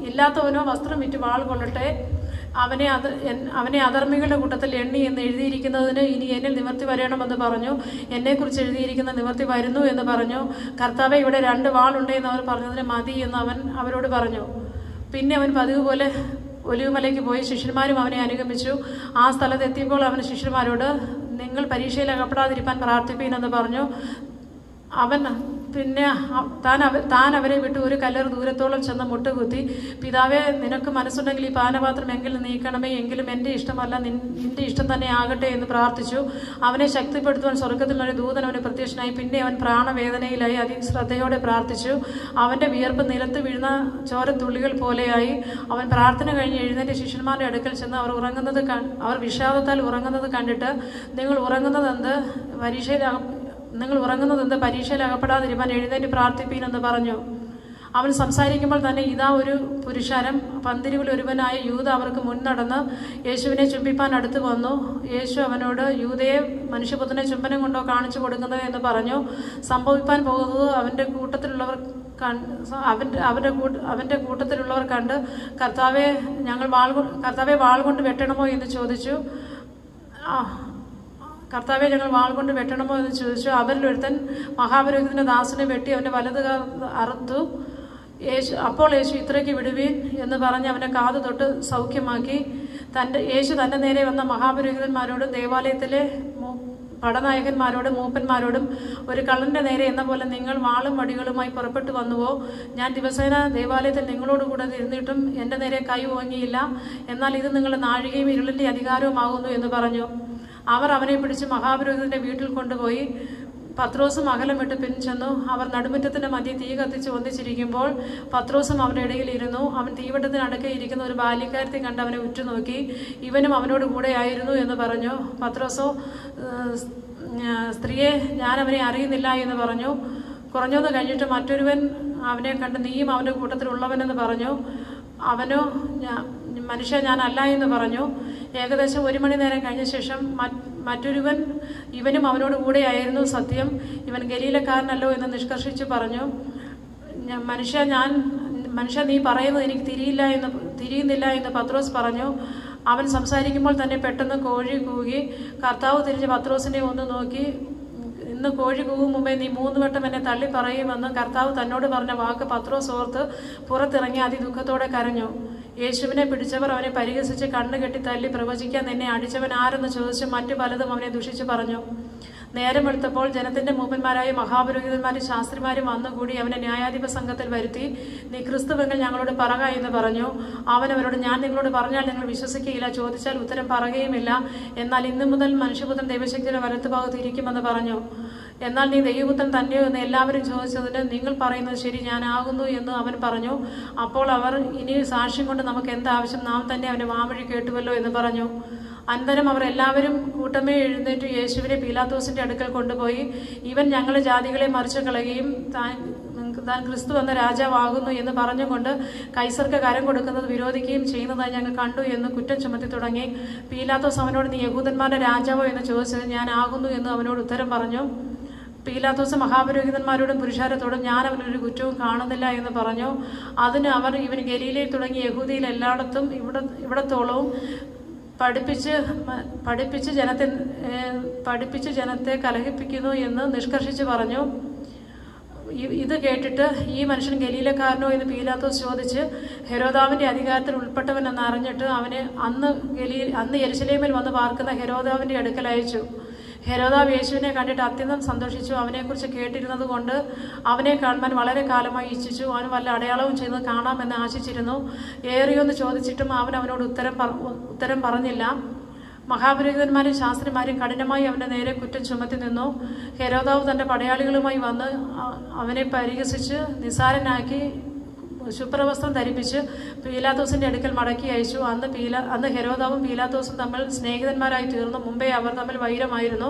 ഇല്ലാത്തവനോ വസ്ത്രം വിറ്റ് വാൾ കൊള്ളട്ടെ. അവനെ അധർമ്മികളുടെ കൂട്ടത്തിൽ എണ്ണി എന്ന് എഴുതിയിരിക്കുന്നതിന് ഇനി എന്നിൽ നിവർത്തി വരണമെന്ന് പറഞ്ഞു. എന്നെക്കുറിച്ച് എഴുതിയിരിക്കുന്ന നിവർത്തി വരുന്നു എന്ന് പറഞ്ഞു. കർത്താവെ, ഇവിടെ 2 വാളുണ്ട് എന്ന് അവർ പറഞ്ഞതിന് മതി എന്ന് അവൻ അവരോട് പറഞ്ഞു. പിന്നെ അവൻ പതിവ് പോലെ ഒലിവുമലയ്ക്ക് പോയി ശിഷ്യന്മാരും അവനെ അനുഗമിച്ചു. ആ സ്ഥലത്തെത്തിയപ്പോൾ അവൻ ശിഷ്യന്മാരോട്, നിങ്ങൾ പരീക്ഷയിൽ അകപ്പെടാതിരിക്കാൻ പ്രാർത്ഥിപ്പീനെന്ന് പറഞ്ഞു. പിന്നെ താൻ അവരെ വിട്ട് ഒരു കല്ലറ ദൂരത്തോളം ചെന്ന് മുട്ടുകുത്തി, പിതാവേ, നിനക്ക് മനസ്സുണ്ടെങ്കിൽ ഈ പാനപാത്രം എങ്കിലും നീക്കണമേ. എങ്കിലും എൻ്റെ ഇഷ്ടമല്ല, നിന്റെ ഇഷ്ടം തന്നെ ആകട്ടെ എന്ന് പ്രാർത്ഥിച്ചു. അവനെ ശക്തിപ്പെടുത്തുവാൻ സ്വർഗത്തിൽ നിന്നൊരു ദൂതൻ അവന് പ്രത്യക്ഷനായി. പിന്നെ അവൻ പ്രാണവേദനയിലായി അതിശ്രദ്ധയോടെ പ്രാർത്ഥിച്ചു. അവൻ്റെ വിയർപ്പ് നിലത്ത് വീഴുന്ന ചോരത്തുള്ളികൾ പോലെയായി. അവൻ പ്രാർത്ഥന കഴിഞ്ഞ് എഴുന്നേറ്റ് ശിഷ്യന്മാരുടെ അടുക്കൽ ചെന്ന് അവർ വിഷാദത്താൽ ഉറങ്ങുന്നത് കണ്ടിട്ട്, നിങ്ങൾ ഉറങ്ങുന്നതെന്ത്? പരീക്ഷയിൽ അകപ്പെടാതിരിക്കാൻ എഴുന്നേറ്റ് പ്രാർത്ഥിപ്പീനെന്ന് പറഞ്ഞു. അവൻ സംസാരിക്കുമ്പോൾ തന്നെ ഇതാ ഒരു പുരുഷാരം പന്തിരുവിൽ ഒരുവനായ യൂദ അവർക്ക് മുൻനടന്ന് യേശുവിനെ ചുംബിപ്പാൻ അടുത്ത് വന്നു. യേശു അവനോട്, യൂദയെ, മനുഷ്യപുത്രനെ ചുംബനം കൊണ്ടോ കാണിച്ചു കൊടുക്കുന്നത് എന്ന് പറഞ്ഞു. സംഭവിപ്പാൻ പോകുന്നത് അവൻ്റെ കൂട്ടത്തിലുള്ളവർ കണ്ട്, കർത്താവെ, വാൾ കൊണ്ട് വെട്ടണമോ എന്ന് ചോദിച്ചു. അവരിലൊരുത്തൻ മഹാപുരോഹിതന്റെ ദാസനെ വെട്ടി അവന്റെ വലത് അറുത്തു. അപ്പോൾ യേശു, ഇത്രയ്ക്ക് വിടുവീൻ എന്ന് പറഞ്ഞ് അവന്റെ കാത് തൊട്ട് സൗഖ്യമാക്കി. യേശു തന്റെ നേരെ വന്ന മഹാപുരോഹിതന്മാരോടും ദേവാലയത്തിലെ പടനായകന്മാരോടും മൂപ്പന്മാരോടും, ഒരു കള്ളന്റെ നേരെ എന്ന പോലെ നിങ്ങൾ വാളും വടികളുമായി പുറപ്പെട്ടു വന്നുവോ? ഞാൻ ദിവസേന ദേവാലയത്തിൽ നിങ്ങളോടുകൂടെ ഇരുന്നിട്ടും എൻ്റെ നേരെ കൈ ഓങ്ങിയില്ല. എന്നാൽ ഇത് നിങ്ങളുടെ നാഴികയും ഇരുളിന്റെ അധികാരവുമാകുന്നു എന്ന് പറഞ്ഞു. അവർ അവനെ പിടിച്ച് മഹാപുരോഹിതന്റെ വീട്ടിൽ കൊണ്ടുപോയി. പത്രോസും അകലം വിട്ട് പിൻചെന്നു. അവർ നടുമുറ്റത്തിന്റെ മധ്യ തീ കത്തിച്ച് ഒന്നിച്ചിരിക്കുമ്പോൾ പത്രോസും അവരുടെ ഇടയിൽ ഇരുന്നു. അവൻ തീവട്ടത്തിനടുക്കെ ഇരിക്കുന്ന ഒരു ബാല്യക്കാരത്തെ കണ്ട് അവനെ ഉറ്റുനോക്കി. ഇവനും അവനോട് കൂടെ ആയിരുന്നു എന്ന് പറഞ്ഞു. പത്രോസോ, സ്ത്രീയെ, ഞാൻ അവനെ അറിയുന്നില്ല എന്ന് പറഞ്ഞു. കുറഞ്ഞത് കഴിഞ്ഞിട്ട് മറ്റൊരുവൻ അവനെ കണ്ട്, നീയും അവന്റെ കൂട്ടത്തിലുള്ളവനെന്ന് പറഞ്ഞു. അവനോ, മനുഷ്യ, ഞാനല്ല എന്ന് പറഞ്ഞു. ഏകദേശം 1 മണി നേരം കഴിഞ്ഞ ശേഷം മറ്റൊരുവൻ, ഇവനും അവനോട് കൂടെയായിരുന്നു, സത്യം, ഇവൻ ഗലീലക്കാരനല്ലോ എന്ന് നിഷ്കർഷിച്ചു പറഞ്ഞു. മനുഷ്യ, നീ പറയുന്നത് എനിക്ക് തിരിയുന്നില്ല എന്ന് പത്രോസ് പറഞ്ഞു. അവൻ സംസാരിക്കുമ്പോൾ തന്നെ പെട്ടെന്ന് കോഴി കൂകി. കർത്താവ് തിരിഞ്ഞ് പത്രോസിനെ ഒന്ന് നോക്കി, ഇന്ന് കോഴി കൂകും മുമ്പേ നീ 3 വട്ടം എന്നെ തള്ളി പറയുമെന്ന് കർത്താവ് തന്നോട് പറഞ്ഞ വാക്ക് പത്രോസ് ഓർത്ത് പുറത്തിറങ്ങി അതിദുഃഖത്തോടെ കരഞ്ഞു. യേശുവിനെ പിടിച്ചവർ അവനെ പരിഹസിച്ച് കണ്ണുകെട്ടി തല്ലി, പ്രവചിക്കാൻ നിന്നെ അടിച്ചവൻ ആരെന്ന് ചോദിച്ച് മറ്റു പലതും അവനെ ദുഷിച്ചു പറഞ്ഞു. നേരം വെളുത്തപ്പോൾ ജനത്തിന്റെ മൂപ്പന്മാരായ മഹാപുരോഹിതന്മാരും ശാസ്ത്രിമാരും വന്നുകൂടി അവനെ ന്യായാധിപ സംഘത്തിൽ വരുത്തി, നീ ക്രിസ്തുവെങ്കിൽ ഞങ്ങളോട് പറക എന്ന് പറഞ്ഞു. അവൻ അവരോട്, ഞാൻ നിങ്ങളോട് പറഞ്ഞാൽ നിങ്ങൾ വിശ്വസിക്കുകയില്ല, ചോദിച്ചാൽ ഉത്തരം പറയുകയുമില്ല. എന്നാൽ ഇന്നു മുതൽ മനുഷ്യപുത്രൻ ദൈവശക്തിയുടെ വലത്തുഭാഗത്ത് ഇരിക്കുമെന്ന് പറഞ്ഞു. എന്നാൽ നീ ദൈവപുത്രൻ തന്നെയോ എന്ന് എല്ലാവരും ചോദിച്ചതിന് നിങ്ങൾ പറയുന്നത് ശരി, ഞാനാകുന്നു എന്ന് അവൻ പറഞ്ഞു. അപ്പോൾ അവർ, ഇനി സാക്ഷ്യം കൊണ്ട് നമുക്ക് എന്താവശ്യം, നാം തന്നെ അവൻ്റെ വാമൊഴി കേട്ടുവല്ലോ എന്ന് പറഞ്ഞു. അനന്തരം അവർ എല്ലാവരും കൂട്ടമേ എഴുന്നേറ്റ് യേശുവിനെ പീലാത്തോസിന്റെ അടുക്കൽ കൊണ്ടുപോയി, ഇവൻ ഞങ്ങളെ ജാതികളെ മറിച്ചു കളയുകയും താൻ ക്രിസ്തു എന്ന രാജാവാകുന്നു എന്ന് പറഞ്ഞുകൊണ്ട് കൈസർക്ക് കരം കൊടുക്കുന്നത് വിരോധിക്കുകയും ചെയ്യുന്നതായി ഞങ്ങൾ കണ്ടു എന്ന് കുറ്റം ചുമത്തി തുടങ്ങി. പീലാത്തോസ് അവനോട്, നീ യഹൂദന്മാരുടെ രാജാവോ എന്ന് ചോദിച്ചത്, ഞാൻ ആകുന്നു എന്ന് അവനോട് ഉത്തരം പറഞ്ഞു. പീലാത്തോസ് മഹാപുരോഹിതന്മാരോടും പുരുഷാരത്തോടും, ഞാൻ അവനൊരു കുറ്റവും കാണുന്നില്ല എന്ന് പറഞ്ഞു. അതിന് അവർ, ഇവൻ ഗലീലയിൽ തുടങ്ങി യഹൂദിയിൽ എല്ലായിടത്തും ഇവിടത്തോളവും പഠിപ്പിച്ച് ജനത്തെ കലഹിപ്പിക്കുന്നു എന്ന് നിഷ്കർഷിച്ച് പറഞ്ഞു. ഇത് കേട്ടിട്ട്, ഈ മനുഷ്യൻ ഗലീലക്കാരനോ എന്ന് പീലാത്തോസ് ചോദിച്ച് ഹെരോദാവിന്റെ അധികാരത്തിൽ ഉൾപ്പെട്ടവൻ എന്ന് അറിഞ്ഞിട്ട് അവനെ അന്ന് യെരുശലേമിൽ വന്ന് പാർക്കുന്ന ഹെരോദാവിന്റെ അടുക്കൽ അയച്ചു. ഹെരോദാവ് യേശുവിനെ കണ്ടിട്ട് അത്യന്തം സന്തോഷിച്ചു. അവനെക്കുറിച്ച് കേട്ടിരുന്നത് കൊണ്ട് അവനെ കാണുവാൻ വളരെ കാലമായി ഇച്ഛിച്ചു. അവൻ വല്ല അടയാളവും ചെയ്യുന്നത് കാണാമെന്ന് ആശിച്ചിരുന്നു. ഏറിയൊന്ന് ചോദിച്ചിട്ടും അവൻ അവനോട് ഉത്തരം പറഞ്ഞില്ല. മഹാപുരോഹിതന്മാരും ശാസ്ത്രിമാരും കഠിനമായി അവൻ്റെ നേരെ കുറ്റം ചുമത്തി നിന്നു. ഹെരോദാവ് തൻ്റെ പടയാളികളുമായി വന്ന് അവനെ പരിഹസിച്ച് നിസ്സാരനാക്കി ശുഭ്രവസ്ത്രം ധരിപ്പിച്ച് പീലാത്തോസിന്റെ അടുക്കൽ മടക്കി അയച്ചു. അന്ന് ഹെരോദാവും പീലാത്തോസും തമ്മിൽ സ്നേഹിതന്മാരായി തീർന്നു. മുമ്പേ അവർ തമ്മിൽ വൈരമായിരുന്നു.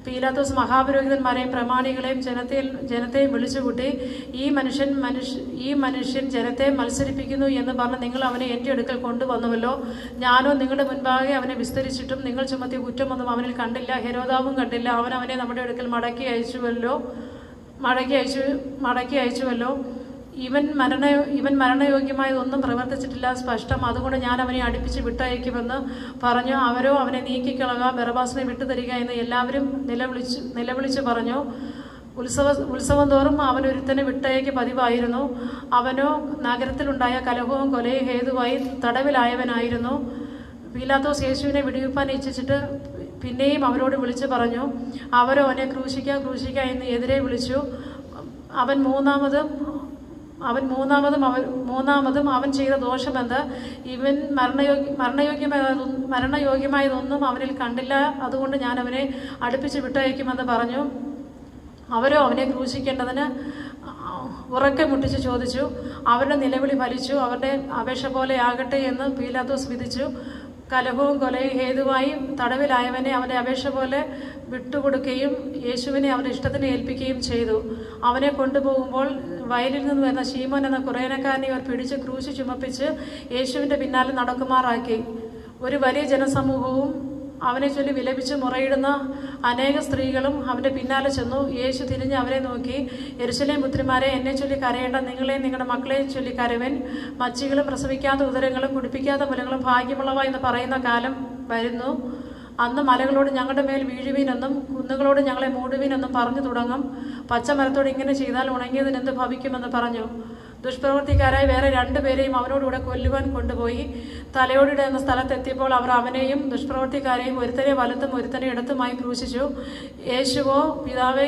പീലാത്തോസ് മഹാപുരോഹിതന്മാരെയും പ്രമാണികളെയും ജനത്തെയും വിളിച്ചുകൂട്ടി, ഈ മനുഷ്യൻ ജനത്തെ മത്സരിപ്പിക്കുന്നു എന്ന് പറഞ്ഞ് നിങ്ങൾ അവനെ എൻ്റെ അടുക്കൽ കൊണ്ടുവന്നുവല്ലോ. ഞാനോ നിങ്ങളുടെ മുൻപാകെ അവനെ വിസ്തരിച്ചിട്ടും നിങ്ങൾ ചുമത്തിയ കുറ്റമൊന്നും അവനിൽ കണ്ടില്ല, ഹെരോദാവും കണ്ടില്ല. അവനെ നമ്മുടെ അടുക്കൽ മടക്കി അയച്ചുവല്ലോ. ഇവൻ മരണയോഗ്യമായതൊന്നും പ്രവർത്തിച്ചിട്ടില്ല സ്പഷ്ടം. അതുകൊണ്ട് ഞാൻ അവനെ അടുപ്പിച്ച് വിട്ടയക്കുമെന്ന് പറഞ്ഞു. അവരോ, അവനെ നീക്കിക്കളക, ബറബ്ബാസിനെ വിട്ടുതരിക എന്ന് എല്ലാവരും നിലവിളിച്ചു പറഞ്ഞു. ഉത്സവം തോറും അവനൊരുത്തനെ വിട്ടയക്ക് പതിവായിരുന്നു. അവനോ നഗരത്തിലുണ്ടായ കലഹവും കൊലയും ഹേതുവായി തടവിലായവനായിരുന്നു. പീലാത്തോസ് യേശുവിനെ വിടുവിപ്പാൻ ഇച്ഛിച്ചിട്ട് പിന്നെയും അവരോട് വിളിച്ചു പറഞ്ഞു. അവരോ അവനെ ക്രൂശിക്ക എന്ന് എതിരെ വിളിച്ചു. അവൻ മൂന്നാമതും അവൻ ചെയ്ത ദോഷമെന്ത്, ഇവൻ മരണയോഗ്യമായതൊന്നും അവനിൽ കണ്ടില്ല, അതുകൊണ്ട് ഞാൻ അവനെ അടുപ്പിച്ച് വിട്ടയക്കുമെന്ന് പറഞ്ഞു. അവരോ അവനെ ക്രൂശിക്കേണ്ടതിന് ഉറക്കെ മുട്ടിച്ച് ചോദിച്ചു. അവരുടെ നിലവിളി ഫലിച്ചു. അവരുടെ അപേക്ഷ പോലെ ആകട്ടെ എന്ന് പീലാത്തോസ് വിധിച്ചു. കലഹവും കൊലയും ഹേതുവായി തടവിലായവനെ അവൻ്റെ അപേക്ഷ പോലെ വിട്ടുകൊടുക്കുകയും യേശുവിനെ അവൻ്റെ ഇഷ്ടത്തിന് ഏൽപ്പിക്കുകയും ചെയ്തു. അവനെ കൊണ്ടുപോകുമ്പോൾ വയലിൽ നിന്ന് വരുന്ന ശീമോൻ എന്ന കുറേനക്കാരനെ അവർ പിടിച്ച് ക്രൂശ് ചുമപ്പിച്ച് യേശുവിൻ്റെ പിന്നാലെ നടക്കുമാറാക്കി. ഒരു വലിയ ജനസമൂഹവും അവനെ ചൊല്ലി വിലപിച്ച് മുറയിടുന്ന അനേക സ്ത്രീകളും അവൻ്റെ പിന്നാലെ ചെന്നു. യേശു തിരിഞ്ഞ് അവരെ നോക്കി, യെരൂശലേം പുത്രിമാരെ, എന്നെ ചൊല്ലി കരയേണ്ട, നിങ്ങളെയും നിങ്ങളുടെ മക്കളെയും ചൊല്ലി കരവൻ. മച്ചികളും പ്രസവിക്കാത്ത ഉദരങ്ങളും കുടിപ്പിക്കാത്ത മുലകളും ഭാഗ്യമുള്ളവ എന്ന് പറയുന്ന കാലം വരുന്നു. അന്ന് മലകളോട് ഞങ്ങളുടെ മേൽ വീഴുവീനെന്നും കുന്നുകളോട് ഞങ്ങളെ മൂടുവീനെന്നും പറഞ്ഞു തുടങ്ങും. പച്ചമരത്തോട് ഇങ്ങനെ ചെയ്താൽ ഉണങ്ങിയതിന് എന്ത് ഭവിക്കുമെന്ന് പറഞ്ഞു. ദുഷ്പ്രവൃത്തിക്കാരായ വേറെ 2 പേരെയും അവനോടുകൂടെ കൊല്ലുവാൻ കൊണ്ടുപോയി. തലയോടിട എന്ന സ്ഥലത്തെത്തിയപ്പോൾ അവർ അവനെയും ദുഷ്പ്രവൃത്തിക്കാരെയും ഒരുത്തനെ വലത്തും ഒരുത്തനെ ഇടത്തുമായി ക്രൂശിച്ചു. യേശുവോ, പിതാവേ,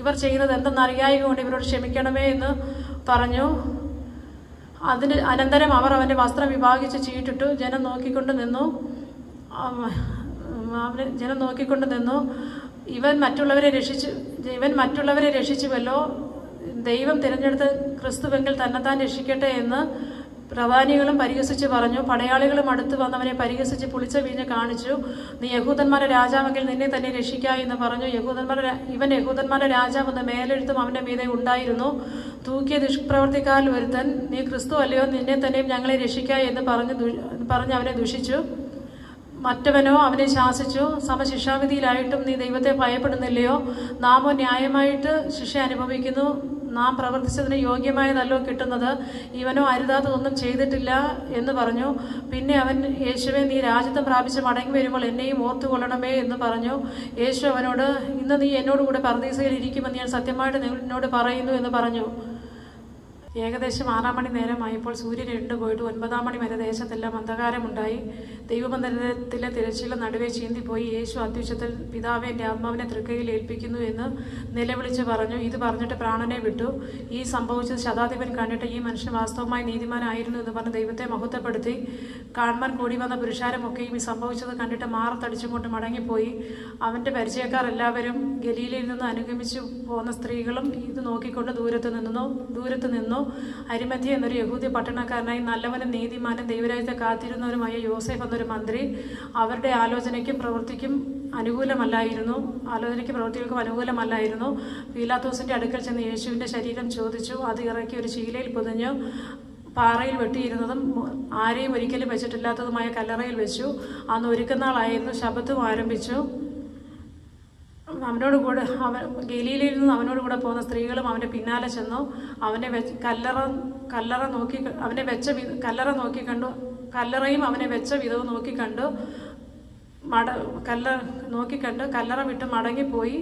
ഇവർ ചെയ്യുന്നത് എന്തെന്നറിയായ കൊണ്ട് ഇവരോട് ക്ഷമിക്കണമേ എന്ന് പറഞ്ഞു. അനന്തരം അവർ അവൻ്റെ വസ്ത്രം വിഭാഗിച്ച് ചീട്ടിട്ടു. ജനം നോക്കിക്കൊണ്ട് നിന്നു. ഇവൻ മറ്റുള്ളവരെ രക്ഷിച്ചുവല്ലോ. ദൈവം തിരഞ്ഞെടുത്ത ക്രിസ്തുവെങ്കിൽ തന്നെത്താൻ രക്ഷിക്കട്ടെ എന്ന് പ്രധാനികളും പരിഹസിച്ച് പറഞ്ഞു. പടയാളികളും അടുത്ത് വന്നവനെ പരിഹസിച്ച് പുളിച്ച വീഞ്ഞ് കാണിച്ചു. നീ യഹൂദന്മാരുടെ രാജാവെങ്കിൽ നിന്നെ തന്നെ രക്ഷിക്ക എന്ന് പറഞ്ഞു. ഇവൻ യഹൂദന്മാരുടെ രാജാവെന്ന് മേലെഴുത്തും അവന്റെ മീതെ ഉണ്ടായിരുന്നു. തൂക്കിയ ദുഷ്പ്രവർത്തിക്കാരിൽ ഒരുത്തൻ, നീ ക്രിസ്തു അല്ലയോ, നിന്നെ തന്നെയും ഞങ്ങളെ രക്ഷിക്ക എന്ന് പറഞ്ഞ് അവനെ ദുഷിച്ചു. മറ്റവനോ അവനെ ശാസിച്ചു, സമശിക്ഷാവിധിയിലായിട്ടും നീ ദൈവത്തെ ഭയപ്പെടുന്നില്ലയോ? നാമോ ന്യായമായിട്ട് ശിക്ഷ അനുഭവിക്കുന്നു, നാം പ്രവർത്തിച്ചതിന് യോഗ്യമായതല്ലോ കിട്ടുന്നത്. ഇവനോ അരുതാത്തതൊന്നും ചെയ്തിട്ടില്ല എന്ന് പറഞ്ഞു. പിന്നെ അവൻ, യേശുവെ, നീ രാജ്യത്വം പ്രാപിച്ച് മടങ്ങി വരുമ്പോൾ എന്നെയും ഓർത്തുകൊള്ളണമേ എന്ന് പറഞ്ഞു. യേശു അവനോട്, ഇന്ന് നീ എന്നോടുകൂടെ പർദീസയിൽ ഇരിക്കുമെന്ന് ഞാൻ സത്യമായിട്ട് നിന്നോട് പറയുന്നു എന്ന് പറഞ്ഞു. ഏകദേശം 6 മണി നേരമായപ്പോൾ സൂര്യൻ ഇരുണ്ടുപോയിട്ട് 9 മണി വരെ ദേശത്തെല്ലാം അന്ധകാരമുണ്ടായി. ദൈവമന്ദിരത്തിലെ തിരശ്ശീല നടുവെ ചീന്തിപ്പോയി. യേശു അത്യുച്ചത്തിൽ പിതാവേ, എൻ്റെ ആത്മാവിനെ തൃക്കൈയിൽ ഏൽപ്പിക്കുന്നു എന്ന് നിലവിളിച്ച് പറഞ്ഞു. ഇത് പറഞ്ഞിട്ട് പ്രാണനെ വിട്ടു. ഈ സംഭവിച്ചത് ശതാധിപൻ കണ്ടിട്ട് ഈ മനുഷ്യൻ വാസ്തവമായി നീതിമാനായിരുന്നു എന്ന് പറഞ്ഞ് ദൈവത്തെ മഹത്വപ്പെടുത്തി. കാണുവാൻ കൂടി വന്ന പുരുഷാരമൊക്കെയും ഈ സംഭവിച്ചത് കണ്ടിട്ട് മാറത്തടിച്ചുകൊണ്ട് മടങ്ങിപ്പോയി. അവൻ്റെ പരിചയക്കാർ എല്ലാവരും ഗലീലയിൽ നിന്ന് അനുഗമിച്ചു പോന്ന സ്ത്രീകളും ഇത് നോക്കിക്കൊണ്ട് ദൂരത്ത് നിന്നു. അരിമഥ്യ എന്നൊരു യഹൂദ്യ പട്ടണക്കാരനായി നല്ലവനും നീതിമാനും ദൈവരാജ്യത്തെ കാത്തിരുന്നവരുമായ യോസേഫ് എന്നൊരു മന്ത്രി. അവരുടെ ആലോചനയ്ക്കും പ്രവൃത്തികൾക്കും അനുകൂലമല്ലായിരുന്നു. പീലാത്തോസിന്റെ അടുക്കൽ ചെന്ന് യേശുവിന്റെ ശരീരം ചോദിച്ചു. അത് ഇറക്കി ഒരു ശീലയിൽ പൊതിഞ്ഞു പാറയിൽ വെട്ടിയിരുന്നതും ആരെയും ഒരിക്കലും വെച്ചിട്ടില്ലാത്തതുമായ കല്ലറയിൽ വെച്ചു. അന്ന് ഒരുക്കനാളായിരുന്നു. ശബ്ബത്തും ആരംഭിച്ചു. ഗലീലയിൽ നിന്ന് അവനോട് കൂടെ പോകുന്ന സ്ത്രീകളും അവൻ്റെ പിന്നാലെ ചെന്നു. കല്ലറയും അവനെ വെച്ച വിധവും നോക്കിക്കണ്ട് കല്ലറ വിട്ട് മടങ്ങിപ്പോയി.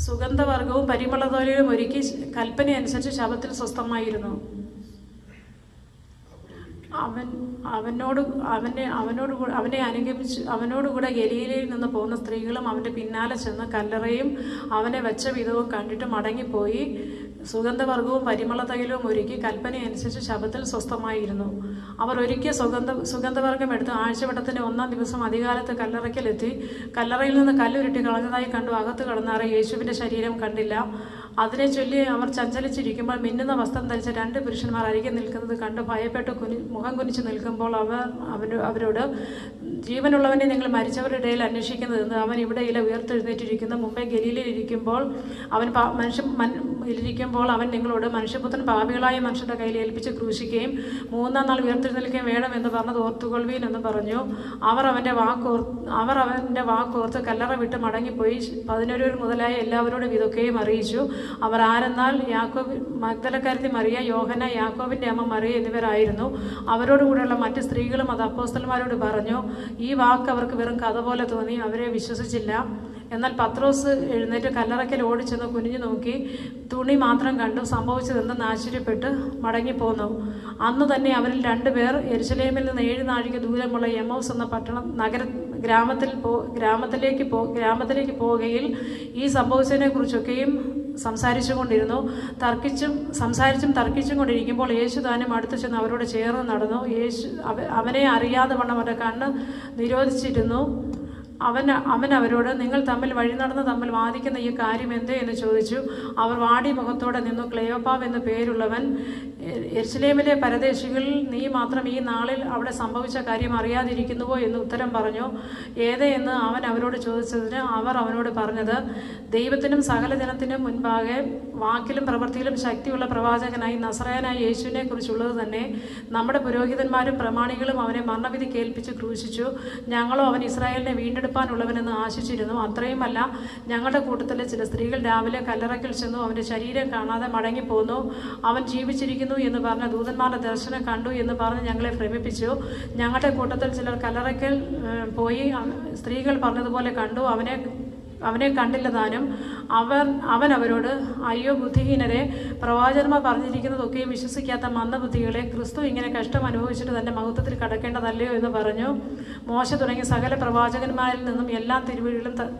സുഗന്ധവർഗവും പരിമളതൈലവും ഒരുക്കി കൽപ്പനയനുസരിച്ച് ശബത്തിൽ സ്വസ്ഥമായിരുന്നു. അവനോടുകൂടെ ഗലീലയിൽ നിന്ന് പോകുന്ന സ്ത്രീകളും അവൻ്റെ പിന്നാലെ ചെന്ന് കല്ലറയും അവനെ വെച്ച വിധവും കണ്ടിട്ട് മടങ്ങിപ്പോയി. സുഗന്ധവർഗവും പരിമളതൈലവും ഒരുക്കി കൽപ്പനയനുസരിച്ച് ശബത്തിൽ സ്വസ്ഥമായിരുന്നു. അവർ ഒരുക്കിയ സുഗന്ധവർഗം എടുത്ത് ആഴ്ചവട്ടത്തിൻ്റെ 1-ാം ദിവസം അധികാലത്ത് കല്ലറയ്ക്കലെത്തി. കല്ലറയിൽ നിന്ന് കല്ലുരുട്ടി കളഞ്ഞതായി കണ്ടു. അകത്ത് കടന്നാറെ യേശുവിൻ്റെ ശരീരം കണ്ടില്ല. അതിനെ ചൊല്ലി അവർ ചഞ്ചലിച്ചിരിക്കുമ്പോൾ മിന്നുന്ന വസ്ത്രം ധരിച്ച 2 പുരുഷന്മാർ അരികെ നിൽക്കുന്നത് കണ്ട് ഭയപ്പെട്ട് മുഖം കുനിച്ച് നിൽക്കുമ്പോൾ അവരോട്, ജീവനുള്ളവനെ നിങ്ങൾ മരിച്ചവരുടെ ഇടയിൽ അന്വേഷിക്കുന്നതെന്ന്? അവൻ ഇവിടെ ഇല ഉയർത്തെഴുന്നേറ്റിരിക്കുന്നു. മുമ്പേ ഗലീലയിൽ ഇരിക്കുമ്പോൾ അവൻ നിങ്ങളോട്, മനുഷ്യപുത്രൻ പാപികളായ മനുഷ്യരുടെ കയ്യിൽ ഏൽപ്പിച്ച് ക്രൂശിക്കുകയും 3-ാം നാൾ ഉയർത്തെഴുന്നേൽക്കുകയും വേണമെന്ന് പറഞ്ഞത് ഓർത്തുകൊള്ളുവീൻ എന്ന് പറഞ്ഞു. അവർ അവൻ്റെ വാക്കോർത്ത് കല്ലറ വിട്ട് മടങ്ങിപ്പോയി 11 മുതലായ എല്ലാവരോടും ഇതൊക്കെയും അറിയിച്ചു. അവർ ആരെന്നാൽ മഗ്ദലക്കാരത്തി മറിയ, യോഹന, യാക്കോബിന്റെ അമ്മ മറിയ എന്നിവരായിരുന്നു. അവരോടുകൂടെയുള്ള മറ്റ് സ്ത്രീകളും അത് അപ്പോസ്തലന്മാരോട് പറഞ്ഞു. ഈ വാക്ക് അവർക്ക് വെറും കഥ പോലെ തോന്നി. അവരെ വിശ്വസിച്ചില്ല. എന്നാൽ പത്രോസ് എഴുന്നേറ്റ് കല്ലറയ്ക്കൽ ഓടിച്ചെന്ന് കുനിഞ്ഞു നോക്കി തുണി മാത്രം കണ്ടു. സംഭവിച്ചതെന്തെന്ന് ആശ്ചര്യപ്പെട്ട് മടങ്ങിപ്പോന്നു. അന്ന് തന്നെ അവരിൽ 2 പേർ യെരുശലേമിൽ നിന്ന് 7 നാഴിക ദൂരമുള്ള എമ്മൗസ് എന്ന ഗ്രാമത്തിലേക്ക് പോവുകയിൽ ഈ സംഭവിച്ചതിനെ കുറിച്ചൊക്കെയും സംസാരിച്ചും തർക്കിച്ചും കൊണ്ടിരിക്കുമ്പോൾ യേശു താനും അടുത്ത് ചെന്ന് അവരോട് ചേർന്ന് നടന്നു. അവനെ അറിയാതെ വണ്ണം അവരുടെ കണ്ണ് നിരോധിച്ചിരുന്നു. അവൻ അവരോട്, നിങ്ങൾ വഴി നടന്ന് തമ്മിൽ വാദിക്കുന്ന ഈ കാര്യം എന്തേ എന്ന് ചോദിച്ചു. അവർ വാടി മുഖത്തോടെ നിന്നു. ക്ലെയോപ്പാവ് എന്നു പേരുള്ളവൻ, യെരുശലേമിലെ പരദേശികളിൽ നീ മാത്രം ഈ നാളിൽ അവിടെ സംഭവിച്ച കാര്യം അറിയാതിരിക്കുന്നുവോ എന്ന് ഉത്തരം പറഞ്ഞു. ഏതേ എന്ന് അവൻ അവരോട് ചോദിച്ചതിന് അവർ അവനോട് പറഞ്ഞത്, ദൈവത്തിനും സകല ജനത്തിനും മുൻപാകെ വാക്കിലും പ്രവൃത്തിയിലും ശക്തിയുള്ള പ്രവാചകനായി നസറായനായ യേശുവിനെ കുറിച്ചുള്ളത് തന്നെ. നമ്മുടെ പുരോഹിതന്മാരും പ്രമാണികളും അവനെ മരണവിധി കേൾപ്പിച്ച് ക്രൂശിച്ചു. ഞങ്ങളോ അവൻ ഇസ്രായേലിനെ വീണ്ടെടുപ്പാനുള്ളവനെന്ന് ആശിച്ചിരുന്നു. അത്രയുമല്ല, ഞങ്ങളുടെ കൂട്ടത്തിലെ ചില സ്ത്രീകൾ രാവിലെ കല്ലറയ്ക്കൽ ചെന്നു. അവൻ്റെ ശരീരം കാണാതെ മടങ്ങിപ്പോന്നു. അവൻ ജീവിച്ചിരിക്കുന്നു എന്ന് പറഞ്ഞ ദൂതന്മാരുടെ ദർശനം കണ്ടു എന്ന് പറഞ്ഞ് ഞങ്ങളെ ഭ്രമിപ്പിച്ചു. ഞങ്ങളുടെ കൂട്ടത്തിൽ ചിലർ കല്ലറയ്ക്കൽ പോയി സ്ത്രീകൾ പറഞ്ഞതുപോലെ കണ്ടു. അവനെ കണ്ടില്ല താനും. അവൻ അവരോട്, അയ്യോ ബുദ്ധിഹീനരെ, പ്രവാചകന്മാർ പറഞ്ഞിരിക്കുന്നതൊക്കെയും വിശ്വസിക്കാത്ത മന്ദബുദ്ധികളെ, ക്രിസ്തു ഇങ്ങനെ കഷ്ടം അനുഭവിച്ചിട്ട് തൻ്റെ മഹത്വത്തിൽ കടക്കേണ്ടതല്ലയോ എന്ന് പറഞ്ഞു. മോശ തുടങ്ങിയ സകല പ്രവാചകന്മാരിൽ നിന്നും എല്ലാ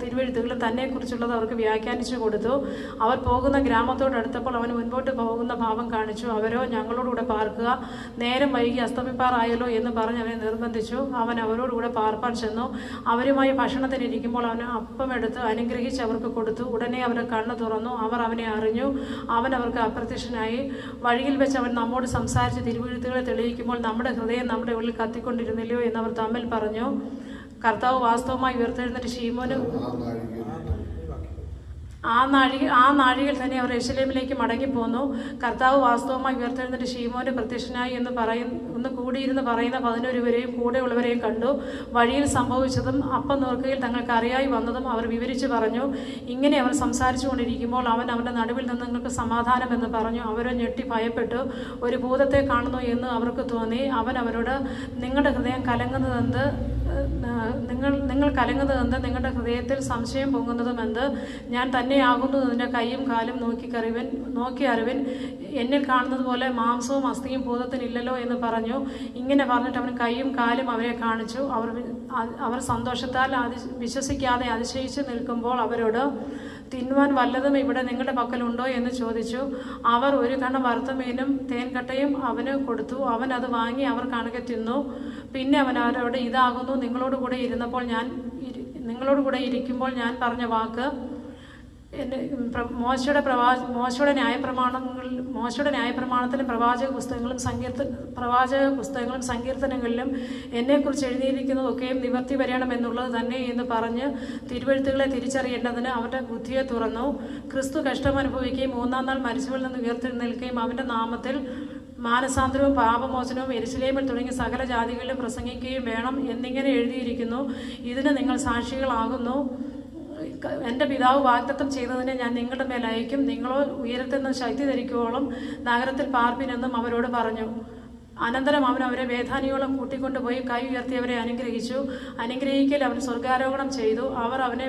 തിരുവെഴുത്തുകളും തന്നെക്കുറിച്ചുള്ളത് അവർക്ക് വ്യാഖ്യാനിച്ചു കൊടുത്തു. അവർ പോകുന്ന ഗ്രാമത്തോടടുത്തപ്പോൾ അവൻ മുൻപോട്ട് പോകുന്ന ഭാവം കാണിച്ചു. അവരോ, ഞങ്ങളോടുകൂടെ പാർക്കുക, നേരം വൈകി അസ്തമിപ്പാറായല്ലോ എന്ന് പറഞ്ഞ് അവനെ നിർബന്ധിച്ചു. അവൻ അവരോടുകൂടെ പാർപ്പാൻ ചെന്നു. അവരുമായി ഭക്ഷണത്തിനിരിക്കുമ്പോൾ അവൻ അപ്പമെടുത്ത് അനുഗ്രഹിച്ച് അവർക്ക് കൊടുത്തു. ഉടനെ അവരുടെ കണ്ണ് തുറന്നു. അവർ അവനെ അറിഞ്ഞു. അവൻ അവർക്ക് അപ്രത്യക്ഷനായി. വഴിയിൽ വെച്ച് അവൻ നമ്മോട് സംസാരിച്ച് തിരുവെഴുത്തുകളെ തെളിയിക്കുമ്പോൾ നമ്മുടെ ഹൃദയം നമ്മുടെ ഉള്ളിൽ കത്തിക്കൊണ്ടിരുന്നില്ലയോ എന്നവർ തമ്മിൽ പറഞ്ഞു. കർത്താവ് വാസ്തവമായി ഉയർത്തെഴുന്നേറ്റ് ശീമോനും ആ നാഴികയിൽ തന്നെ അവർ യെരുശലേമിലേക്ക് മടങ്ങിപ്പോന്നു. കർത്താവ് വാസ്തവമായി ഉയർത്തെഴുന്നേറ്റ് ശീമോന് പ്രത്യക്ഷനായി ഒന്ന് കൂടിയിരുന്ന് പറയുന്ന 11 പേരെയും കൂടെയുള്ളവരെയും കണ്ടു. വഴിയിൽ സംഭവിച്ചതും അപ്പം നോക്കുകയിൽ തങ്ങൾക്ക് അറിയായി വന്നതും അവർ വിവരിച്ചു പറഞ്ഞു. ഇങ്ങനെ അവർ സംസാരിച്ചു കൊണ്ടിരിക്കുമ്പോൾ അവൻ അവരുടെ നടുവിൽ നിന്ന് നിങ്ങൾക്ക് സമാധാനം എന്ന് പറഞ്ഞു. അവരോ ഞെട്ടി ഭയപ്പെട്ടു. ഒരു ഭൂതത്തെ കാണുന്നു എന്ന് അവർക്ക് തോന്നി. അവൻ അവരോട്, നിങ്ങളുടെ ഹൃദയം കലങ്ങുന്നതെന്ത്? നിങ്ങൾ കലങ്ങുന്നത് എന്ത്, നിങ്ങളുടെ ഹൃദയത്തിൽ സംശയം പൊങ്ങുന്നതും എന്ത്? ഞാൻ തന്നെയാകുന്നു നിന്റെ കൈയും കാലും നോക്കി അറിവിൻ. എന്നിൽ കാണുന്നത് പോലെ മാംസവും അസ്ഥിയും ഭൂതത്തിനില്ലല്ലോ എന്ന് പറഞ്ഞു. ഇങ്ങനെ പറഞ്ഞിട്ട് അവൻ കൈയും കാലും അവരെ കാണിച്ചു. അവർ സന്തോഷത്താൽ വിശ്വസിക്കാതെ അതിശയിച്ച് നിൽക്കുമ്പോൾ അവരോട്, തിന്നുവാൻ വല്ലതും ഇവിടെ നിങ്ങളുടെ പക്കലുണ്ടോ എന്ന് ചോദിച്ചു. അവർ ഒരു കണ്ണം വറുത്ത മീനും തേൻകട്ടയും അവന് കൊടുത്തു. അവൻ അത് വാങ്ങി അവർ കാണുക തിന്നു. പിന്നെ അവൻ അവരോട്, ഇതാകുന്നു നിങ്ങളോട് കൂടെ ഇരിക്കുമ്പോൾ ഞാൻ പറഞ്ഞ വാക്ക്. മോശയുടെ ന്യായപ്രമാണത്തിലും പ്രവാചക പുസ്തകങ്ങളും സങ്കീർത്തനങ്ങളിലും എന്നെക്കുറിച്ച് എഴുതിയിരിക്കുന്നതൊക്കെയും നിവർത്തി വരണമെന്നുള്ളത് തന്നെ എന്ന് പറഞ്ഞ് തിരുവെഴുത്തുകളെ തിരിച്ചറിയേണ്ടതിന് അവൻ്റെ ബുദ്ധിയെ തുറന്നു. ക്രിസ്തു കഷ്ടമനുഭവിക്കുകയും 3-ാം നാൾ മരിച്ചവരിൽ നിന്ന് ഉയർത്തെഴുന്നേൽക്കുകയും അവൻ്റെ നാമത്തിൽ മാനസാന്തരവും പാപമോചനവും യെരുശലേമിൽ തുടങ്ങി സകല ജാതികളിലും പ്രസംഗിക്കുകയും വേണം എന്നിങ്ങനെ എഴുതിയിരിക്കുന്നു. ഇതിന് നിങ്ങൾ സാക്ഷികളാകുന്നു. എൻ്റെ പിതാവ് വാഗ്ദത്തം ചെയ്തതിനെ ഞാൻ നിങ്ങളുടെ മേൽ അയക്കും. നിങ്ങളോ ഉയരത്തിൽ നിന്ന് ശക്തി ധരിക്കുവോളം നഗരത്തിൽ പാർപ്പിനെന്നും അവരോട് പറഞ്ഞു. അനന്തരം അവൻ അവരെ വേദാനിയോളം കൂട്ടിക്കൊണ്ടുപോയി കൈ ഉയർത്തിയവരെ അനുഗ്രഹിക്കൽ അവൻ സ്വർഗാരോഹണം ചെയ്തു. അവർ അവനെ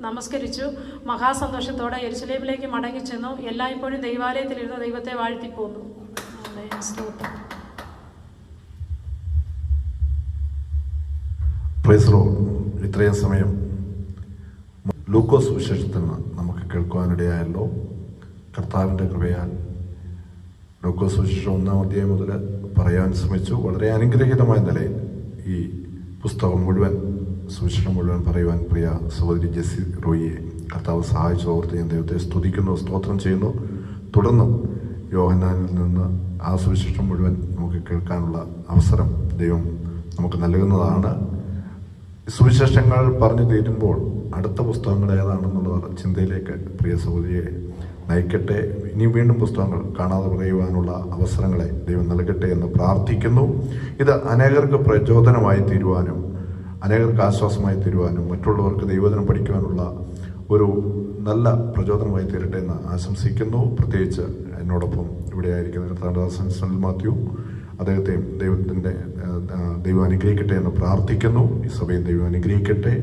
നമസ്കരിച്ചു. മഹാസന്തോഷത്തോടെ യെരുശലേമിലേക്ക് മടങ്ങിച്ചെന്നു. എല്ലായ്പ്പോഴും ദൈവാലയത്തിലിരുന്ന് ദൈവത്തെ വാഴ്ത്തിപ്പോന്നു. ഇത്രയും സമയം ലൂക്കോസ് സുവിശേഷത്തിൽ നിന്ന് നമുക്ക് കേൾക്കുവാനിടയായല്ലോ. കർത്താവിൻ്റെ കൃപയാൽ ലൂക്കോസ് സുവിശേഷം 1-ാം അധ്യായം മുതൽ പറയാൻ ശ്രമിച്ചു. വളരെ അനുഗ്രഹീതമായ നിലയിൽ ഈ പുസ്തകം മുഴുവൻ, സുവിശേഷം മുഴുവൻ പറയുവാൻ പ്രിയ സഹോദരി ജെസ്സി റോയിയെ കർത്താവ് സഹായിച്ചോർത്ത് ഞാൻ ദൈവത്തെ സ്തുതിക്കുന്നു, സ്തോത്രം ചെയ്യുന്നു. തുടർന്നും യോഹന്നാനിൽ നിന്ന് ആ സുവിശേഷം മുഴുവൻ നമുക്ക് കേൾക്കാനുള്ള അവസരം ദൈവം നമുക്ക് നൽകുന്നതാണ്. സുവിശേഷങ്ങൾ പറഞ്ഞു തീരുമ്പോൾ അടുത്ത പുസ്തകങ്ങൾ ഏതാണെന്നുള്ള ചിന്തയിലേക്ക് പ്രിയ സഹോദരിയെ നയിക്കട്ടെ. ഇനി വീണ്ടും പുസ്തകങ്ങൾ കാണാതെ പറയുവാനുള്ള അവസരങ്ങളെ ദൈവം നൽകട്ടെ എന്ന് പ്രാർത്ഥിക്കുന്നു. ഇത് അനേകർക്ക് പ്രചോദനമായി തീരുവാനും അനേകർക്ക് ആശ്വാസമായി തീരുവാനും മറ്റുള്ളവർക്ക് ദൈവവചനം പഠിക്കുവാനുള്ള ഒരു നല്ല പ്രചോദനമായി തീരട്ടെ എന്ന് ആശംസിക്കുന്നു. പ്രത്യേകിച്ച് എന്നോടൊപ്പം ഇവിടെ ആയിരിക്കുന്ന കർത്താദാസൻ സനൽ മാത്യു, അദ്ദേഹത്തെയും ദൈവം അനുഗ്രഹിക്കട്ടെ എന്ന് പ്രാർത്ഥിക്കുന്നു. ഈ സഭയും ദൈവം അനുഗ്രഹിക്കട്ടെ.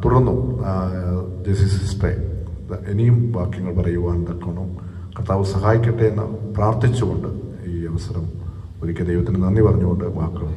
തുടർന്നും ജെസ്സി സിസ്റ്ററെ ഇനിയും വാക്യങ്ങൾ പറയുവാൻ തക്കണം കർത്താവ് സഹായിക്കട്ടെ എന്ന് പ്രാർത്ഥിച്ചുകൊണ്ട് ഈ അവസരം ഒരിക്കൽ ദൈവത്തിന് നന്ദി പറഞ്ഞുകൊണ്ട് വാക്കുകൾ